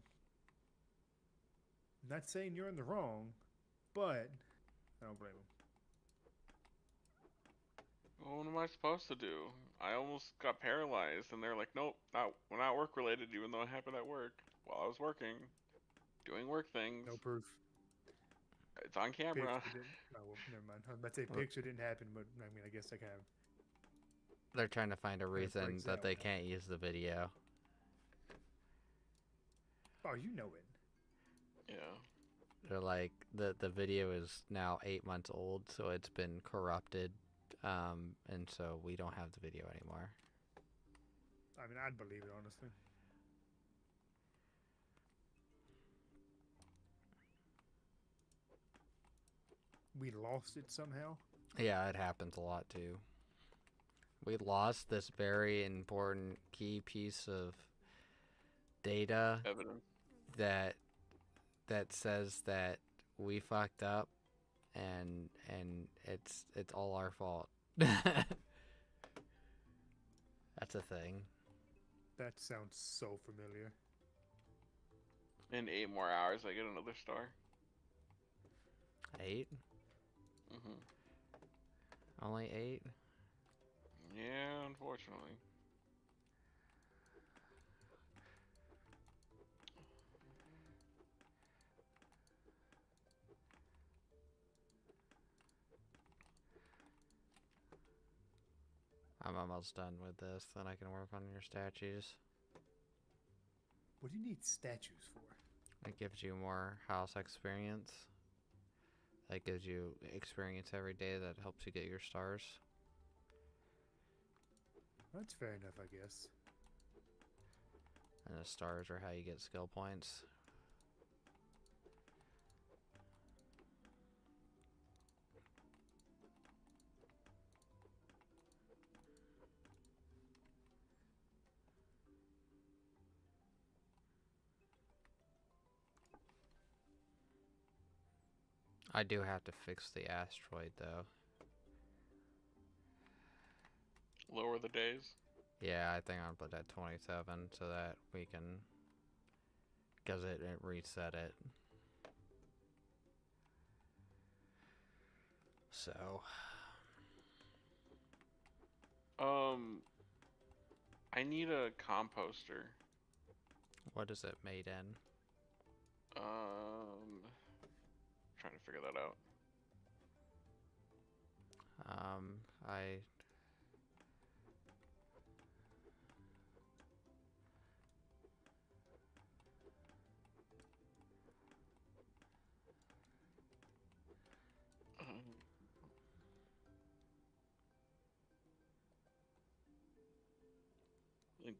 I'm not saying you're in the wrong, but I don't blame him. Well, what am I supposed to do? I almost got paralyzed, and they're like, nope, not work related, even though it happened at work while I was working, doing work things. No proof. It's on camera. Picture didn't. Oh, well, never mind. I was about to say Well, picture didn't happen, but I mean, I guess that they're trying to find a kind of reason breaks that that they one out. can't use the video. Oh, you know it. Yeah. They're like the video is now 8 months old, so it's been corrupted, and so we don't have the video anymore. I mean, I'd believe it honestly. We lost it somehow. Yeah, it happens a lot too. We lost this very important key piece of data Evidence. that says that we fucked up, and it's all our fault. That's a thing. That sounds so familiar. In 8 more hours, I get another star. 8? Mhm. Only 8? Yeah, unfortunately. I'm almost done with this. Then I can work on your statues. What do you need statues for? It gives you more house experience. That gives you experience every day that helps you get your stars. That's fair enough, I guess. And the stars are how you get skill points. I do have to fix the asteroid though. Lower the days. Yeah, I think I'll put that 27 so that we can, because it reset it. So, I need a composter. what is it made in? Trying to figure that out. I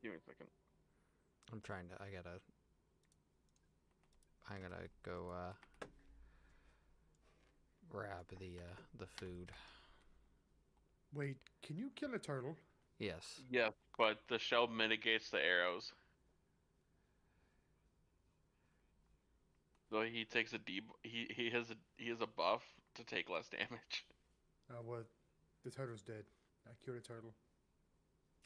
Give me a second. I'm trying to. I'm gonna go grab the food. Wait, can you kill a turtle? Yes. Yes, but the shell mitigates the arrows. So he takes a he has a buff to take less damage. Well, the turtle's dead. I killed a turtle.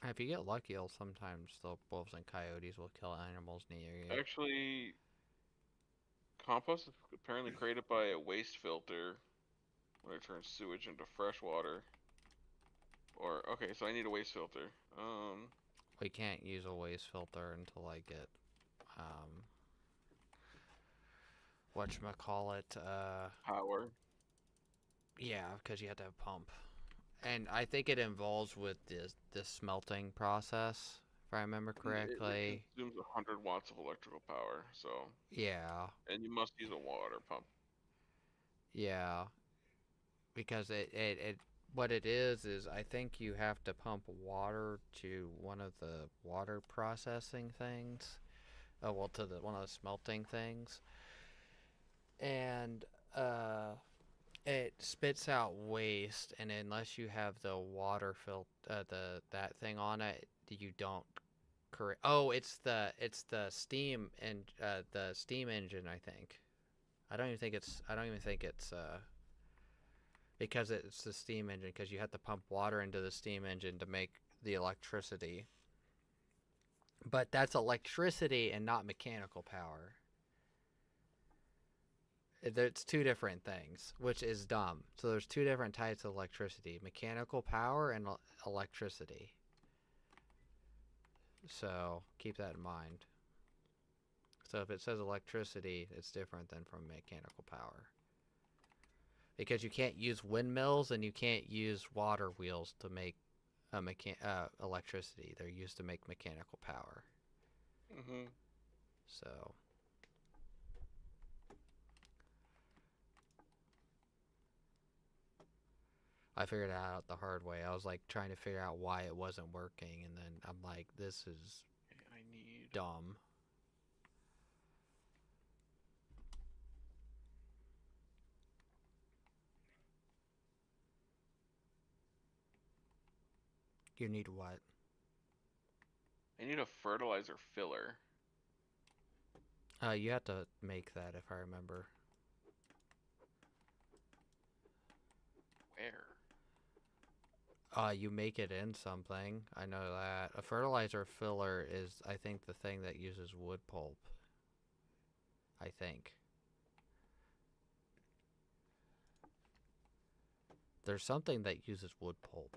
If you get lucky, sometimes the wolves and coyotes will kill animals near you. Actually, compost is apparently created by a waste filter when it turns sewage into fresh water. Or okay, so I need a waste filter. We can't use a waste filter until I get whatchamacallit, Power. yeah, because you have to have a pump. And I think it involves with this smelting process, if I remember It correctly. consumes 100 watts of electrical power, so Yeah, and you must use a water pump. yeah, because it what it is I think you have to pump water to one of the water processing things. Oh well, to the one of the smelting things, and it spits out waste, and unless you have the water that thing on it, you don't correct. Oh, it's the steam and the steam engine. I think. I don't even think it's. I don't even think it's. Because it's the steam engine. Because you have to pump water into the steam engine to make the electricity. But that's electricity and not mechanical power. It's two different things, which is dumb. So there's two different types of electricity: mechanical power and electricity. So keep that in mind. So if it says electricity, it's different than from mechanical power. because you can't use windmills and you can't use water wheels to make electricity. They're used to make mechanical power. Mhm. So I figured it out the hard way. I was like trying to figure out why it wasn't working, and then I'm like, this is Okay, I need. dumb. You need what? I need a fertilizer filler. You have to make that if I remember. Where? You make it in something. I know that. A fertilizer filler is, I think, the thing that uses wood pulp. I think. There's something that uses wood pulp.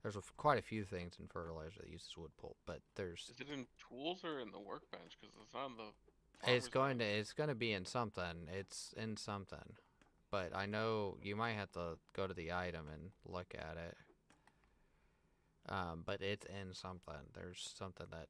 There's quite a few things in fertilizer that uses wood pulp, but there's. Is it in tools or in the workbench? Because it's on the It's farmer's going to. manual. It's going to be in something. It's in something, but I know you might have to go to the item and look at it. But it's in something. There's something that.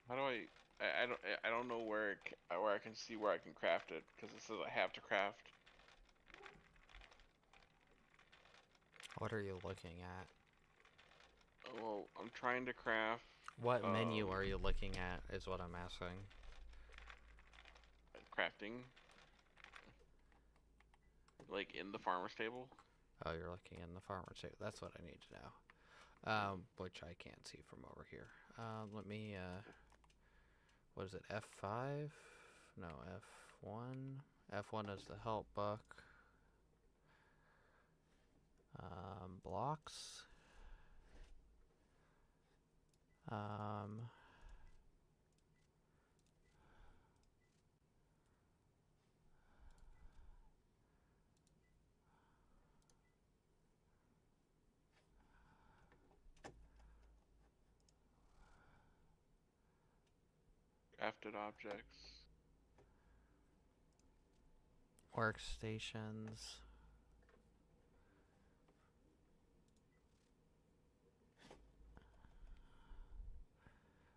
How do I don't know where I can see where I can craft it because it says I have to craft. What are you looking at? Well, I'm trying to craft What menu um are you looking at? Is what I'm asking. crafting like in the farmer's table. Oh, you're looking in the farmer's table. That's what I need to know. Which I can't see from over here. Let me, what is it, F5? No, F1. F1 is the help book. Blocks. Um, Crafted objects. Workstations.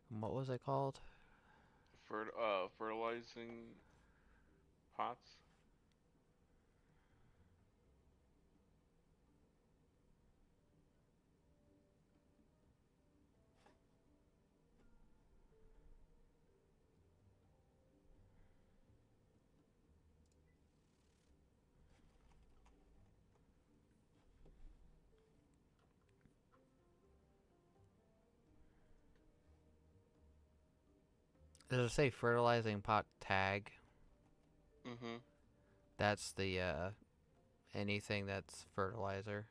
What was it called? Fertilizing pots. Does it say fertilizing pot tag? Mhm. That's the, anything that's fertilizer.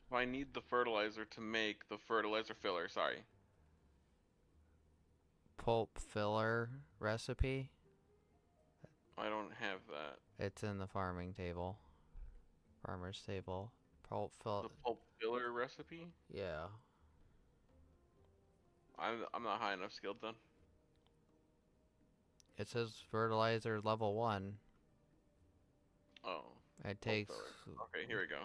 So I need the fertilizer to make the fertilizer filler. Sorry. Pulp filler recipe. I don't have that. It's in the farming table. Farmer's table. Pulp fill. The pulp filler recipe. Yeah. I'm not high enough skilled then. It says fertilizer level 1. Oh, It pulp takes. filler. Okay, here we go.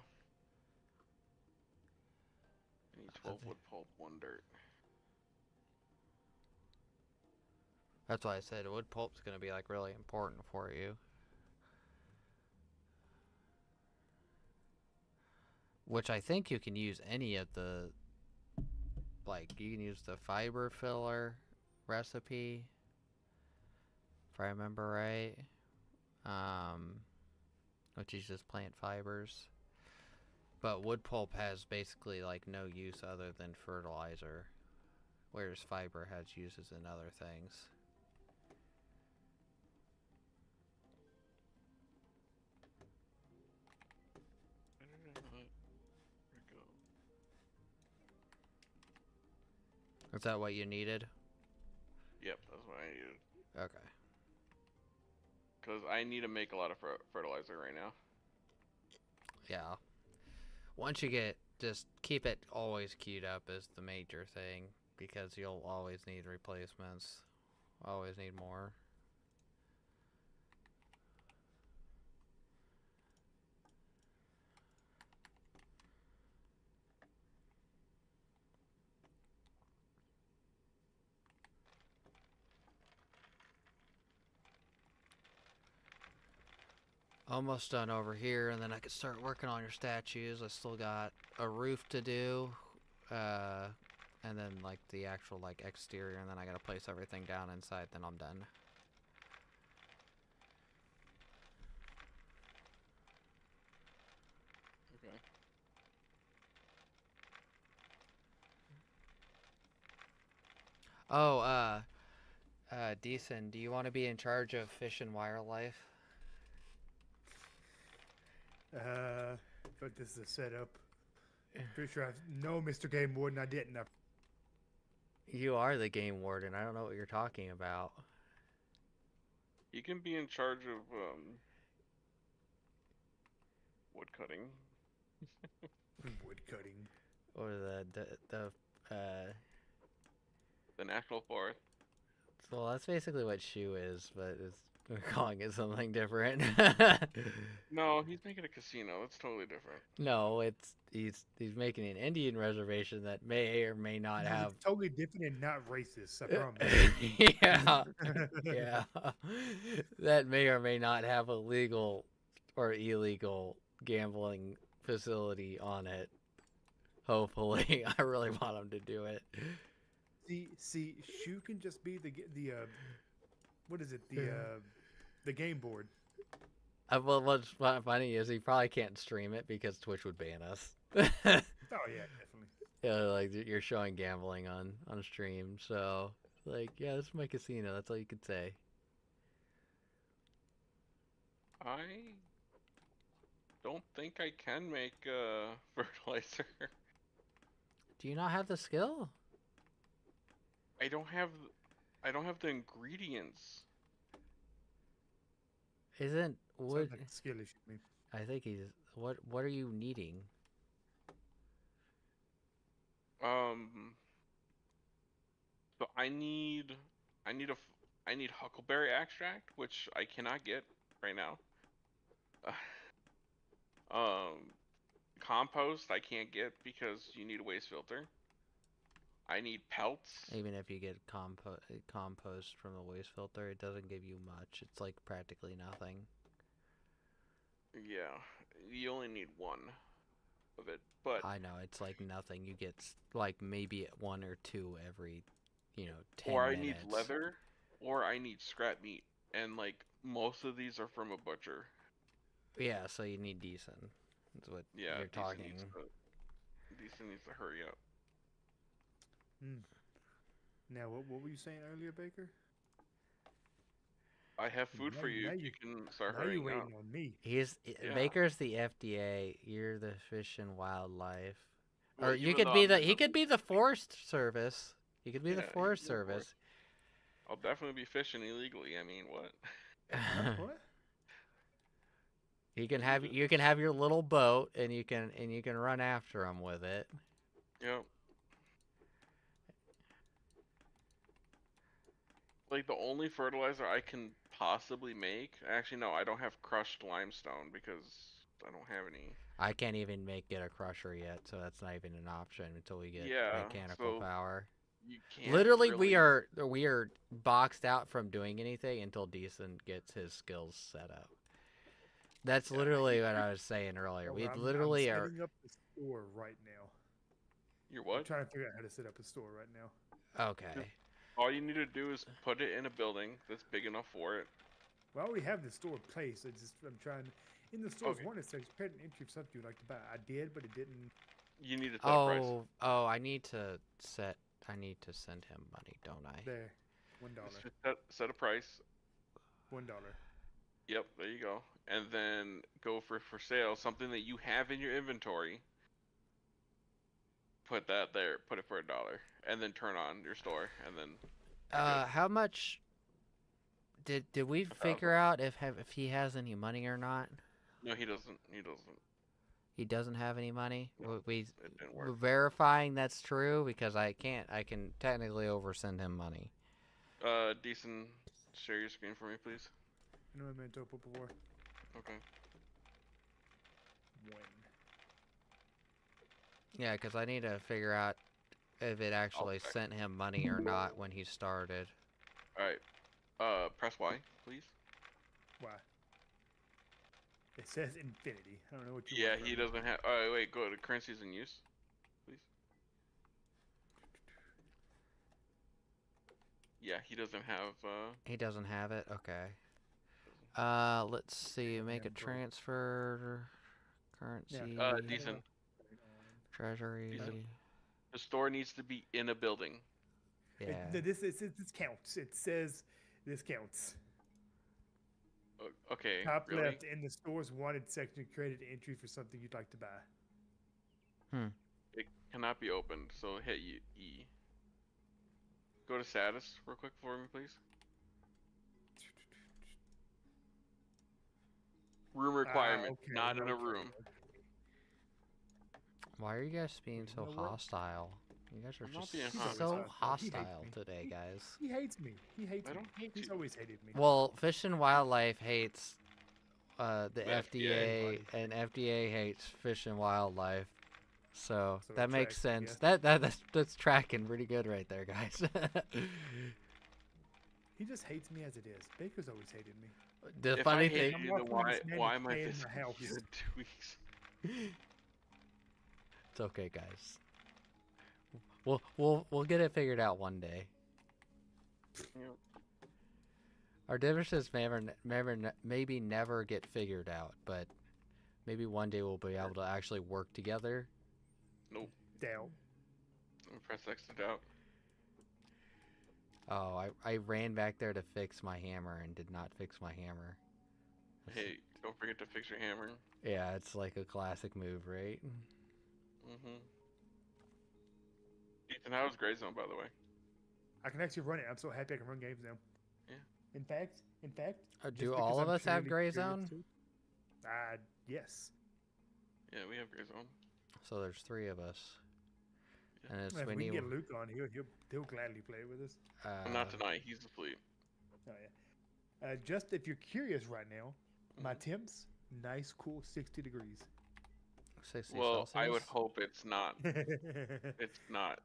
I need 12 wood pulp, 1 dirt. That's why I said wood pulp's gonna be like really important for you. Which I think you can use any of the. Like, you can use the fiber filler recipe. If I remember right. Which is just plant fibers. But wood pulp has basically like no use other than fertilizer. whereas fiber has uses in other things. Where did it go? Is that what you needed? Yep, that's what I needed. Okay. Because I need to make a lot of fertilizer right now. Yeah. Once you get, just keep it always queued up is the major thing, because you'll always need replacements. Always need more. Almost done over here, and then I could start working on your statues. I still got a roof to do, and then like the actual like exterior, and then I gotta place everything down inside. Then I'm done. Okay. Oh, Decent. Do you want to be in charge of Fish and Wildlife? But this is a setup. Pretty sure no, Mr. Game Warden, I didn't. You are the game warden. I don't know what you're talking about. You can be in charge of wood cutting. Wood cutting. Or The national forest. well, that's basically what shoe is, but we're calling it something different. No, he's making a casino. That's totally different. No, he's making an Indian reservation that may or may not have. It's totally different and not racist, I promise. Yeah, yeah, that may or may not have a legal or illegal gambling facility on it. Hopefully, I really want him to do it. See, Shu can just be the what is it, the game board. Well, what's funny is he probably can't stream it because Twitch would ban us. Oh yeah, definitely. Yeah, like you're showing gambling on stream, so like, yeah, this is my casino. That's all you could say. I don't think I can make fertilizer. Do you not have the skill? I don't have the ingredients. Isn't wood? Sounds like a skill issue to me. I think he's. What are you needing? So I need huckleberry extract, which I cannot get right now. Compost I can't get because you need a waste filter. I need pelts. Even if you get compost from the waste filter, it doesn't give you much. It's like practically nothing. Yeah, you only need one of it, but I know it's like nothing. You get like maybe one or two every, 10 or I minutes. need leather, or I need scrap meat, and like most of these are from a butcher. Yeah, so you need decent. That's what you're talking. Decent needs to hurry up. Now, what were you saying earlier, Baker? I have food for you. Now You can start Now you're hurrying up. waiting on me. Baker's the FDA. You're the Fish and Wildlife. Well, Or you even could though be I'm he could be the Forest Service. He could be the Yeah, he Forest could be the Service. forest. I'll definitely be fishing illegally. I mean, what? What? You can have your little boat and you can run after him with it. Yep. Like the only fertilizer I can possibly make. Actually, no, I don't have crushed limestone because I don't have any. I can't even get a crusher yet, so that's not even an option until we get Yeah, mechanical so power. You can't. Literally, really... we are boxed out from doing anything until Decent gets his skills set up. That's literally what I was saying earlier. We literally I'm are setting up the store right now. You're I'm what? trying to figure out how to set up a store right now. okay. All you need to do is put it in a building that's big enough for it. Well, we have the store placed. I'm trying. In the store's Okay. one, it says credit entry of something you'd like to buy. I did, but it didn't. You need to set a price. Oh, I need to set. I need to send him money, don't I? There, $1. Just set a price. $1. Yep, there you go. And then go for sale, something that you have in your inventory. Put that there. Put it for $1, and then turn on your store, and then. How much did we figure out if he has any money or not? No, he doesn't. He doesn't. He doesn't have any money. No, We it didn't we're work. verifying that's true because I can technically oversend him money. Decent. Share your screen for me, please. I know I meant to open before. Okay. When? Yeah, because I need to figure out if it actually check. sent him money or not when he started. All right. Press Y, please. Why? It says infinity. I don't know what you Yeah, want. he from me. doesn't have. Wait. Go to currencies in use, please. Yeah, he doesn't have. He doesn't have it. Okay. Let's see. Make a Remember. transfer. Currency. Decent. Treasury. Decent. The store needs to be in a building. Yeah. This counts. It says this counts. Okay. Top really? left in the store's wanted section, created entry for something you'd like to buy. It cannot be opened, so hit E. Go to status real quick for me, please. Room requirement, Okay, not in a okay, room. okay. Why are you guys being You so know what? hostile? You guys are I'm not just being He's always so hostile. He hates hostile me. today, guys. He hates me. He hates I me. don't hate He's you. always hated me. Well, Fish and Wildlife hates the The FDA, FDA. and FDA hates Fish and Wildlife. So So that it makes tracks, I sense. guess. That's tracking pretty good right there, guys. He just hates me as it is. Baker's always hated me. The If funny I hate thing, you, I'm then walking this man why and am I stay in visiting my house. you in 2 weeks? it's okay, guys. We'll get it figured out one day. Yep. Our differences maybe never get figured out, but maybe one day we'll be able to actually work together. Nope. Doubt. I'm gonna press X to doubt. Oh, I ran back there to fix my hammer and did not fix my hammer. Hey, don't forget to fix your hammer. Yeah, it's like a classic move, right? Mm-hmm. Ethan, how was Gray Zone, by the way? I can actually run it. I'm so happy I can run games now. Yeah. In fact, just Do because all of I'm us have purely Gray curious Zone? to- yes. Yeah, we have Gray Zone. So there's 3 of us. And it's If we Winnie. can get Luke on, he'll gladly play with us. But not tonight. He's asleep. Oh yeah. Just if you're curious right now, my Mhm. temps, nice, cool, 60 degrees. 60 Well, Celsius? I would hope it's not. It's not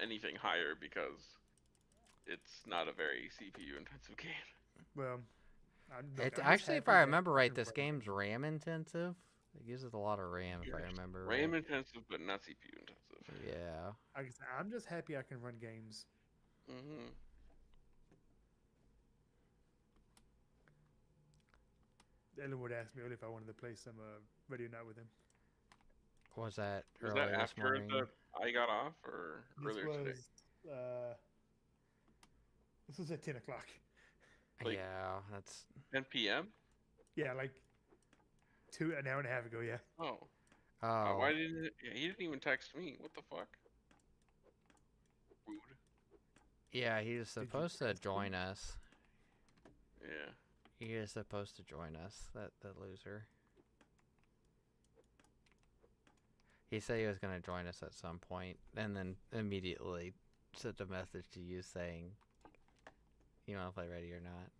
anything higher because it's not a very CPU intensive game. Well, It's I'm just actually, if happy I that remember I right, can this play. game's RAM intensive. It uses a lot of RAM, if I remember RAM right. intensive, but not CPU intensive. Yeah. I'm just happy I can run games. Mm-hmm. Ellen would ask me earlier if I wanted to play some Radio Night with him. Was that Was earlier that this after morning? that I got off or earlier today? This was at 10 o'clock. like- Yeah, that's 10 p.m. Yeah, like an hour and a half ago. Yeah. Oh. oh. Why didn't he didn't even text me? What the fuck? Rude. Yeah, he was you supposed to text him? join us. Yeah. He is supposed to join us, that loser. He said he was going to join us at some point, and then immediately sent a message to you saying, you want to play Ready or Not?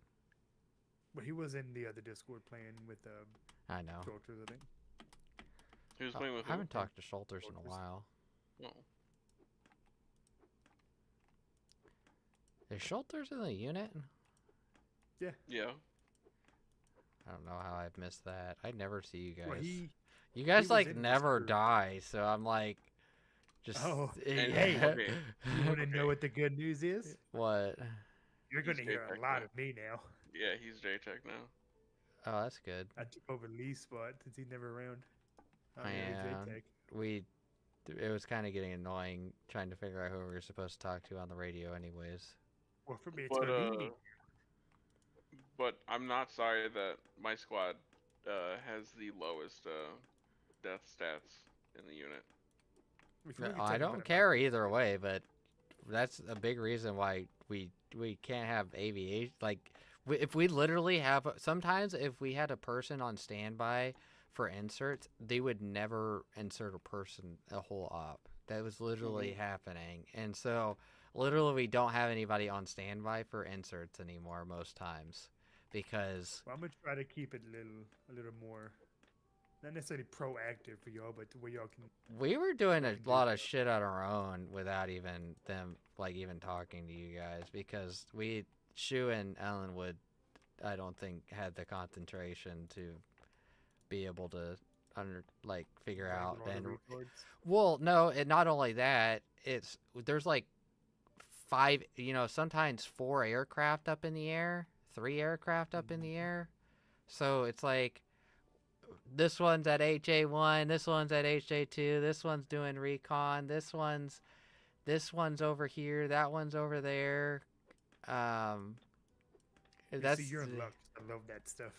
But he was in the other Discord playing with I know. Shorters, I think. He was Oh, playing with I haven't who? talked to Schulters in a Schulters. while. Oh. Is Schulters in the unit? Yeah. I don't know how I've missed that. I never see you guys. Well, You guys was like in never Discord. die, so I'm like, just Oh, and hey, okay. you want to Okay. know what the good news is? What? You're going to He's hear a JTech lot now. of me now. Yeah, he's JTech now. Oh, that's good. I took over Lee's spot since he's never around. I'm Yeah. JTech. We it was kind of getting annoying trying to figure out who we were supposed to talk to on the radio, anyways. Well, for me, it's But gonna be but I'm not sorry that my squad has the lowest death stats in the unit. I mean, for No, me, it's I talking about don't a map. care either way, but that's a big reason why we can't have aviation. Like, if we literally have sometimes if we had a person on standby for inserts, they would never insert a whole op. That was literally happening, and so literally we don't have anybody on standby for inserts anymore most times because Well, I'm gonna try to keep it a little more, not necessarily proactive for y'all, but to where y'all can we were doing y'all a can do lot of stuff. shit on our own without even them like even talking to you guys because Shu and Ellenwood I don't think had the concentration to be able to figure out Wrangle all the and records. well no and not only that it's there's like five sometimes four aircraft up in the air, three aircraft up in the air, so it's like this one's at HA1, this one's at HA2, this one's doing recon, this one's over here, that one's over there. Um, You see, that's you're in luck. I love that stuff.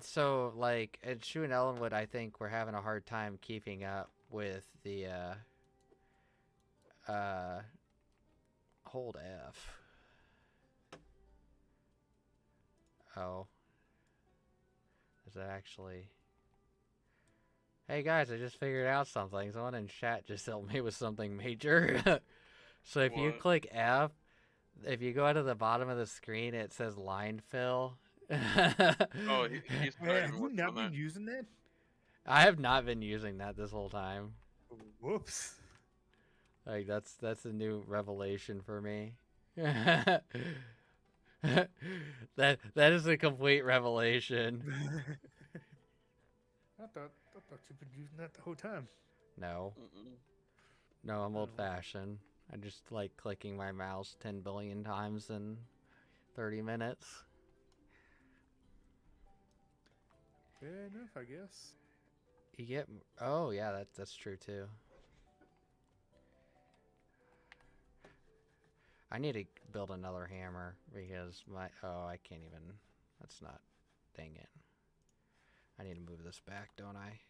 so like at Shu and Ellenwood, I think we're having a hard time keeping up with the hold F. Oh, is that actually? Hey guys, I just figured out something. Someone in chat just helped me with something major. So if you What? click F, if you go to the bottom of the screen, it says line fill. Oh, he's Hey, not have even you working not on been that. using that? I have not been using that this whole time. Whoops. Like that's a new revelation for me. that that is a complete revelation. I thought you've been using that the whole time. No. Mm-mm. No, I'm old Oh, fashioned. I just like clicking my mouse 10 billion times in 30 minutes. fair enough, I guess. You get oh yeah, that's true too. I need to build another hammer because I can't even. That's not. Dang it. I need to move this back, don't I?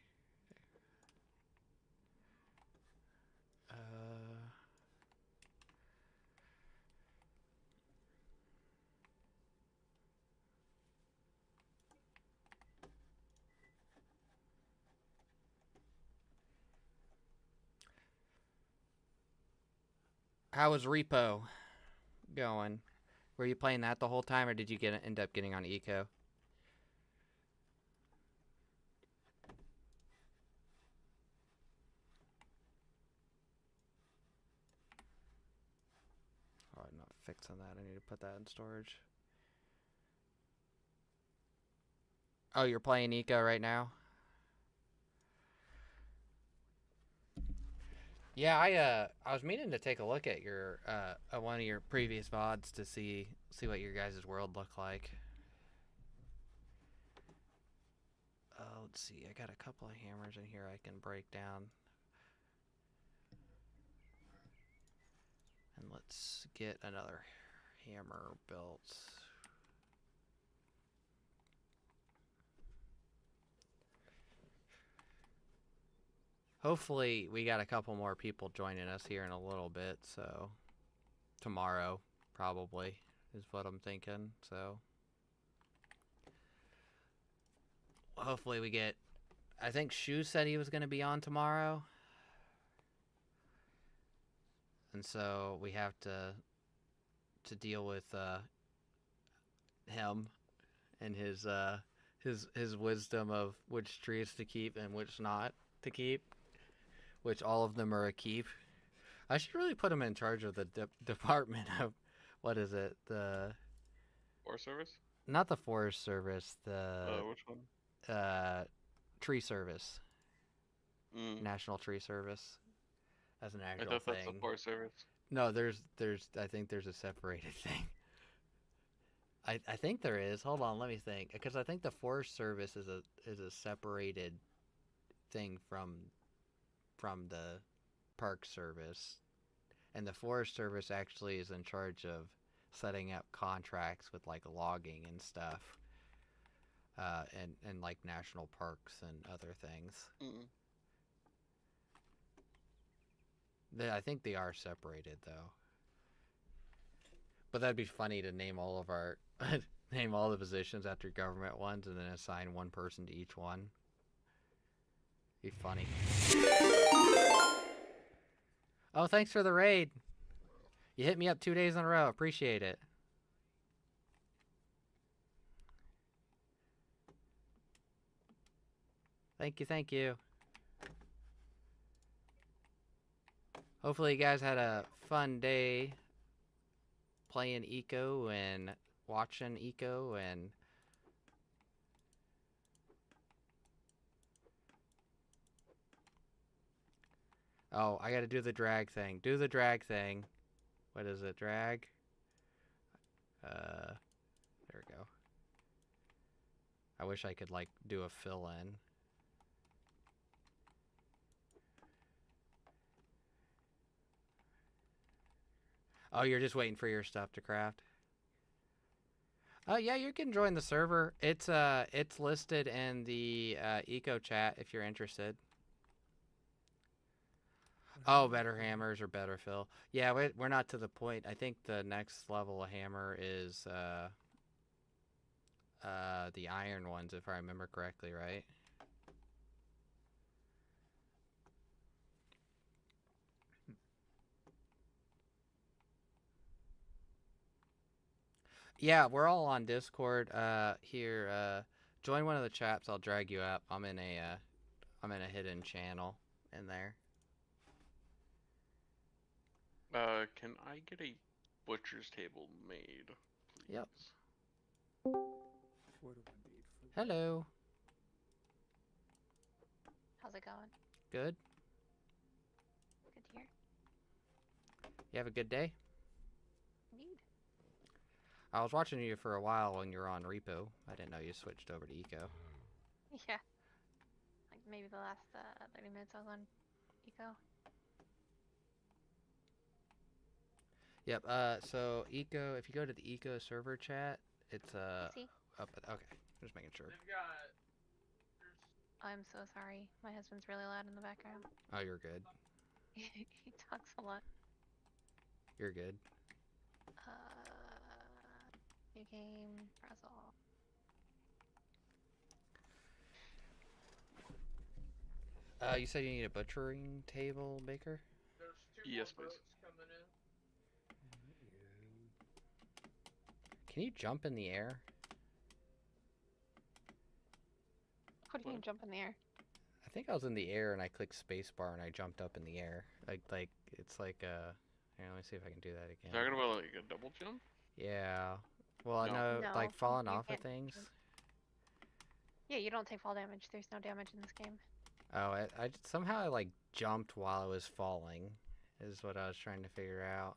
How was Repo going? Were you playing that the whole time, or did you end up getting on Eco? Oh, I'm not fixing that. I need to put that in storage. Oh, you're playing Eco right now? Yeah, I was meaning to take a look at your one of your previous VODs to see what your guys' world looked like. Let's see. I got a couple of hammers in here I can break down. And let's get another hammer built. Hopefully we got a couple more people joining us here in a little bit, so tomorrow probably is what I'm thinking. So hopefully we get I think Shu said he was going to be on tomorrow. And so we have to deal with him and his wisdom of which trees to keep and which not to keep, which all of them are a keep. I should really put him in charge of the department of what is it? The Forest Service? not the Forest Service, the Which one? Tree Service, Mm. National Tree Service, as an I actual thought that's the thing. Forest Service. No, there's I think there's a separated thing. I think there is. Hold on, let me think. Because I think the Forest Service is a separated thing from the Park Service, and the Forest Service actually is in charge of setting up contracts with like logging and stuff, and like national parks and other things. Mm. I think they are separated though. But that'd be funny to name all of our name all the positions after government ones and then assign one person to each one. Be funny. Oh, thanks for the raid. You hit me up 2 days in a row. Appreciate it. Thank you, thank you. Hopefully you guys had a fun day playing Eco and watching Eco and oh, I gotta do the drag thing. Do the drag thing. What is it? Drag? There we go. I wish I could like do a fill in. Oh, you're just waiting for your stuff to craft? Oh yeah, you can join the server. It's listed in the eco chat if you're interested. Oh, better hammers or better fill. Yeah, we're not to the point. I think the next level of hammer is the iron ones, if I remember correctly, right? Yeah, we're all on Discord. Here, join one of the chats. I'll drag you up. I'm in a hidden channel in there. Can I get a butcher's table made, please? Yep. What do I need for that? Hello. How's it going? Good. Good to hear. You have a good day? Indeed. I was watching you for a while when you were on repo. I didn't know you switched over to eco. Yeah. Like maybe the last 30 minutes I was on Eco. Yep. So eco. If you go to the eco server chat, it's See? up. Okay. Just making sure. I'm so sorry. My husband's really loud in the background. Oh, you're good. He talks a lot. You're good. New game, Brazil. You said you need a butchering table, Baker? Yes, please. Can you jump in the air? What do you mean jump in the air? I think I was in the air and I clicked spacebar and I jumped up in the air. Like it's like here, let me see if I can do that again. Talking about like a double jump? Yeah. Well, I No. know No, like falling you off of can't things. jump. Yeah, you don't take fall damage. There's no damage in this game. Oh, somehow I like jumped while I was falling. Is what I was trying to figure out.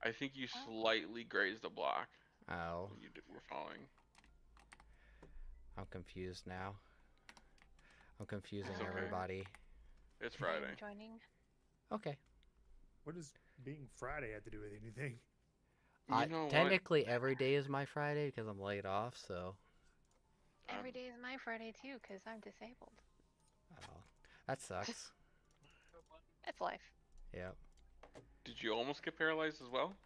I think you slightly grazed a block Oh, when you were falling. I'm confused now. I'm confusing It's okay. everybody. It's I'm Friday. joining. Okay. What does being Friday have to do with anything? You know what? Technically, every day is my Friday because I'm laid off. So. Every day is my Friday too, because I'm disabled. Oh, that sucks. It's life. Yep. Did you almost get paralyzed as well?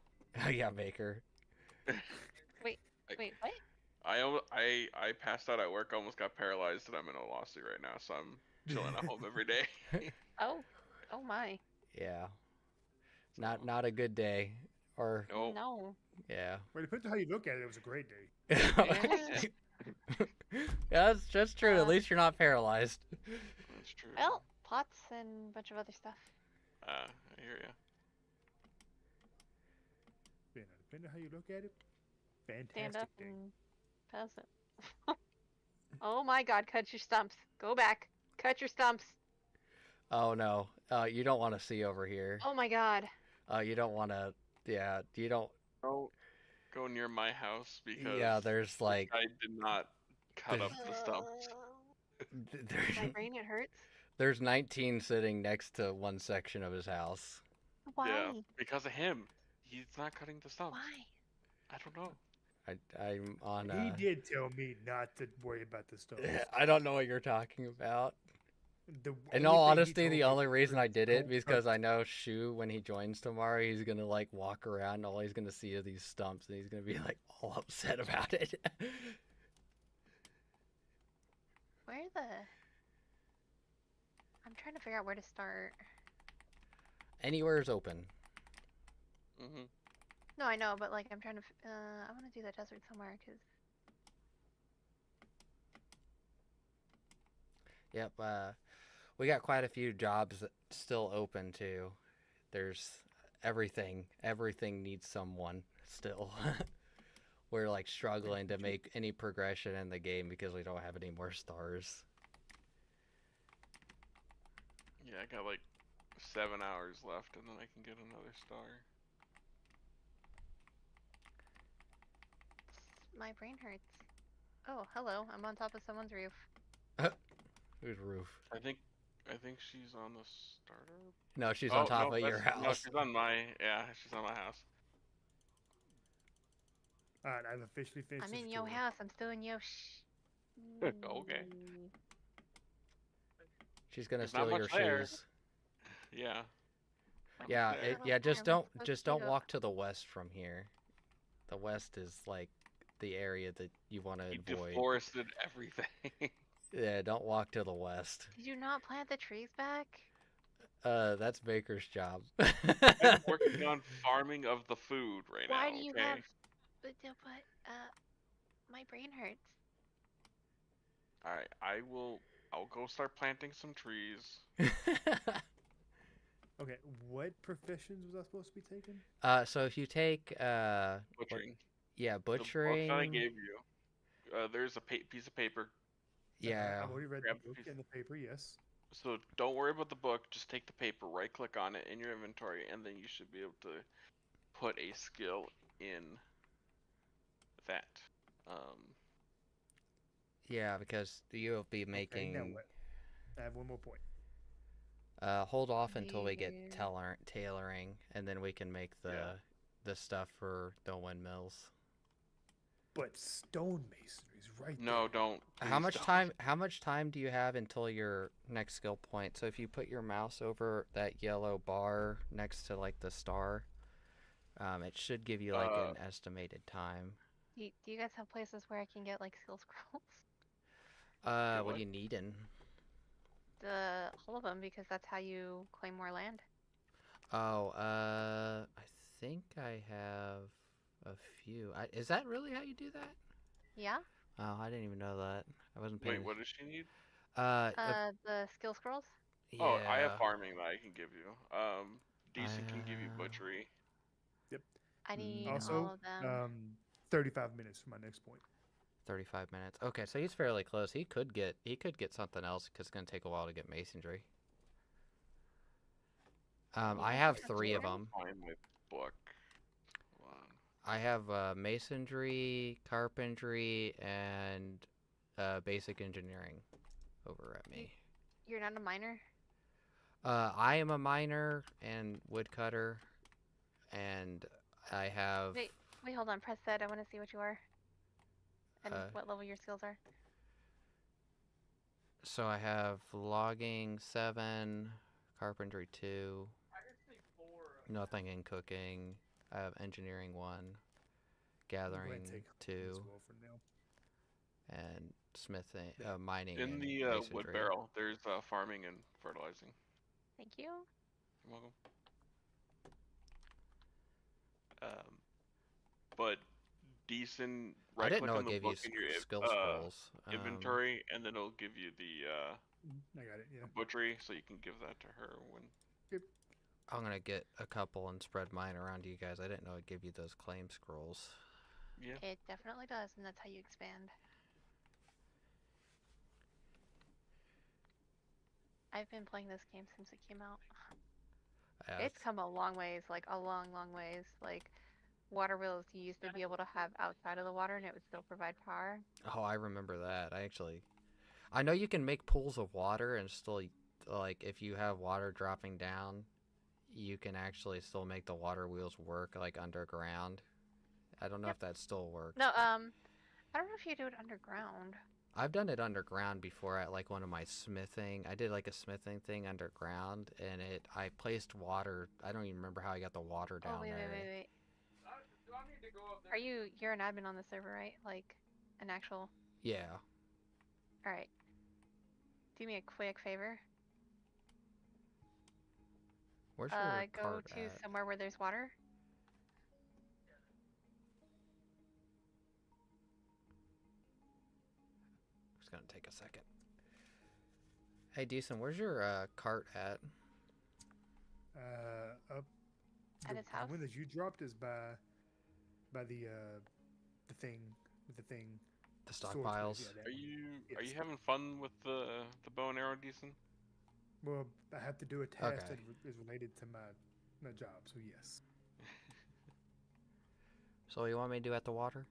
Oh yeah, Baker. Wait, what? I passed out at work, almost got paralyzed, and I'm in a lawsuit right now, so I'm chilling at home every day. Oh my. Yeah. Not a good day. Or Nope. No. yeah. Well, depends on how you look at it. It was a great day. Yeah, that's just true. At least you're not paralyzed. That's true. Well, pots and a bunch of other stuff. I hear ya. Depending on how you look at it, fantastic Stand up day. and pass it. Oh my god, cut your stumps. Go back. Cut your stumps. Oh no. You don't want to see over here. Oh my god. You don't want to. Yeah. You don't. Don't go near my house because Yeah. There's like. I did not cut up the stumps. My brain, it hurts. There's 19 sitting next to one section of his house. Why? Yeah, because of him. He's not cutting the stumps. Why? I don't know. I'm on. He did tell me not to worry about the stumps. I don't know what you're talking about. The In only all thing he honesty, told the me only was reason I did it don't is because touch I know Shu, when he joins tomorrow, he's gonna like walk around and all he's gonna see are these stumps and he's gonna be like all upset about it. Where the? I'm trying to figure out where to start. Anywhere is open. Hmm. No, I know, but like I'm trying to. I want to do that desert somewhere because. Yep. We got quite a few jobs that still open too. There's everything. Everything needs someone still. We're like struggling to make any progression in the game because we don't have any more stars. Yeah, I got like 7 hours left, and then I can get another star. My brain hurts. Oh, hello! I'm on top of someone's roof. Whose roof? I think she's on the starter. No, she's Oh on top no, of your that's, no, house. she's on my she's on my house. All right, I've officially finished. I'm this in your tour. house. I'm still in your Okay. She's gonna There's not steal your much there. shoes. Yeah. Yeah, there. Little yeah. Just farm, don't, so just don't cute. walk to the west from here. The west is like the area that you want to He avoid. deforested everything. Yeah, don't walk to the west. Did you not plant the trees back? That's Baker's job. I'm working on farming of the food right now. Why do you Okay. have? But my brain hurts. All right. I'll go start planting some trees. Okay, what professions was I supposed to be taking? So if you take Butchering. yeah, The book that I butchering. gave you. There's a piece of paper. Yeah. I've already read Grab the the book piece. and the paper. Yes. So don't worry about the book. Just take the paper, right click on it in your inventory, and then you should be able to put a skill in that. Yeah, because you'll be Okay, making. now what? I have one more point. Hold off until we get Weird. tailoring, and then we can make the stuff for the windmills. But stone masonry's right No, there. don't. How Please much don't. time? How much time do you have until your next skill point? So if you put your mouse over that yellow bar next to like the star, it should give you like an estimated time. Do you guys have places where I can get like skill scrolls? Get What what? do you need in? All of them, because that's how you claim more land. Oh, I think I have a few. Is that really how you do that? Yeah. Oh, I didn't even know that. I wasn't paying. Wait, what does she need? The skill scrolls. Yeah. Oh, I have farming that I can give you. Decent can give you Uh, butchery. I need Also, all of them. 35 minutes for my next point. 35 minutes. Okay, so he's fairly close. He could get something else because it's gonna take a while to get masonry. I have That's 3 of fair. them. Find my book. Hold on. I have masonry, carpentry, and basic engineering over at me. You're not a miner. I am a miner and woodcutter, and I have. Wait, hold on. Press Z. I want to see what you are. And what level your skills are. So I have logging 7, carpentry 2, nothing in cooking. I have engineering 1, I'm gathering going to take 2, as well for now. and smithing, mining. In and the wood masonry. barrel, there's farming and fertilizing. Thank you. You're welcome. But decent. I Right didn't click know on it the gave you book in your skill scrolls. inventory, and then it'll give you the I got it. Yeah. butchery, so you can give that to her when. I'm gonna get a couple and spread mine around to you guys. I didn't know it gave you those claim scrolls. Yeah. It definitely does, and that's how you expand. I've been playing this game since it came out. It's come a long ways, like a long, long ways. Like water wheels you used to be able to have outside of the water and it would still provide power. Oh, I remember that. I know you can make pools of water and still like if you have water dropping down, you can actually still make the water wheels work like underground. I don't know Yep. if that still works. No, I don't know if you do it underground. I've done it underground before at like one of my smithing. I did like a smithing thing underground, and I placed water. I don't even remember how I got the water down wait, there. wait. Are you're an admin on the server, right? Like an actual. Yeah. All right. Do me a quick favor. Where's your Go cart to at? somewhere where there's water. It's gonna take a second. Hey, Decent, where's your cart at? Up. At his house? The one that you dropped is by the thing with the thing. The storage stockpiles. place. Yeah, Are that one. you Yes. having fun with the bow and arrow, Decent? Well, I have to do a task Okay. that is related to my job, so yes. So what you want me to do at the water?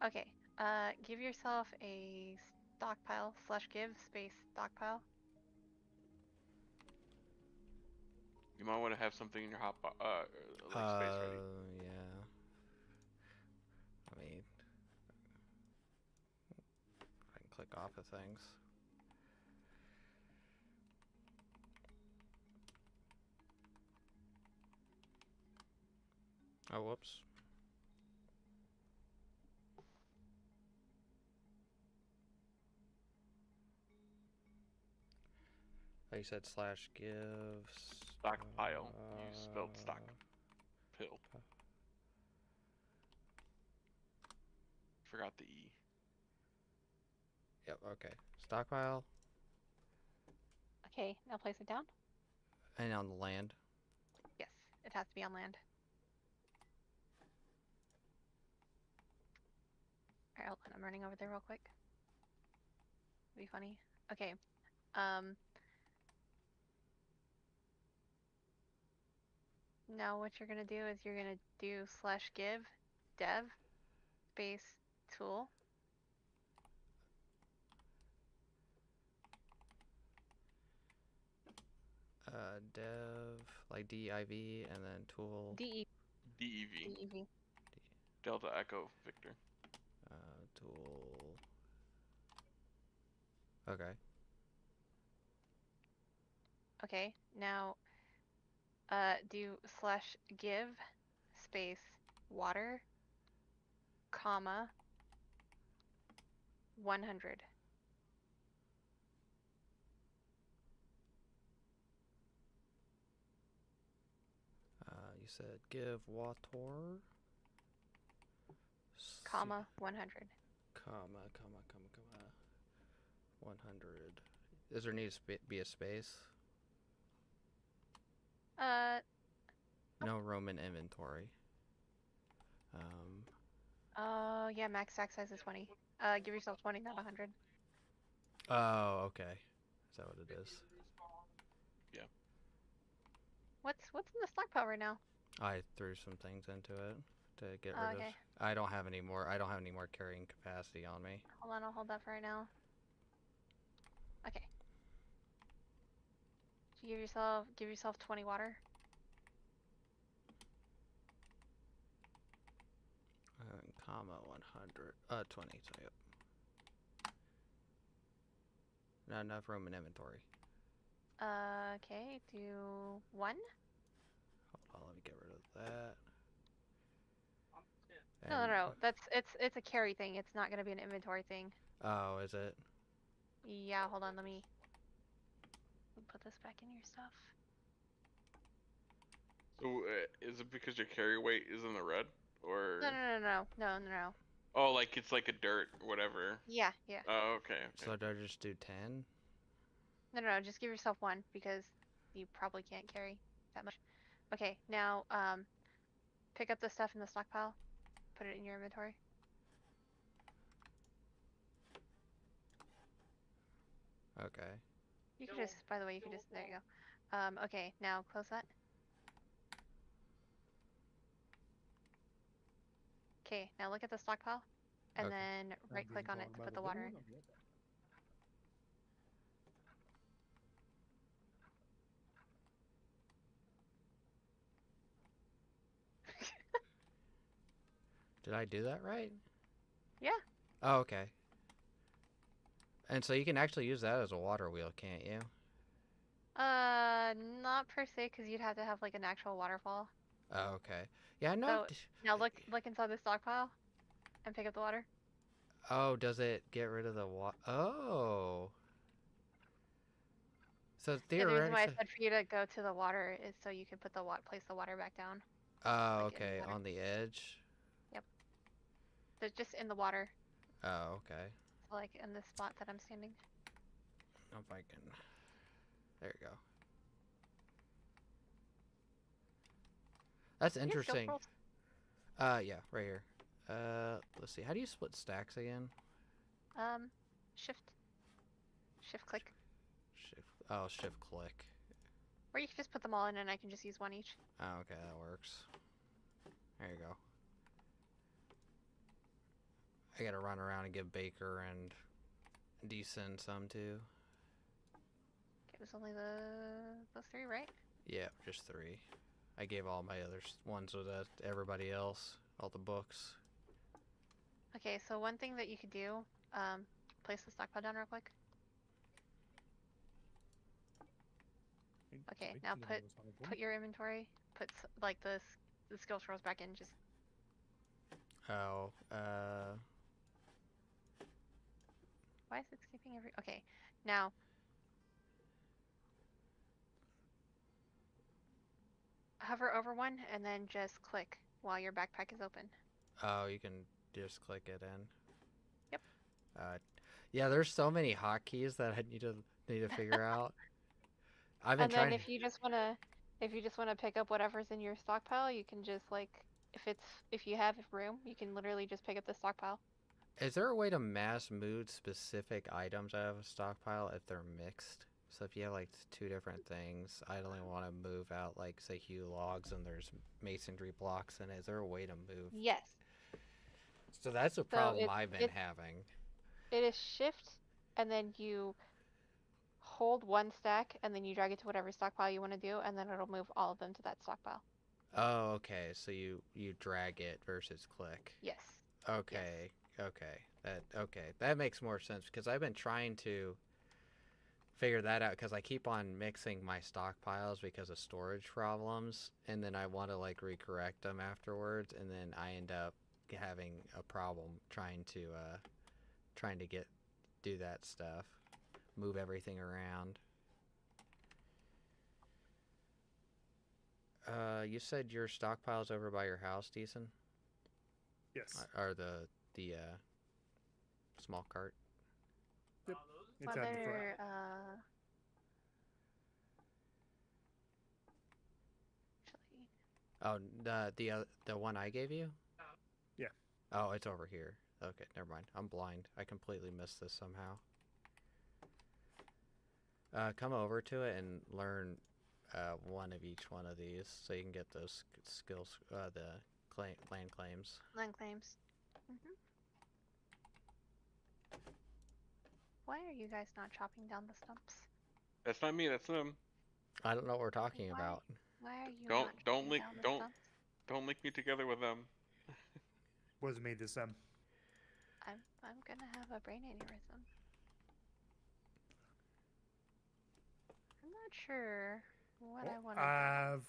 Okay. Give yourself a stockpile / give space stockpile. You might want to have something in your hot like space ready. Yeah. I mean, I can click off of things. Oh, whoops. Oh, you said / give. Stockpile. You spelled stock pill. Forgot the E. Yep, okay. Stockpile Okay, now place it down. and on the land. Yes, it has to be on land. Alright, hold on, I'm running over there real quick. It'll be funny. Okay. Now what you're gonna do is you're gonna do / give dev space tool. Dev, like DIV, and then tool. DEV. DEV. Delta Echo Victor. Tool. Okay. Okay, now do / give space water, comma 100. You said give water. Comma 100. Comma. 100. Does there need to be a space? No Roman inventory. Oh yeah, max stack size is 20. Give yourself 20, not 100. Oh, okay. Is that what it is? Yeah. What's in the stockpile right now? I threw some things into it to get rid Okay. of. I don't have any more. I don't have any more carrying capacity on me. Hold on, I'll hold that for right now. Okay. So give yourself 20 water. Comma 100. 20. So yep. Not enough room in inventory. Okay, do 1. Hold on, let me get rid of that. No. It's a carry thing. It's not gonna be an inventory thing. Oh, is it? Yeah, hold on, let me put this back in your stuff. So is it because your carry weight is in the red, or? No. Oh, like it's like a dirt or whatever. Yeah. Oh, okay. So do I just do 10? No, just give yourself 1 because you probably can't carry that much. Okay, now pick up the stuff in the stockpile, put it in your inventory. Okay. You can just, by the way, there you go. Okay, now close that. Okay, now look at the stockpile, and Okay. then right click on it to put the water in. Did I do that right? Yeah. Oh, okay. And so you can actually use that as a water wheel, can't you? Not per se, because you'd have to have like an actual waterfall. Oh, okay. Yeah, I know. So now look inside the stockpile and pick up the water. Oh, does it get rid of the water? Oh. So Yeah, the reason why I theoretically. said for you to go to the water is so you can put the place the water back down. Oh, Like in the okay. water. On the edge. Yep. So just in the water. Oh, okay. So like in this spot that I'm standing. If I can. There you go. That's Do you have skill interesting. scrolls? Yeah, right here. Let's see. How do you split stacks again? Shift. Shift click. Shift. Oh, shift click. Or you can just put them all in and I can just use one each. Oh, okay, that works. There you go. I gotta run around and give Baker and Decent some too. It was only those three, right? Yeah, just 3. I gave all my other ones to everybody else, all the books. Okay, so one thing that you could do, place the stockpile down real quick. Okay, now put your inventory, like the skill scrolls back in. Just Oh, why is it skipping every? Okay, now hover over one and then just click while your backpack is open. oh, you can just click it in. Yep. Yeah, there's so many hotkeys that I need to figure out. I've been And trying. then if you just wanna pick up whatever's in your stockpile, you can just like if you have room, you can literally just pick up the stockpile. Is there a way to mass move specific items out of a stockpile if they're mixed? So if you have like 2 different things, I only want to move out like say hew logs and there's masonry blocks in it. Is there a way to move? Yes. So that's a problem I've been having. It is shift, and then you hold one stack, and then you drag it to whatever stockpile you want to do, and then it'll move all of them to that stockpile. Oh, okay. So you drag it versus click. Yes. Okay. Yes. Okay. That makes more sense because I've been trying to figure that out because I keep on mixing my stockpiles because of storage problems, and then I want to like recorrect them afterwards, and then I end up having a problem trying to do that stuff, move everything around. You said your stockpile's over by your house, Decent? Yes. Or the small cart? Yep. It's out in the front. Whether Oh, the one I gave you? Yeah. Oh, it's over here. Okay, never mind. I'm blind. I completely missed this somehow. Come over to it and learn one of each one of these so you can get those skills, the land claims. Land claims. Why are you guys not chopping down the stumps? That's not me. That's them. I don't know what we're talking about. Why are you Don't not chopping down the stumps? Don't link me together with them. Wasn't me this time. I'm gonna have a brain aneurysm. I'm not sure what I want to do. I've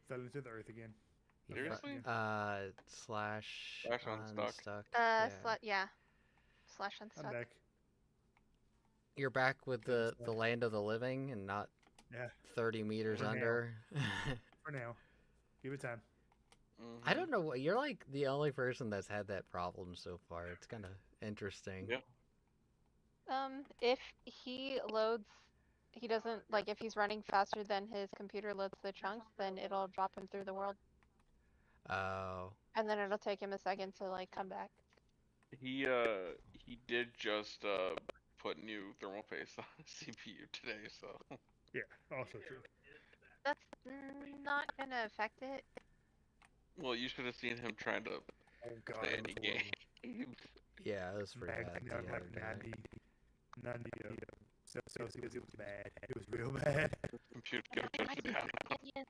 fell into the earth again. Seriously? Slash unstuck. Yeah. Slash unstuck. I'm back. You're back with the land of the living and not 30 meters under. For now. Give it time. I don't know what you're like the only person that's had that problem so far. It's kind of interesting. Yeah. If he loads, he doesn't like if he's running faster than his computer loads the chunks, then it'll drop him through the world. Oh. And then it'll take him a second to like come back. He did just put new thermal paste on his CPU today, so. Yeah, also true. That's not gonna affect it. Well, you should have seen him trying to play any game. Yeah, it was pretty bad. 90 Celsius, it was bad. It was real bad. Computer kept shutting down. Yeah,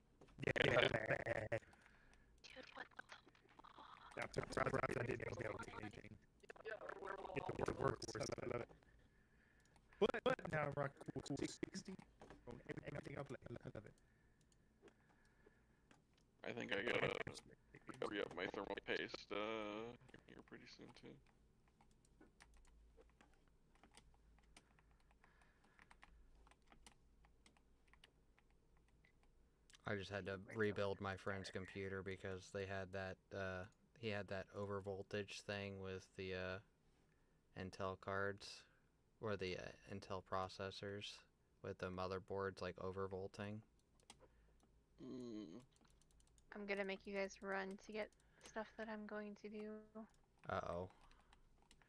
bad. Dude, what the fuck? I'm I didn't know that was anything. It works. I love it. But now I'm rocking 60. Everything else, I love it. I think I gotta re-up my thermal paste here pretty soon too. I just had to rebuild my friend's computer because they had that he had that over voltage thing with the Intel cards or the Intel processors with the motherboards like overvolting. I'm gonna make you guys run to get stuff that I'm going to do. Uh-oh.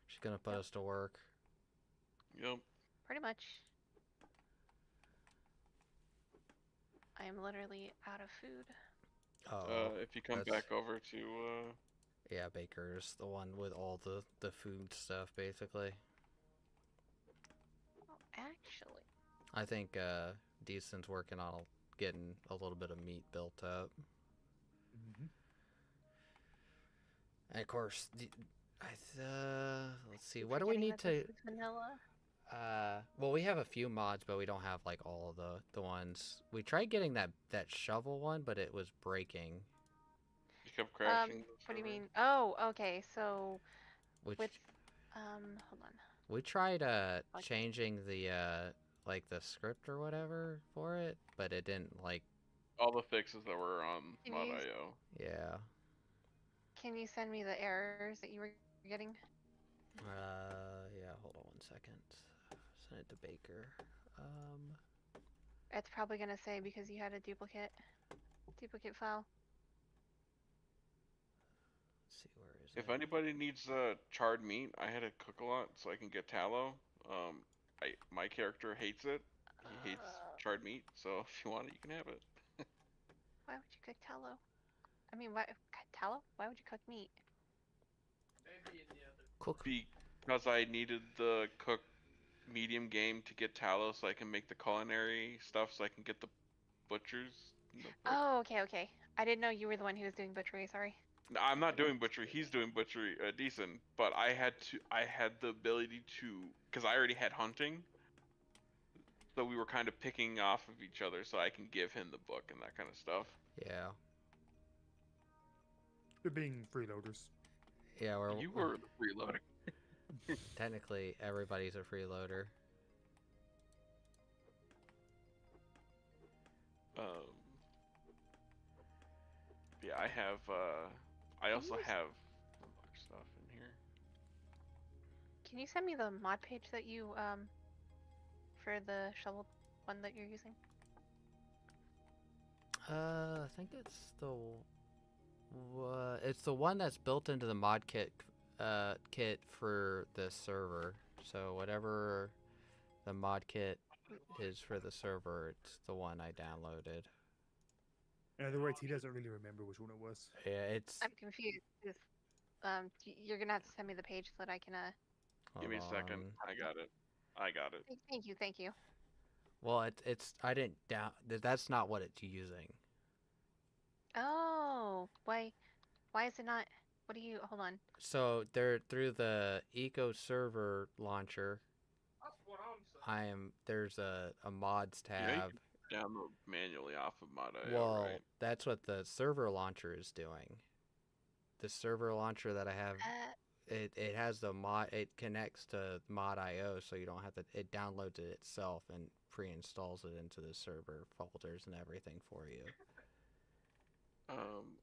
She's gonna put us to work. Yep. Pretty much. I am literally out of food. Oh. If you come back over to Yeah, Baker's the one with all the food stuff basically. Oh, actually. I think Decent's working on getting a little bit of meat built up. And of course, let's see. What do we need to? Vanilla. Well, we have a few mods, but we don't have like all of the ones. We tried getting that shovel one, but it was breaking. you kept crashing. What do you mean? Oh, okay. So Which with hold on. we tried changing the like the script or whatever for it, but it didn't like all the fixes that were on mod.io. Yeah. Can you send me the errors that you were getting? Yeah, hold on 1 second. Send it to Baker. It's probably gonna say because you had a duplicate file. Let's see, where is If it? anybody needs charred meat, I had to cook a lot so I can get tallow. My character hates it. He hates charred meat, so if you want it, you can have it. Why would you cook tallow? I mean, why tallow? Why would you cook meat? Cook. Because I needed the cook medium game to get tallow so I can make the culinary stuff so I can get the butchers. Oh, okay. I didn't know you were the one who was doing butchery, sorry. No, I'm not doing butchery. He's doing butchery decent, but I had the ability to, because I already had hunting, so we were kind of picking off of each other so I can give him the book and that kind of stuff. Yeah. They're being freeloaders. Yeah, You were the freeloader. Technically, everybody's a freeloader. Yeah, I have. I also have stuff in here. Can you send me the mod page that you for the shovel one that you're using? I think it's the one that's built into the mod kit for the server. So whatever the mod kit is for the server, it's the one I downloaded. In other words, he doesn't really remember which one it was. Yeah, it's. I'm confused. You're gonna have to send me the page so that I can Give me a second. I got it. Thank you. Well, it's I didn't down. That's not what it's using. Oh, why is it not? What do you? Hold on. So they're through the Eco Server launcher. There's a mods tab. Yeah, you can download manually off of mod.io, Well, right? that's what the server launcher is doing. The server launcher that I have, it has the mod. It connects to mod.io, so you don't have to. It downloads it itself and pre-installs it into the server folders and everything for you.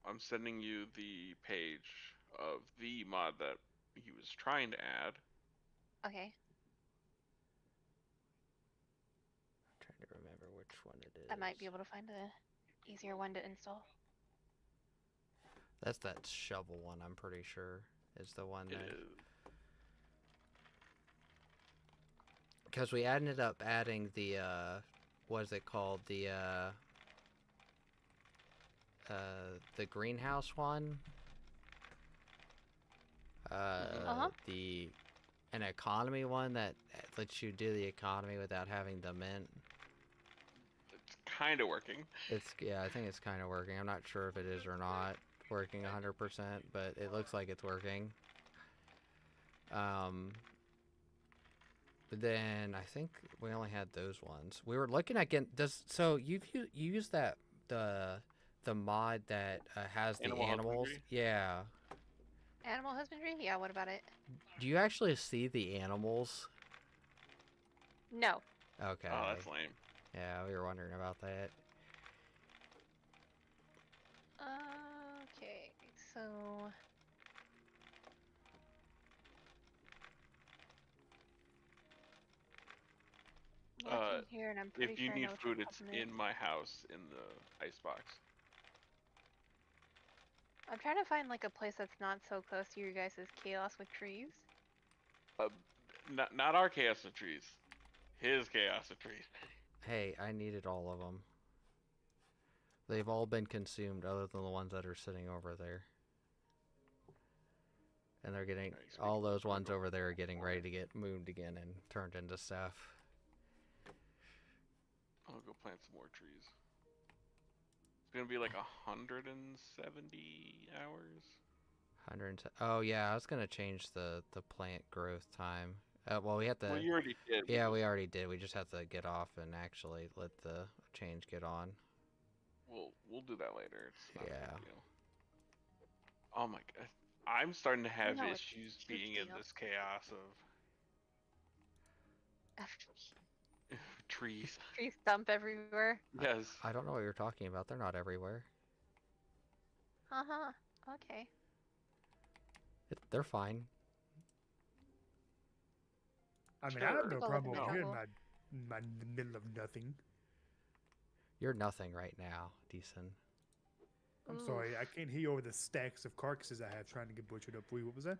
I'm sending you the page of the mod that he was trying to add. Okay. I'm trying to remember which one it is. I might be able to find a easier one to install. That's that shovel one, I'm pretty sure, is the one that... Because we ended up adding the, what is it called? The greenhouse one. An economy one that lets you do the economy without having the mint. It's kind of working. Yeah, I think it's kind of working. I'm not sure if it is or not. working 100%, but it looks like it's working. But then I think we only had those ones. We were looking at getting so you used that the mod that has the Animal animals. husbandry? Yeah. Animal husbandry? Yeah, what about it? Do you actually see the animals? No. Okay. Oh, that's lame. Yeah, we were wondering about that. Okay, so looking here, and I'm pretty If you sure I need know what food, your it's problem is. in my house in the icebox. I'm trying to find like a place that's not so close to your guys' chaos with trees. Not our chaos of trees. His chaos of trees. Hey, I needed all of them. They've all been consumed other than the ones that are sitting over there. And they're getting, all those ones over there are getting ready to get moved again and turned into stuff. I'll go plant some more trees. It's gonna be like 170 hours. 100. Oh yeah, I was gonna change the plant growth time. Well, we have to. Well, you already did. Yeah, we already did. We just have to get off and actually let the change get on. We'll do that later. It's not a Yeah. big deal. Oh my god, I'm starting to have No, it's issues big being in deal. this chaos of trees. Tree stump everywhere. Yes. I don't know what you're talking about. They're not everywhere. Uh-huh. Okay. They're fine. I mean, Sure. I have no People live problem in over the here in jungle. my middle of nothing. You're nothing right now, decent. I'm sorry, I can't hear over the stacks of carcasses I have trying to get butchered up for you. What was that?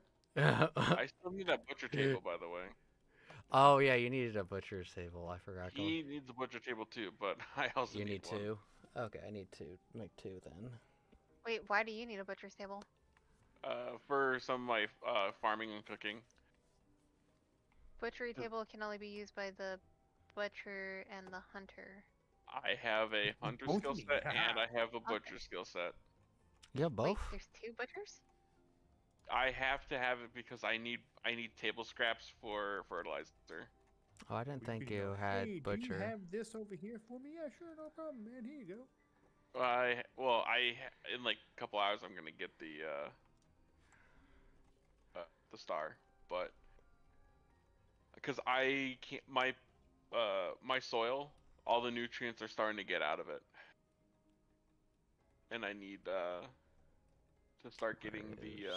I still need that butcher table, by the way. Oh yeah, you needed a butcher's table. I forgot. He needs a butcher table too, but I also You need one. two. Okay, I need to make two then. Wait, why do you need a butcher's table? For some of my farming and cooking. Butchery table can only be used by the butcher and the hunter. I have a hunter Both skill need, set haha. and I have a butcher skill set. You have both? Wait, there's two butchers? I have to have it because I need table scraps for fertilizer. Oh, I didn't We think can you go, had hey, butcher. do you have this over here for me? Yeah, sure, no problem, man. Here you go. In like a couple hours I'm gonna get the star, but because I can't my soil, all the nutrients are starting to get out of it, and I need to start getting the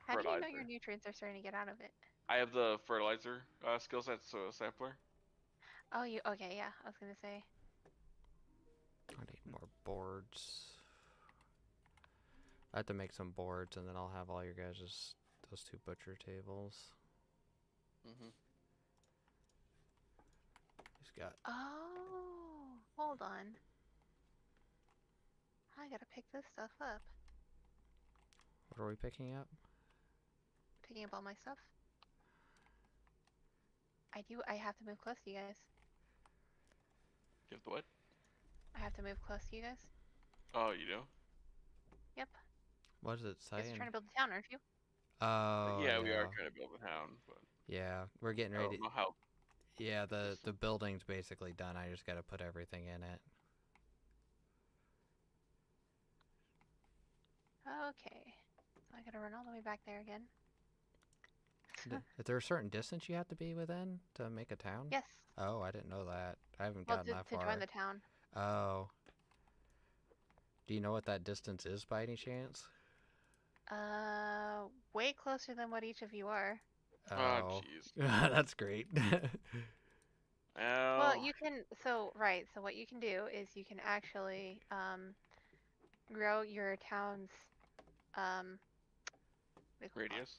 How do you know fertilizer. your nutrients are starting to get out of it? I have the fertilizer skill set, so sampler. Oh, okay, yeah, I was gonna say. I need more boards. I have to make some boards, and then I'll have all your guys' those two butcher tables. Mm-hmm. He's got. Oh, hold on. I gotta pick this stuff up. What are we picking up? Picking up all my stuff. I have to move close to you guys. You have the what? I have to move close to you guys. Oh, you do? Yep. What does it You're say? just trying to build a town, aren't you? Oh, yeah, we are trying to build a town, but yeah, we're getting I ready. don't know how. Yeah, the building's basically done. I just got to put everything in it. Okay. So I gotta run all the way back there again. Is there a certain distance you have to be within to make a town? Yes. Oh, I didn't know that. I haven't Well, gotten that to far. join the town. Oh. Do you know what that distance is by any chance? Way closer than what each of you are. Oh, jeez. That's great. Well, you can, so what you can do is you can actually, grow your town's, what do you call it? Radius.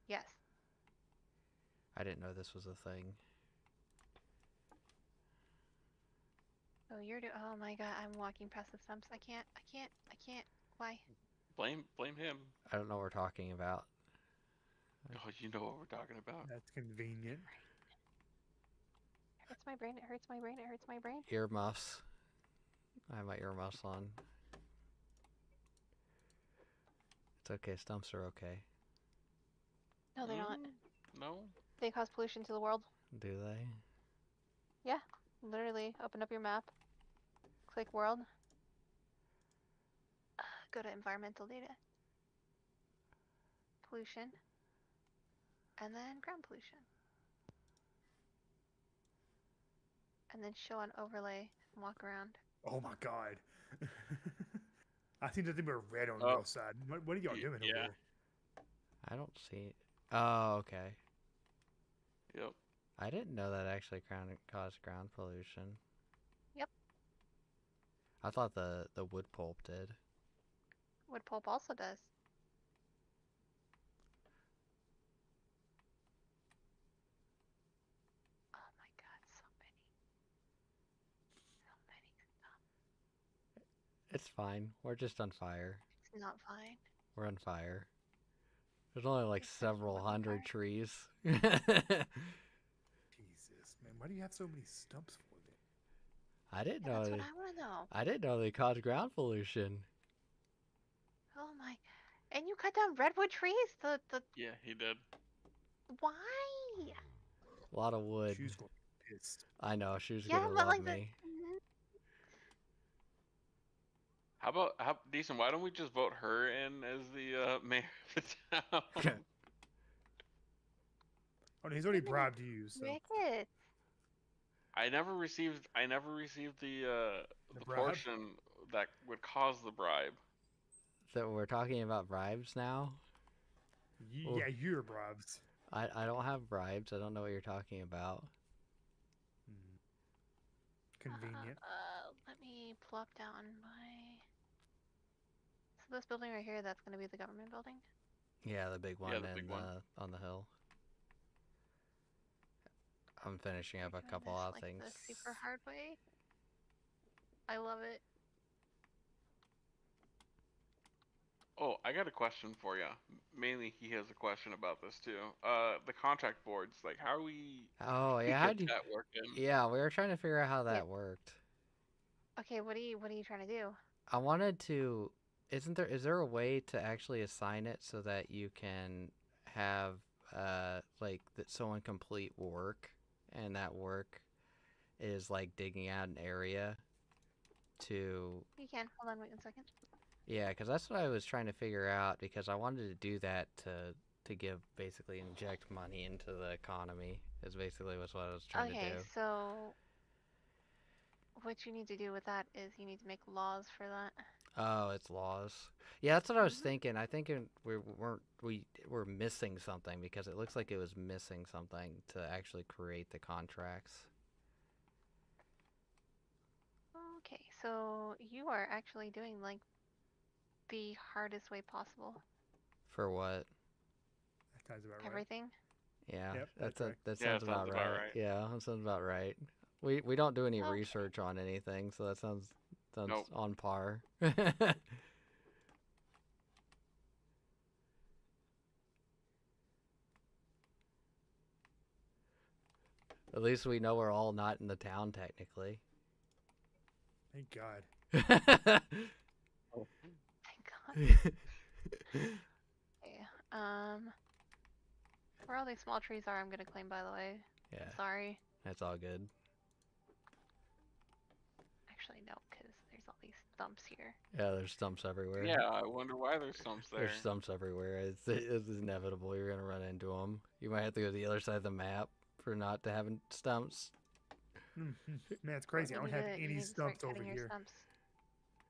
Yes. I didn't know this was a thing. So oh my god, I'm walking past the stumps. I can't. Why? Blame him. I don't know what we're talking about. Oh, you know what we're talking about. That's convenient. It hurts my brain, it hurts my brain, it hurts my brain. Earmuffs. I have my earmuffs on. It's okay. Stumps are okay. No, they're not. No. They cause pollution to the world. Do they? Yeah, literally. Open up your map. Click world. Go to environmental data. Pollution. And then ground pollution. And then show on overlay and walk around. Oh my god. I think there's a bit of red on Oh. your side. What are y'all doing over Yeah. there? I don't see. Oh, okay. Yep. I didn't know that actually caused ground pollution. Yep. I thought the wood pulp did. Wood pulp also does. Oh my god, so many. So many. It's fine. We're just on fire. It's not fine. We're on fire. There's only like It's actually several on hundred fire. trees. Jesus, man. Why do you have so many stumps for then? I didn't Yeah, know. that's what I want to know. I didn't know they caused ground pollution. Oh my. And you cut down redwood trees? The Yeah, he did. why? A lot of wood. Shoes going to be pissed. I know. She was Yeah, gonna but love like me. How about decent? Why don't we just vote her in as the mayor of the town? Oh, no, he's already Women bribed you, so. Rickets. I never received the bribe? portion that would cause the bribe. So we're talking about bribes now. Well, Yeah, you're bribes. I don't have bribes. I don't know what you're talking about. Convenient. Let me plop down my. So this building right here, that's gonna be the government building. Yeah, the big one Yeah, the big one. on the hill. I'm finishing up We're a doing couple this, of like, things. the super hard way. I love it. Oh, I got a question for you. Mainly, he has a question about this too. The contract boards, like, how are we Oh yeah, how'd you? that working? Yeah, we were trying to figure out how that worked. Okay, what are you trying to do? I wanted to. Is there a way to actually assign it so that you can have like that someone complete work and that work is like digging out an area to. You can. Hold on, wait 1 second. Yeah, because that's what I was trying to figure out because I wanted to do that to give basically inject money into the economy is basically what I was trying to Okay, do. so what you need to do with that is you need to make laws for that. Oh, it's laws. Yeah, that's what I was thinking. I think we were missing something because it looks like it was missing something to actually create the contracts. Okay, so you are actually doing like the hardest way possible. For what? That sounds about right. Everything. Yeah, Yep, that Yeah, sounds about right. Yeah, that sounds about right. We don't do any Okay. research on anything, so that sounds Nope. on par. At least we know we're all not in the town technically. Thank God. Thank God. Okay. Where all these small trees are, I'm gonna claim. By the way. Yeah, Sorry. that's all good. Actually, no, because there's all these stumps here. Yeah, there's stumps everywhere. Yeah, I wonder why there's stumps there. There's stumps everywhere. It's inevitable. You're gonna run into them. You might have to go to the other side of the map for not to having stumps. Man, it's crazy. I don't have any stumps over here. Stumps.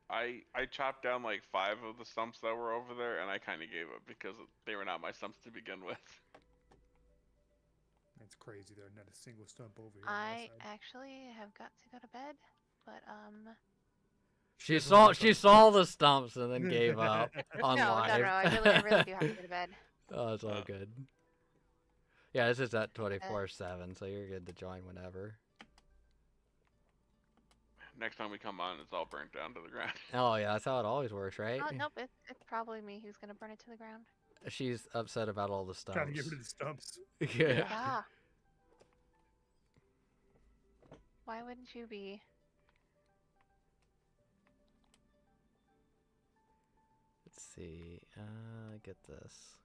I chopped down like 5 of the stumps that were over there, and I kind of gave up because they were not my stumps to begin with. That's crazy. There's not a single stump over here. I actually have got to go to bed, but She saw the stumps and then gave up on no, live. no, I really do have to go to bed. Oh, it's all good. Yeah, this is at 24/7, so you're good to join whenever. Next time we come on, it's all burnt down to the ground. Oh yeah, that's how it always works, right? Oh, nope, it's probably me who's gonna burn it to the ground. She's upset about all the stumps. Trying to get rid of the stumps. Yeah. Yeah. Why wouldn't you be? Let's see. Get this.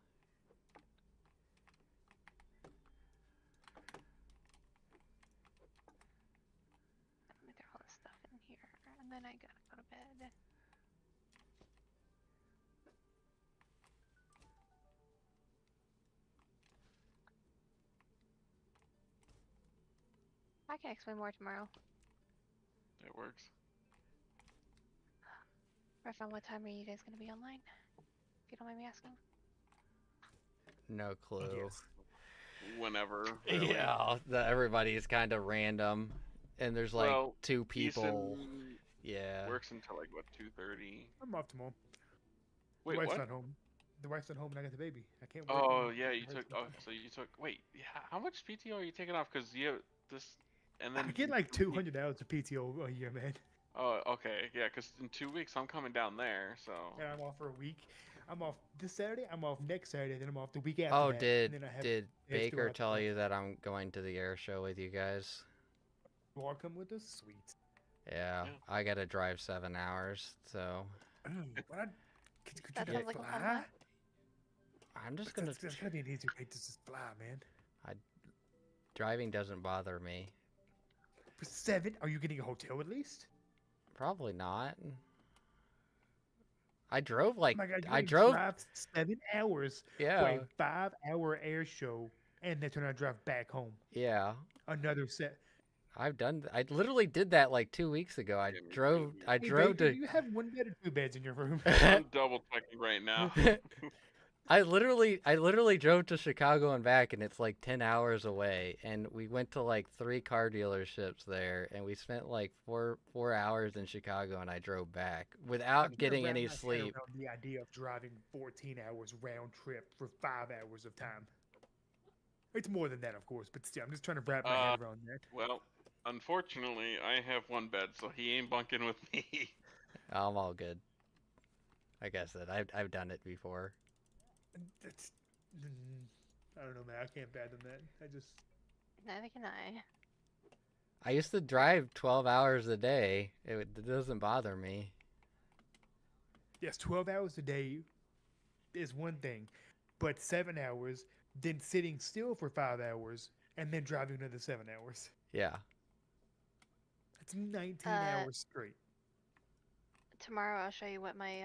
Let me throw all this stuff in here, and then I gotta go to bed. I can explain more tomorrow. It works. Around what time are you guys gonna be online? If you don't mind me asking. No clue. Yes. Whenever. Really. Yeah, everybody's kind of random, and there's like Well, 2 people. Ethan Yeah. works until like what, 2:30. I'm off tomorrow. Wait, the wife's what? not home. The wife's not home, and I got the baby. I can't wait. Oh yeah, you took. Oh, so you took. Wait, how much PTO are you taking off? Because you have this, and then I get like 200 hours of PTO a year, man. Oh, okay, yeah. Because in 2 weeks I'm coming down there. So. And I'm off for a week. I'm off this Saturday. I'm off next Saturday. Then I'm off the week after Oh, that. did and then I have did days Baker throughout the tell month. you that I'm going to the air show with you guys? You want to come with us? Sweet. Yeah, Yeah. I gotta drive 7 hours, so What? Could you That not sounds like a fun fly? time. I'm just gonna. That's gotta be an easy way to just fly, man. Driving doesn't bother me. For 7, are you getting a hotel at least? Probably not. I drove like Oh my God, I you drove. drive 7 hours for Yeah, a 5-hour air show, and then turn around and drive back home. yeah. Another set. I've done. I literally did that like 2 weeks ago. I Yeah, me drove. too. I Hey, drove Baker, to. you have 1 bed or 2 beds in your room? I'm double checking right now. I literally drove to Chicago and back, and it's like 10 hours away. And we went to like 3 car dealerships there, and we spent like four hours in Chicago, and I drove back I'm without trying to getting wrap any my head sleep. around the idea of driving 14 hours round trip for 5 hours of time. It's more than that, of course, but still, I'm just trying to wrap my head around that. Well, unfortunately, I have 1 bed, so he ain't bunking with me. I'm all good. Like I said, I've done it before. That's, I don't know, man. I can't fathom that. Neither can I. I used to drive 12 hours a day. It doesn't bother me. Yes, 12 hours a day is one thing, but 7 hours, then sitting still for 5 hours, and then driving another 7 hours. Yeah. That's 19 Uh, hours straight. Tomorrow I'll show you what my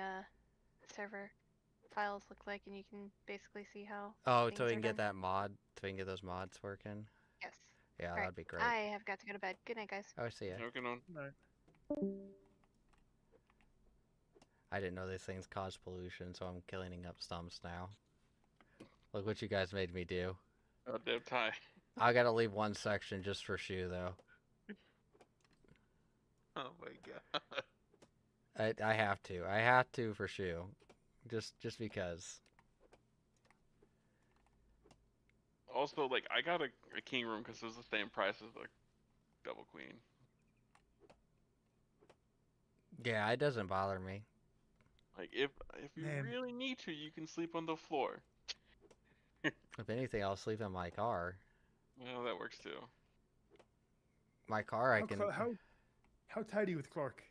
server files look like, and you can basically see how. Oh, things so we are can get done. that mod. So we can get those mods working. Yes. Yeah, All right. that'd be great. I have got to go to bed. Good night, guys. Oh, see ya. Working on. Right. I didn't know these things cause pollution, so I'm cleaning up stumps now. Look what you guys made me do. Oh, damn tie. I gotta leave one section just for shoe, though. Oh my god. I have to. I have to for shoe. Just because. Also, like, I got a king room because it was the same price as the double queen. Yeah, it doesn't bother me. Like, if you Man. really need to, you can sleep on the floor. If anything, I'll sleep in my car. Well, that works too. My car, I How, can. how tight are you with Clark?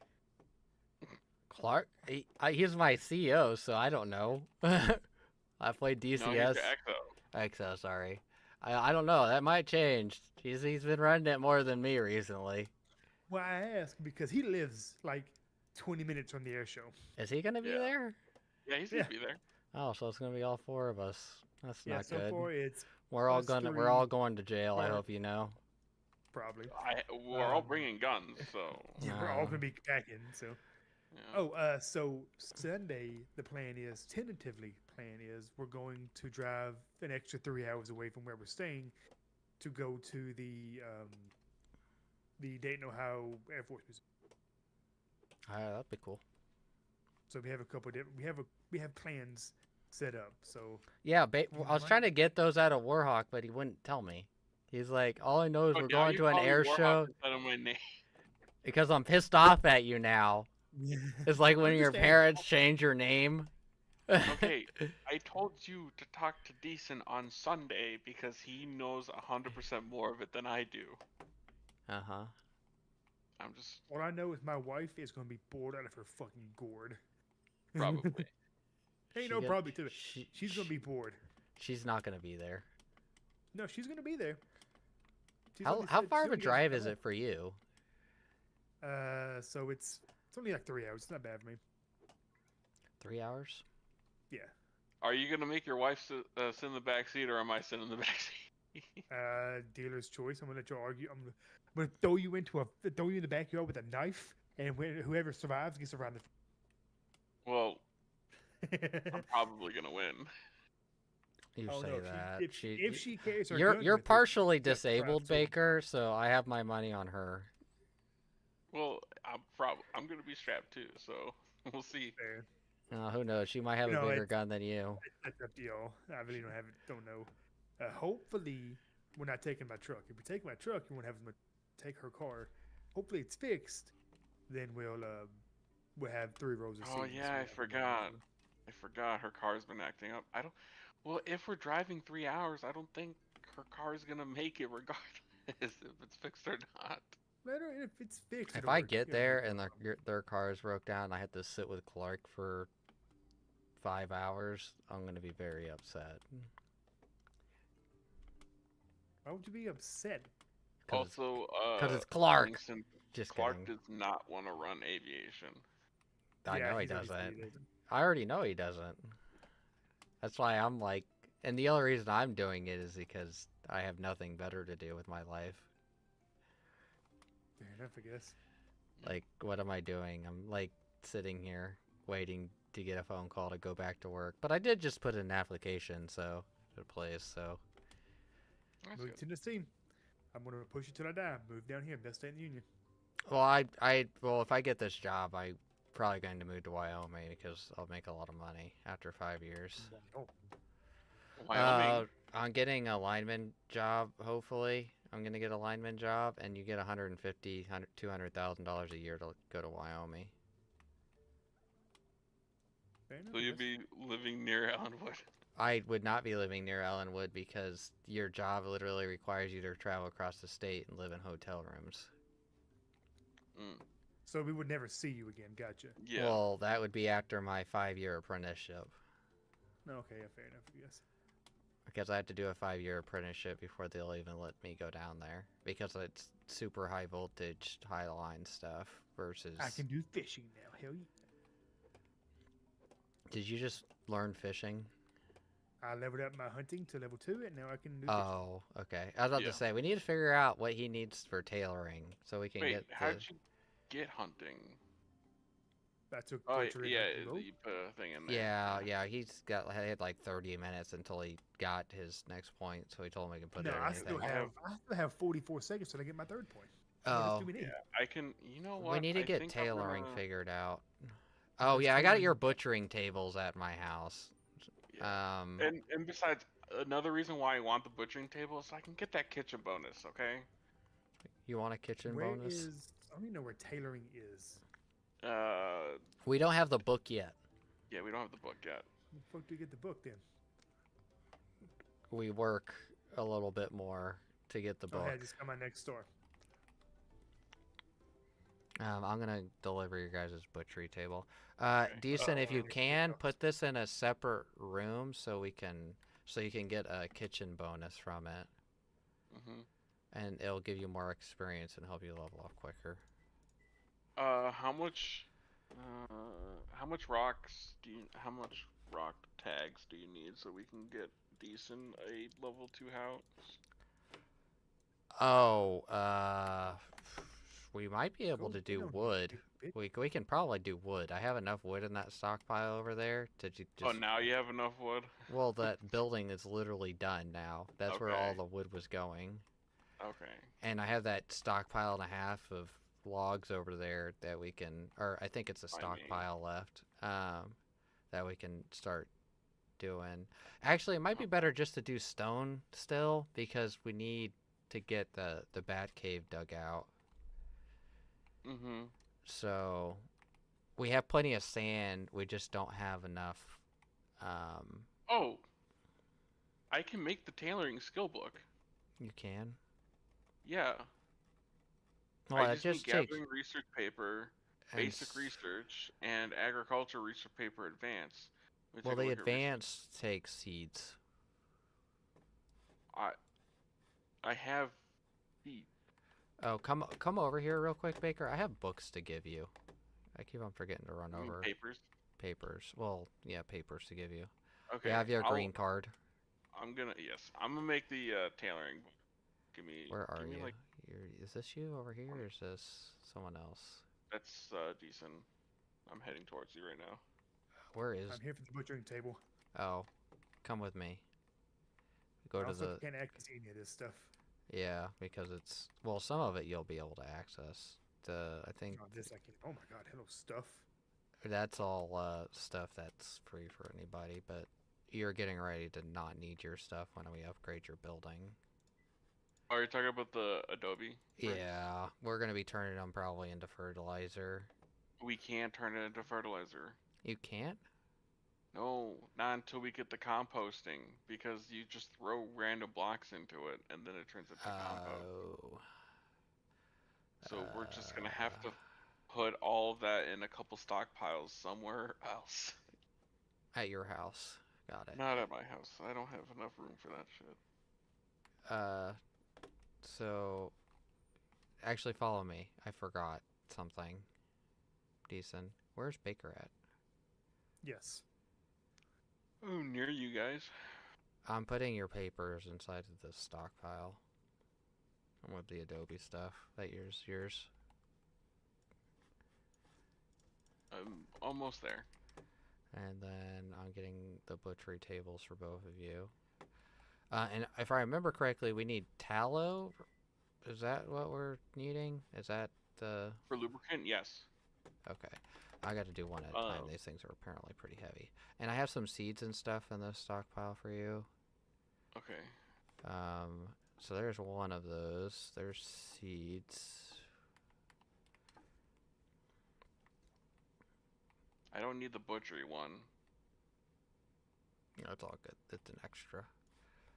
Clark, he's my CEO, so I don't know. I played No, he's DCS. your exo. EXO, sorry. I don't know. That might change. He's been running it more than me recently. Well, I ask because he lives like 20 minutes from the air show. Is he gonna be Yeah. there? Yeah, he's Yeah. gonna be there. Oh, so it's gonna be all 4 of us. That's Yeah, not so good. far it's We're all us we're 3, all going to jail. I or- hope you know. probably. We're all Um, bringing guns, so. Yeah, we're all gonna be packing. So, Yeah. so Sunday the tentatively plan is we're going to drive an extra 3 hours away from where we're staying to go to the Dayton, Ohio Air Force Museum. That'd be cool. So we have a couple different. We have plans set up. So Yeah, You I was might- trying to get those out of Warhawk, but he wouldn't tell me. He's like, all I know is we're now going you to an call me air Warhawk show instead of my name. because I'm pissed off at you now. It's like when your Understand. parents change your name. Okay, I told you to talk to Decent on Sunday because he knows 100% more of it than I do. Uh-huh. I'm just All I know is my wife is gonna be bored out of her fucking gourd. probably. Ain't She no get- problem to it. she- She's gonna be bored. She's not gonna be there. No, she's gonna be there. She's How only how said far two of a because drive come is on. it for you? So it's only like 3 hours. It's not bad for me. 3 hours? Yeah. Are you gonna make your wife sit in the back seat, or am I sitting in the back seat? Dealer's choice. I'm gonna let you argue. I'm gonna throw you in the backyard with a knife, and whoever survives gets around Well, the. I'm probably gonna win. You Oh say no! that. If she carries her You're gun you're with her, partially just disabled, drives through 'em. Baker, so I have my money on her. Well, I'm gonna be strapped too, so we'll see. Fair. Who knows? She might have a No, bigger it's- gun than you. That's up to y'all. I really don't know. Hopefully, we're not taking my truck. If we take my truck, you won't have as much. Take her car. Hopefully, it's fixed. Then we'll have 3 rows of seats. Oh yeah, I forgot. I forgot her car's been acting up. I don't. Well, if we're driving 3 hours, I don't think her car's gonna make it regardless if it's fixed or not. If it's fixed. If it'll I work. get It'll there work and out. their cars broke down and I had to sit with Clark for 5 hours, I'm gonna be very upset. Why would you be upset? Also, Because it's Clark. Langston, Just Clark kidding. does not want to run aviation. I Yeah, know he he's already said doesn't. he doesn't. I already know he doesn't. That's why I'm like, and the only reason I'm doing it is because I have nothing better to do with my life. Fair enough, I guess. Like, what am I doing? I'm like sitting here waiting to get a phone call to go back to work. But I did just put in an application, so to a place. So That's Move good. to Tennessee. I'm gonna push you till I die. Move down here. Best state in the union. well, if I get this job, I'm probably going to move to Wyoming because I'll make a lot of money after 5 years. Oh, Wyoming. I'm getting a lineman job. Hopefully, I'm gonna get a lineman job, and you get $200,000 a year to go to Wyoming. fair enough, So I you'll guess. be living near Ellenwood. I would not be living near Ellenwood because your job literally requires you to travel across the state and live in hotel rooms. Mm. So we would never see you again. Gotcha. Yeah. Well, that would be after my 5-year apprenticeship No, okay, yeah, fair enough, I guess. because I have to do a 5-year apprenticeship before they'll even let me go down there because it's super high voltage, high line stuff versus. I can do fishing now. Hell yeah. Did you just learn fishing? I leveled up my hunting to level 2, and now I can do fishing. Oh, okay. I was about Yeah. to say we need to figure out what he needs for tailoring so we can Wait, get. how'd you get hunting? I took Oh, butchery and yeah, hunting both. you put a thing in there. Yeah. He had like 30 minutes until he got his next point, so he told me I could put No, it in I anything. still have 44 seconds till I get my 3rd point. Oh, Do we need? I can. You know what? we need to I get think I'm tailoring gonna- figured out. Oh Let's yeah, I do got it. your butchering tables at my house. And besides, another reason why I want the butchering table is so I can get that kitchen bonus. Okay. You want a kitchen Where bonus? is? I don't even know where tailoring is. We don't have the book yet. Yeah, we don't have the book yet. Where the fuck do you get the book then? We work a little bit more to get the Go book. ahead, just come my next door. I'm gonna deliver your guys' butchery table. Okay. Decent, if you Oh, can, okay. put this in a separate room so you can get a kitchen bonus from it, hmm and it'll give you more experience and help you level up quicker. How much? How much rocks do you? How much rock tags do you need so we can get decent a level 2 house? Oh, we might be able Go to do down, wood. big bitch. We can probably do wood. I have enough wood in that stockpile over there to just. Oh, now you have enough wood. Well, that building is literally done now. That's where all Okay. the wood was going. Okay. And I have that stockpile and a half of logs over there that we can, or I think it's a I mean- stockpile left, that we can start doing. Actually, it might be better just to do stone still because we need to get the bat cave dug out. Mm-hmm. So we have plenty of sand. We just don't have enough. Oh, I can make the tailoring skill book. You can. Yeah. Well, I it just just need takes gathering research paper, and basic research, and agriculture research paper advanced. Let me Well, take a the look at recent. advanced take seeds. I have seeds. Oh, come over here real quick, Baker. I have books to give you. I keep on forgetting to run I mean over papers. papers. Well, yeah, papers to give you. Okay. You have your green card. I'm gonna make the tailoring. Give Where are me you? like Is this you over here, or is this someone else? that's decent. I'm heading towards you right now. Where is? I'm here for the butchering table. Oh, come with me. Go I to also the. can't actually see any of this stuff. Yeah, because it's well, some of it you'll be able to access. I think Oh, this I can. Oh my god, hello stuff. that's all stuff that's free for anybody, but you're getting ready to not need your stuff when we upgrade your building. Are you talking about the Adobe? Yeah, we're gonna be turning them probably into fertilizer. We can't turn it into fertilizer. You can't? No, not until we get the composting, because you just throw random blocks into it and then it turns into compost. Oh. So we're just gonna have to put all of that in a couple stockpiles somewhere else. At your house. Got it. Not at my house. I don't have enough room for that shit. So actually follow me. I forgot something. Decent. Where's Baker at? Yes. Oh, near you guys. I'm putting your papers inside of the stockpile. With the Adobe stuff. Yours. I'm almost there. And then I'm getting the butchery tables for both of you. And if I remember correctly, we need tallow. Is that what we're needing? Is that the... For lubricant, yes. Okay. I got to do one at a time. These things are apparently pretty heavy. And I have some seeds and stuff in the stockpile for you. Okay. So there's one of those. There's seeds. I don't need the butchery one. That's all good. It's an extra.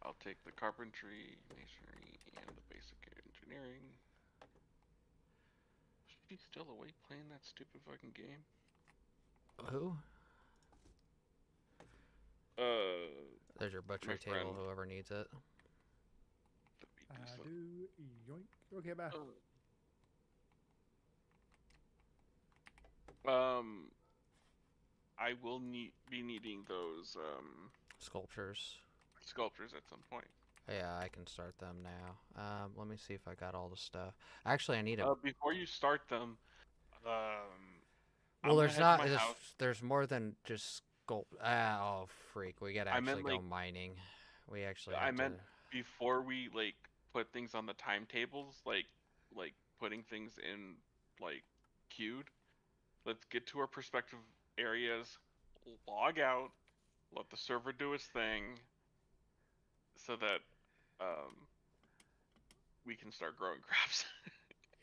I'll take the carpentry, masonry, and the basic engineering. Is she still awake playing that stupid fucking game? Who? There's your butchery table, whoever needs it. I do. Yoink. Okay, bye. I will be needing those Sculptures. sculptures at some point. Yeah, I can start them now. Let me see if I got all the stuff. Actually, I need a... Before you start them, well, there's not... There's more than just sculpt... oh, freak. We gotta actually go mining. We actually I meant before we, like, put things on the timetables, like putting things in, like, queued. Let's get to our prospective areas, log out, let the server do its thing, so that we can start growing crops.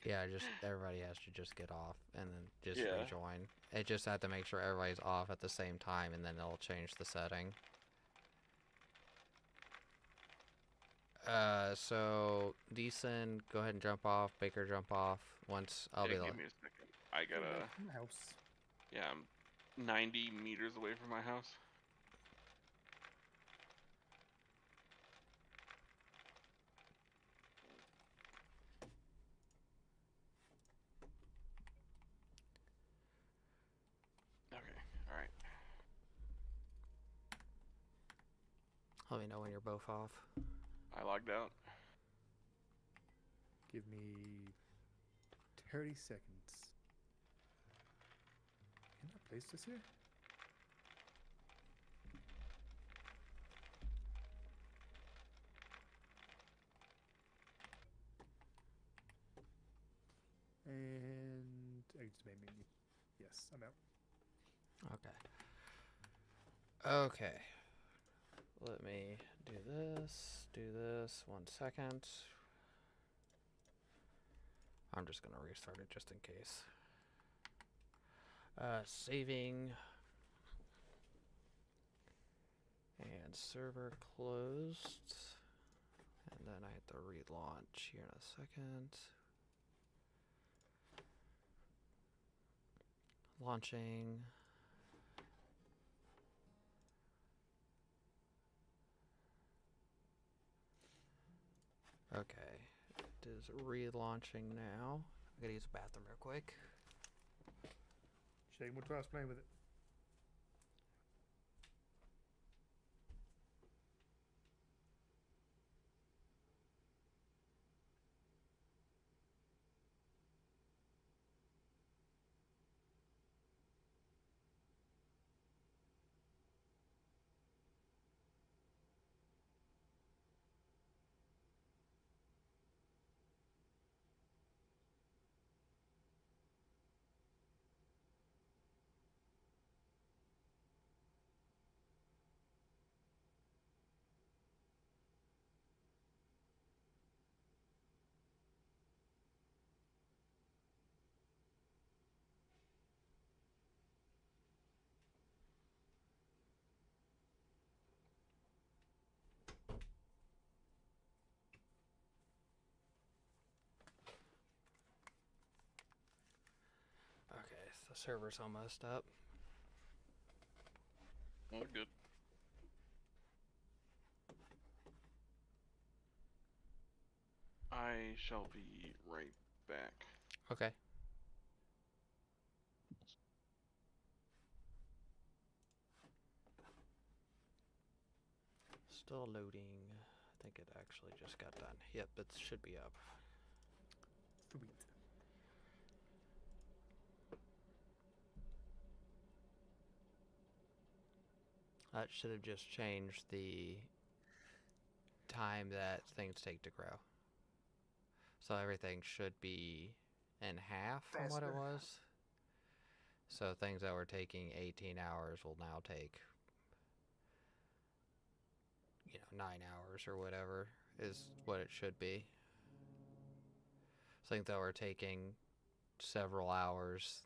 Yeah, just everybody has to just get off and then just rejoin. It just had to make sure everybody's off at the same time, and then it'll change the setting. So Decent, go ahead and jump off. Baker, jump off. Once I'll be like... Give me a second. I gotta... My house. Yeah, I'm 90 meters away from my house. Okay, alright. Let me know when you're both off. I logged out. Give me 30 seconds. Can I place this here? And I just made me. Yes, I'm out. Okay. Okay. Let me do this. 1 second. I'm just gonna restart it just in case. Saving. And server closed. And then I have to relaunch here in a second. Launching. Okay, it is relaunching now. I gotta use the bathroom real quick. Shake more twice playing with it. Okay, so the server's almost up. Oh, good. I shall be right back. Okay. Still loading. I think it actually just got done. Yep, it should be up. Sweet. That should have just changed the time that things take to grow. So everything should be in half from what it Faster. was. So things that were taking 18 hours will now take, 9 hours or whatever is what it should be. Things that were taking several hours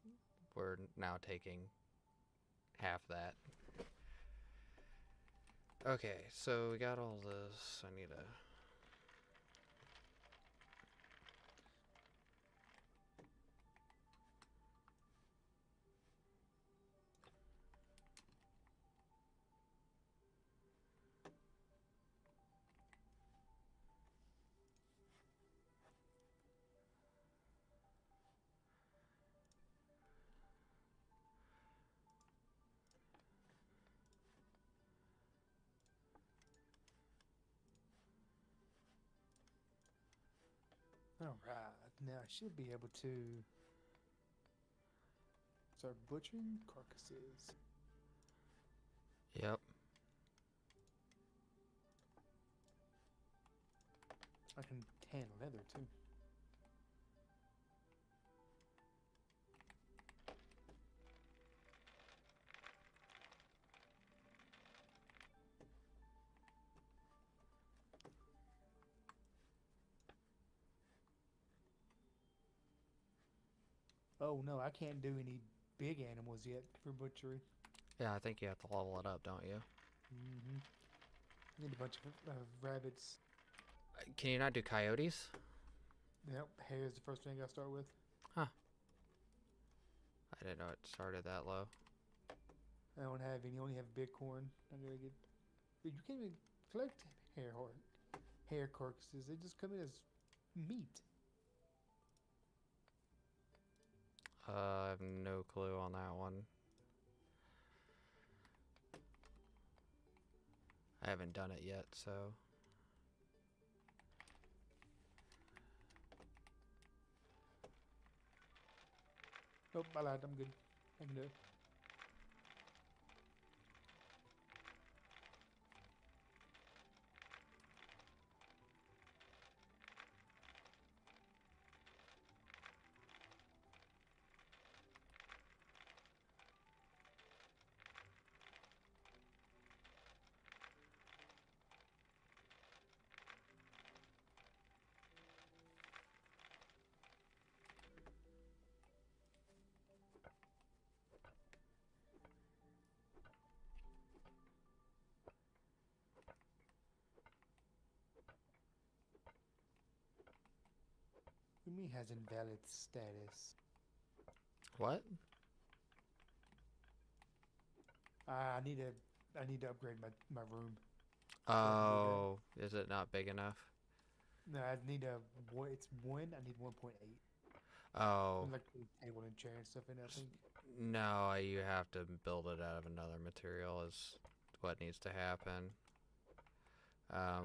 were now taking half that. Okay, so we got all this. I need to... Alright, now I should be able to start butchering carcasses. Yep. I can tan leather too. Oh no, I can't do any big animals yet for butchery. Yeah, I think you have to level it up, don't you? Mm-hmm. Need a bunch of rabbits. Can you not do coyotes? Yep, hare's the first thing I start with. Huh. I didn't know it started that low. I don't have any, only have bighorn. I gotta get... Dude, you can't even collect hair carcasses. They just come in as meat. I have no clue on that one. I haven't done it yet, so... Nope, I lied. I'm good. I can do it. What do you mean has invalid status? What? I need to upgrade my room. Oh, is it not big enough? No, I need a it's one. I need 1.8. Oh, And like the table and chair and stuff in it, I think. no, you have to build it out of another material is what needs to happen.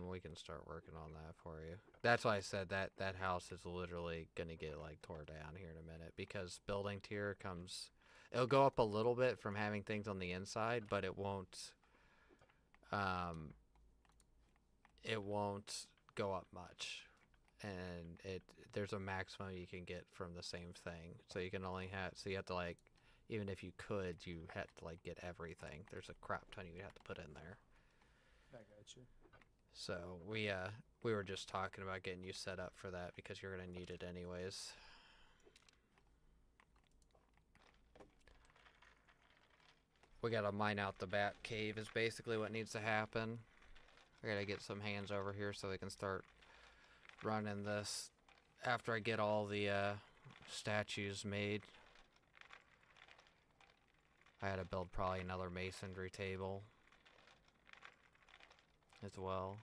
We can start working on that for you. That's why I said that house is literally gonna get like tore down here in a minute because building tier comes. It'll go up a little bit from having things on the inside, but it won't. Um, it won't go up much, and there's a maximum you can get from the same thing. So you can only have. So you have to like, even if you could, you had to like get everything. There's a crap ton you would have to put in there. I got you. So we were just talking about getting you set up for that because you're gonna need it anyways. We gotta mine out the bat cave is basically what needs to happen. I gotta get some hands over here so they can start running this after I get all the statues made. I had to build probably another masonry table as well.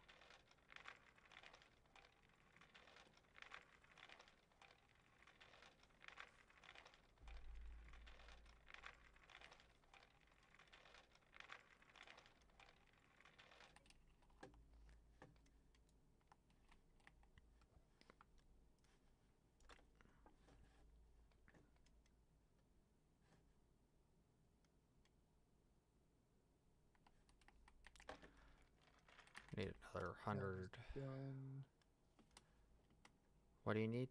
Need another 100. Done. What do you need?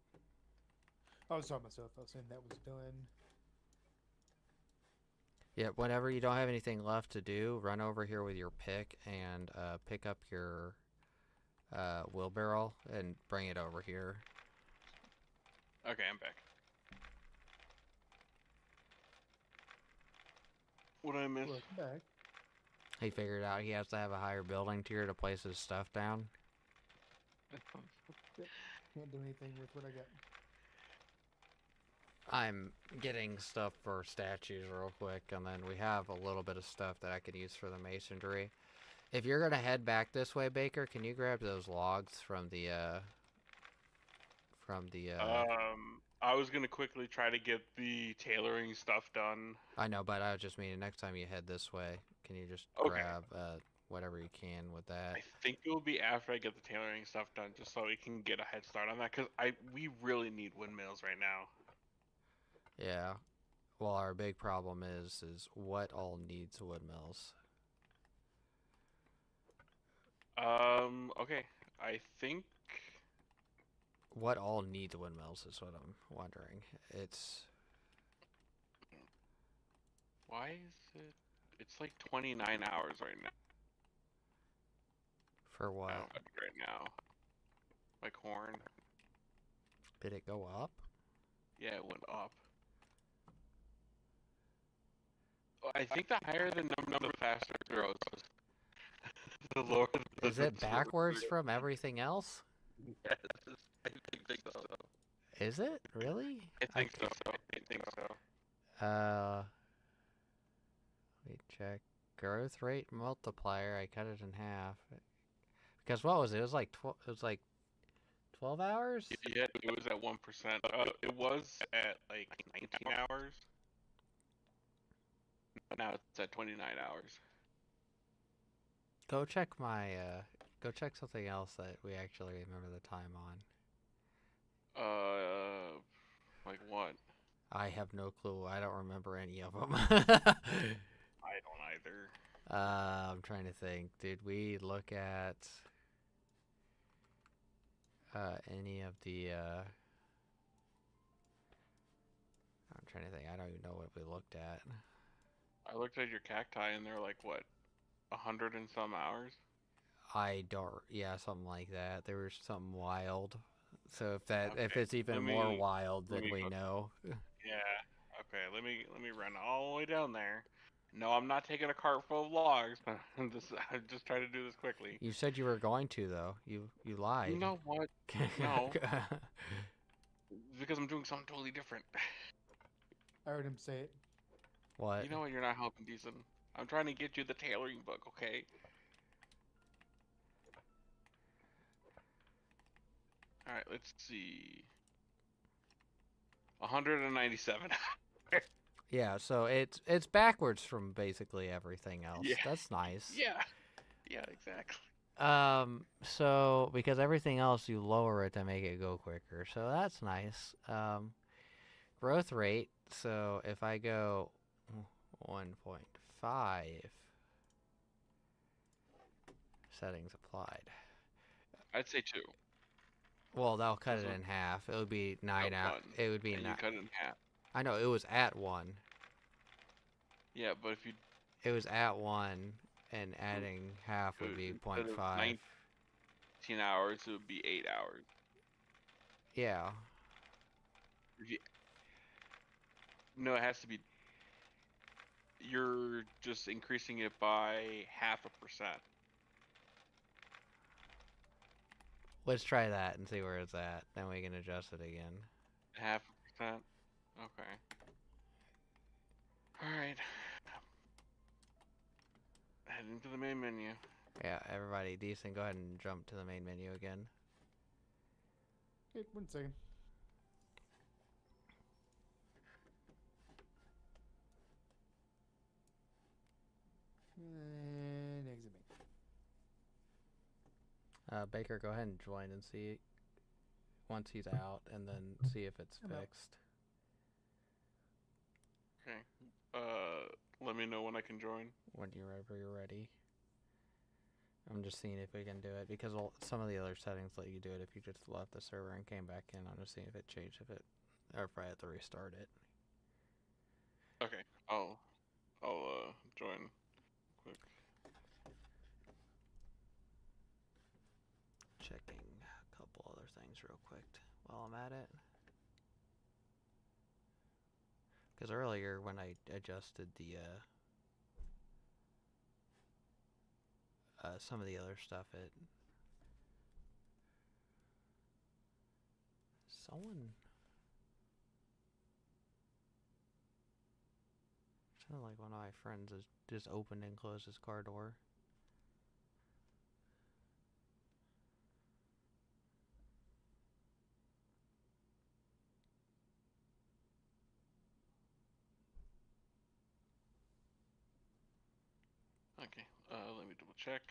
I was talking myself. I was saying that was done. Yeah, whenever you don't have anything left to do, run over here with your pick and pick up your wheelbarrow and bring it over here. Okay, I'm back. What did I miss? Welcome back. He figured out he has to have a higher building tier to place his stuff down. Can't do anything with what I got. I'm getting stuff for statues real quick, and then we have a little bit of stuff that I could use for the masonry. If you're gonna head back this way, Baker, can you grab those logs from the I was gonna quickly try to get the tailoring stuff done. I know, but I was just meaning next time you head this way, can you just Okay. grab whatever you can with that? I think it will be after I get the tailoring stuff done, just so we can get a head start on that, because we really need windmills right now. Yeah. Well, our big problem is what all needs windmills. Okay. I think What all needs windmills is what I'm wondering. It's why is it? It's like 29 hours right now. for what? Right now. My corn. Did it go up? Yeah, it went up. I think the higher the number, the faster it grows. The lower the Is it backwards from everything else? Yes, I think so. Is it? Really? I think so. I think so. Let me check. Growth rate multiplier. I cut it in half. Because what was it? It was like 12 hours? Yeah, it was at 1%. It was at like 19 hours. Now it's at 29 hours. Go check my go check something else that we actually remember the time on. Like what? I have no clue. I don't remember any of them. I don't either. I'm trying to think. Did we look at any of the I'm trying to think. I don't even know what we looked at. I looked at your cacti and they're like what, 100 and some hours? I don't. Yeah, something like that. There was something wild. So if Okay, it's even more wild, then we know. Yeah. Okay. Let me run all the way down there. No, I'm not taking a cart full of logs. I'm just trying to do this quickly. You said you were going to though. You lied. You know what? No. Because I'm doing something totally different. I heard him say it. What? You know what? You're not helping, decent. I'm trying to get you the tailoring book, okay? All right, let's see. 197. Yeah, so it's backwards from basically everything else. Yeah. That's nice. Yeah. Yeah, exactly. So because everything else you lower it to make it go quicker, so that's nice. Growth rate. So if I go 1.5, settings applied. I'd say 2. Well, that'll cut That's it what- in half. It would be 9 out. 1. It would be And you 9. cut it in half. I know it was at 1. Yeah, but if you It was at 1, and adding half would be instead of 0.5. 19 hours, it would be 8 hours. Yeah. If you, no, it has to be. You're just increasing it by 0.5%. Let's try that and see where it's at. Then we can adjust it again. 0.5%. Okay. All right. Heading to the main menu. Yeah, everybody decent. Go ahead and jump to the main menu again. Okay, 1 second. And exit me. Baker, go ahead and join and see once he's out, and then see if it's I'm out. fixed. Okay. Let me know when I can join. Whenever you're ready. I'm just seeing if we can do it because some of the other settings let you do it if you just left the server and came back in. I'm just seeing if it changed, or if I have to restart it. Okay. I'll join quick. Checking a couple other things real quick while I'm at it. Because earlier when I adjusted the some of the other stuff, someone sounded like one of my friends has just opened and closed his car door. Okay. Let me double check.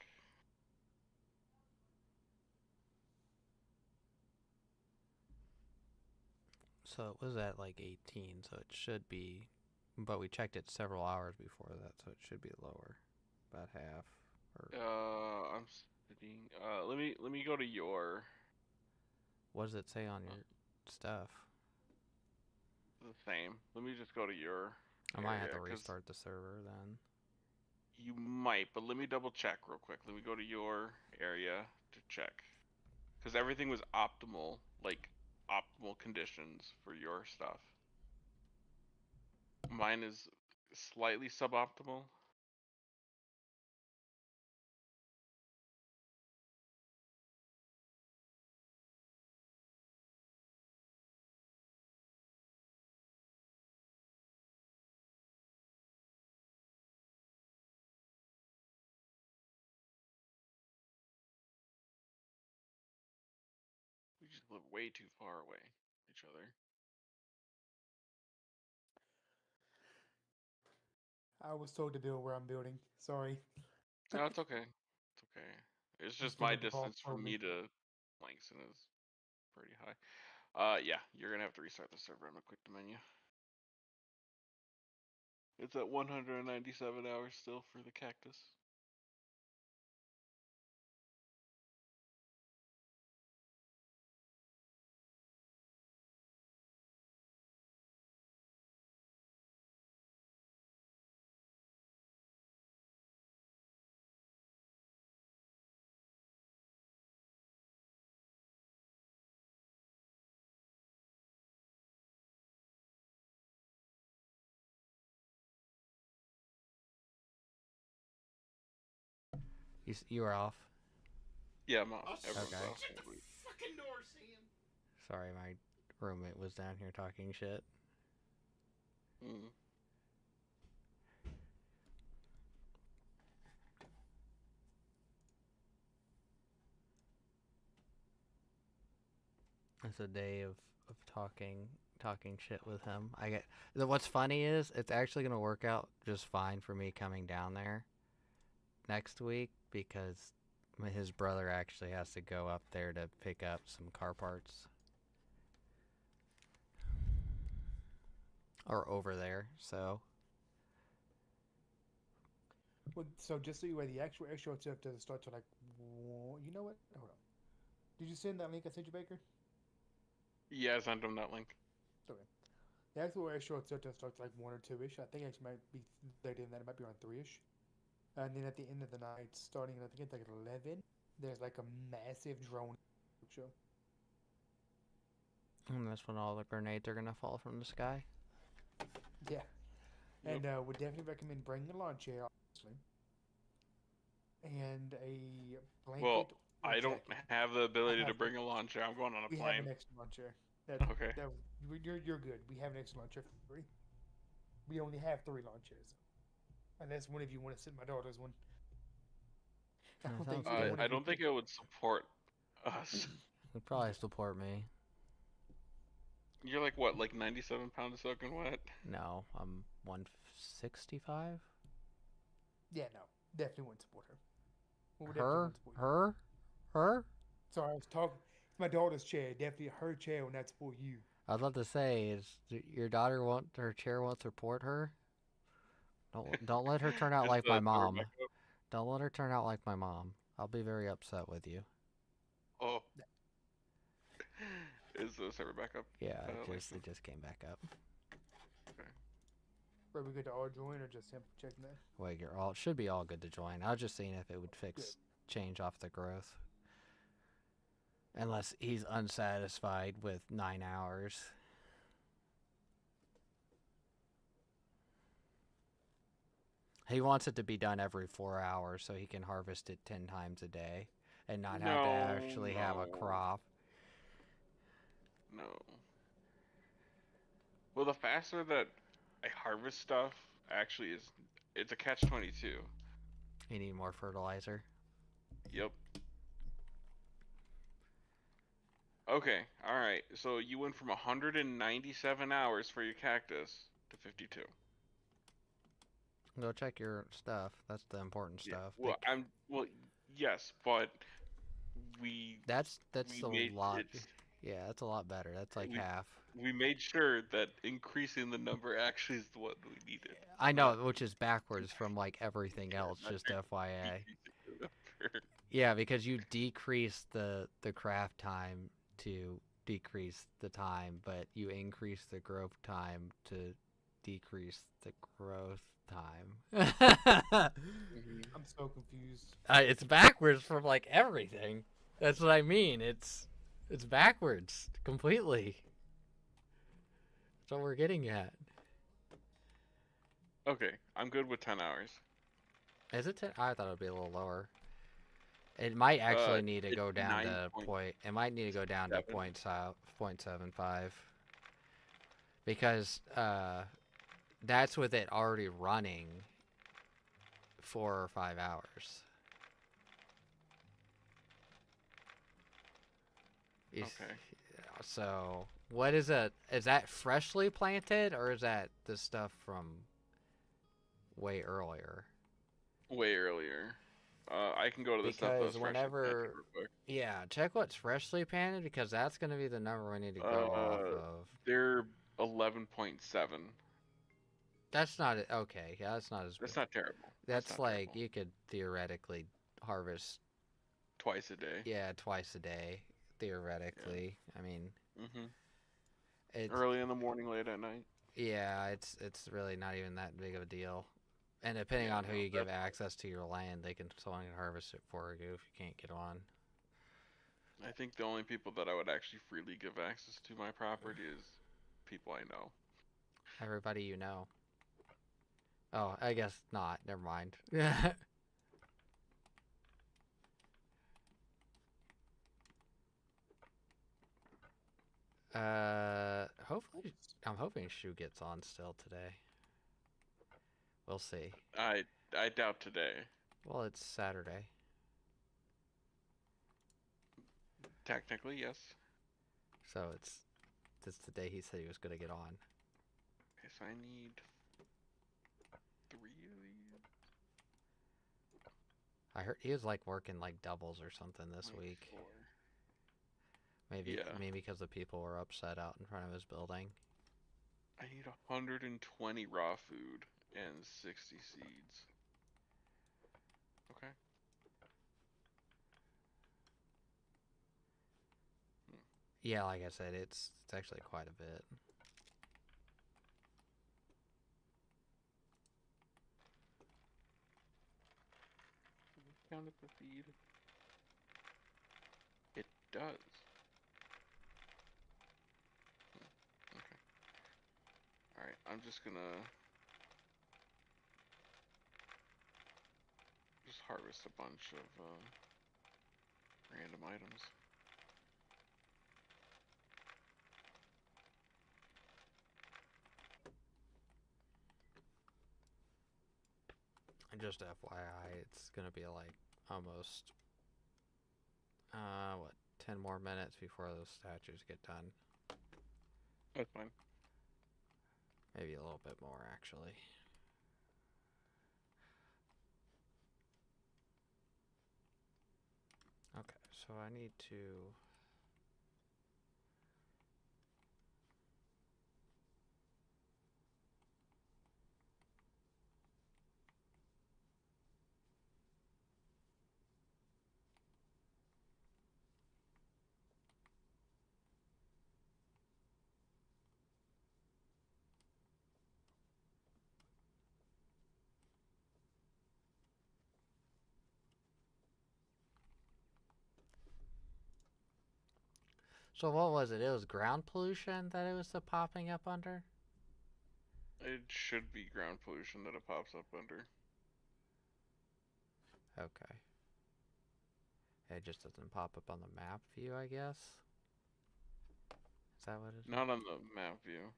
So it was at like 18, so it should be, but we checked it several hours before that, so it should be lower, about half. Or I'm sitting. Let me go to your. what does it say on your stuff? The same. Let me just go to your. I might have to area, 'cause restart the server then. You might, but let me double check real quick. Let me go to your area to check. Because everything was optimal, like optimal conditions for your stuff. Mine is slightly suboptimal. We just live way too far away from each other. I was told to build where I'm building. Sorry. No, it's okay. It's okay. It's I'm just still my at the ball distance for from me. me to Langston is pretty high. Yeah, you're gonna have to restart the server. I'm gonna click the menu. It's at 197 hours still for the cactus. You were off. Yeah, I'm off. Oh, Everyone's Okay. off. shut the fucking door, Sam. Sorry, my roommate was down here talking shit. Mm. It's a day of talking shit with him. What's funny is it's actually gonna work out just fine for me coming down there next week because his brother actually has to go up there to pick up some car parts. Or over there, so. Well, so just so you aware, the actual air show itself doesn't start till like. You know what? Hold on. Did you send that link I sent you, Baker? Yeah, I sent him that link. Okay. The actual air show itself doesn't start till like 1 or 2-ish. I think it actually might be later than that. It might be around 3-ish. And then at the end of the night, starting I think it's like at 11, there's like a massive drone show. And that's when all the grenades are gonna fall from the sky. Yeah. Yep. And would definitely recommend bringing a lawn chair, obviously. And a blanket. Well, or I don't jacket. have the ability to have bring a lawn chair. I'm going on a We have plane. an extra lawn chair. Okay. You're good. We have an extra lawn chair for free. We only have 3 lawn chairs. Unless one of you want to sit in my daughter's one. I don't think sounds good. I don't think it would support us. It'd probably support me. You're like what, like 97 pounds soaking wet? No, I'm 165. Yeah, no, definitely wouldn't support her. Well, we definitely Her, wouldn't support you. her. Sorry, I was talking. It's my daughter's chair. Definitely her chair will not support you. I was about to say, is your daughter her chair won't support her? Don't let her turn out Is like the my cover mom. back up? Don't let her turn out like my mom. I'll be very upset with you. Oh. Is the server back up? Yeah, Like it just came back up. Okay. Are we good to all join or just him checking that? Wait, should be all good to join. I was just seeing if it would change off the growth. Unless he's unsatisfied with 9 hours. He wants it to be done every 4 hours so he can harvest it 10 times a day and not have to actually have a crop. No. Well, the faster that I harvest stuff actually it's a catch-22. You need more fertilizer. Yep. Okay, alright. So you went from 197 hours for your cactus to 52. Go check your stuff. That's the important stuff. Well, yes, but That's we a made lot. it. Yeah, that's a lot better. That's like half. We made sure that increasing the number actually is what we needed. I know, which is backwards from like everything else, just FYI. Yeah, because you decrease the craft time to decrease the time, but you increase the growth time to decrease the growth time. I'm so confused. It's backwards from like everything. That's what I mean. It's backwards completely. That's what we're getting at. Okay, I'm good with 10 hours. Is it 10? I thought it would be a little lower. It might actually need to go down to point. It might need to go down to 0.75 because that's with it already running 4 or 5 hours. Okay. So what is it? Is that freshly planted or is that the stuff from way earlier? Way earlier. I can go to the stuff that's freshly planted real quick. Yeah, check what's freshly planted because that's going to be the number we need to go off of. They're 11.7. That's not okay. Yeah, that's not as. That's not terrible. That's like terrible. You could theoretically harvest twice a day. Yeah, twice a day theoretically. Yeah. I mean, it's early in the morning, late at night. Yeah, it's really not even that big of a deal. And depending on who you give access to your land, someone can harvest it for you if you can't get on. I think the only people that I would actually freely give access to my property is people I know. Everybody you know. Oh, I guess not. Never mind. Hopefully, I'm hoping Shu gets on still today. We'll see. I doubt today. Well, it's Saturday. Technically, yes. So it's the day he said he was gonna get on. Okay, so I need 3 of these. I heard he was like working like doubles or something this week. 4. Maybe Yeah. maybe because the people were upset out in front of his building. I need 120 raw food and 60 seeds. Okay. Yeah, like I said, it's actually quite a bit. Counted the feed. It does. Okay. Alright, I'm just gonna just harvest a bunch of random items. And just FYI, it's gonna be like almost what 10 more minutes before those statues get done. That's fine. Maybe a little bit more actually. Okay, so I need to So what was it? It was ground pollution that it was the popping up under? It should be ground pollution that it pops up under. Okay. It just doesn't pop up on the map view, I guess. Is that what it is? Not on the map view.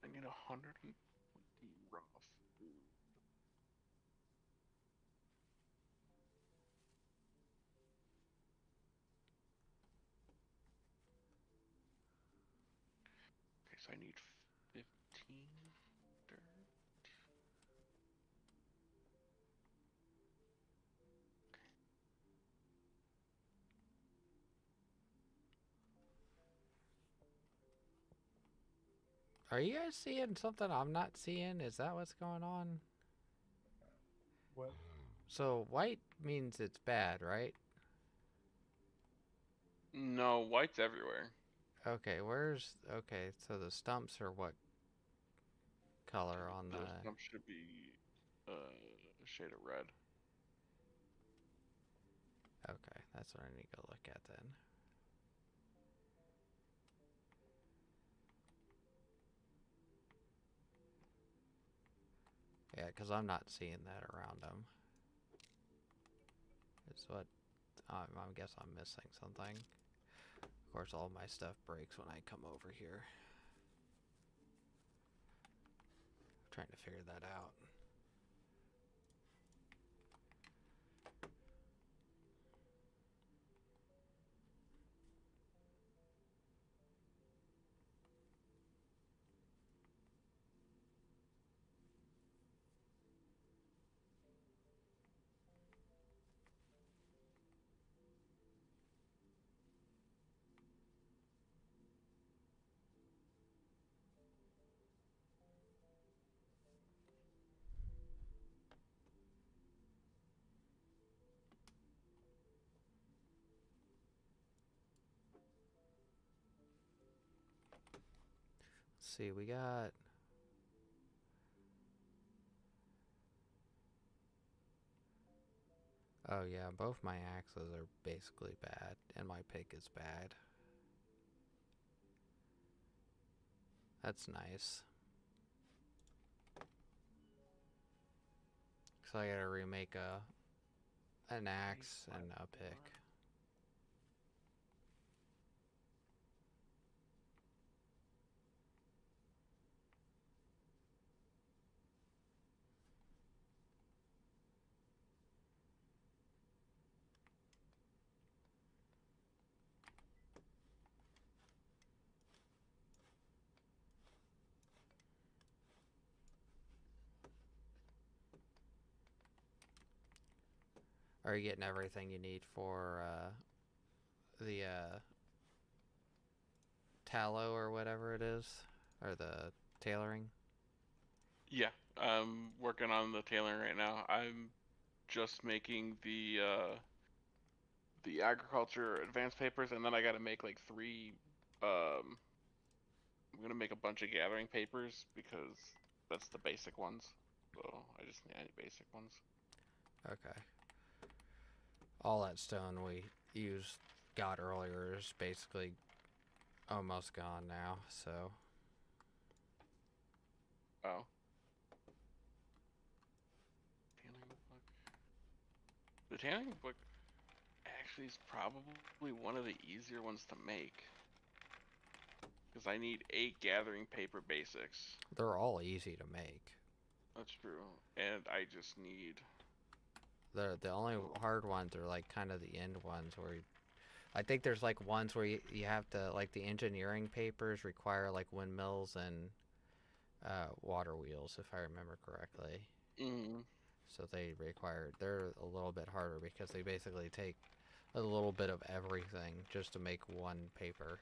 I need 120 raw food. Okay, so I need 15 dirt. Are you guys seeing something I'm not seeing? Is that what's going on? What? So white means it's bad, right? No, white's everywhere. Okay, okay, so the stumps are what color on The the... stump should be a shade of red. Okay, that's what I need to go look at then. Yeah, because I'm not seeing that around them. It's what... I guess I'm missing something. Of course, all my stuff breaks when I come over here. I'm trying to figure that out. Let's see, we got... Oh yeah, both my axes are basically bad, and my pick is bad. That's nice. So I gotta remake an axe and a pick. Are you getting everything you need for the tallow or whatever it is, or the tailoring? Yeah, I'm working on the tailoring right now. I'm just making the agriculture advanced papers, and then I got to make like 3. I'm gonna make a bunch of gathering papers because that's the basic ones. So I just need any basic ones. Okay. All that stone we got earlier is basically almost gone now, so. Oh. Tailoring book. The tailoring book actually is probably one of the easier ones to make. Because I need 8 gathering paper basics. They're all easy to make. That's true. And I just need... The only hard ones are like kind of the end ones where I think there's like ones where you have to, like the engineering papers require like windmills and water wheels, if I remember correctly. Mm. So they're a little bit harder because they basically take a little bit of everything just to make one paper.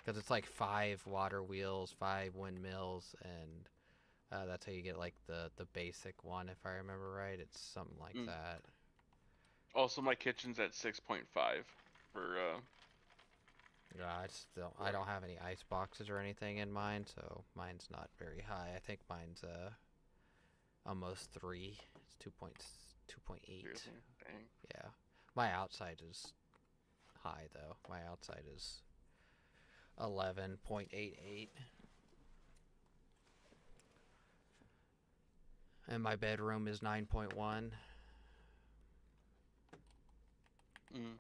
Because it's like 5 water wheels, 5 windmills, and that's how you get like the basic one, if I remember right. It's something like that. Also, my kitchen's at 6.5 for Yeah, I don't have any ice boxes or anything in mine, so mine's not very high. I think mine's almost 3. It's 2.8. seriously, dang. Yeah. My outside is high though. My outside is 11.88. And my bedroom is 9.1. Mm.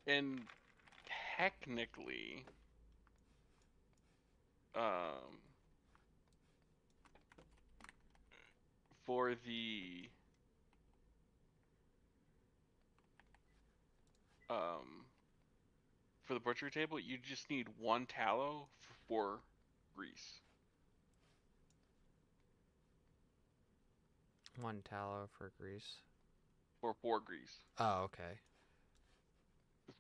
And technically, for the butchery table, you just need 1 tallow for 4 grease. 1 tallow for grease. For 4 grease. Oh, okay.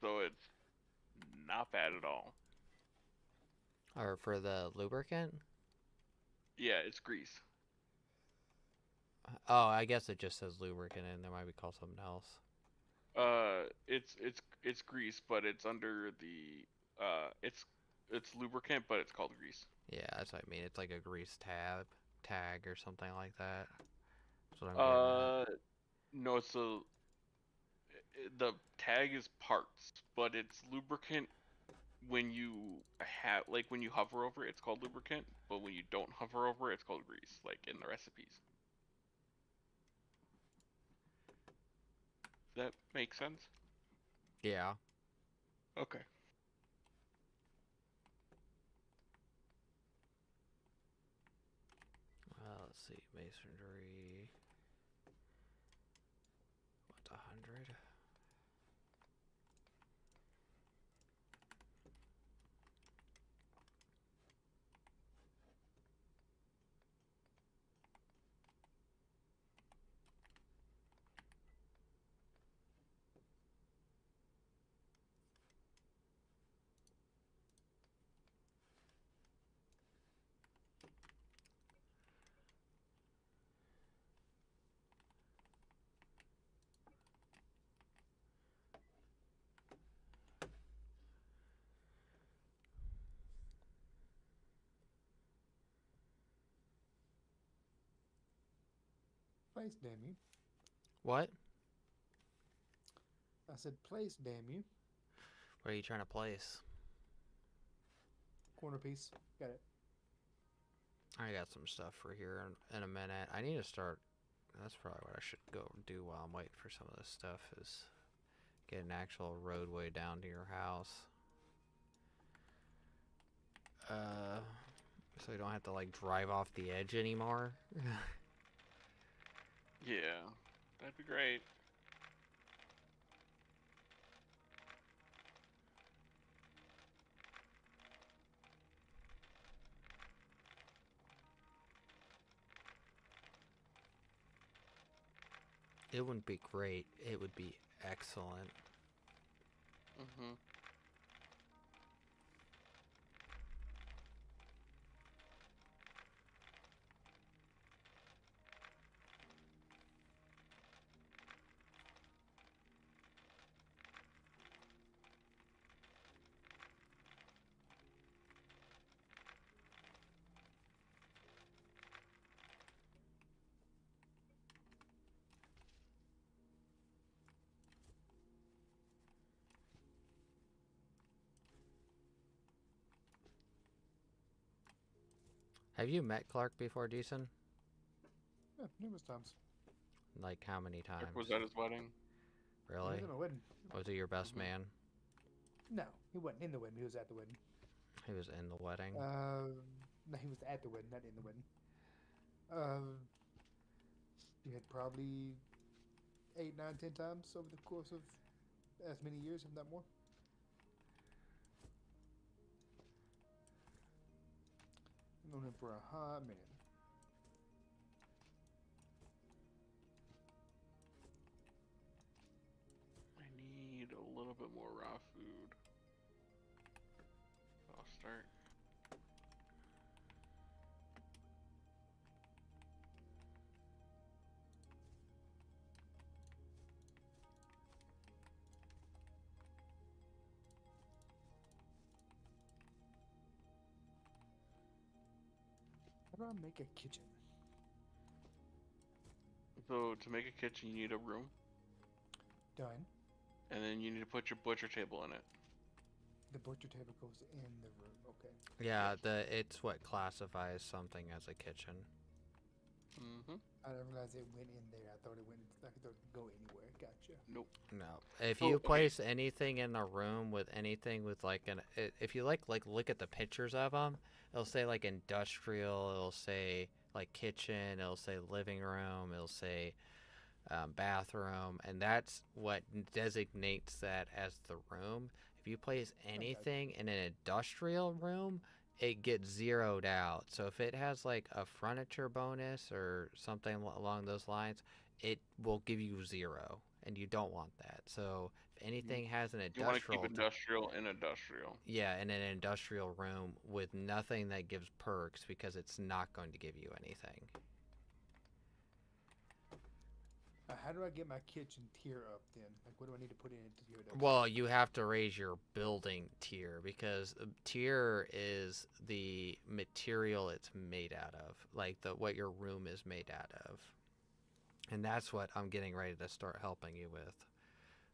So it's not bad at all. Or for the lubricant? Yeah, it's grease. Oh, I guess it just says lubricant and there might be called something else. It's grease, but it's under the it's lubricant, but it's called grease. Yeah, that's what I mean. It's like a grease tag or something like that. That's what I'm getting at. No, the tag is parts, but it's lubricant when you when you hover over it, it's called lubricant, but when you don't hover over it, it's called grease, like in the recipes. Does that make sense? Yeah. Okay. Let's see. Masonry. What's 100? Place, damn you. What? I said place, damn you. What are you trying to place? Corner piece. Got it. I got some stuff for here in a minute. I need to start. That's probably what I should go do while I'm waiting for some of this stuff is get an actual roadway down to your house. So you don't have to like drive off the edge anymore. Yeah, that'd be great. It wouldn't be great. It would be excellent. Mm-hmm. Have you met Clark before, Decent? Yeah, numerous times. Like how many times? Was at his wedding. He Really? was at my wedding. Was he your best Mhm. man? No, he wasn't in the wedding. He was at the wedding. He was in the wedding. No, he was at the wedding, not in the wedding. You had probably 8, 9, 10 times over the course of as many years, if not more. I've known him for a hot minute. I need a little bit more raw food. I'll start. How do I make a kitchen? So to make a kitchen, you need a room, Done. and then you need to put your butcher table in it. The butcher table goes in the room. Okay. Yeah, it's what classifies something as a kitchen. Mm-hmm. I didn't realize it went in there. I thought it went. I thought it could go anywhere. Gotcha. Nope. No. If Oh, you okay. place anything in a room with anything with like if you like look at the pictures of them, it'll say like industrial, it'll say like kitchen, it'll say living room, it'll say bathroom, and that's what designates that as the room. If you place anything in an industrial room, it gets zeroed out. So if it has like a furniture bonus or something along those lines, it will give you 0, and you don't want that. So if anything has an You want to keep industrial, industrial in industrial. yeah, in an industrial room with nothing that gives perks, because it's not going to give you anything. How do I get my kitchen tier up then? Like, what do I need to put in it to tier it up? Well, you have to raise your building tier, because tier is the material it's made out of, like what your room is made out of. And that's what I'm getting ready to start helping you with.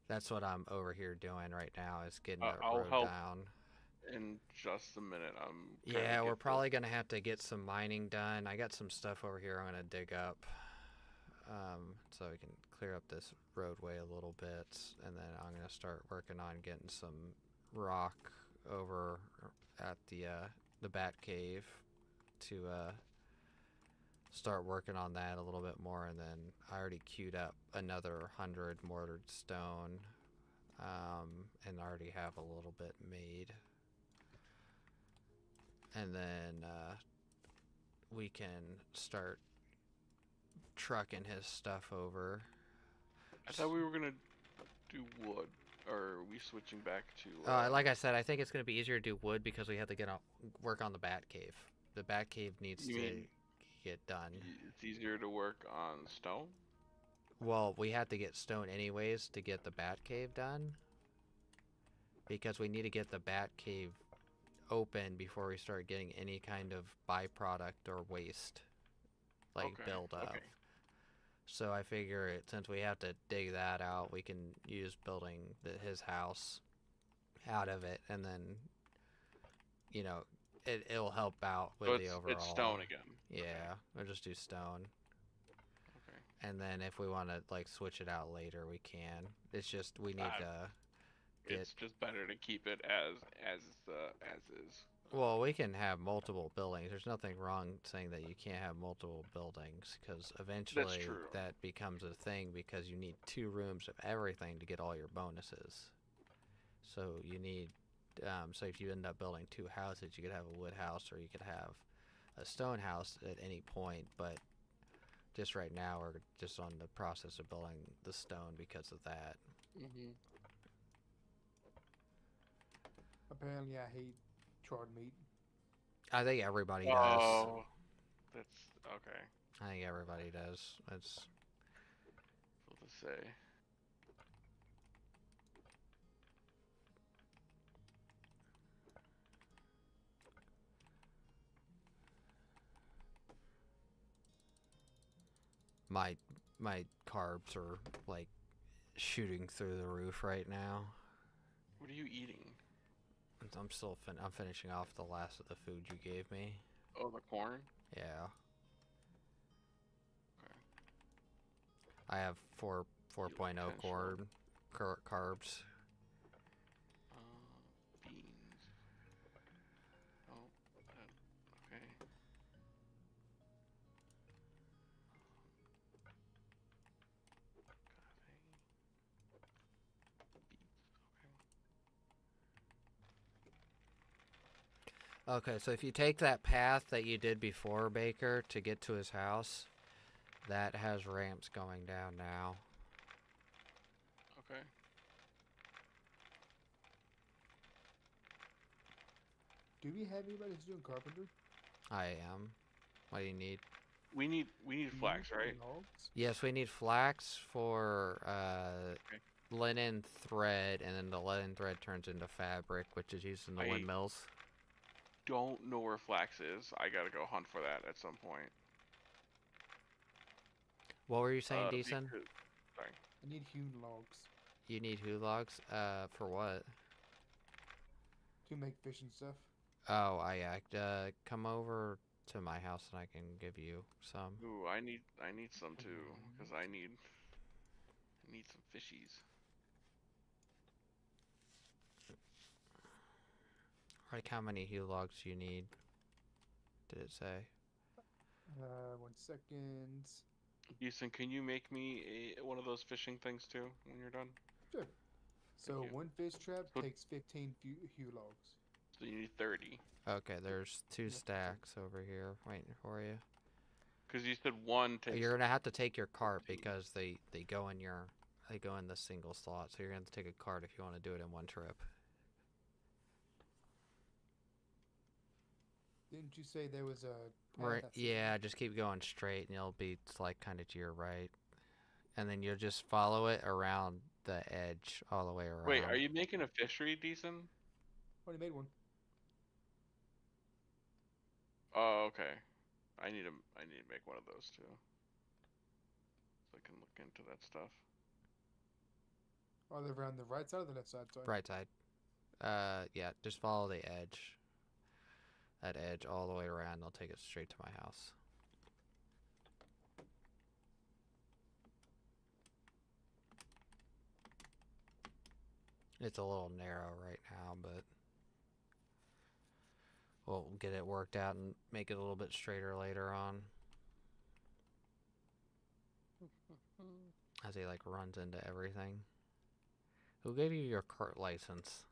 That's what I'm over here doing right now, is getting the I'll road help down. in just a minute. Yeah, we're probably going to have to get some mining done. I got some stuff over here I'm going to dig up. So we can clear up this roadway a little bit, and then I'm going to start working on getting some rock over at the Bat Cave to start working on that a little bit more, and then I already queued up another 100 mortared stone, and already have a little bit made. And then we can start trucking his stuff over. I thought we were gonna do wood, or are we switching back to? Like I said, I think it's going to be easier to do wood because we have to work on the Bat Cave. The Bat Cave needs to get done. It's easier to work on stone. Well, we have to get stone anyways to get the Bat Cave done, because we need to get the Bat Cave open before we start getting any kind of byproduct or waste, like build up. Okay. So I figure since we have to dig that out, we can use building his house out of it, and then, it'll help out with the overall. It's stone again. Yeah, okay. We'll just do stone. Okay. And then if we want to switch it out later, we can. It's just we need to. It's just better to keep it as is. Well, we can have multiple buildings. There's nothing wrong saying that you can't have multiple buildings, because eventually that becomes a thing, because you need 2 rooms of everything to get all your bonuses. So you need, so if you end up building 2 houses, you could have a wood house or you could have a stone house at any point, but Just right now, we're just on the process of building the stone because of that. Mm-hmm. Apparently, I hate charred meat. I think everybody does. Oh, that's okay. I think everybody does. It's What to say? my carbs are like shooting through the roof right now. What are you eating? I'm still I'm finishing off the last of the food you gave me. Oh, the corn. Yeah. Okay. I have 4.0 potential. carbs. Beans. Oh, okay. Okay, so if you take that path that you did before, Baker, to get to his house, that has ramps going down now. Okay. Do we have anybody who's doing carpenter? I am. What do you need? We need flax, right? Logs? Yes, we need flax for Okay. linen thread, and then the linen thread turns into fabric, which is used in the I- windmills. Don't know where flax is. I gotta go hunt for that at some point. What were you saying, Decent? Sorry. I need hewn logs You need who logs? For what? to make fish and stuff. Oh, come over to my house and I can give you some. Ooh, I need some too, because I need some fishies. Like, how many hue logs do you need? Did it say? 1 second. Houston, can you make me one of those fishing things too when you're done? Sure. So you. one fish trap So- takes 15 hew logs. So you need 30. Okay, there's 2 Yeah. stacks over here waiting for you. Because you said one takes. You're gonna have to take your cart because they go in the single slot. So you're gonna have to take a cart if you want to do it in one trip. Didn't you say there was a path Right? that's- Yeah, just keep going straight, and it'll be like kind of to your right, and then you'll just follow it around the edge all the way around. Wait, are you making a fishery, Decent? Already made one. Oh, okay. I need to make one of those too, so I can look into that stuff. Are they around the right side or the left side? Sorry. Right side. Yeah, just follow the edge. That edge all the way around. They'll take it straight to my house. It's a little narrow right now, but we'll get it worked out and make it a little bit straighter later on. As he like runs into everything. Who gave you your cart license?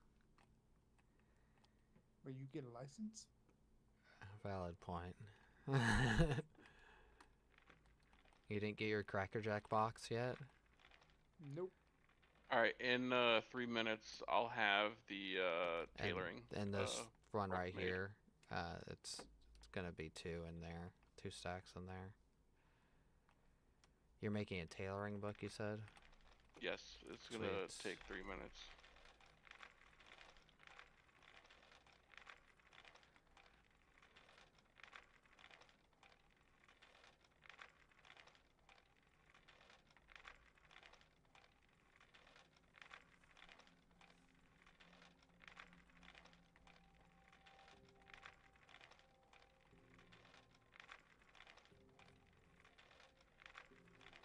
Where you get a license? Valid point. You didn't get your Cracker Jack box yet? Nope. All right, in 3 minutes, I'll have the tailoring. And this one book right made. here, it's gonna be 2 in there, 2 stacks in there. You're making a tailoring book, you said? Yes, it's gonna Sweet. take 3 minutes.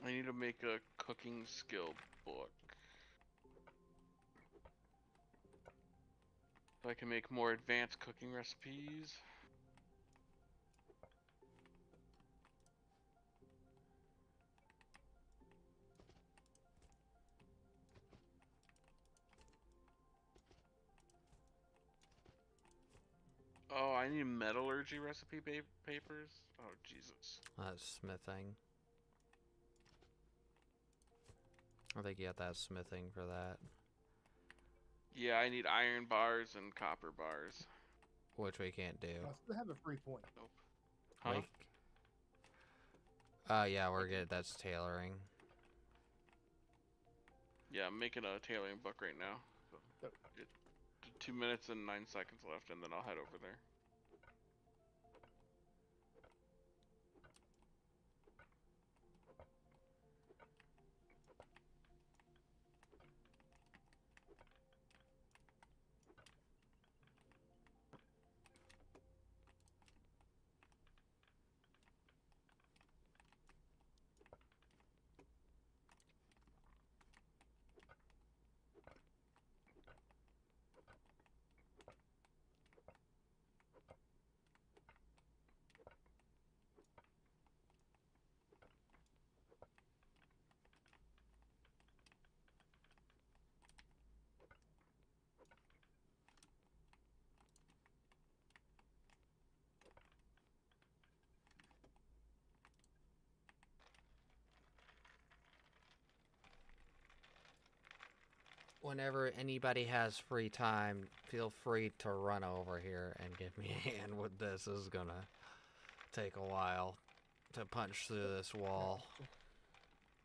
I need to make a cooking skill book. So I can make more advanced cooking recipes. Oh, I need metallurgy recipe papers? Oh, Jesus. That's smithing. I think you have to have smithing for that. Yeah, I need iron bars and copper bars. Which we can't do. I still have a free point. Nope. Huh? Yeah, we're good. That's tailoring. Yeah, I'm making a tailoring book right now. So Yep. 2 minutes and 9 seconds left, and then I'll head over there. Whenever anybody has free time, feel free to run over here and give me a hand with this. This is gonna take a while to punch through this wall.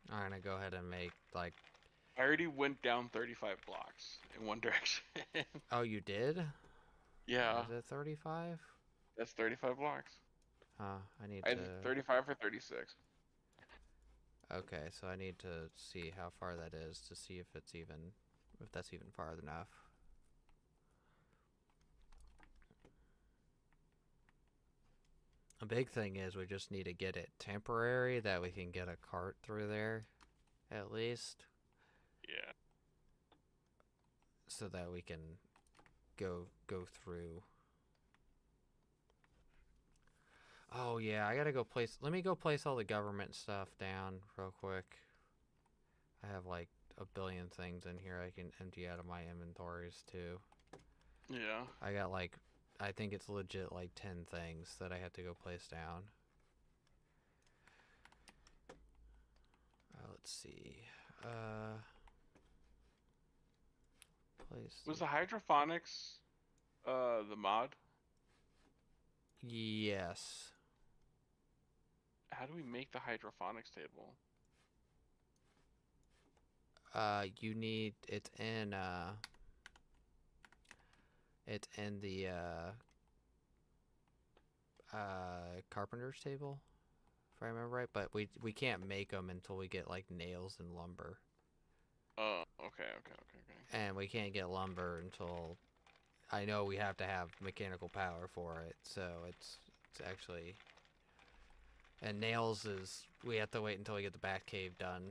I'm gonna go ahead and make, like... I already went down 35 blocks in one direction. Oh, you did? Yeah. Is it 35? That's 35 blocks. I need I to... 35 or 36. Okay, so I need to see how far that is to see if it's even... if that's even far enough. A big thing is we just need to get it temporary, that we can get a cart through there, at least. Yeah. So that we can go through. Oh yeah, I gotta go place... let me go place all the government stuff down real quick. I have like a billion things in here I can empty out of my inventories too. Yeah. I got like... I think it's legit like 10 things that I have to go place down. Let's see. Place... Was the hydroponics the mod? Yes. How do we make the hydroponics table? You need... it's in the carpenter's table, if I remember right, but we can't make them until we get like nails and lumber. Oh, okay. And we can't get lumber until... I know we have to have mechanical power for it, so it's actually... and nails is... we have to wait until we get the bat cave done.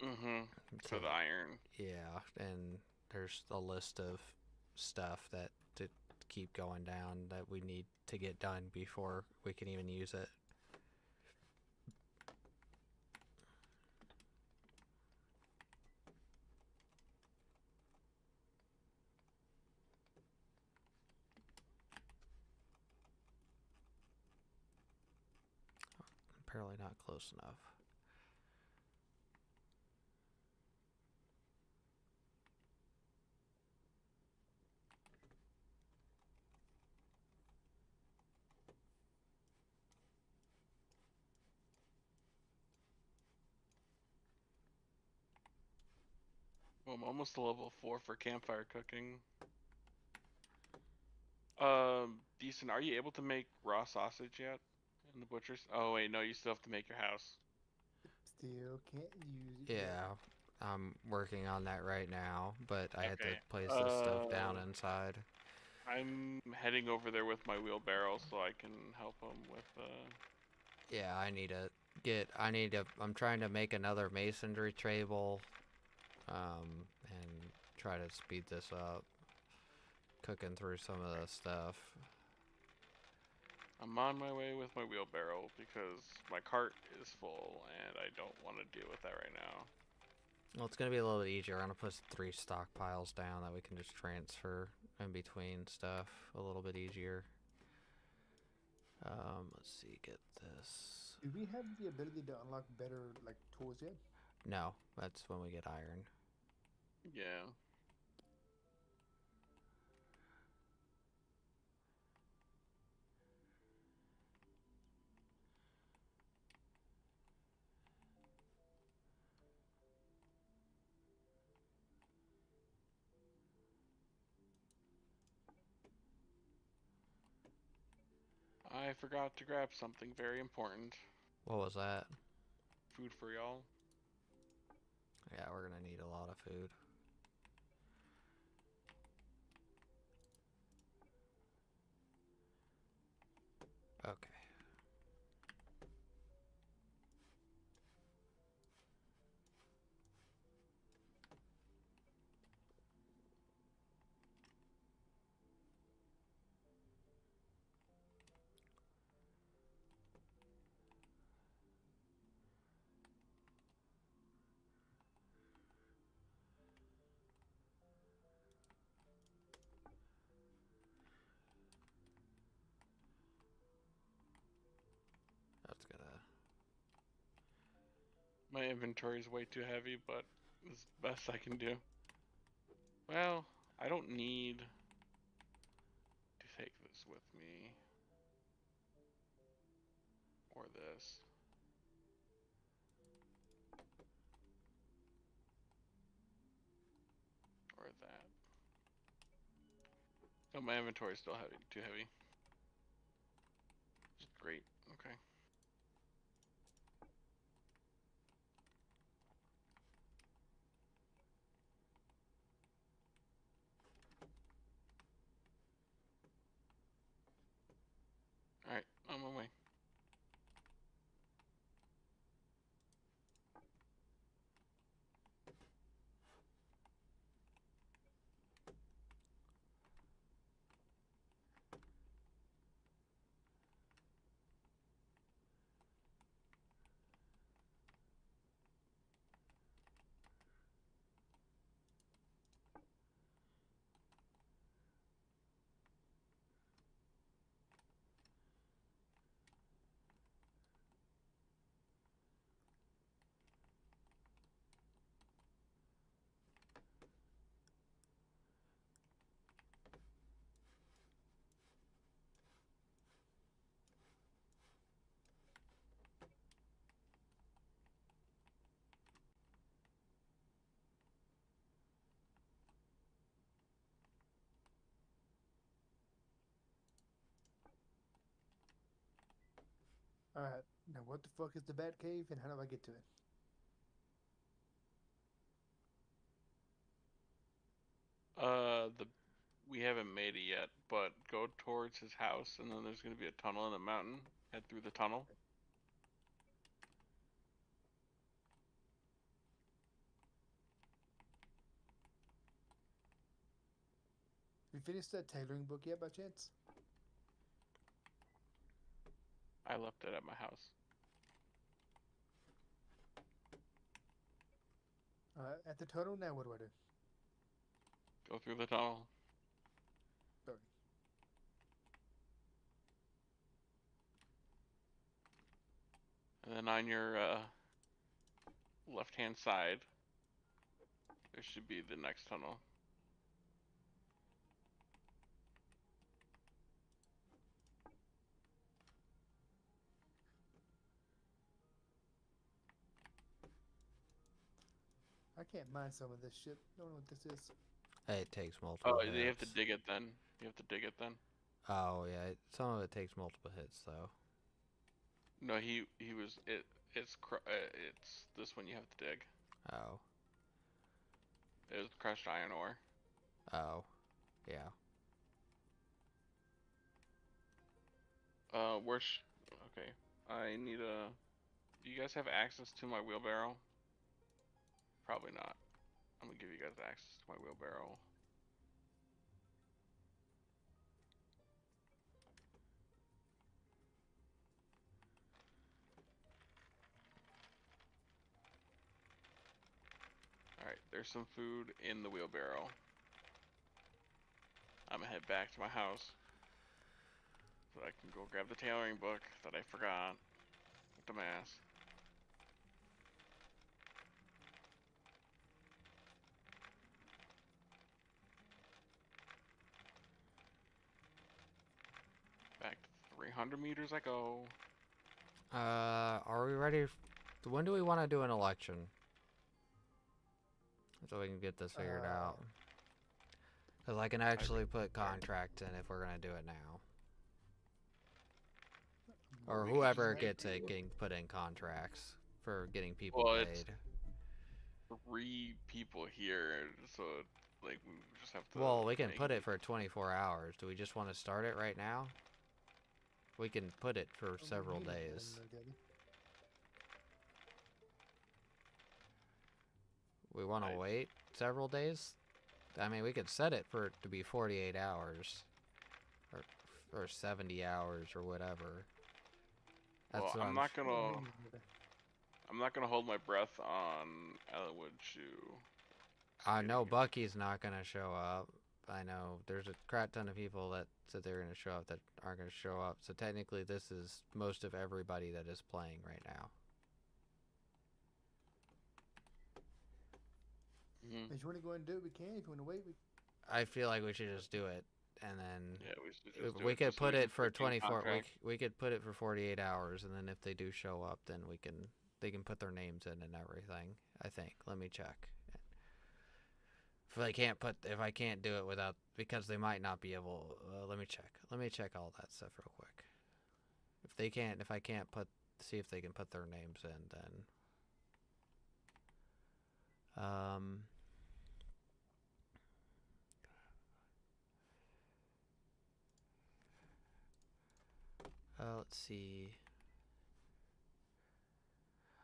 Mm-hmm. For the iron. Yeah, and there's a list of stuff that to keep going down that we need to get done before we can even use it. Apparently not close enough. Well, I'm almost to level 4 for campfire cooking. Decent. Are you able to make raw sausage yet in the butcher's? Oh wait, no, you still have to make your house. Still can't use it. Yeah, I'm working on that right now, but I had to Okay. place this stuff down inside. I'm heading over there with my wheelbarrow so I can help him with. Yeah, I'm trying to make another masonry table, and try to speed this up. Cooking through some of the stuff. I'm on my way with my wheelbarrow because my cart is full and I don't want to deal with that right now. Well, it's gonna be a little bit easier. I'm gonna put 3 stockpiles down that we can just transfer in between stuff a little bit easier. Let's see, get this. Do we have the ability to unlock better like tools yet? No, that's when we get iron. Yeah. I forgot to grab something very important. What was that? Food for y'all. Yeah, we're gonna need a lot of food. Okay. That's gonna... My inventory is way too heavy, but it's the best I can do. Well, I don't need to take this with me. Or this. Or that. Oh, my inventory is still heavy, too heavy. Great, okay. Alright, on my way. Alright, now what the fuck is the bat cave and how do I get to it? The we haven't made it yet, but go towards his house, and then there's gonna be a tunnel in the mountain. Head through the tunnel. You finished that tailoring book yet by chance? I left it at my house. At the tunnel, now what do I do? Go through the tunnel. Sorry. And then on your left-hand side, there should be the next tunnel. I can't mine some of this shit. Don't know what this is. It takes multiple Oh, hits. you have to dig it then. You have to dig it then. Oh, yeah. Some of it takes multiple hits, though. No, he was it. It's this one you have to dig. Oh. It was crushed iron ore. Oh. Yeah. Okay. I need a. Do you guys have access to my wheelbarrow? Probably not. I'm gonna give you guys access to my wheelbarrow. Alright, there's some food in the wheelbarrow. I'm gonna head back to my house so I can go grab the tailoring book that I forgot. Dumbass. 100 meters I go. Are we ready? When do we want to do an election? So we can get this figured out. Because I can actually put contracts in if we're going to do it now. Or We whoever can gets do it it. can put in contracts for getting people Well, paid. it's 3 people here, so like we just have to. Well, we can make put it for 24 hours. Do we just want to start it right now? We can put it for several days. We want to wait several days? I mean, we could set it for it to be 48 hours. Or 70 hours or whatever. That's Well, what I'm not gonna hold my breath on Elwood Shoe. I know Bucky's not gonna show up. I know there's a crap ton of people that said they're gonna show up that aren't gonna show up. So technically, this is most of everybody that is playing right now. If you want to go and do it, we can. If you want to wait, we. I feel like we should just do it, and then Yeah, we should just do we it could just so put we it can for put in 24. contract. We could put it for 48 hours, and then if they do show up, then they can put their names in and everything. I think. Let me check. If I can't do it without, because they might not be able. Let me check. Let me check all that stuff real quick. If I can't see if they can put their names in, then. Let's see.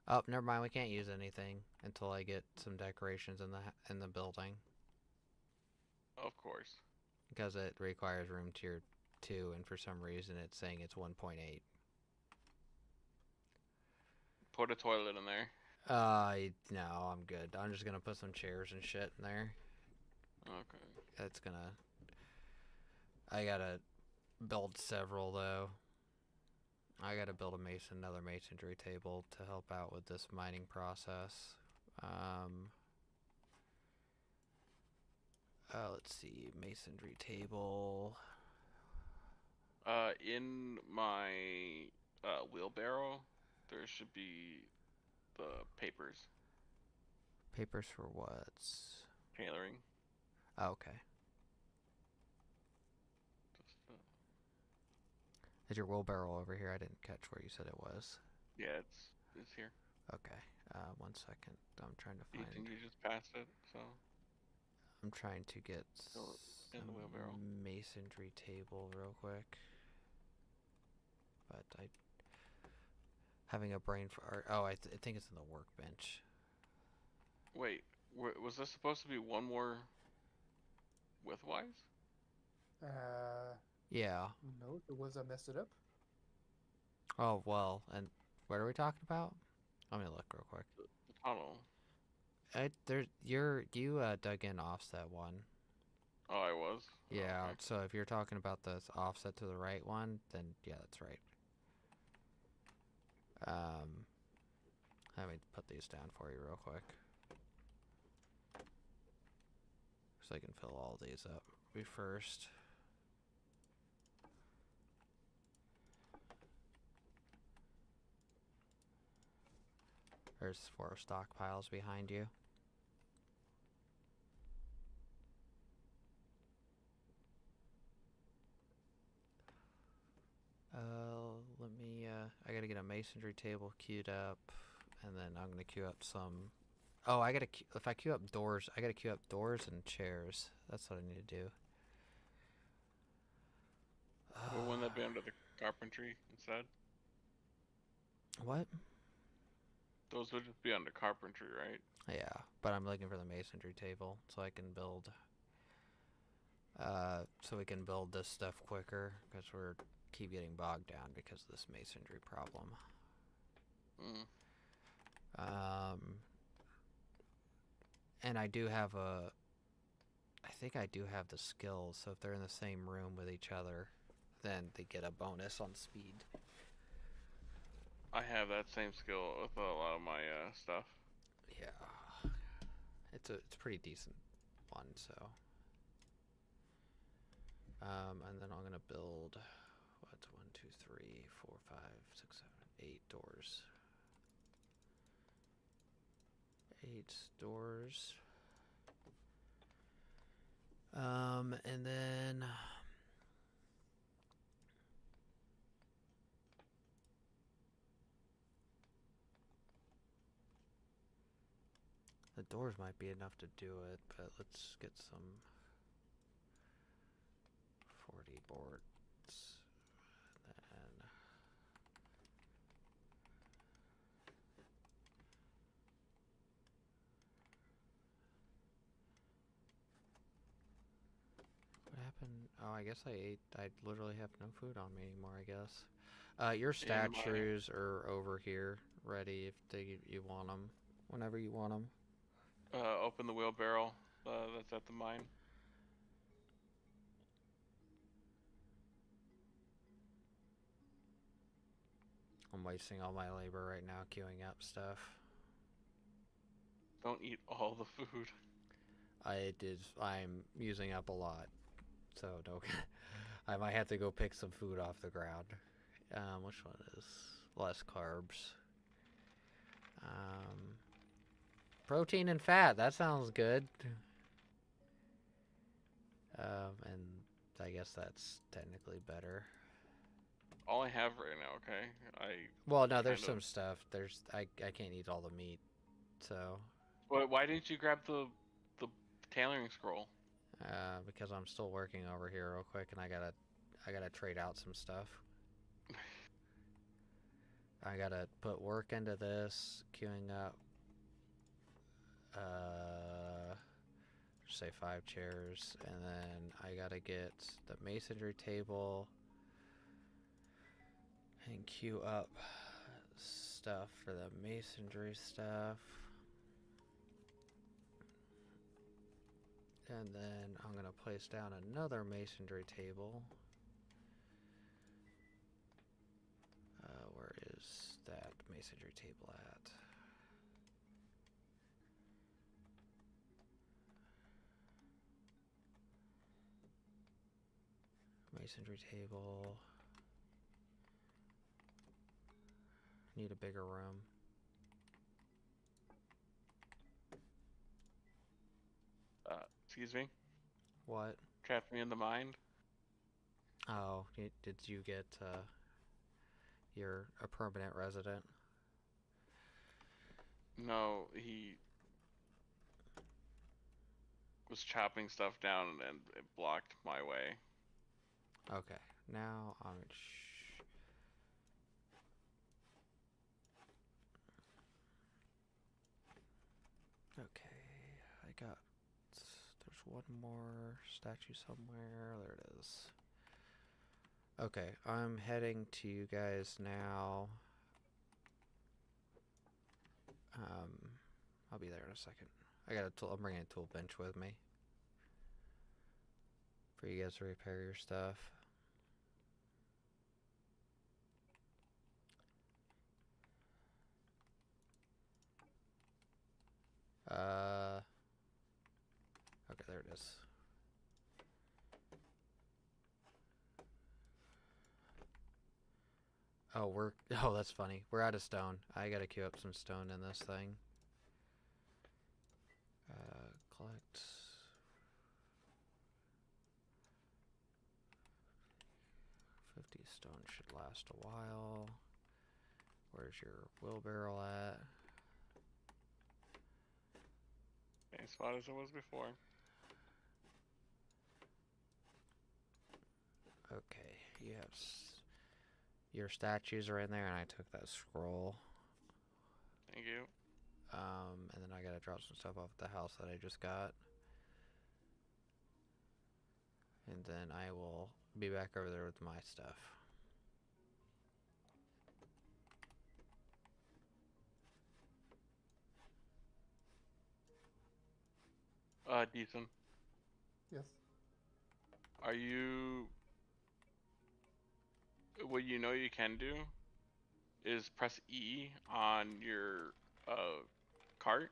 Oh, never mind. We can't use anything until I get some decorations in the building. Of course. Because it requires room tier 2, and for some reason it's saying it's 1.8. Put a toilet in there. No, I'm good. I'm just gonna put some chairs and shit in there. Okay. I gotta build several though. I gotta build another masonry table to help out with this mining process. Let's see, masonry table. In my wheelbarrow, there should be the papers. Papers for what? Tailoring. Oh, okay. Is your wheelbarrow over here? I didn't catch where you said it was. Yeah, it's here. Okay. 1 second. I'm trying to You find. think you just passed it? So. I'm trying to get In the wheelbarrow. masonry table real quick. But having a brain for. I think it's in the workbench. Wait, was this supposed to be one more widthwise? Yeah. No, if it was, I messed it up. Oh well, and what are we talking about? Let me look real quick. The tunnel. You dug in offset one. Oh, I was? Yeah, Oh, okay. so if you're talking about the offset to the right one, then yeah, that's right. Let me put these down for you real quick. So I can fill all these up first. There's 4 stockpiles behind you. Let me, I gotta get a masonry table queued up, and then I'm gonna queue up some, if I queue up doors, I gotta queue up doors and chairs. That's what I need to do. Well, wouldn't that be under the carpentry instead? What? Those would just be under carpentry, right? Yeah, but I'm looking for the masonry table so I can build, so we can build this stuff quicker, because we're keep getting bogged down because of this masonry problem. And I think I do have the skills, so if they're in the same room with each other, then they get a bonus on speed. I have that same skill with a lot of my stuff. Yeah, it's a pretty decent one. So, and then I'm gonna build what's 1, 2, 3. 3, 4, 5, 6, 7, 8 doors. 8 doors. And then the doors might be enough to do it, but let's get some 40 boards. And what happened? Oh, I guess I ate. I literally have no food on me anymore, I guess. Your statues are over here, ready if you want them, whenever you want them. Open the wheelbarrow that's at the mine. I'm wasting all my labor right now queuing up stuff. Don't eat all the food. I'm using up a lot, so no. I might have to go pick some food off the ground. Which one is less carbs? Protein and fat. That sounds good. And I guess that's technically better. All I have right now, okay? Well, no, there's some stuff. I can't eat all the meat, so. Why didn't you grab the tailoring scroll? Because I'm still working over here real quick, and I gotta trade out some stuff. I gotta put work into this, queuing up. Say 5 chairs, and then I gotta get the masonry table and queue up stuff for the masonry stuff. And then I'm gonna place down another masonry table. Where is that masonry table at? Masonry table. Need a bigger room. Excuse me? What? Trapped me in the mind? Oh, did you get, you're a permanent resident? No, he was chopping stuff down and it blocked my way. Okay, now I'm okay, there's one more statue somewhere. There it is. Okay, I'm heading to you guys now. I'll be there in a second. I'm bringing a tool bench with me for you guys to repair your stuff. Okay, there it is. Oh, that's funny. We're out of stone. I gotta queue up some stone in this thing. Collect. Stone should last a while. Where's your wheelbarrow at? Same spot as it was before. Okay, you have your statues are in there, and I took that scroll. Thank you. And then I gotta drop some stuff off at the house that I just got. And then I will be back over there with my stuff. Decent. Yes. Are you... What you know you can do is press E on your cart,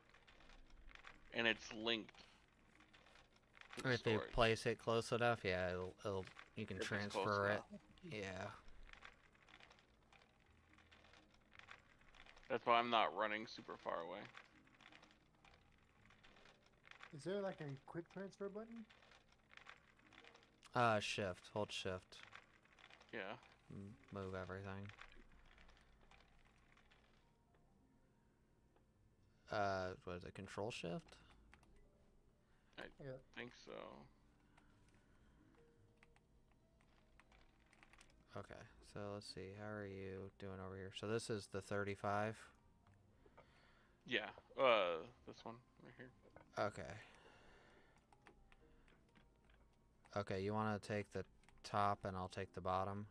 and it's linked to the If you storage. place it close enough, yeah, you can If it's close transfer it. enough. Yeah. That's why I'm not running super far away. Is there like a quick transfer button? Shift. Hold shift. Yeah. Move everything. What is it? Control shift? I Yeah. think so. Okay, so let's see. How are you doing over here? So this is the 35. Yeah. This one right here. Okay. Okay, you want to take the top and I'll take the bottom?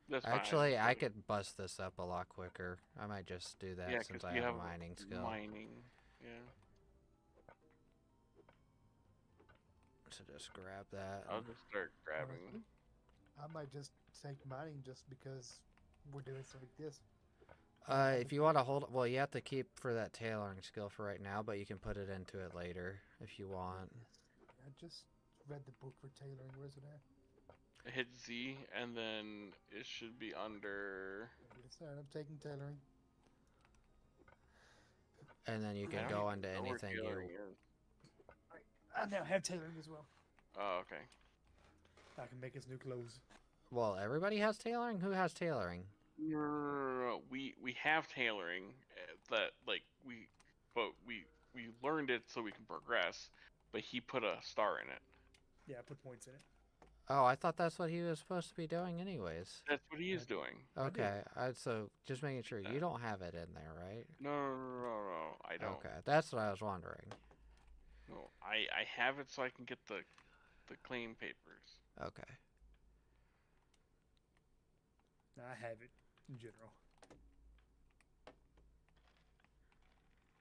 That's fine. Actually, I could bust this up a lot quicker. I might just do that Yeah, since 'cause I you have have mining skill. mining. Yeah. So just grab that. I'll just start grabbing. Honestly, I might just take mining just because we're doing something like this. If you want to hold, well, you have to keep for that tailoring skill for right now, but you can put it into it later if you want. I just read the book for tailoring. Where's it at? Hit Z, and then it should be under. Yes, sir. I'm taking tailoring. And then you can go into anything you. I now have tailoring as well. Oh, okay. I can make us new clothes. Well, everybody has tailoring. Who has tailoring? No. We have tailoring that but we learned it so we can progress. But he put a star in it. Yeah, I put points in it. Oh, I thought that's what he was supposed to be doing, anyways. That's what he is doing. Okay, so just making sure you don't have it in there, right? No, I don't. Okay, that's what I was wondering. No, I have it so I can get the claim papers. Okay. I have it in general.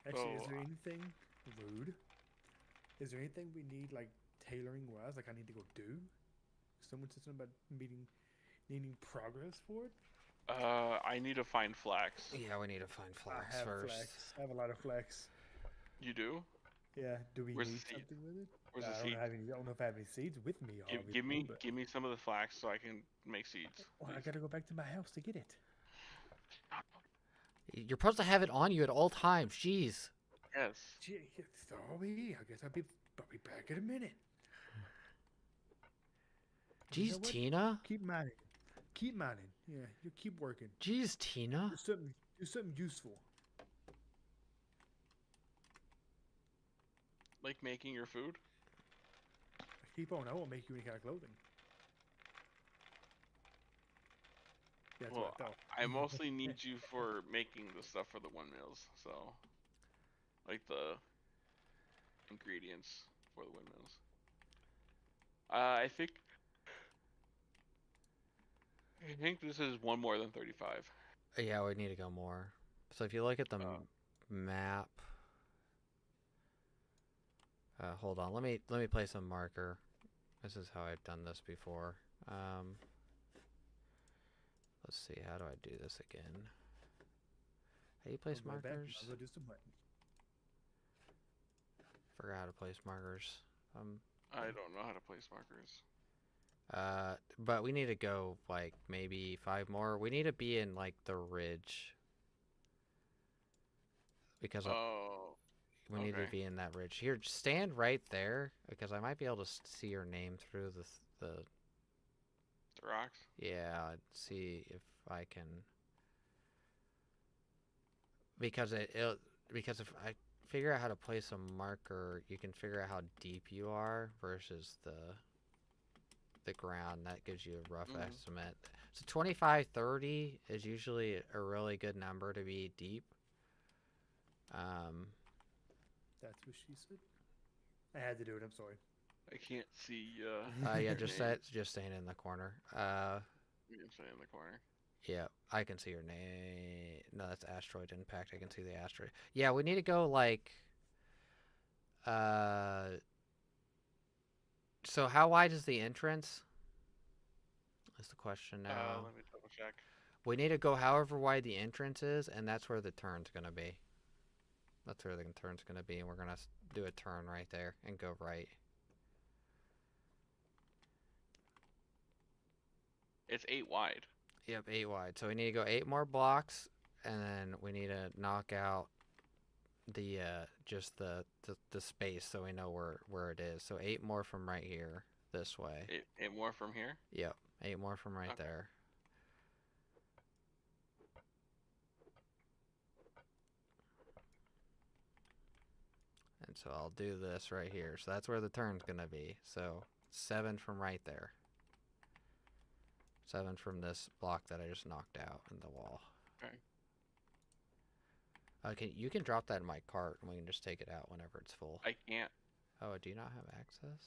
Actually, is there anything rude? Is there anything we need like tailoring wise? Like I need to go do? Someone said something about needing progress for it. I need to find flax. Yeah, we need to find flax I have first. flax. I have a lot of flax. You do? Yeah. Do we Where's the need seed? something with it? Where's the I seed? don't know if I have any seeds with me. Give me some of the flax so I can make seeds. Well, I gotta go back to my house to get it. You're supposed to have it on you at all times. Jeez. Yes. Gee, sorry. I guess I'll be back in a minute. You know Jeez, what? Tina. Keep mining. Keep mining. Yeah, you keep working. Jeez, Tina. Do something useful. Like making your food? Keep on. I won't make you any kind of clothing. Yeah, that's Well, what I thought. I mostly need you for making the stuff for the windmills. So, like the ingredients for the windmills. I think this is one more than 35. Yeah, we need to go more. So if you look at the map, hold on. Let me place a marker. This is how I've done this before. Let's see. How do I do this again? How do you place I'll go back and markers? I'll go do some hunting. Forgot how to place markers. I don't know how to place markers. But we need to go like maybe 5 more. We need to be in like the ridge because we need to be in that ridge. Here, just stand right there because I might be able to see your name through the rocks. Yeah, see if I can. Because because if I figure out how to place a marker, you can figure out how deep you are versus the ground. That gives you a rough estimate. So 25, 30 is usually a really good number to be deep. That's what she said. I had to do it. I'm sorry. I can't see. Yeah, just staying in the corner. You can stay in the corner. Yeah, I can see your name. No, that's asteroid impact. I can see the asteroid. Yeah, we need to go like. So how wide is the entrance? That's the question now. Let me double check. We need to go however wide the entrance is, and that's where the turn's gonna be. That's where the turn's gonna be, and we're gonna do a turn right there and go right. It's 8 wide. Yep, 8 wide. So we need to go 8 more blocks, and then we need to knock out the just the space so we know where it is. So 8 more from right here this way. Eight more from here? Yep, 8 more from right Okay. there. And so I'll do this right here. So that's where the turn's gonna be. So 7 from right there. 7 from this block that I just knocked out in the wall. Okay. Okay, you can drop that in my cart and we can just take it out whenever it's full. I can't. Oh, do you not have access?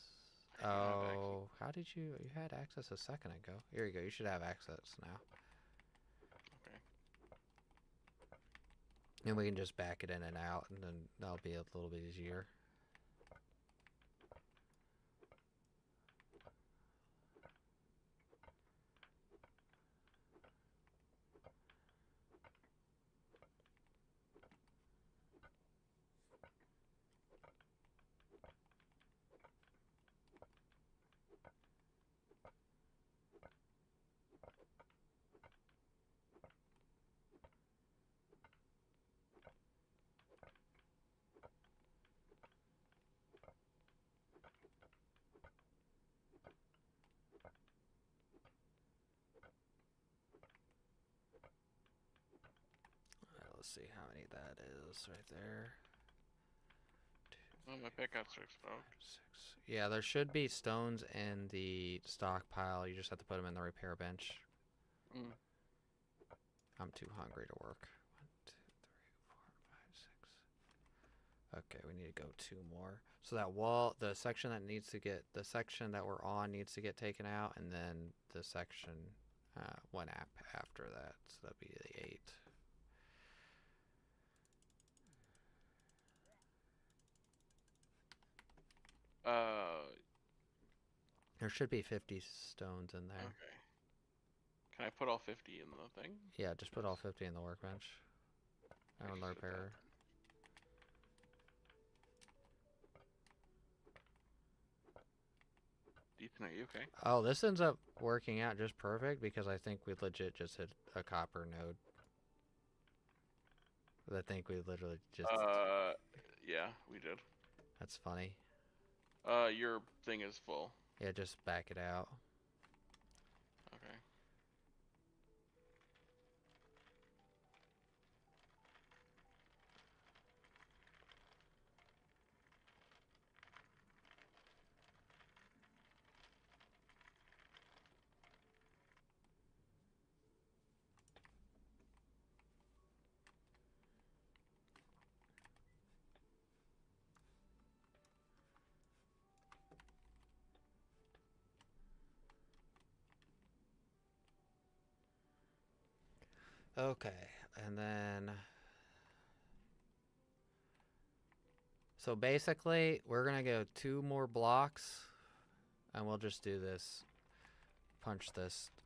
I don't have access. Oh, how did you had access a second ago. Here you go, you should have access now. Okay. And we can just back it in and out and then that'll be a little bit easier. Let's see how many that is right there. Oh, my pickaxe are exposed. 6. Yeah, there should be stones in the stockpile. You just have to put them in the repair bench. Mm. I'm too hungry to work. 1, 2, 3, 4, 5, 6. Okay, we need to go 2 more. So that wall, the section that we're on needs to get taken out, and then the section one after that. So that'd be the 8. There should be 50 stones in there. Okay. Can I put all 50 in the thing? Yeah, just put all 50 in the workbench. I On the just did that repair. then. Ethan, are you okay? Oh, this ends up working out just perfect because I think we legit just hit a copper node. I think we literally just... Yeah, we did. That's funny. Your thing is full. Yeah, just back it out. Okay. Okay, and then... So basically, we're gonna go 2 more blocks, and we'll just do this.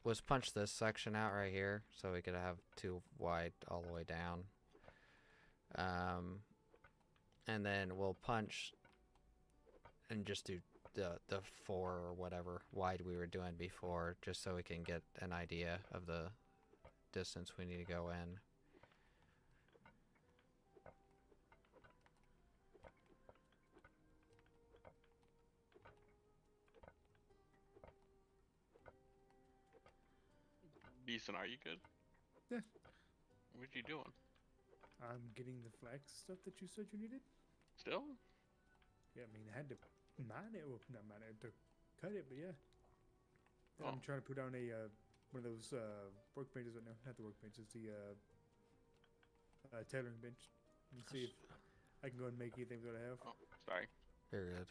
Let's punch this section out right here, so we could have 2 wide all the way down. And then we'll punch and just do the 4 or whatever wide we were doing before, just so we can get an idea of the distance we need to go in. Beeson, are you good? Yeah. What you doing? I'm getting the flax stuff that you said you needed. Still? Yeah, I mean, I had to mine it. Well, not mine it, to cut it, but yeah. Oh. I'm trying to put on a one of those workbenches right now. Not the workbenches, the tailoring bench. And see if I can go and make anything that I have. Oh, sorry. Very good.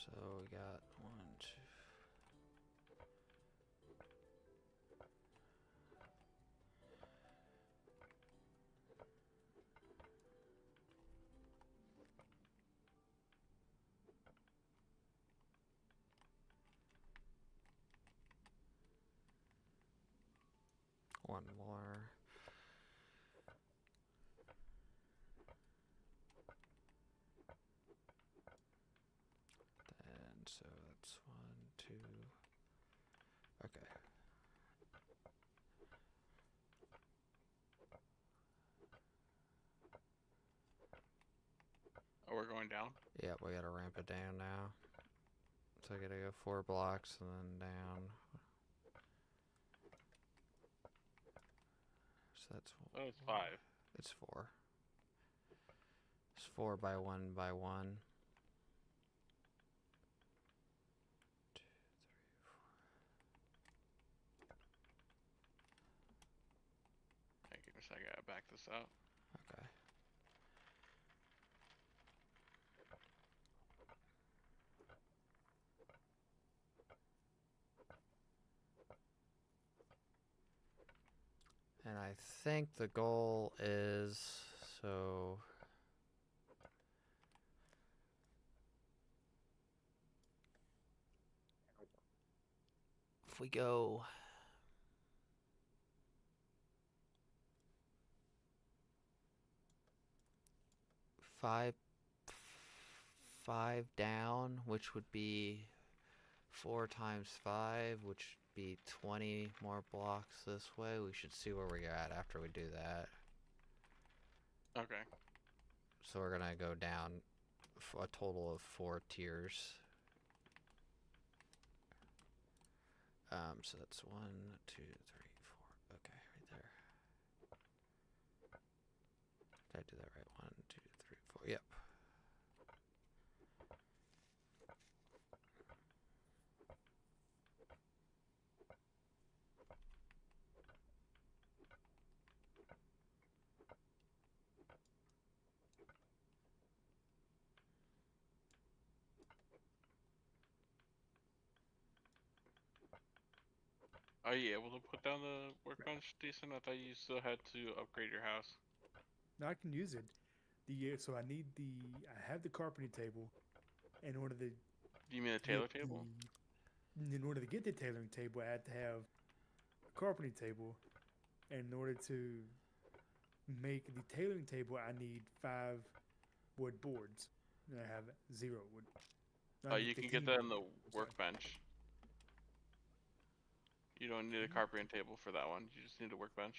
So we got 1, 2. one more. And so that's 1, 2. Okay. Oh, we're going down? Yep, we gotta ramp it down now. So I gotta go 4 blocks and then down. So that's... Oh, it's 5. It's 4. It's 4 by 1 by 1. 2, 3, 4. Hey, give me a second, I gotta back this up. Okay. And I think the goal is, so if we go 5 down, which would be 4 times 5, which would be 20 more blocks this way. We should see where we're at after we do that. Okay. So we're gonna go down a total of 4 tiers. So that's 1, 2, 3, 4. Okay, right there. Did I do that right? 1, 2, 3, 4. Yep. Are you able to put down the workbench decent? I thought you still had to upgrade your house. Now I can use it. So I need I have the carpeting table. In order to Do you mean the tailor table? In order to get the tailoring table, I had to have a carpeting table. And in order to make the tailoring table, I need 5 wood boards. And I have 0 wood. Oh, you can get that in the workbench. You don't need a carpeting table for that one. You just need a workbench.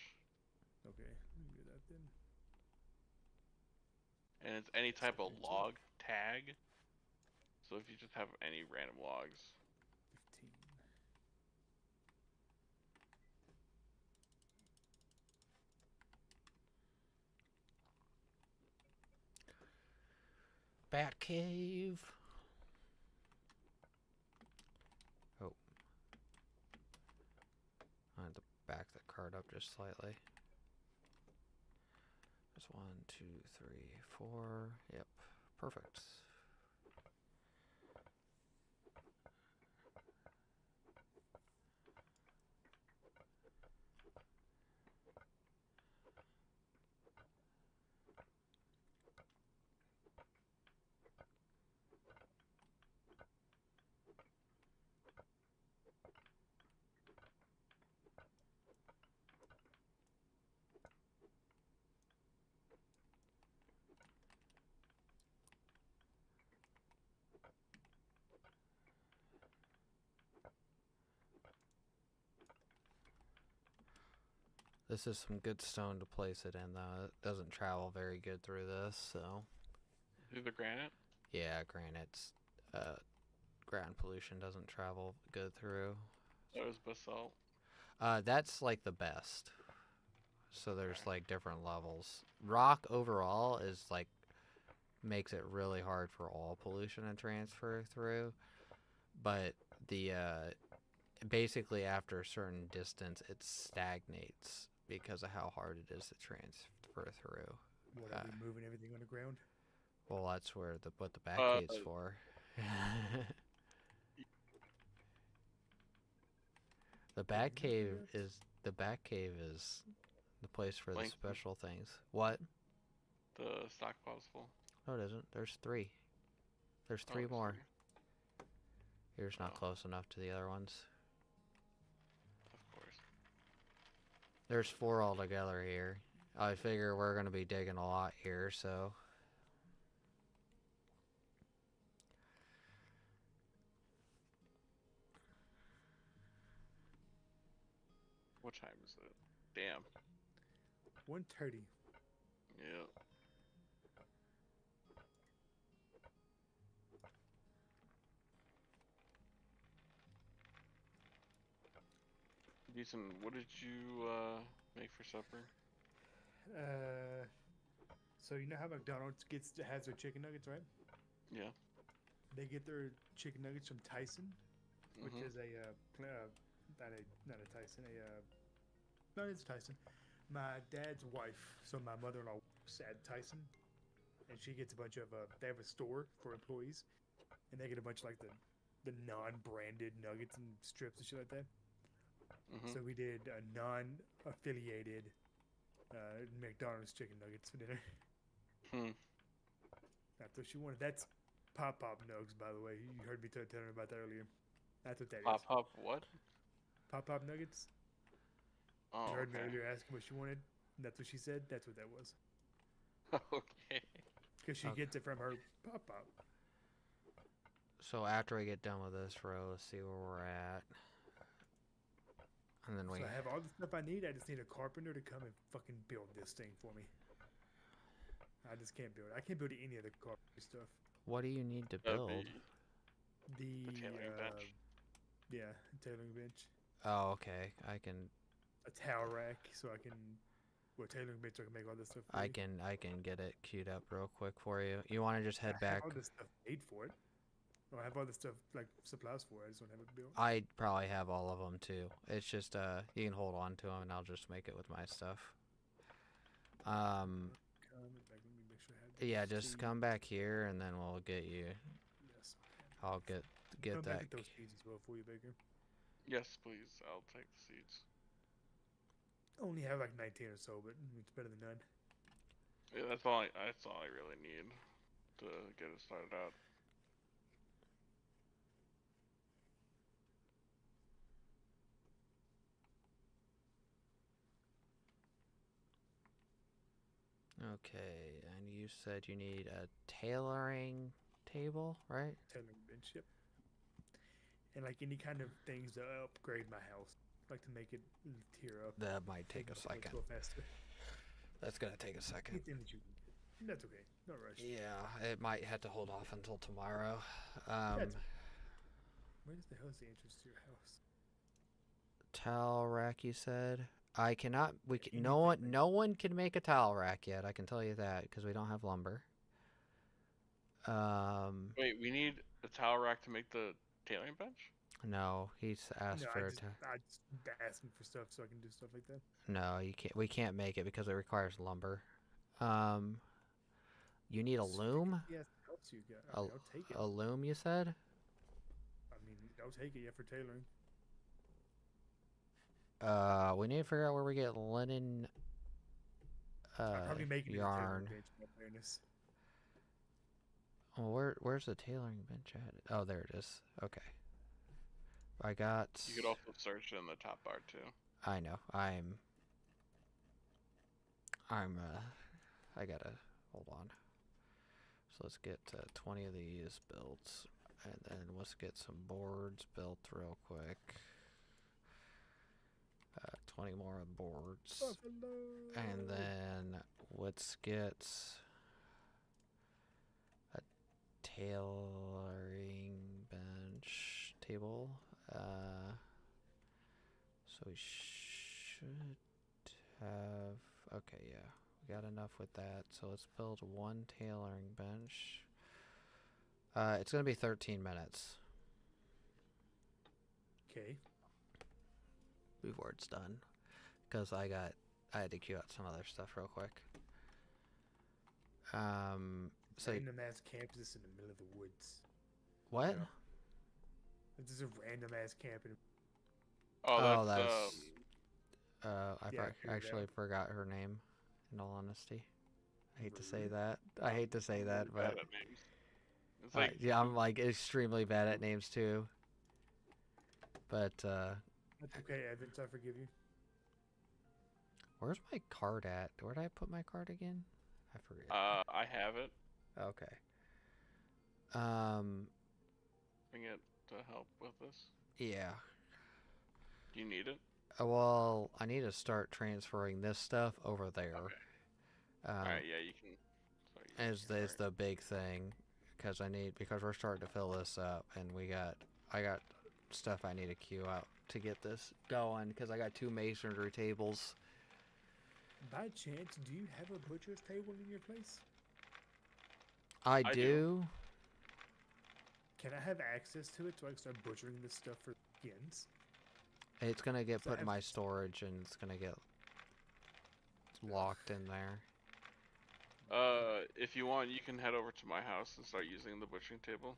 Okay, let me do that then. And it's any type of log tag. So if you just have any random logs. 15. Bat cave. Oh. I had to back the card up just slightly. There's 1, 2, 3, 4. Yep. Perfect. This is some good stone to place it in, though. It doesn't travel very good through this, so... Through the granite? Yeah, granite's... ground pollution doesn't travel good through. So is basalt. That's, like, the best. So there's, like, different levels. Rock, overall, is, like... makes it really hard for all pollution to transfer through. But the, basically, after a certain distance, it stagnates because of how hard it is to transfer through. What, are we moving everything on the ground? Well, that's where what the back cave's for. The back cave is the place for the special things. What? The stockpile's full. No, it isn't. There's 3. There's 3 more. 3. Yours not close enough to the other ones. Of course. There's 4 altogether here. I figure we're gonna be digging a lot here, so. What time is it? Damn. 1:30. Yeah. Decent. What did you make for supper? So you know how McDonald's has their chicken nuggets, right? Yeah. They get their chicken nuggets from Tyson, which Mhm. is not a Tyson, no, it's Tyson. My dad's wife, so my mother-in-law works at Tyson, and she gets a bunch of they have a store for employees, and they get a bunch of like the non-branded nuggets and strips and shit like that. Mhm. So we did a non-affiliated McDonald's chicken nuggets for dinner. That's what she wanted. That's Pop Nugs, by the way. You heard me telling her about that earlier. That's what that is. Pop what? Pop Nuggets. Oh, You heard me okay. earlier asking what she wanted. And that's what she said. That's what that was. Okay. Because she Okay. gets it from her Pop. So after we get done with this row, let's see where we're at. And then we. So I have all the stuff I need. I just need a carpenter to come and fucking build this thing for me. I just can't build it. I can't build any of the carpentry stuff. What do you need to build? The tailoring bench. Yeah, tailoring bench. Oh, okay. I can. A towel rack, so I can. Well, tailoring bench, so I can make all this stuff. For I you. can get it queued up real quick for you. You want to just head I have back? all this stuff made for it. I have all the stuff like supplies for it. I just don't have it built. I probably have all of them too. It's just you can hold on to them, and I'll just make it with my stuff. Let me make sure I have Yeah, those just seeds. come back here, and then we'll get you. Yes. I'll get Come that. back with those seeds as well for you, Baker. Yes, please. I'll take the seeds. Only have like 19 or so, but it's better than none. Yeah, that's all I really need to get it started out. Okay, and you said you need a tailoring table, right? Tailoring bench, yep. And like any kind of things to upgrade my house, like to make it tier up. That might take a Make my house second. go faster. That's gonna take a second. Anything that you can get. That's okay. No rush. Yeah, it might have to hold off until tomorrow. Where the hell is the entrance to your house? Towel rack, you said. I cannot. We can, Anything no one can make a towel rack yet. I can tell you that because we don't have lumber. Wait, we need a towel rack to make the tailoring bench? No, he's asked No, for I a just asking for stuff so I can do stuff like that. No, you can't. We can't make it because it requires lumber. You need a loom. Yes, helps you get. I mean, I'll take it. A loom, you said. I mean, I'll take it. Yeah, for tailoring. We need to figure out where we get linen. I'll probably make it into a tailoring Yarn. bench, in all fairness. Well, where's the tailoring bench at? Oh, there it is. Okay. I got. You could also search in the top bar too. I know. I gotta hold on. So let's get 20 of these built, and then let's get some boards built real quick. 20 more boards, and then let's get a tailoring bench table. So we should have. Okay, yeah. We got enough with that, so let's build one tailoring bench. It's gonna be 13 minutes Okay. before it's done, because I had to queue out some other stuff real quick. So Random ass camp is just in the middle of the woods. what? Yeah. It's just a random ass camp. Oh, that's. that's I Yeah, I figured it actually out. forgot her name. In all honesty, I hate to say that. I hate to say that, bad but at names. It's like yeah, I'm like extremely bad at names too. But That's okay, Evans. I forgive you. Where's my card at? Where did I put my card again? I forget. I have it. Okay. Bring it to help with this. Yeah. Do you need it? Well, I need to start transferring this stuff over there. Okay. Alright, yeah, you can. Is the big thing, because we're starting to fill this up, and I got stuff I need to queue out to get this going, because I got 2 masonry tables. By chance, do you have a butcher's table in your place? I do. Can I have access to it so I can start butchering this stuff for skins? It's gonna get put in my storage, and it's gonna get locked in there. If you want, you can head over to my house and start using the butchering table.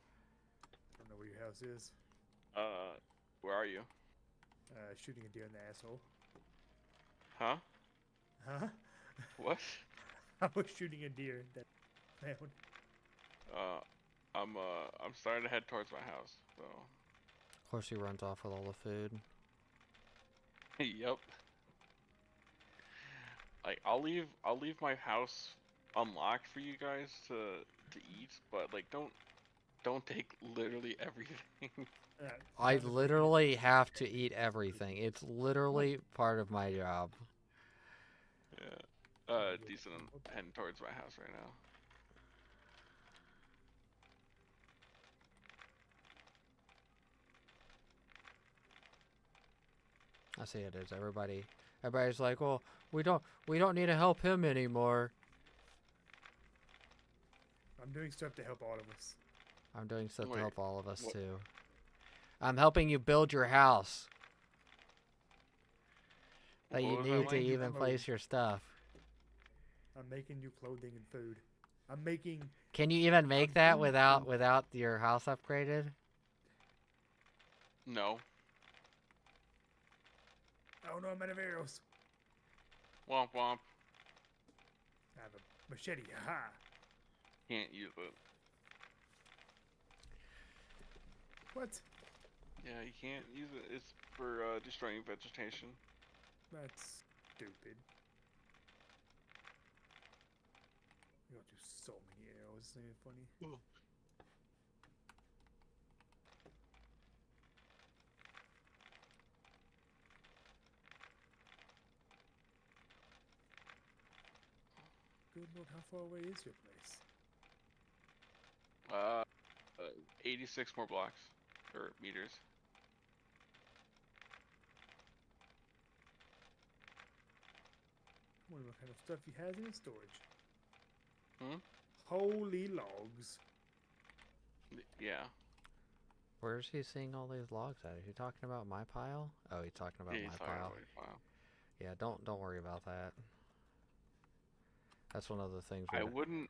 I don't know where your house is. Where are you? Shooting a deer in the asshole. Huh? Huh? What? I was shooting a deer that found. I'm starting to head towards my house, so. Of course, he runs off with all the food. Yep. Like, I'll leave my house unlocked for you guys to eat, but like don't take literally everything. I literally have to eat everything. It's literally part of my job. Yeah. Decent. I'm heading towards my house right now. I see it is. Everybody's like, well, we don't need to help him anymore. I'm doing stuff to help all of us. I'm doing stuff to Wait, help all of us what? too. I'm helping you build your house that What you was that need to line? even place your stuff. I'm making you clothing and food. I'm making. Can you even make that without your house upgraded? No. Oh no, I'm out of arrows. Womp womp. I have a machete. Haha. Can't use it. What? Yeah, you can't use it. It's for destroying vegetation. That's stupid. You go through so many arrows. Isn't it funny? Good lord, how far away is your place? 86 more blocks or meters. I wonder what kind of stuff he has in his storage. Hmm? Holy logs. Yeah. Where's he seeing all these logs at? Is he talking about my pile? Oh, he's talking about Yeah, he's my talking pile. about your pile. Yeah, don't worry about that. That's one of the things. I wouldn't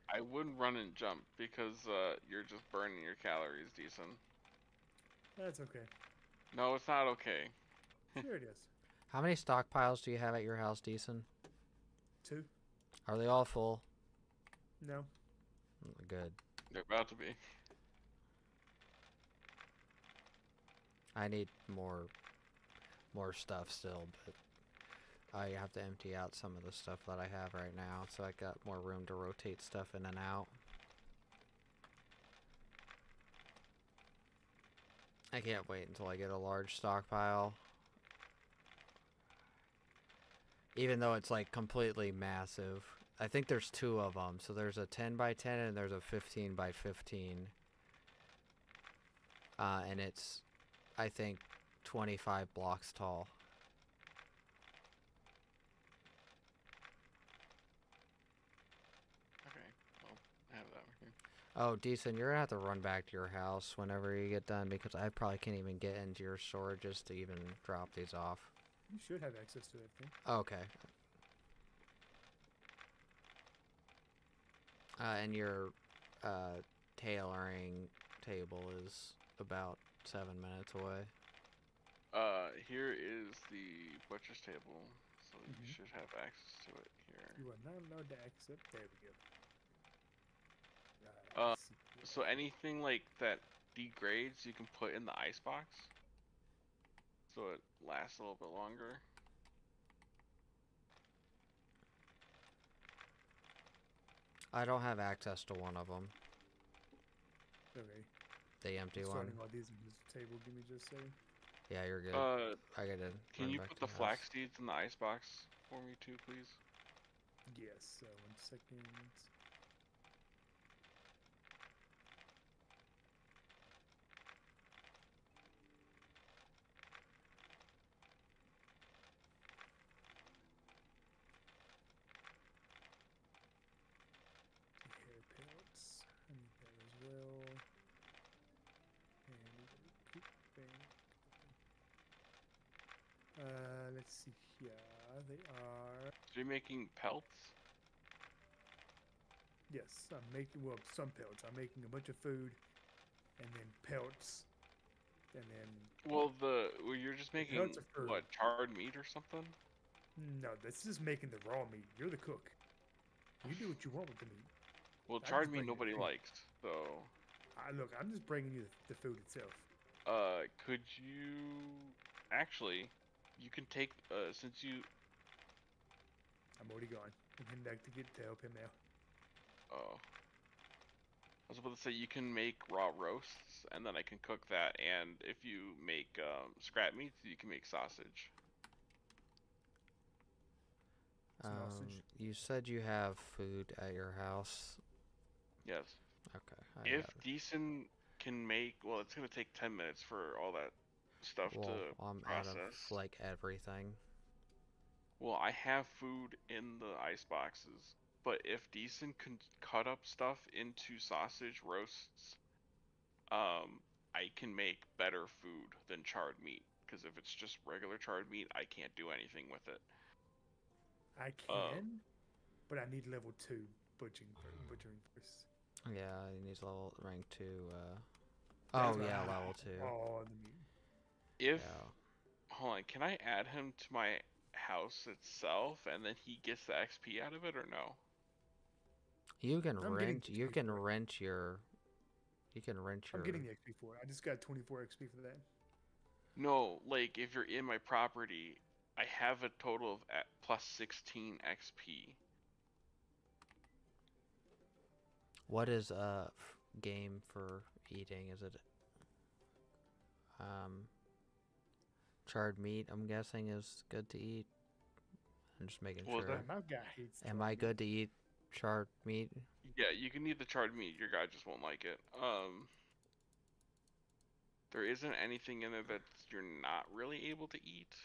run and jump because you're just burning your calories, Decent. That's okay. No, it's not okay. Sure it is. How many stockpiles do you have at your house, Decent? 2? Are they all full? No. Good. They're about to be. I need more stuff still, but I have to empty out some of the stuff that I have right now, so I got more room to rotate stuff in and out. I can't wait until I get a large stockpile. Even though it's like completely massive. I think there's 2 of them. So there's a 10 by 10 and there's a 15 by 15. And it's, I think, 25 blocks tall. Okay, well, I have that right here. Oh, Decent, you're gonna have to run back to your house whenever you get done, because I probably can't even get into your storages to even drop these off. You should have access to everything. Okay. And your tailoring table is about 7 minutes away. Here is the butcher's table, so you should have access to it here. You are not allowed to access. There we go. So anything like that degrades, you can put in the icebox, so it lasts a little bit longer. I don't have access to one of them. Okay. The empty I'm one. starting all these on this table. Give me just a second. Yeah, you're good. I gotta Can run you back put to the the house. flax seeds in the icebox for me too, please? Yes. 1 second. Hair pellets. I need that as well. And we got a poop bank. Let's see here. They are. So you're making pelts? Yes, I'm making, well, some pelts. I'm making a bunch of food, and then pelts, and then Well, you're just making pelts are for. what, charred meat or something? No, this is making the raw meat. You're the cook. You do what you want with the meat. Well, I'm charred just meat bringing it nobody to you. likes, so Look, I'm just bringing you the food itself. could you actually? You can take since you. I'm already gone. I'm heading back to help him now. I was about to say you can make raw roasts, and then I can cook that. And if you make scrap meats, you can make sausage. Sausage. You said you have food at your house. Yes. Okay. If decent can make, well, it's gonna take 10 minutes for all that stuff to I'm process. out of like everything. Well, I have food in the ice boxes, but if decent can cut up stuff into sausage roasts, I can make better food than charred meat. Because if it's just regular charred meat, I can't do anything with it. I can, but I need level 2 butchering first. Yeah, he needs level rank 2. That's Oh why yeah, I level need 2. all the meat. If Yeah. hold on, can I add him to my house itself, and then he gets the XP out of it, or no? You can I'm getting rent. You XP can for it. rent your. You can rent your. I'm getting the XP for it. I just got 24 XP for that. No, like if you're in my property, I have a total of plus 16 XP. What is game for eating? Is it charred meat? I'm guessing is good to eat. I'm just making What was sure. that? My guy hates. Am I good to eat charred meat? Yeah, you can eat the charred meat. Your guy just won't like it. There isn't anything in there that you're not really able to eat.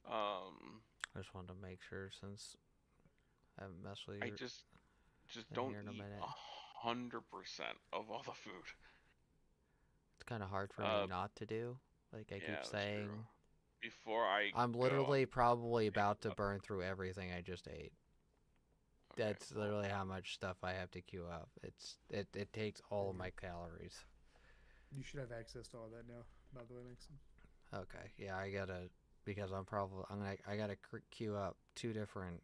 I just wanted to make sure since I haven't messed with I you just in don't here in a eat minute. 100% of all the food. It's kind of hard for me not to do. Like I Yeah, keep that's saying. true. Before I'm go, literally probably about to burn through everything I just ate. okay, That's literally how much stuff I have to queue up. It takes all of my calories. You should have access to all that now. By the way, Nixon. Okay, yeah, I gotta because I gotta queue up 2 different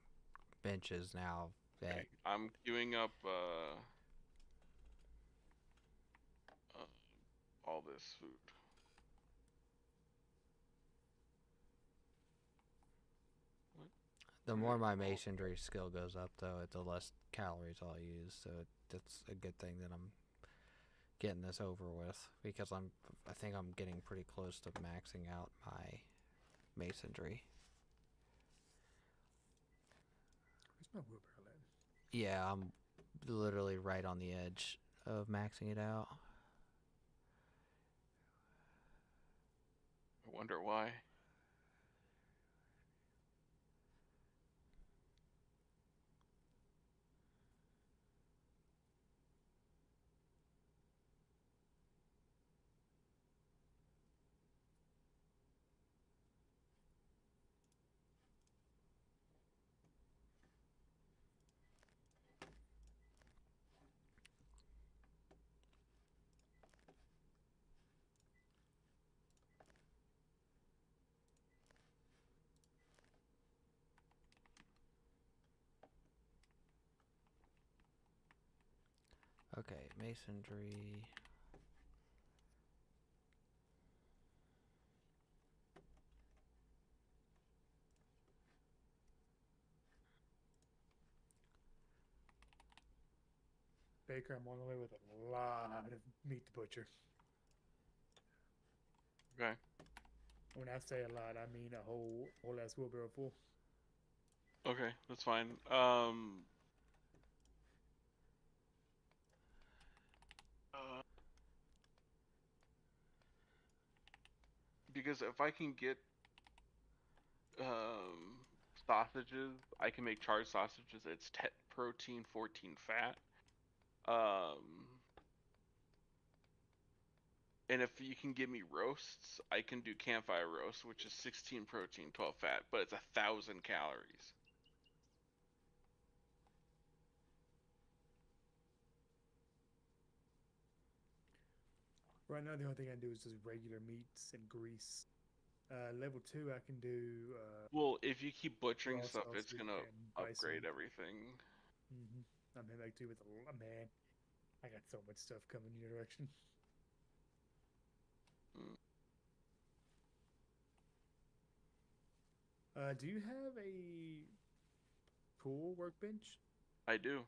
benches now. That okay. I'm queuing up all this food. the more my masonry skill goes up, though, the less calories I'll use. So that's a good thing that I'm getting this over with because I think I'm getting pretty close to maxing out my masonry. Where's my wheelbarrow at? Yeah, I'm literally right on the edge of maxing it out. I wonder why. Okay, masonry. Baker, I'm on the way with a lot of meat to butcher. Okay. When I say a lot, I mean a whole ass wheelbarrow full. Okay, that's fine. Because if I can get sausages, I can make charred sausages. It's 10 protein, 14 fat. And if you can give me roasts, I can do campfire roast, which is 16 protein, 12 fat, but it's 1,000 calories. Right now, the only thing I can do is just regular meats and grease. Level 2, I can do Well, if you keep butchering raw stuff, it's sausage gonna and bison. upgrade everything. I'm heading back to with a man. I got so much stuff coming in your direction. Do you have a pool workbench? I do.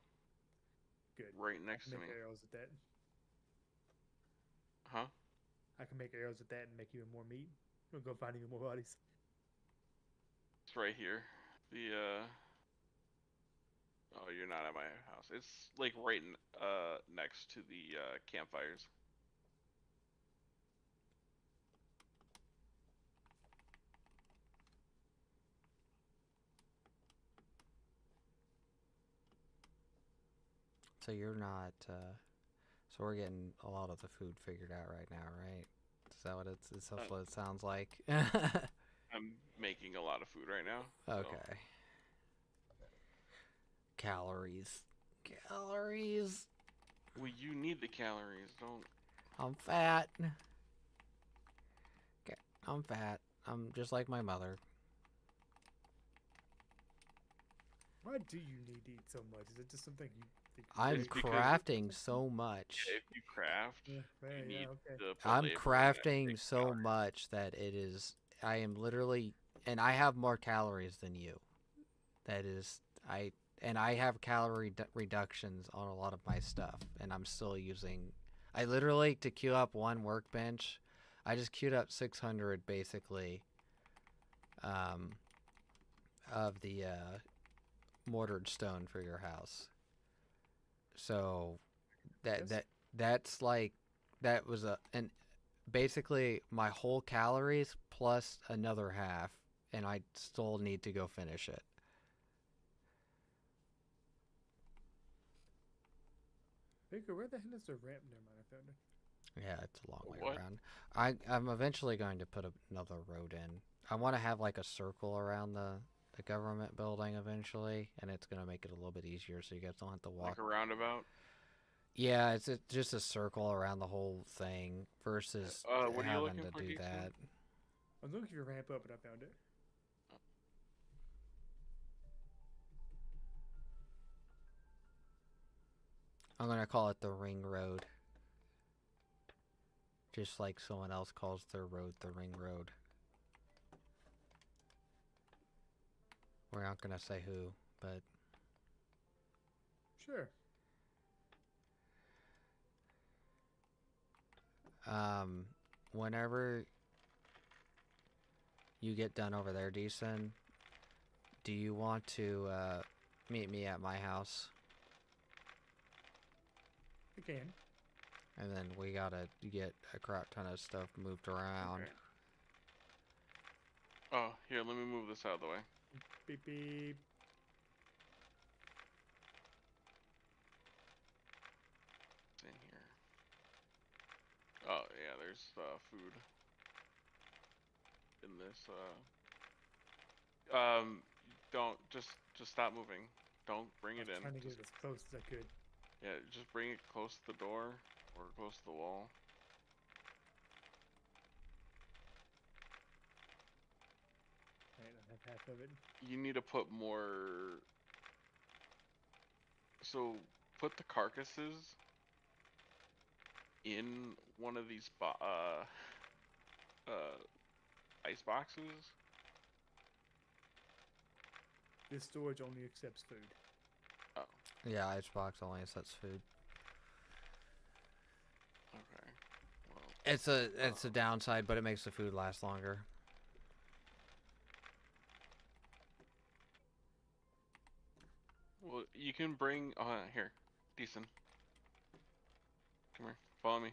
Good. Right I next can to make me. arrows with that. Huh? I can make arrows with that and make even more meat. We'll go find even more bodies. It's right here. Oh, you're not at my house. It's like right next to the campfires. So you're not. So we're getting a lot of the food figured out right now, right? Is that what that's what it sounds like? I'm making a lot of food right now. So. Okay. Calories. Calories. Well, you need the calories, don't. I'm fat. Okay, I'm fat. I'm just like my mother. Why do you need to eat so much? Is it just something you think I'm crafting so much. If you craft, yeah, you need okay. to put I'm labor in crafting that so calories. much that it is. I am literally, and I have more calories than you. That is, I have calorie reductions on a lot of my stuff, and I'm still using. I literally, to queue up one workbench, I just queued up 600 basically. Of the mortared stone for your house. So that's like that was and basically my whole calories plus another half, and I still need to go finish it. Baker, where the hell is the ramp? Never mind, I found it. Yeah, it's a long way What? around. I'm eventually going to put another road in. I want to have like a circle around the government building eventually, and it's going to make it a little bit easier so you guys don't have to walk. Like a roundabout? Yeah, it's just a circle around the whole thing versus What are you having looking to for, do Kingston? that. I was looking for your ramp up, but I found it. I'm going to call it the ring road. Just like someone else calls their road the ring road. We're not going to say who, but... Sure. Whenever you get done over there, Decent, do you want to meet me at my house? I can. And then we gotta get a crap ton of stuff moved around. Okay. Oh, here, let me move this out of the way. Beep beep. It's in here. Oh, yeah, there's food in this. Don't just stop moving. Don't bring I it was in. trying to get Just, it as close as I could. yeah, just bring it close to the door or close to the wall. Alright, I have half of it. You need to put more. So put the carcasses in one of these ice boxes. This storage only accepts food. Oh, Yeah, Icebox only accepts food. It's a downside, but it makes the food last longer. Well, you can bring. Here, decent. Come here, follow me.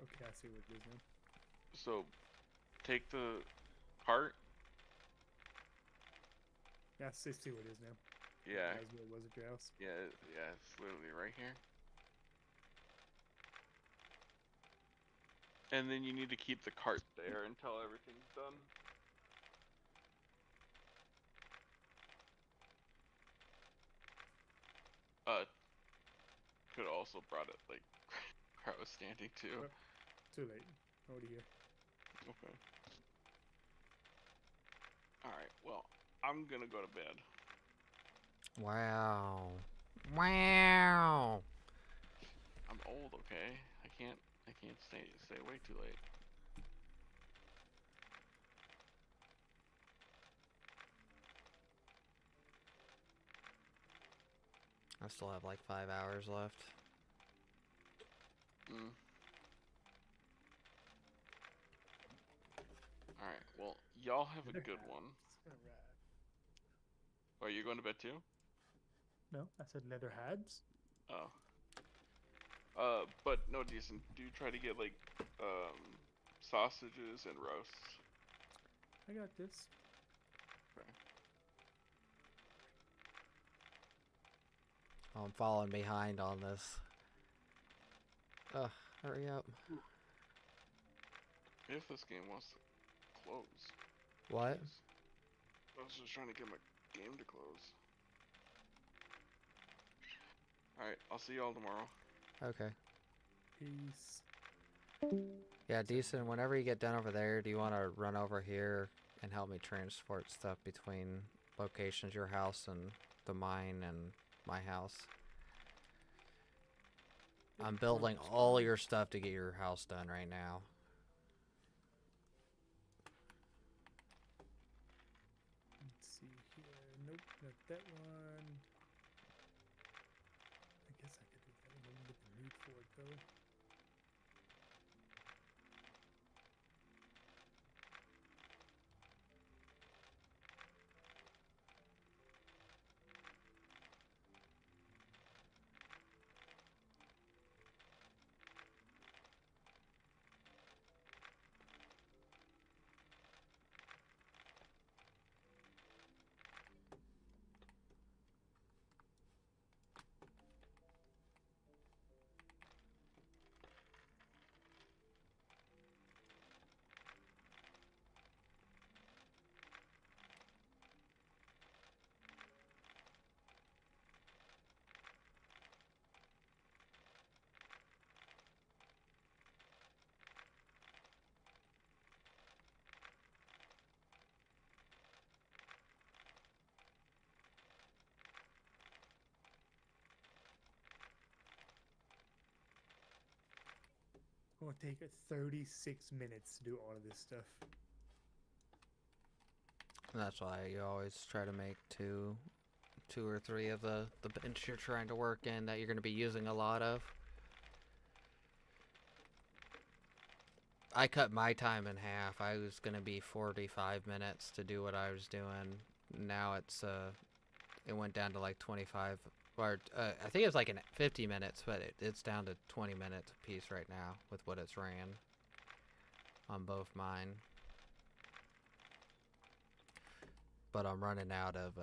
Okay, I see what it is now. So, take the cart. Yeah, I see what it is now. Yeah. As what it was at your house. Yeah, it's literally right here. And then you need to keep the cart there until everything's done. Could also brought it like where I was standing too. Oh, too late. Already here. Okay. Alright, well, I'm gonna go to bed. Wow. Wow. I'm old, okay? I can't stay awake too late. I still have like 5 hours left. Alright, well, y'all have a Another good hat. one. It's gonna ride. Oh, you going to bed too? No, I said leather hats. Oh. But no, decent. Do try to get like, sausages and roasts. I got this. Okay. Oh, I'm falling behind on this. Ugh, hurry up. If this game wants to close. What? Jeez. I was just trying to get my game to close. Alright, I'll see y'all tomorrow. Okay. Peace. Yeah, decent. Whenever you get done over there, do you want to run over here and help me transport stuff between locations, your house and the mine and my house? I'm building all your stuff to get your house done right now. Let's see here. Nope, not that one. I guess I could do that one. Let me get the meat for it though. It's gonna take 36 minutes to do all of this stuff. And that's why you always try to make two or three of the bench you're trying to work in that you're going to be using a lot of. I cut my time in half. I was going to be 45 minutes to do what I was doing. Now it went down to like 25, or I think it's like 50 minutes, but it's down to 20 minutes a piece right now with what it's ran on both mine. But I'm running out of,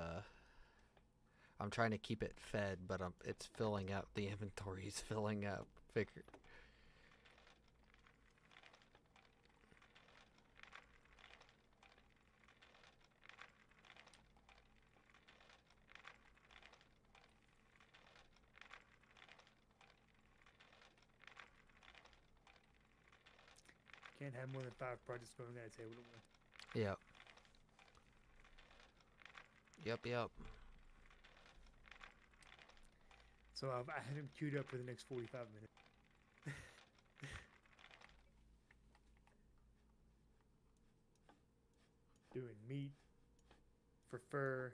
I'm trying to keep it fed, but it's filling up. The inventory's filling up. Figure. Can't have more than 5 projects going at a table at once. Yep. Yep. So I have him queued up for the next 45 minutes. Doing meat for fur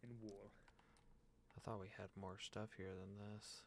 and wool. I thought we had more stuff here than this.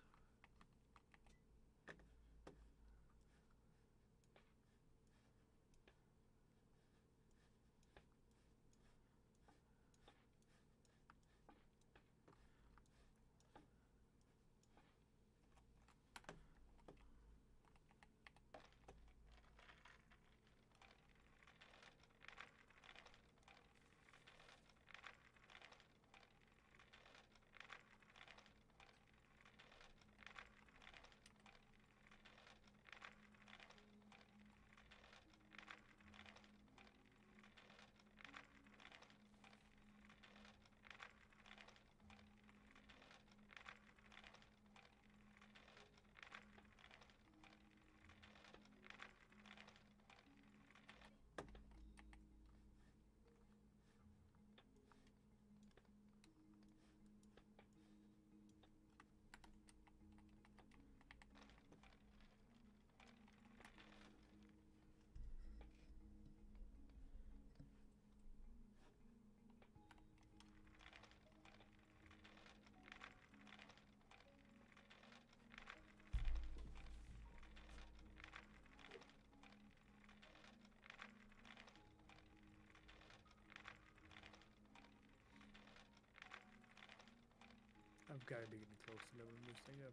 I've got to be getting close to leveling this thing up.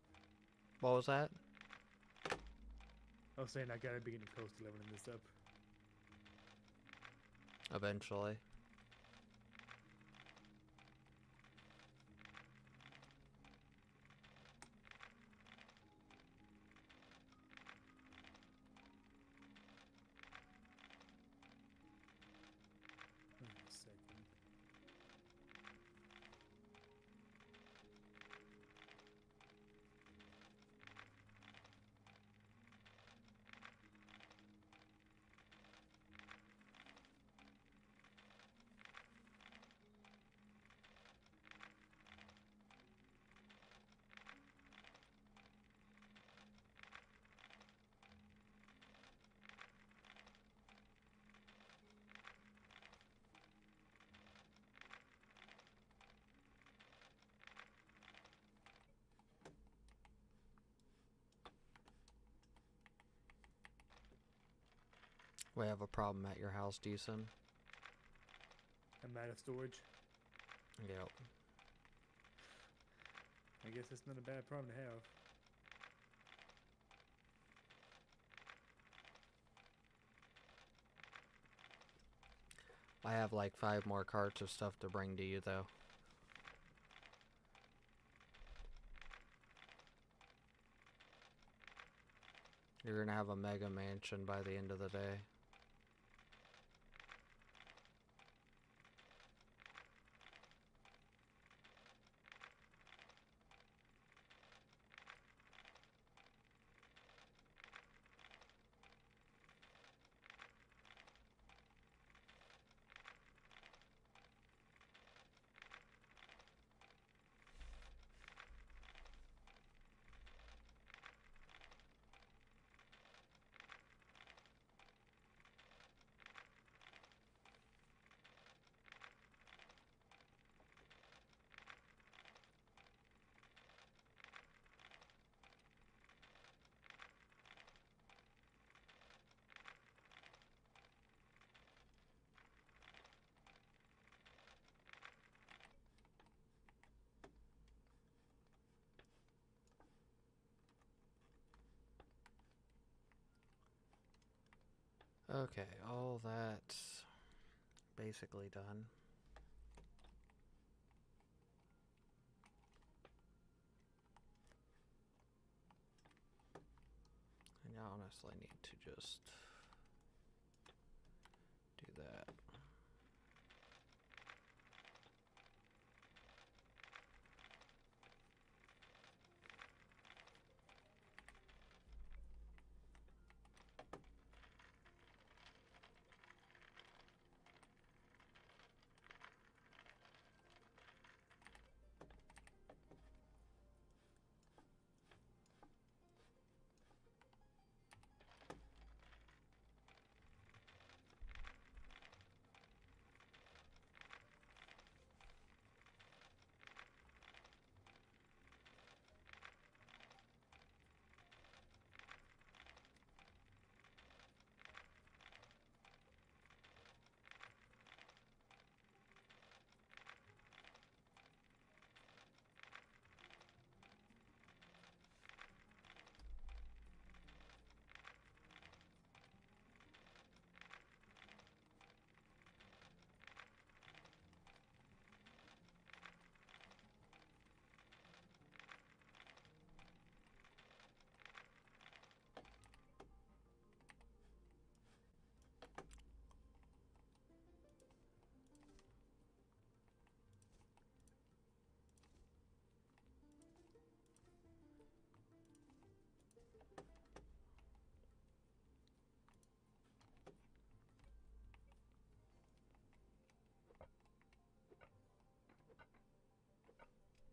What was that? I was saying I got to be getting close to leveling this up. Eventually. Wait a second. We have a problem at your house, Decent. I'm out of storage. Yep. I guess that's not a bad problem to have. I have like 5 more carts of stuff to bring to you, though. You're gonna have a mega mansion by the end of the day. Okay, all that's basically done. And I honestly need to just do that.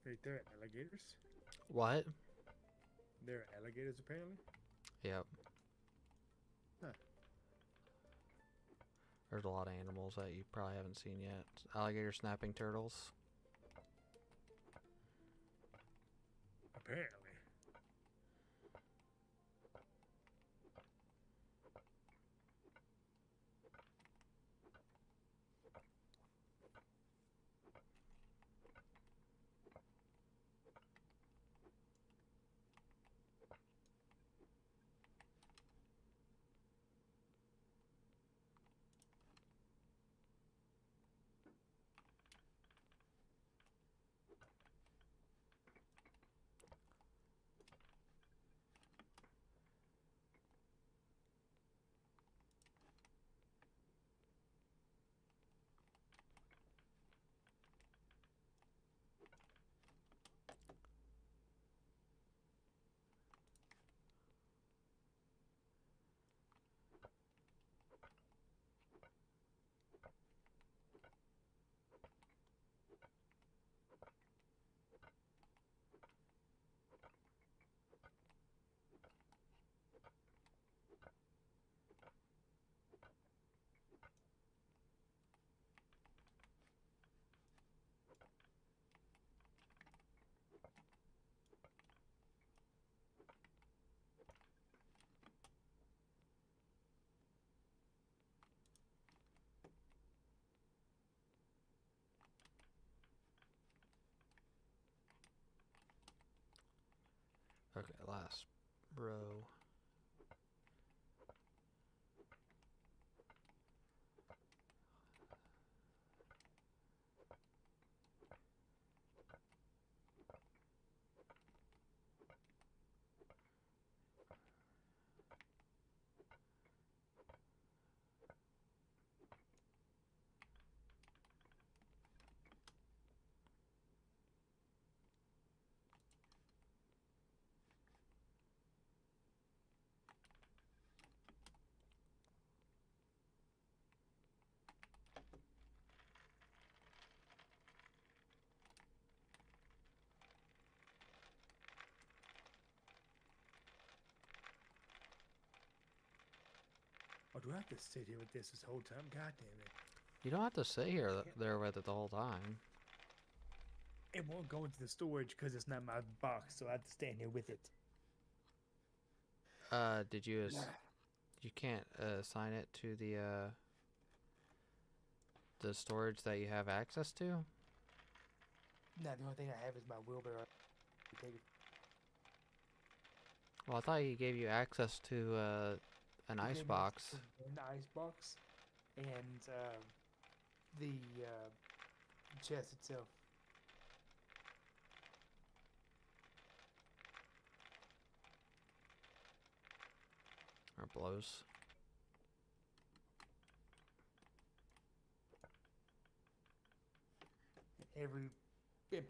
Wait, there are alligators? What? There are alligators apparently? Yep. Huh. There's a lot of animals that you probably haven't seen yet. Alligator snapping turtles. Apparently. Okay, last row. Oh, do I have to sit here with this whole time? God damn it. You don't have to sit there with it the whole time. It won't go into the storage because it's not my box, so I have to stand here with it. Did you you can't assign it to the storage that you have access to? No, the only thing I have is my wheelbarrow. Take it. Well, I thought he gave you access to an ice box. An ice box, and the chest itself. Or blows.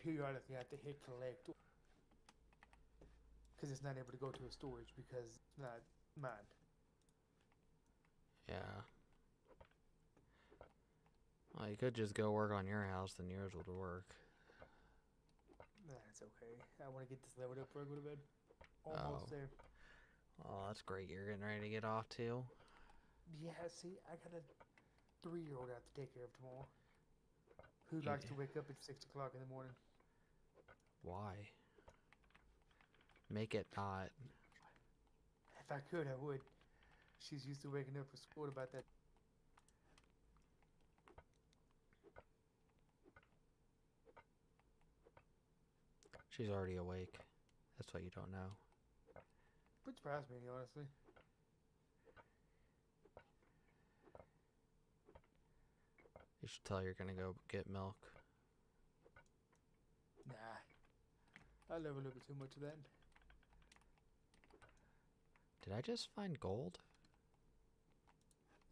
Periodically I have to hit collect because it's not able to go to a storage because it's not mine. Yeah. Well, you could just go work on your house, then yours would work. That's okay. I want to get this leveled up before I go to bed. Almost there. Oh, that's great. You're getting ready to get off too? Yeah, see, I got a 3-year-old I have to take care of tomorrow. Who likes to wake up at 6 o'clock in the morning? Why? Make it not. If I could, I would. She's used to waking up for school at about that. She's already awake. That's what you don't know. Would surprise me, honestly. You should tell her you're gonna go get milk. Nah. I love a little bit too much of that. Did I just find gold?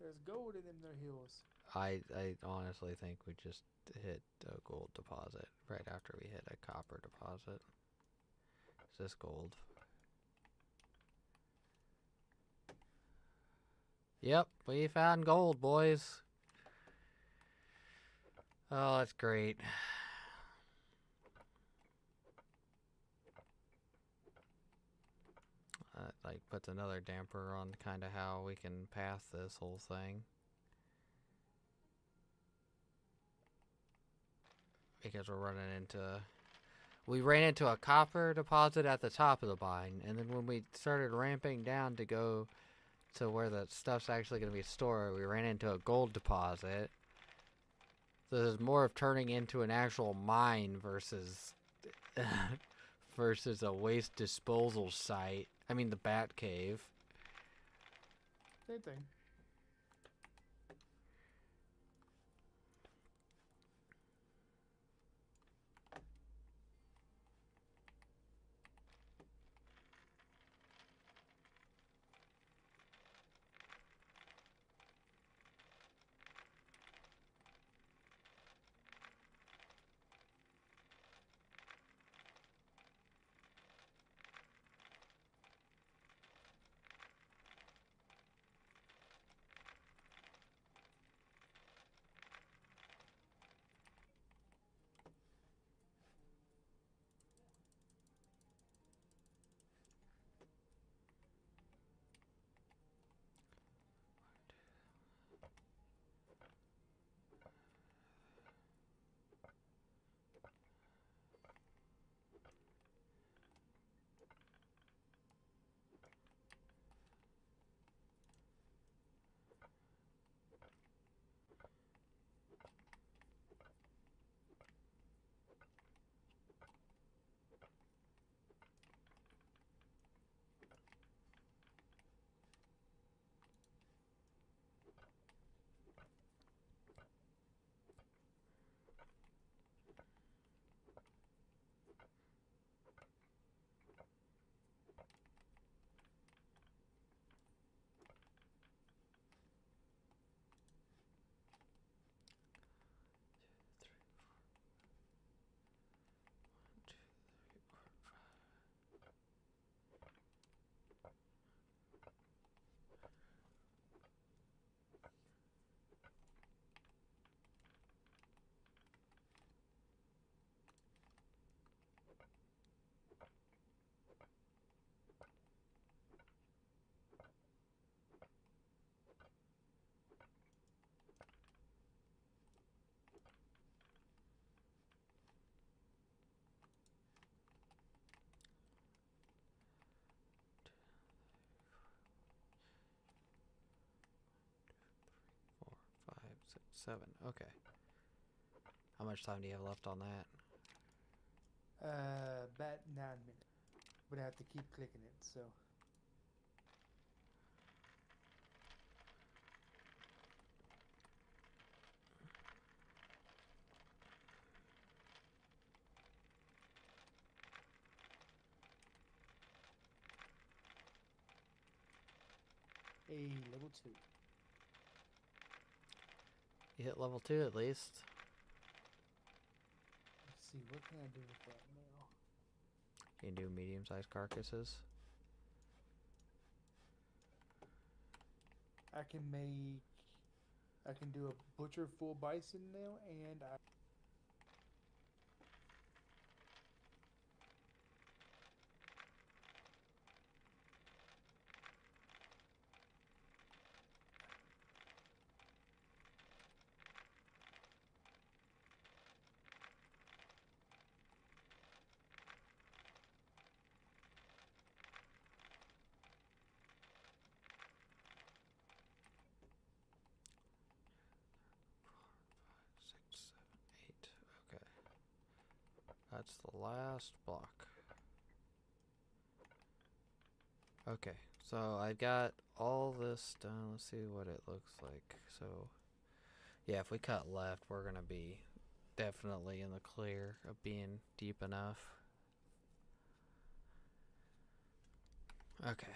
There's gold in them there hills. I honestly think we just hit a gold deposit right after we hit a copper deposit. Is this gold? Yep, we found gold, boys. Oh, that's great. Like puts another damper on kind of how we can pass this whole thing. Because we ran into a copper deposit at the top of the mine, and then when we started ramping down to go to where the stuff's actually going to be stored, we ran into a gold deposit. So there's more of turning into an actual mine versus versus a waste disposal site. I mean the Bat Cave. Same thing. 7. Okay. How much time do you have left on that? About 9 minutes. But I have to keep clicking it, so. A level 2. You hit level 2 at least. Let's see, what can I do with that now? You can do medium-sized carcasses. I can do a butcher full bison now, and I. Six, 7, 8. Okay. That's the last block. Okay, so I got all this done. Let's see what it looks like. So, yeah, if we cut left, we're going to be definitely in the clear of being deep enough. Okay.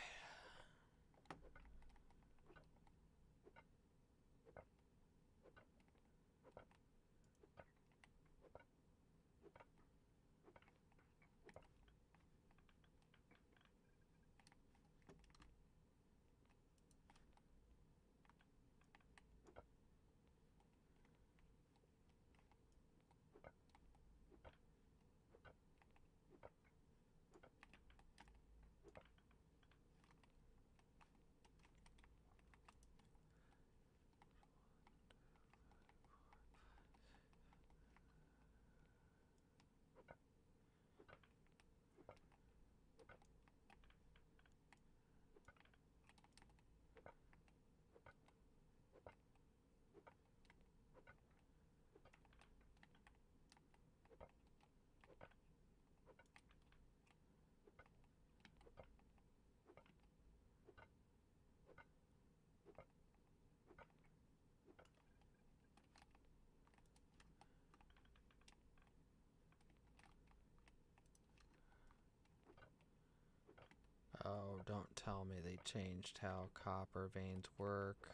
Oh, don't tell me they changed how copper veins work.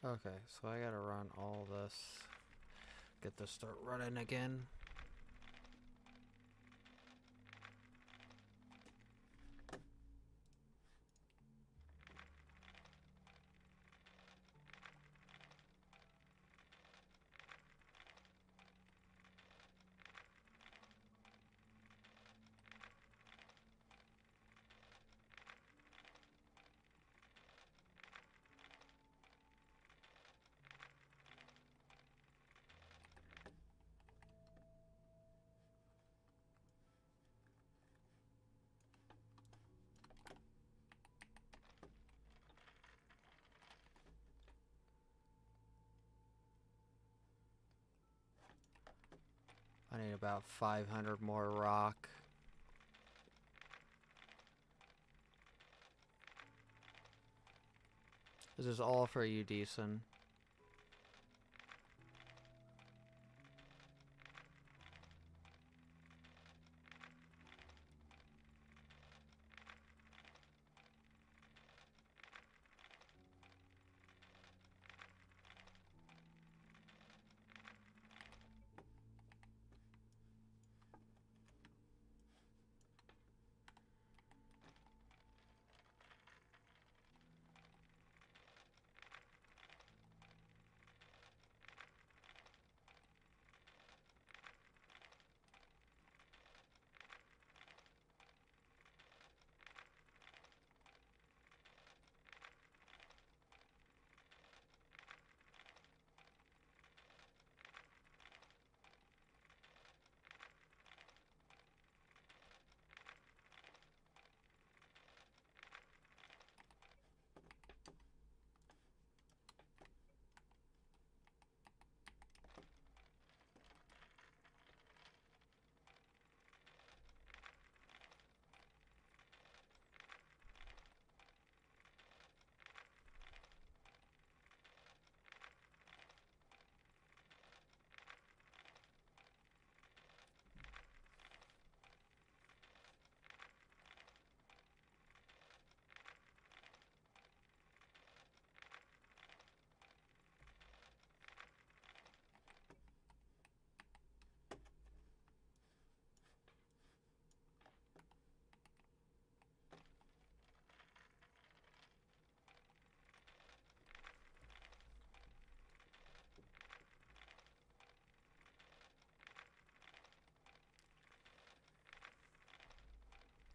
Okay, so I gotta run all this. Get this start running again. I need about 500 more rock. This is all for you, Deason.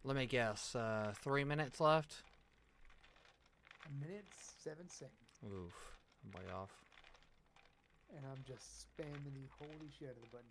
Let me guess, 3 minutes left? 1 minute, 7 seconds. Oof, I'm way off. And I'm just spamming the holy shit out of the button.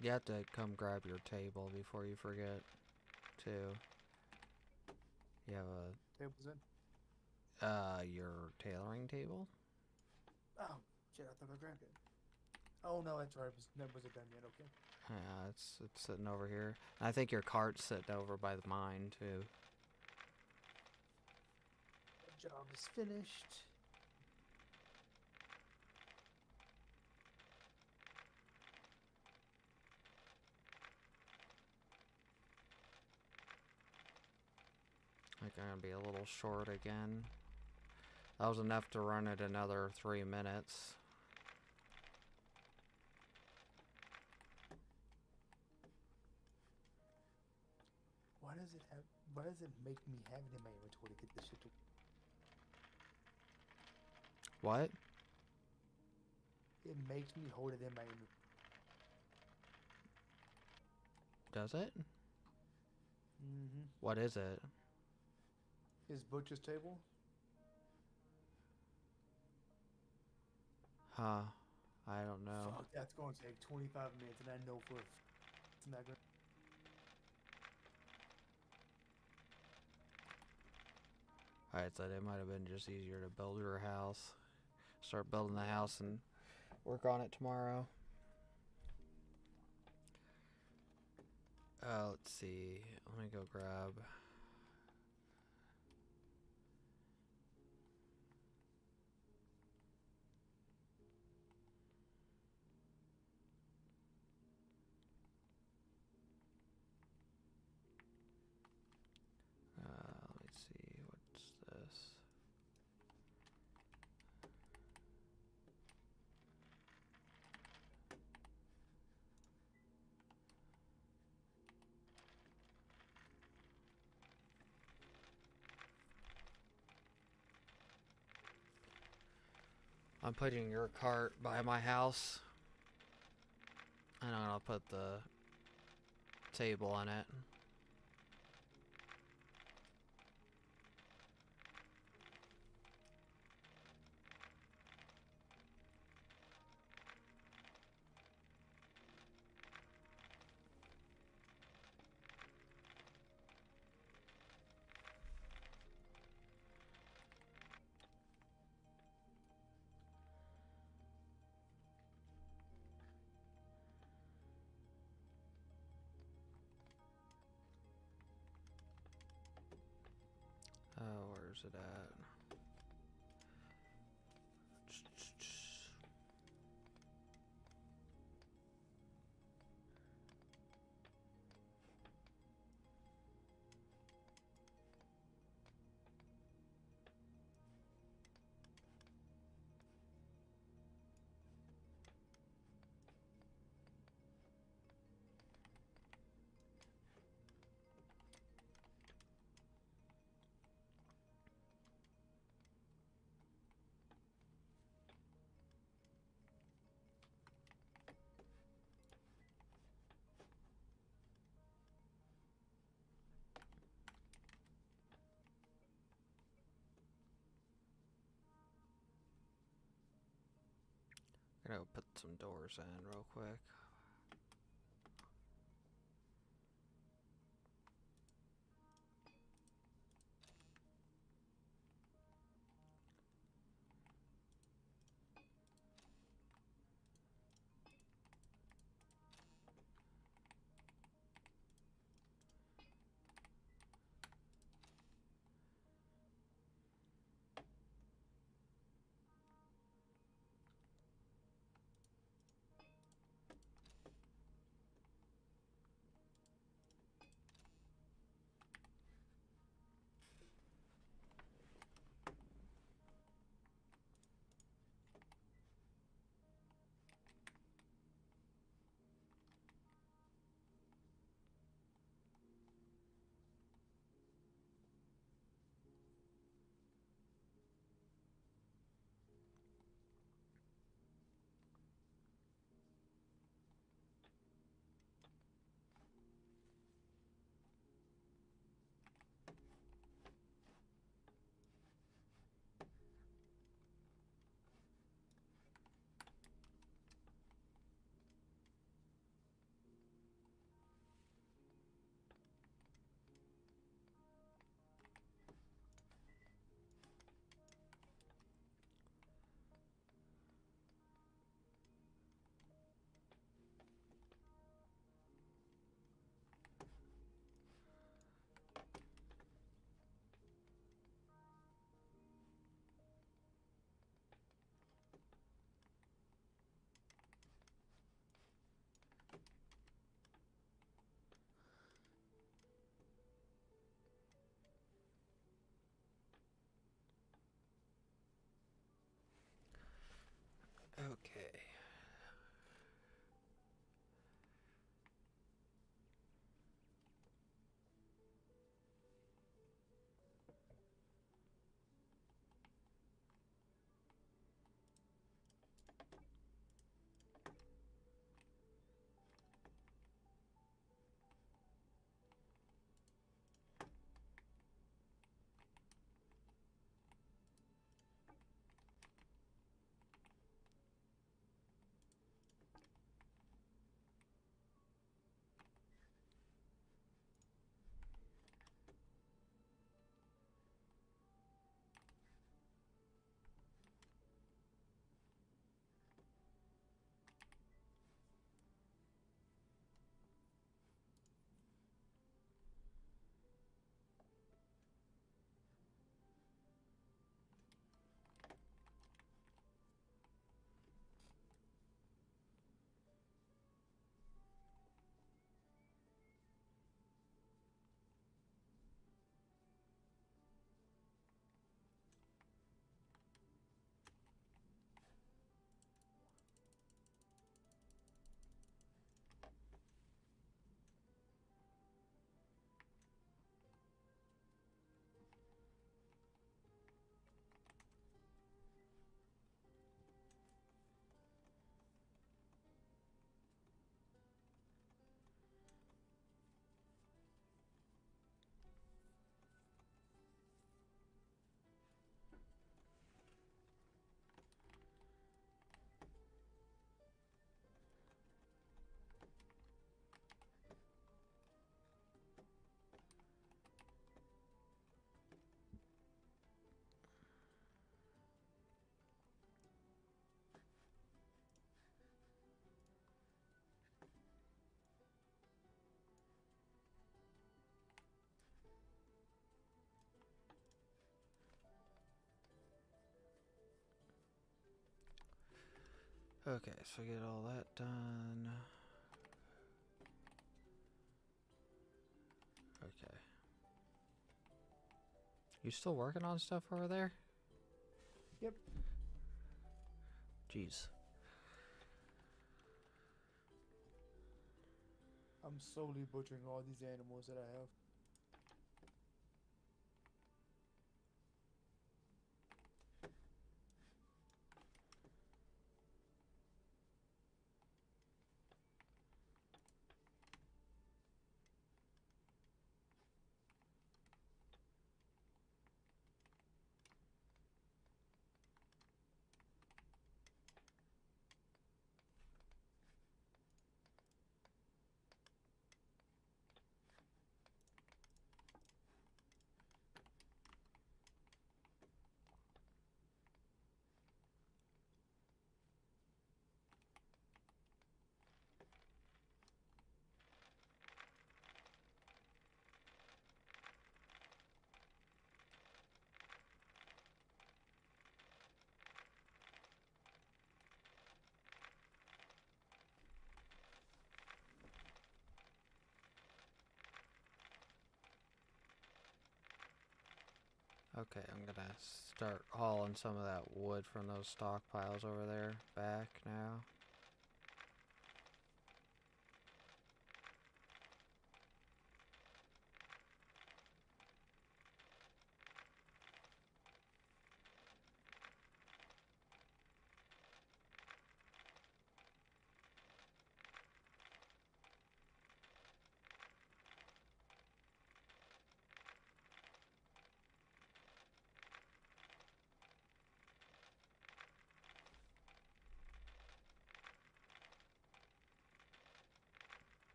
You have to come grab your table before you forget, too. You have Table's in. your tailoring table? Oh, shit, I thought I grabbed it. Oh, no, that's right. That wasn't done yet, okay. Yeah, it's sitting over here. And I think your cart's sitting over by mine, too. That job is finished. I'm gonna be a little short again. That was enough to run it another 3 minutes. Why does it make me have it in my inventory to get this shit to... What? It makes me hold it in my inventory. Does it? Mm-hmm. What is it? His butcher's table? Huh. I don't know. Fuck, that's going to take 25 minutes, and I know for it's not going to... Alright, so it might have been just easier to build your house. Start building the house and work on it tomorrow. Let's see. Let me go grab... let me see. What's this? I'm putting your cart by my house. And I'll put the table on it. Oh, where's it at? I'm gonna put some doors in real quick. Okay, so get all that done. Okay. You still working on stuff over there? Yep. Jeez. I'm slowly butchering all these animals that I have. Okay, I'm gonna start hauling some of that wood from those stockpiles over there back now.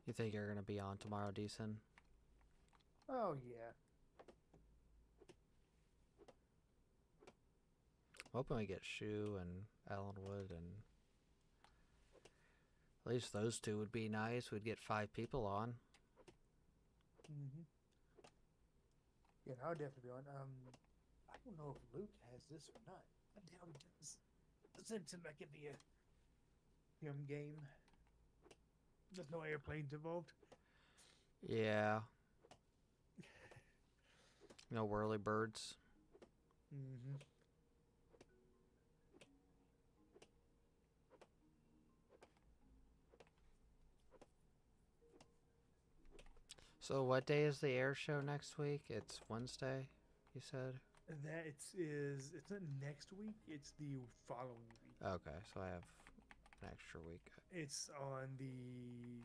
You think you're gonna be on tomorrow, decent? Oh yeah. Hoping we get Shu and Ellenwood, and at least those two would be nice. We'd get 5 people on. Mhm. Yeah, I'll definitely be on. I don't know if Luke has this or not. I doubt he does. Doesn't seem like it'd be a him game. There's no airplanes involved. Yeah. No whirly birds. Mm-hmm. So what day is the air show next week? It's Wednesday, you said? It's not next week, it's the following week. Okay, so I have an extra week. It's on the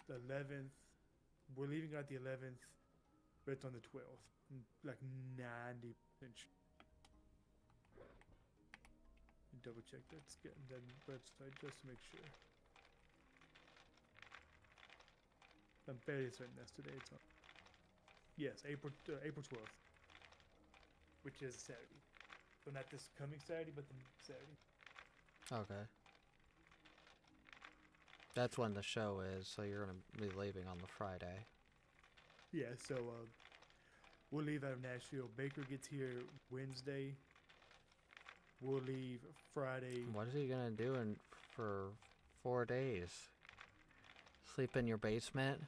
11th we're leaving out the 11th, but it's on the 12th. Like 90% sure. Double check that website just to make sure. I'm fairly certain that's today. It's on. Yes, April 12th, which is Saturday. So not this coming Saturday, but the next Saturday. Okay. That's when the show is, so you're gonna be leaving on the Friday. Yeah, so we'll leave out of Nashville. Baker gets here Wednesday. We'll leave Friday. What is he gonna do for 4 days? Sleep in your basement?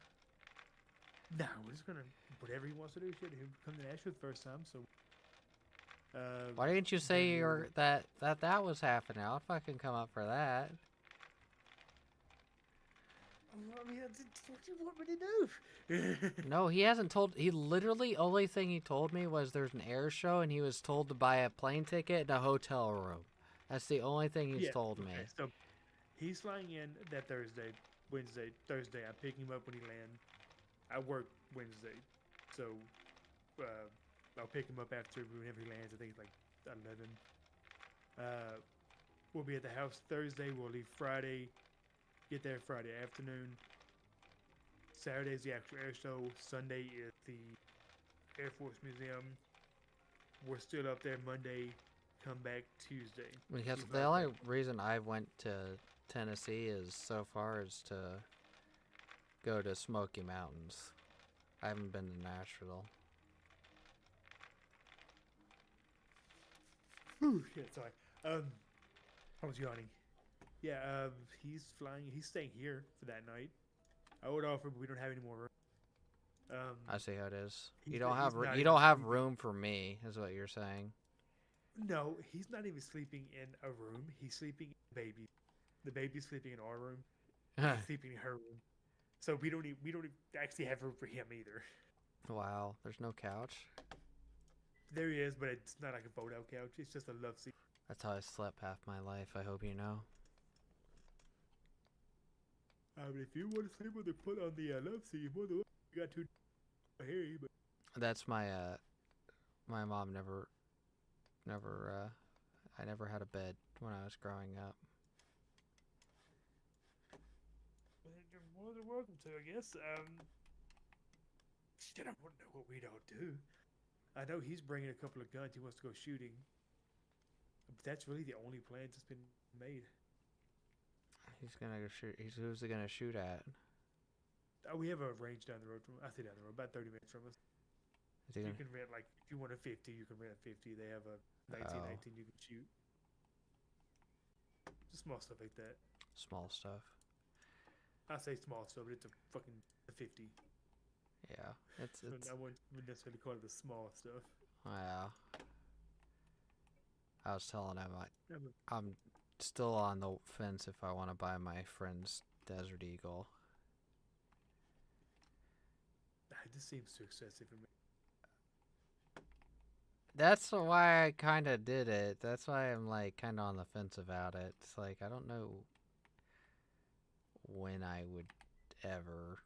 No, we're just gonna whatever he wants to do. Shit, he'll come to Nashville the first time. So. Why didn't you say that was happening? I'll fucking come up for that. I mean, what do you want me to do? No, he hasn't told. He literally only thing he told me was there's an air show and he was told to buy a plane ticket and a hotel room. That's the only thing he's told me. So he's flying in that Thursday. I pick him up when he lands. I work Wednesday, so I'll pick him up after whenever he lands. I think it's like 11. We'll be at the house Thursday. We'll leave Friday. Get there Friday afternoon. Saturday is the actual air show. Sunday is the Air Force Museum. We're still up there Monday. Come back Tuesday. Because the only reason I went to Tennessee is so far is to go to Smoky Mountains. I haven't been to Nashville. Shit, sorry. I was yawning. Yeah, he's flying. He's staying here for that night. I would offer, but we don't have any more room. I see how it is. he's You don't not- have he's not you even don't have sleeping. room for me, is what you're saying. No, he's not even sleeping in a room. He's sleeping in the baby. The baby's sleeping in our room. He's sleeping in her room. So we don't actually have room for him either. Wow, there's no couch. There he is, but it's not like a fold-out couch. It's just a love seat. That's how I slept half my life. I hope you know. If you want to sleep with the put on the love seat, you got to hear you, but That's my my mom never I never had a bed when I was growing up. you're more than welcome to, I guess. Shit, I wouldn't know what we'd all do. I know he's bringing a couple of guns. He wants to go shooting. But that's really the only plans that's been made. He's gonna go shoot. Who's he gonna shoot at? We have a range down the road from. I say down the road, about 30 minutes from us. Is he You gonna, can rent if you want a 50, you can rent a 50. They have a 1919 you can shoot. Just small stuff like that. small stuff? I say small stuff, but it's a fucking 50. Yeah, it's So I wouldn't necessarily call it the small stuff. yeah. I was telling him Yeah, but I'm still on the fence if I want to buy my friend's Desert Eagle. it just seems too excessive for me. That's why I kind of did it. That's why I'm like kind of on the fence about it. It's like I don't know when I would ever.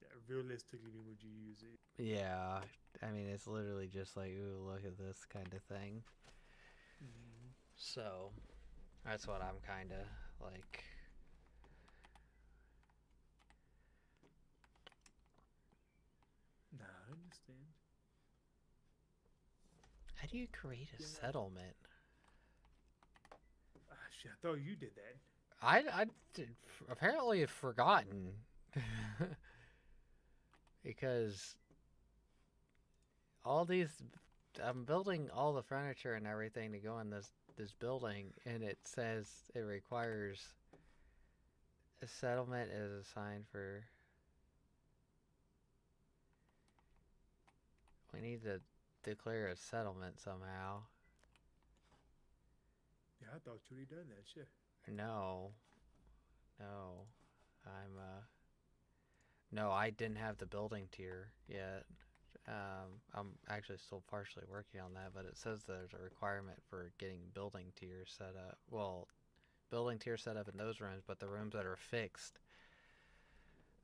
Yeah, realistically, when would you use it? Yeah, I mean it's literally just like, ooh, look at this kind of thing. So that's what I'm kind of like. Nah, I understand. How do you create a settlement? Ah, shit, I thought you did that. I apparently have forgotten because all these I'm building all the furniture and everything to go in this building, and it says it requires a settlement is assigned for. We need to declare a settlement somehow. Yeah, I thought you already done that shit. No, no, I didn't have the building tier yet. I'm actually still partially working on that, but it says there's a requirement for getting building tier set up. Well, building tier set up in those rooms, but the rooms that are fixed,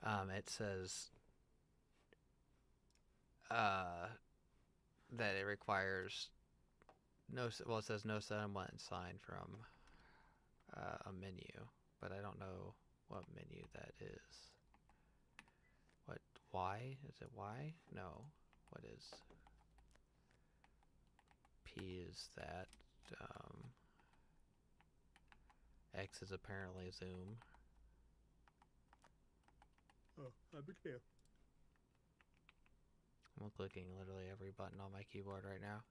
it says that it requires it says no settlement sign from a menu, but I don't know what menu that is. What, Y? Is it Y? No. What is P is that? X is apparently zoom. Oh, I'm a tail. I'm clicking literally every button on my keyboard right now.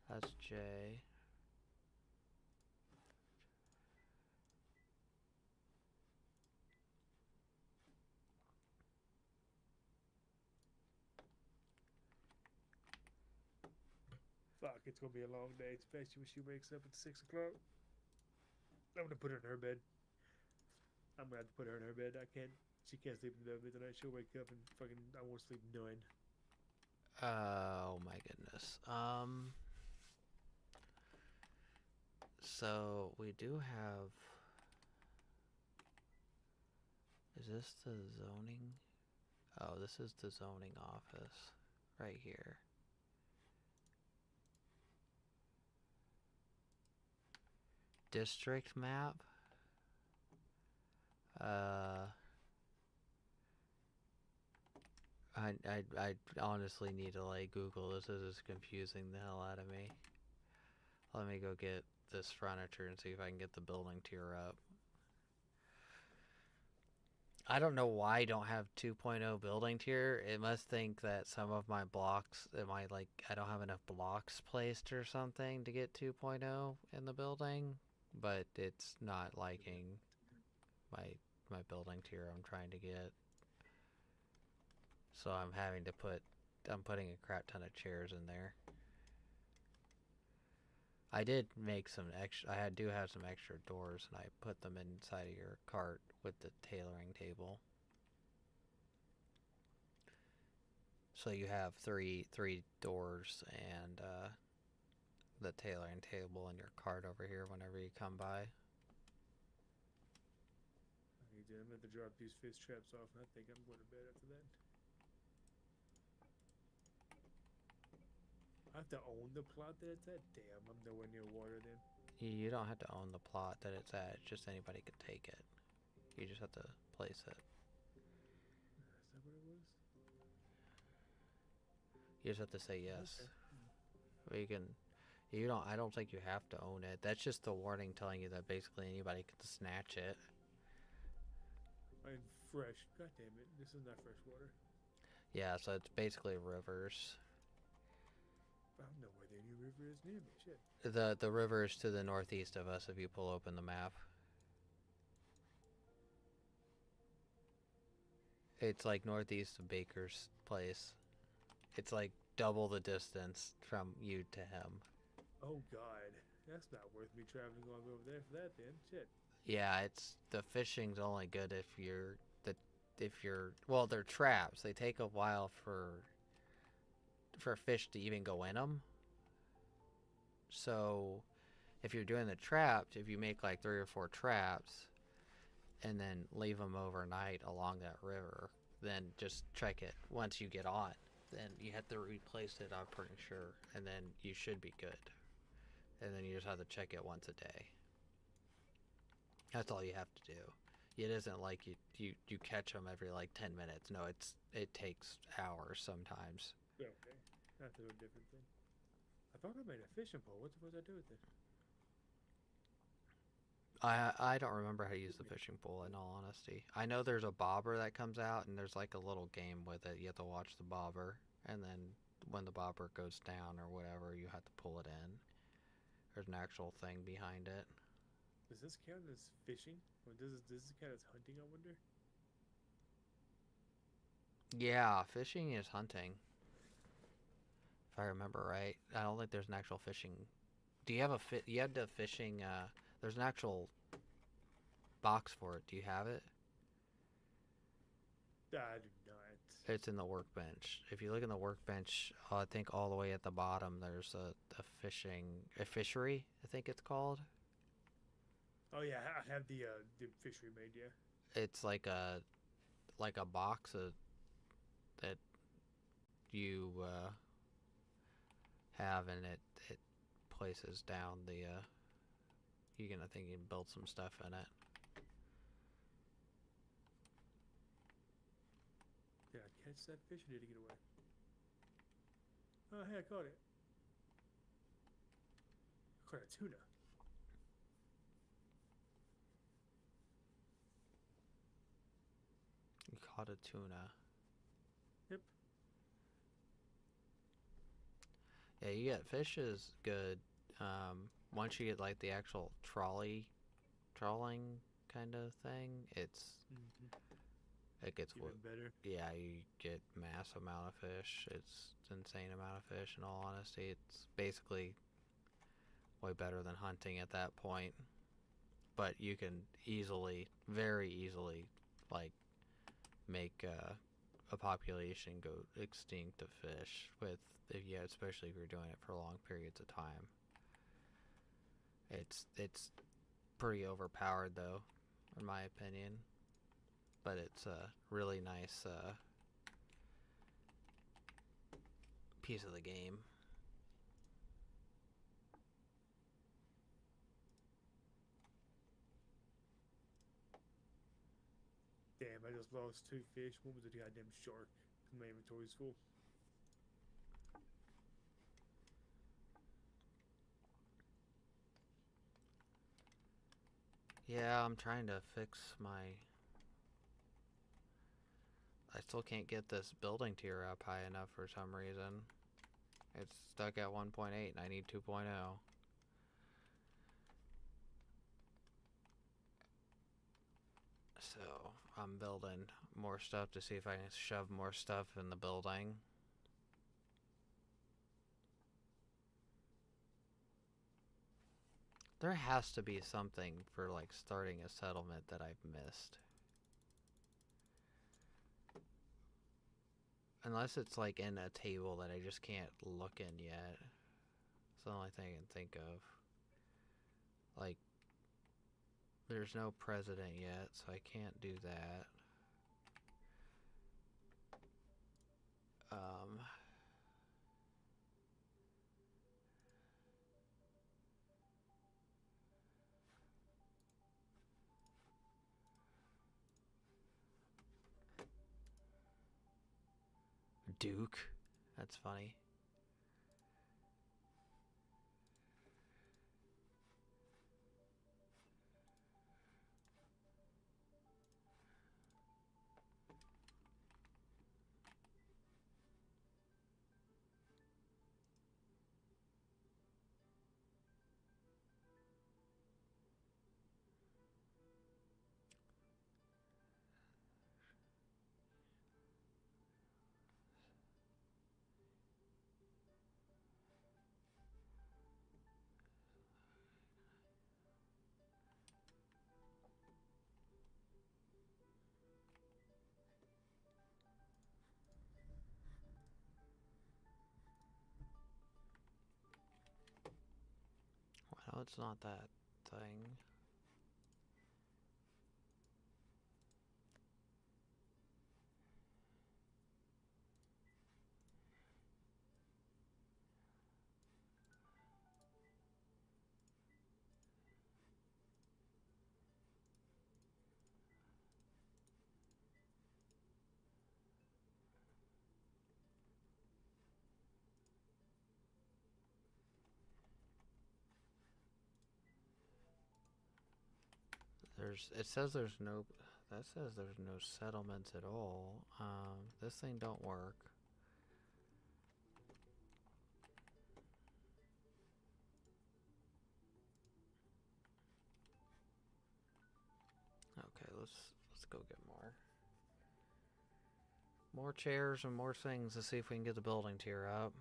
That's J. Fuck, it's gonna be a long day, especially when she wakes up at 6 o'clock. I'm gonna put her in her bed. I'm gonna have to put her in her bed. She can't sleep in the bed with me tonight. She'll wake up and fucking, I won't sleep none. Oh my goodness. So we do have. Is this the zoning? Oh, this is the zoning office right here. District map. I honestly need to like Google this. This is confusing the hell out of me. Let me go get this furniture and see if I can get the building tier up. I don't know why I don't have 2.0 building tier. It must think that some of my blocks, I don't have enough blocks placed or something to get 2.0 in the building, but it's not liking my building tier I'm trying to get. So I'm putting a crap ton of chairs in there. I did make some extra, I do have some extra doors, and I put them inside of your cart with the tailoring table. So you have three doors and the tailoring table in your cart over here whenever you come by. I'm gonna have to drop these fish traps off, and I think I'm going to bed after that. I have to own the plot that it's at? Damn, I'm nowhere near water then. You don't have to own the plot that it's at, it's just anybody can take it. You just have to place it. Is that what it was? You just have to say yes. Okay. I don't think you have to own it. That's just the warning telling you that basically anybody can snatch it. And fresh. God damn it. This is not fresh water. Yeah, so it's basically rivers. I don't know where the new river is near me. Shit. The river is to the northeast of us if you pull open the map. It's like northeast of Baker's place. It's like double the distance from you to him. Oh god. That's not worth me traveling all over there for that then. Shit. Yeah, the fishing's only good well, they're traps. They take a while for fish to even go in them. So if you're doing the traps, if you make like 3 or 4 traps and then leave them overnight along that river, then just check it once you get on. Then you have to replace it, I'm pretty sure, and then you should be good. And then you just have to check it once a day. That's all you have to do. It isn't like you catch them every like 10 minutes. No, it takes hours sometimes. Okay. That's a different thing. I thought I made a fishing pole. What was I do with it? I don't remember how to use the fishing pole, in all honesty. I know there's a bobber that comes out, and there's like a little game with it. You have to watch the bobber, and then when the bobber goes down or whatever, you have to pull it in. There's an actual thing behind it. Does this count as fishing? Or does this count as hunting, I wonder? Yeah, fishing is hunting. If I remember right. I don't think there's an actual fishing. Do you have you have the fishing, there's an actual box for it. Do you have it? I do not. It's in the workbench. If you look in the workbench, I think all the way at the bottom, there's a fishery, I think it's called. Oh yeah, I have the fishery made. Yeah. It's like a box that you have, and it places down the. You can, I think you can build some stuff in it. Did I catch that fish or did it get away? Oh hey, I caught it. I caught a tuna. You caught a tuna. Yep. Yeah, you get fish is good. Once you get like the actual trawling kind of thing, it gets Even better. yeah, you get massive amount of fish. It's insane amount of fish. In all honesty, it's basically way better than hunting at that point. But you can easily, very easily, like make a population go extinct of fish with especially if you're doing it for long periods of time. It's pretty overpowered though, in my opinion. But it's a really nice piece of the game. Damn, I just lost 2 fish. One was a goddamn shark. My inventory's full. Yeah, I'm trying to fix my... I still can't get this building tier up high enough for some reason. It's stuck at 1.8 and I need 2.0. So, I'm building more stuff to see if I can shove more stuff in the building. There has to be something for like starting a settlement that I've missed. Unless it's like in a table that I just can't look in yet. It's the only thing I can think of. Like, there's no president yet, so I can't do that. Duke. That's funny. Well, it's not that thing. It says there's no, that says there's no settlements at all. This thing don't work. Okay, let's go get more chairs and more things to see if we can get the building tier up.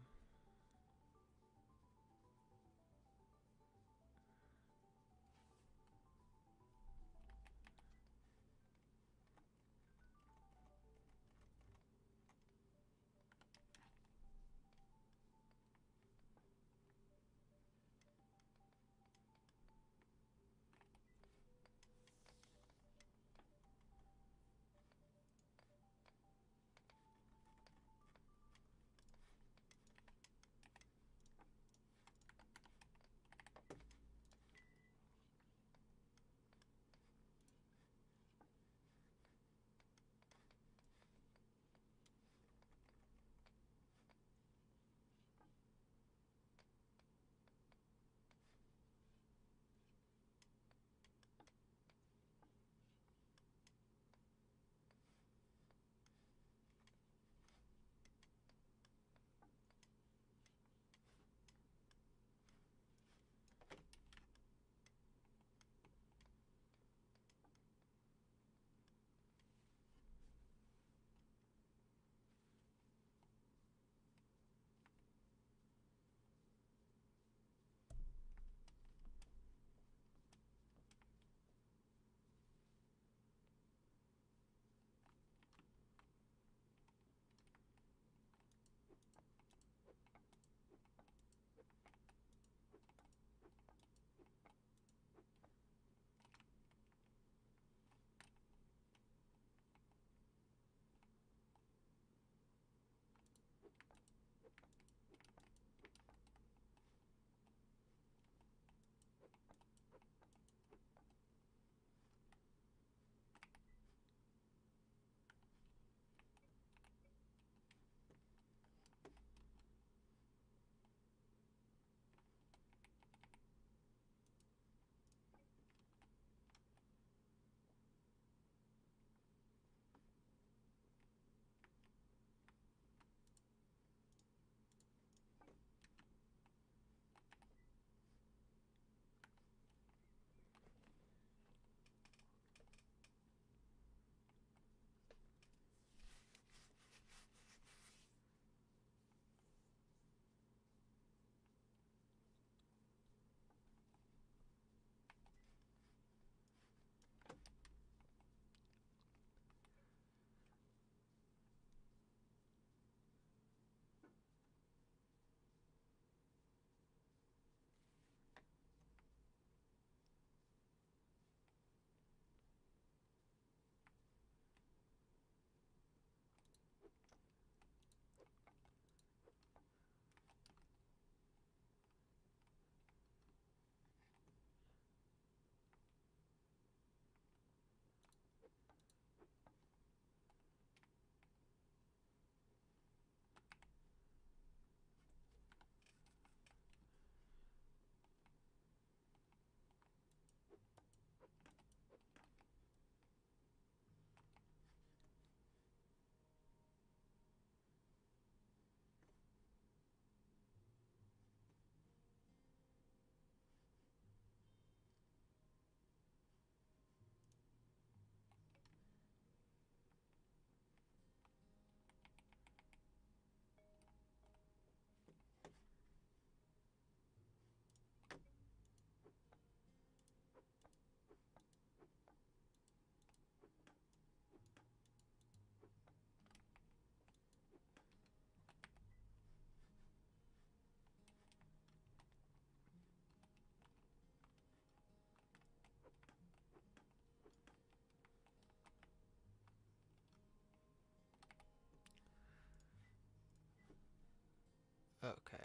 Okay.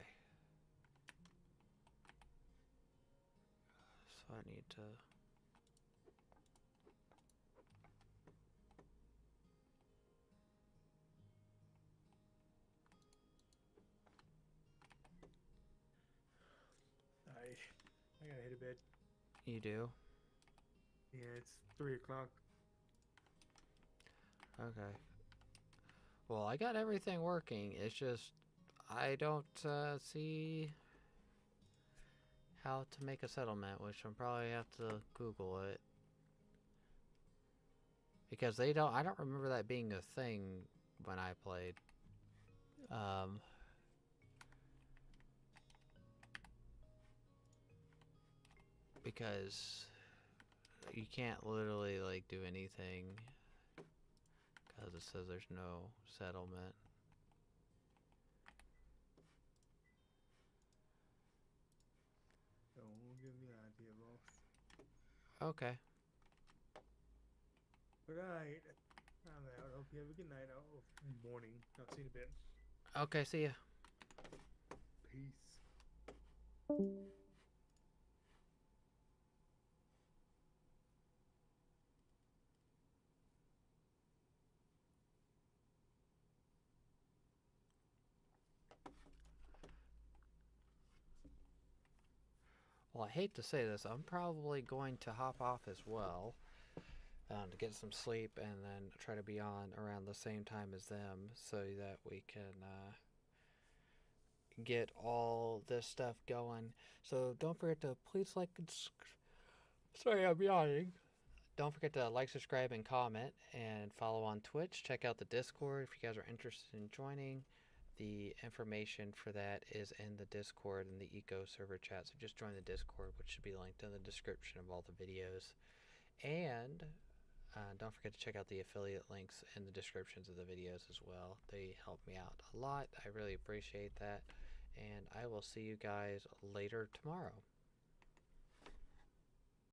So I need to. I gotta hit a bed. You do? Yeah, it's 3 o'clock. Okay. Well, I got everything working. It's just I don't see how to make a settlement, which I'm probably have to Google it because they don't. I don't remember that being a thing when I played. Um, because you can't literally like do anything because it says there's no settlement. Don't give me an idea, boss. Okay. Alright. I'm out. Hope you have a good night. Morning. I'll see you in a bit. Okay. See ya. Peace. Well, I hate to say this, I'm probably going to hop off as well to get some sleep and then try to be on around the same time as them so that we can get all this stuff going. So don't forget to please like and sorry, I'm yawning. Don't forget to like, subscribe, and comment, and follow on Twitch. Check out the Discord if you guys are interested in joining. The information for that is in the Discord and the Eco server chat. So just join the Discord, which should be linked in the description of all the videos. And don't forget to check out the affiliate links in the descriptions of the videos as well. They help me out a lot. I really appreciate that. And I will see you guys later tomorrow.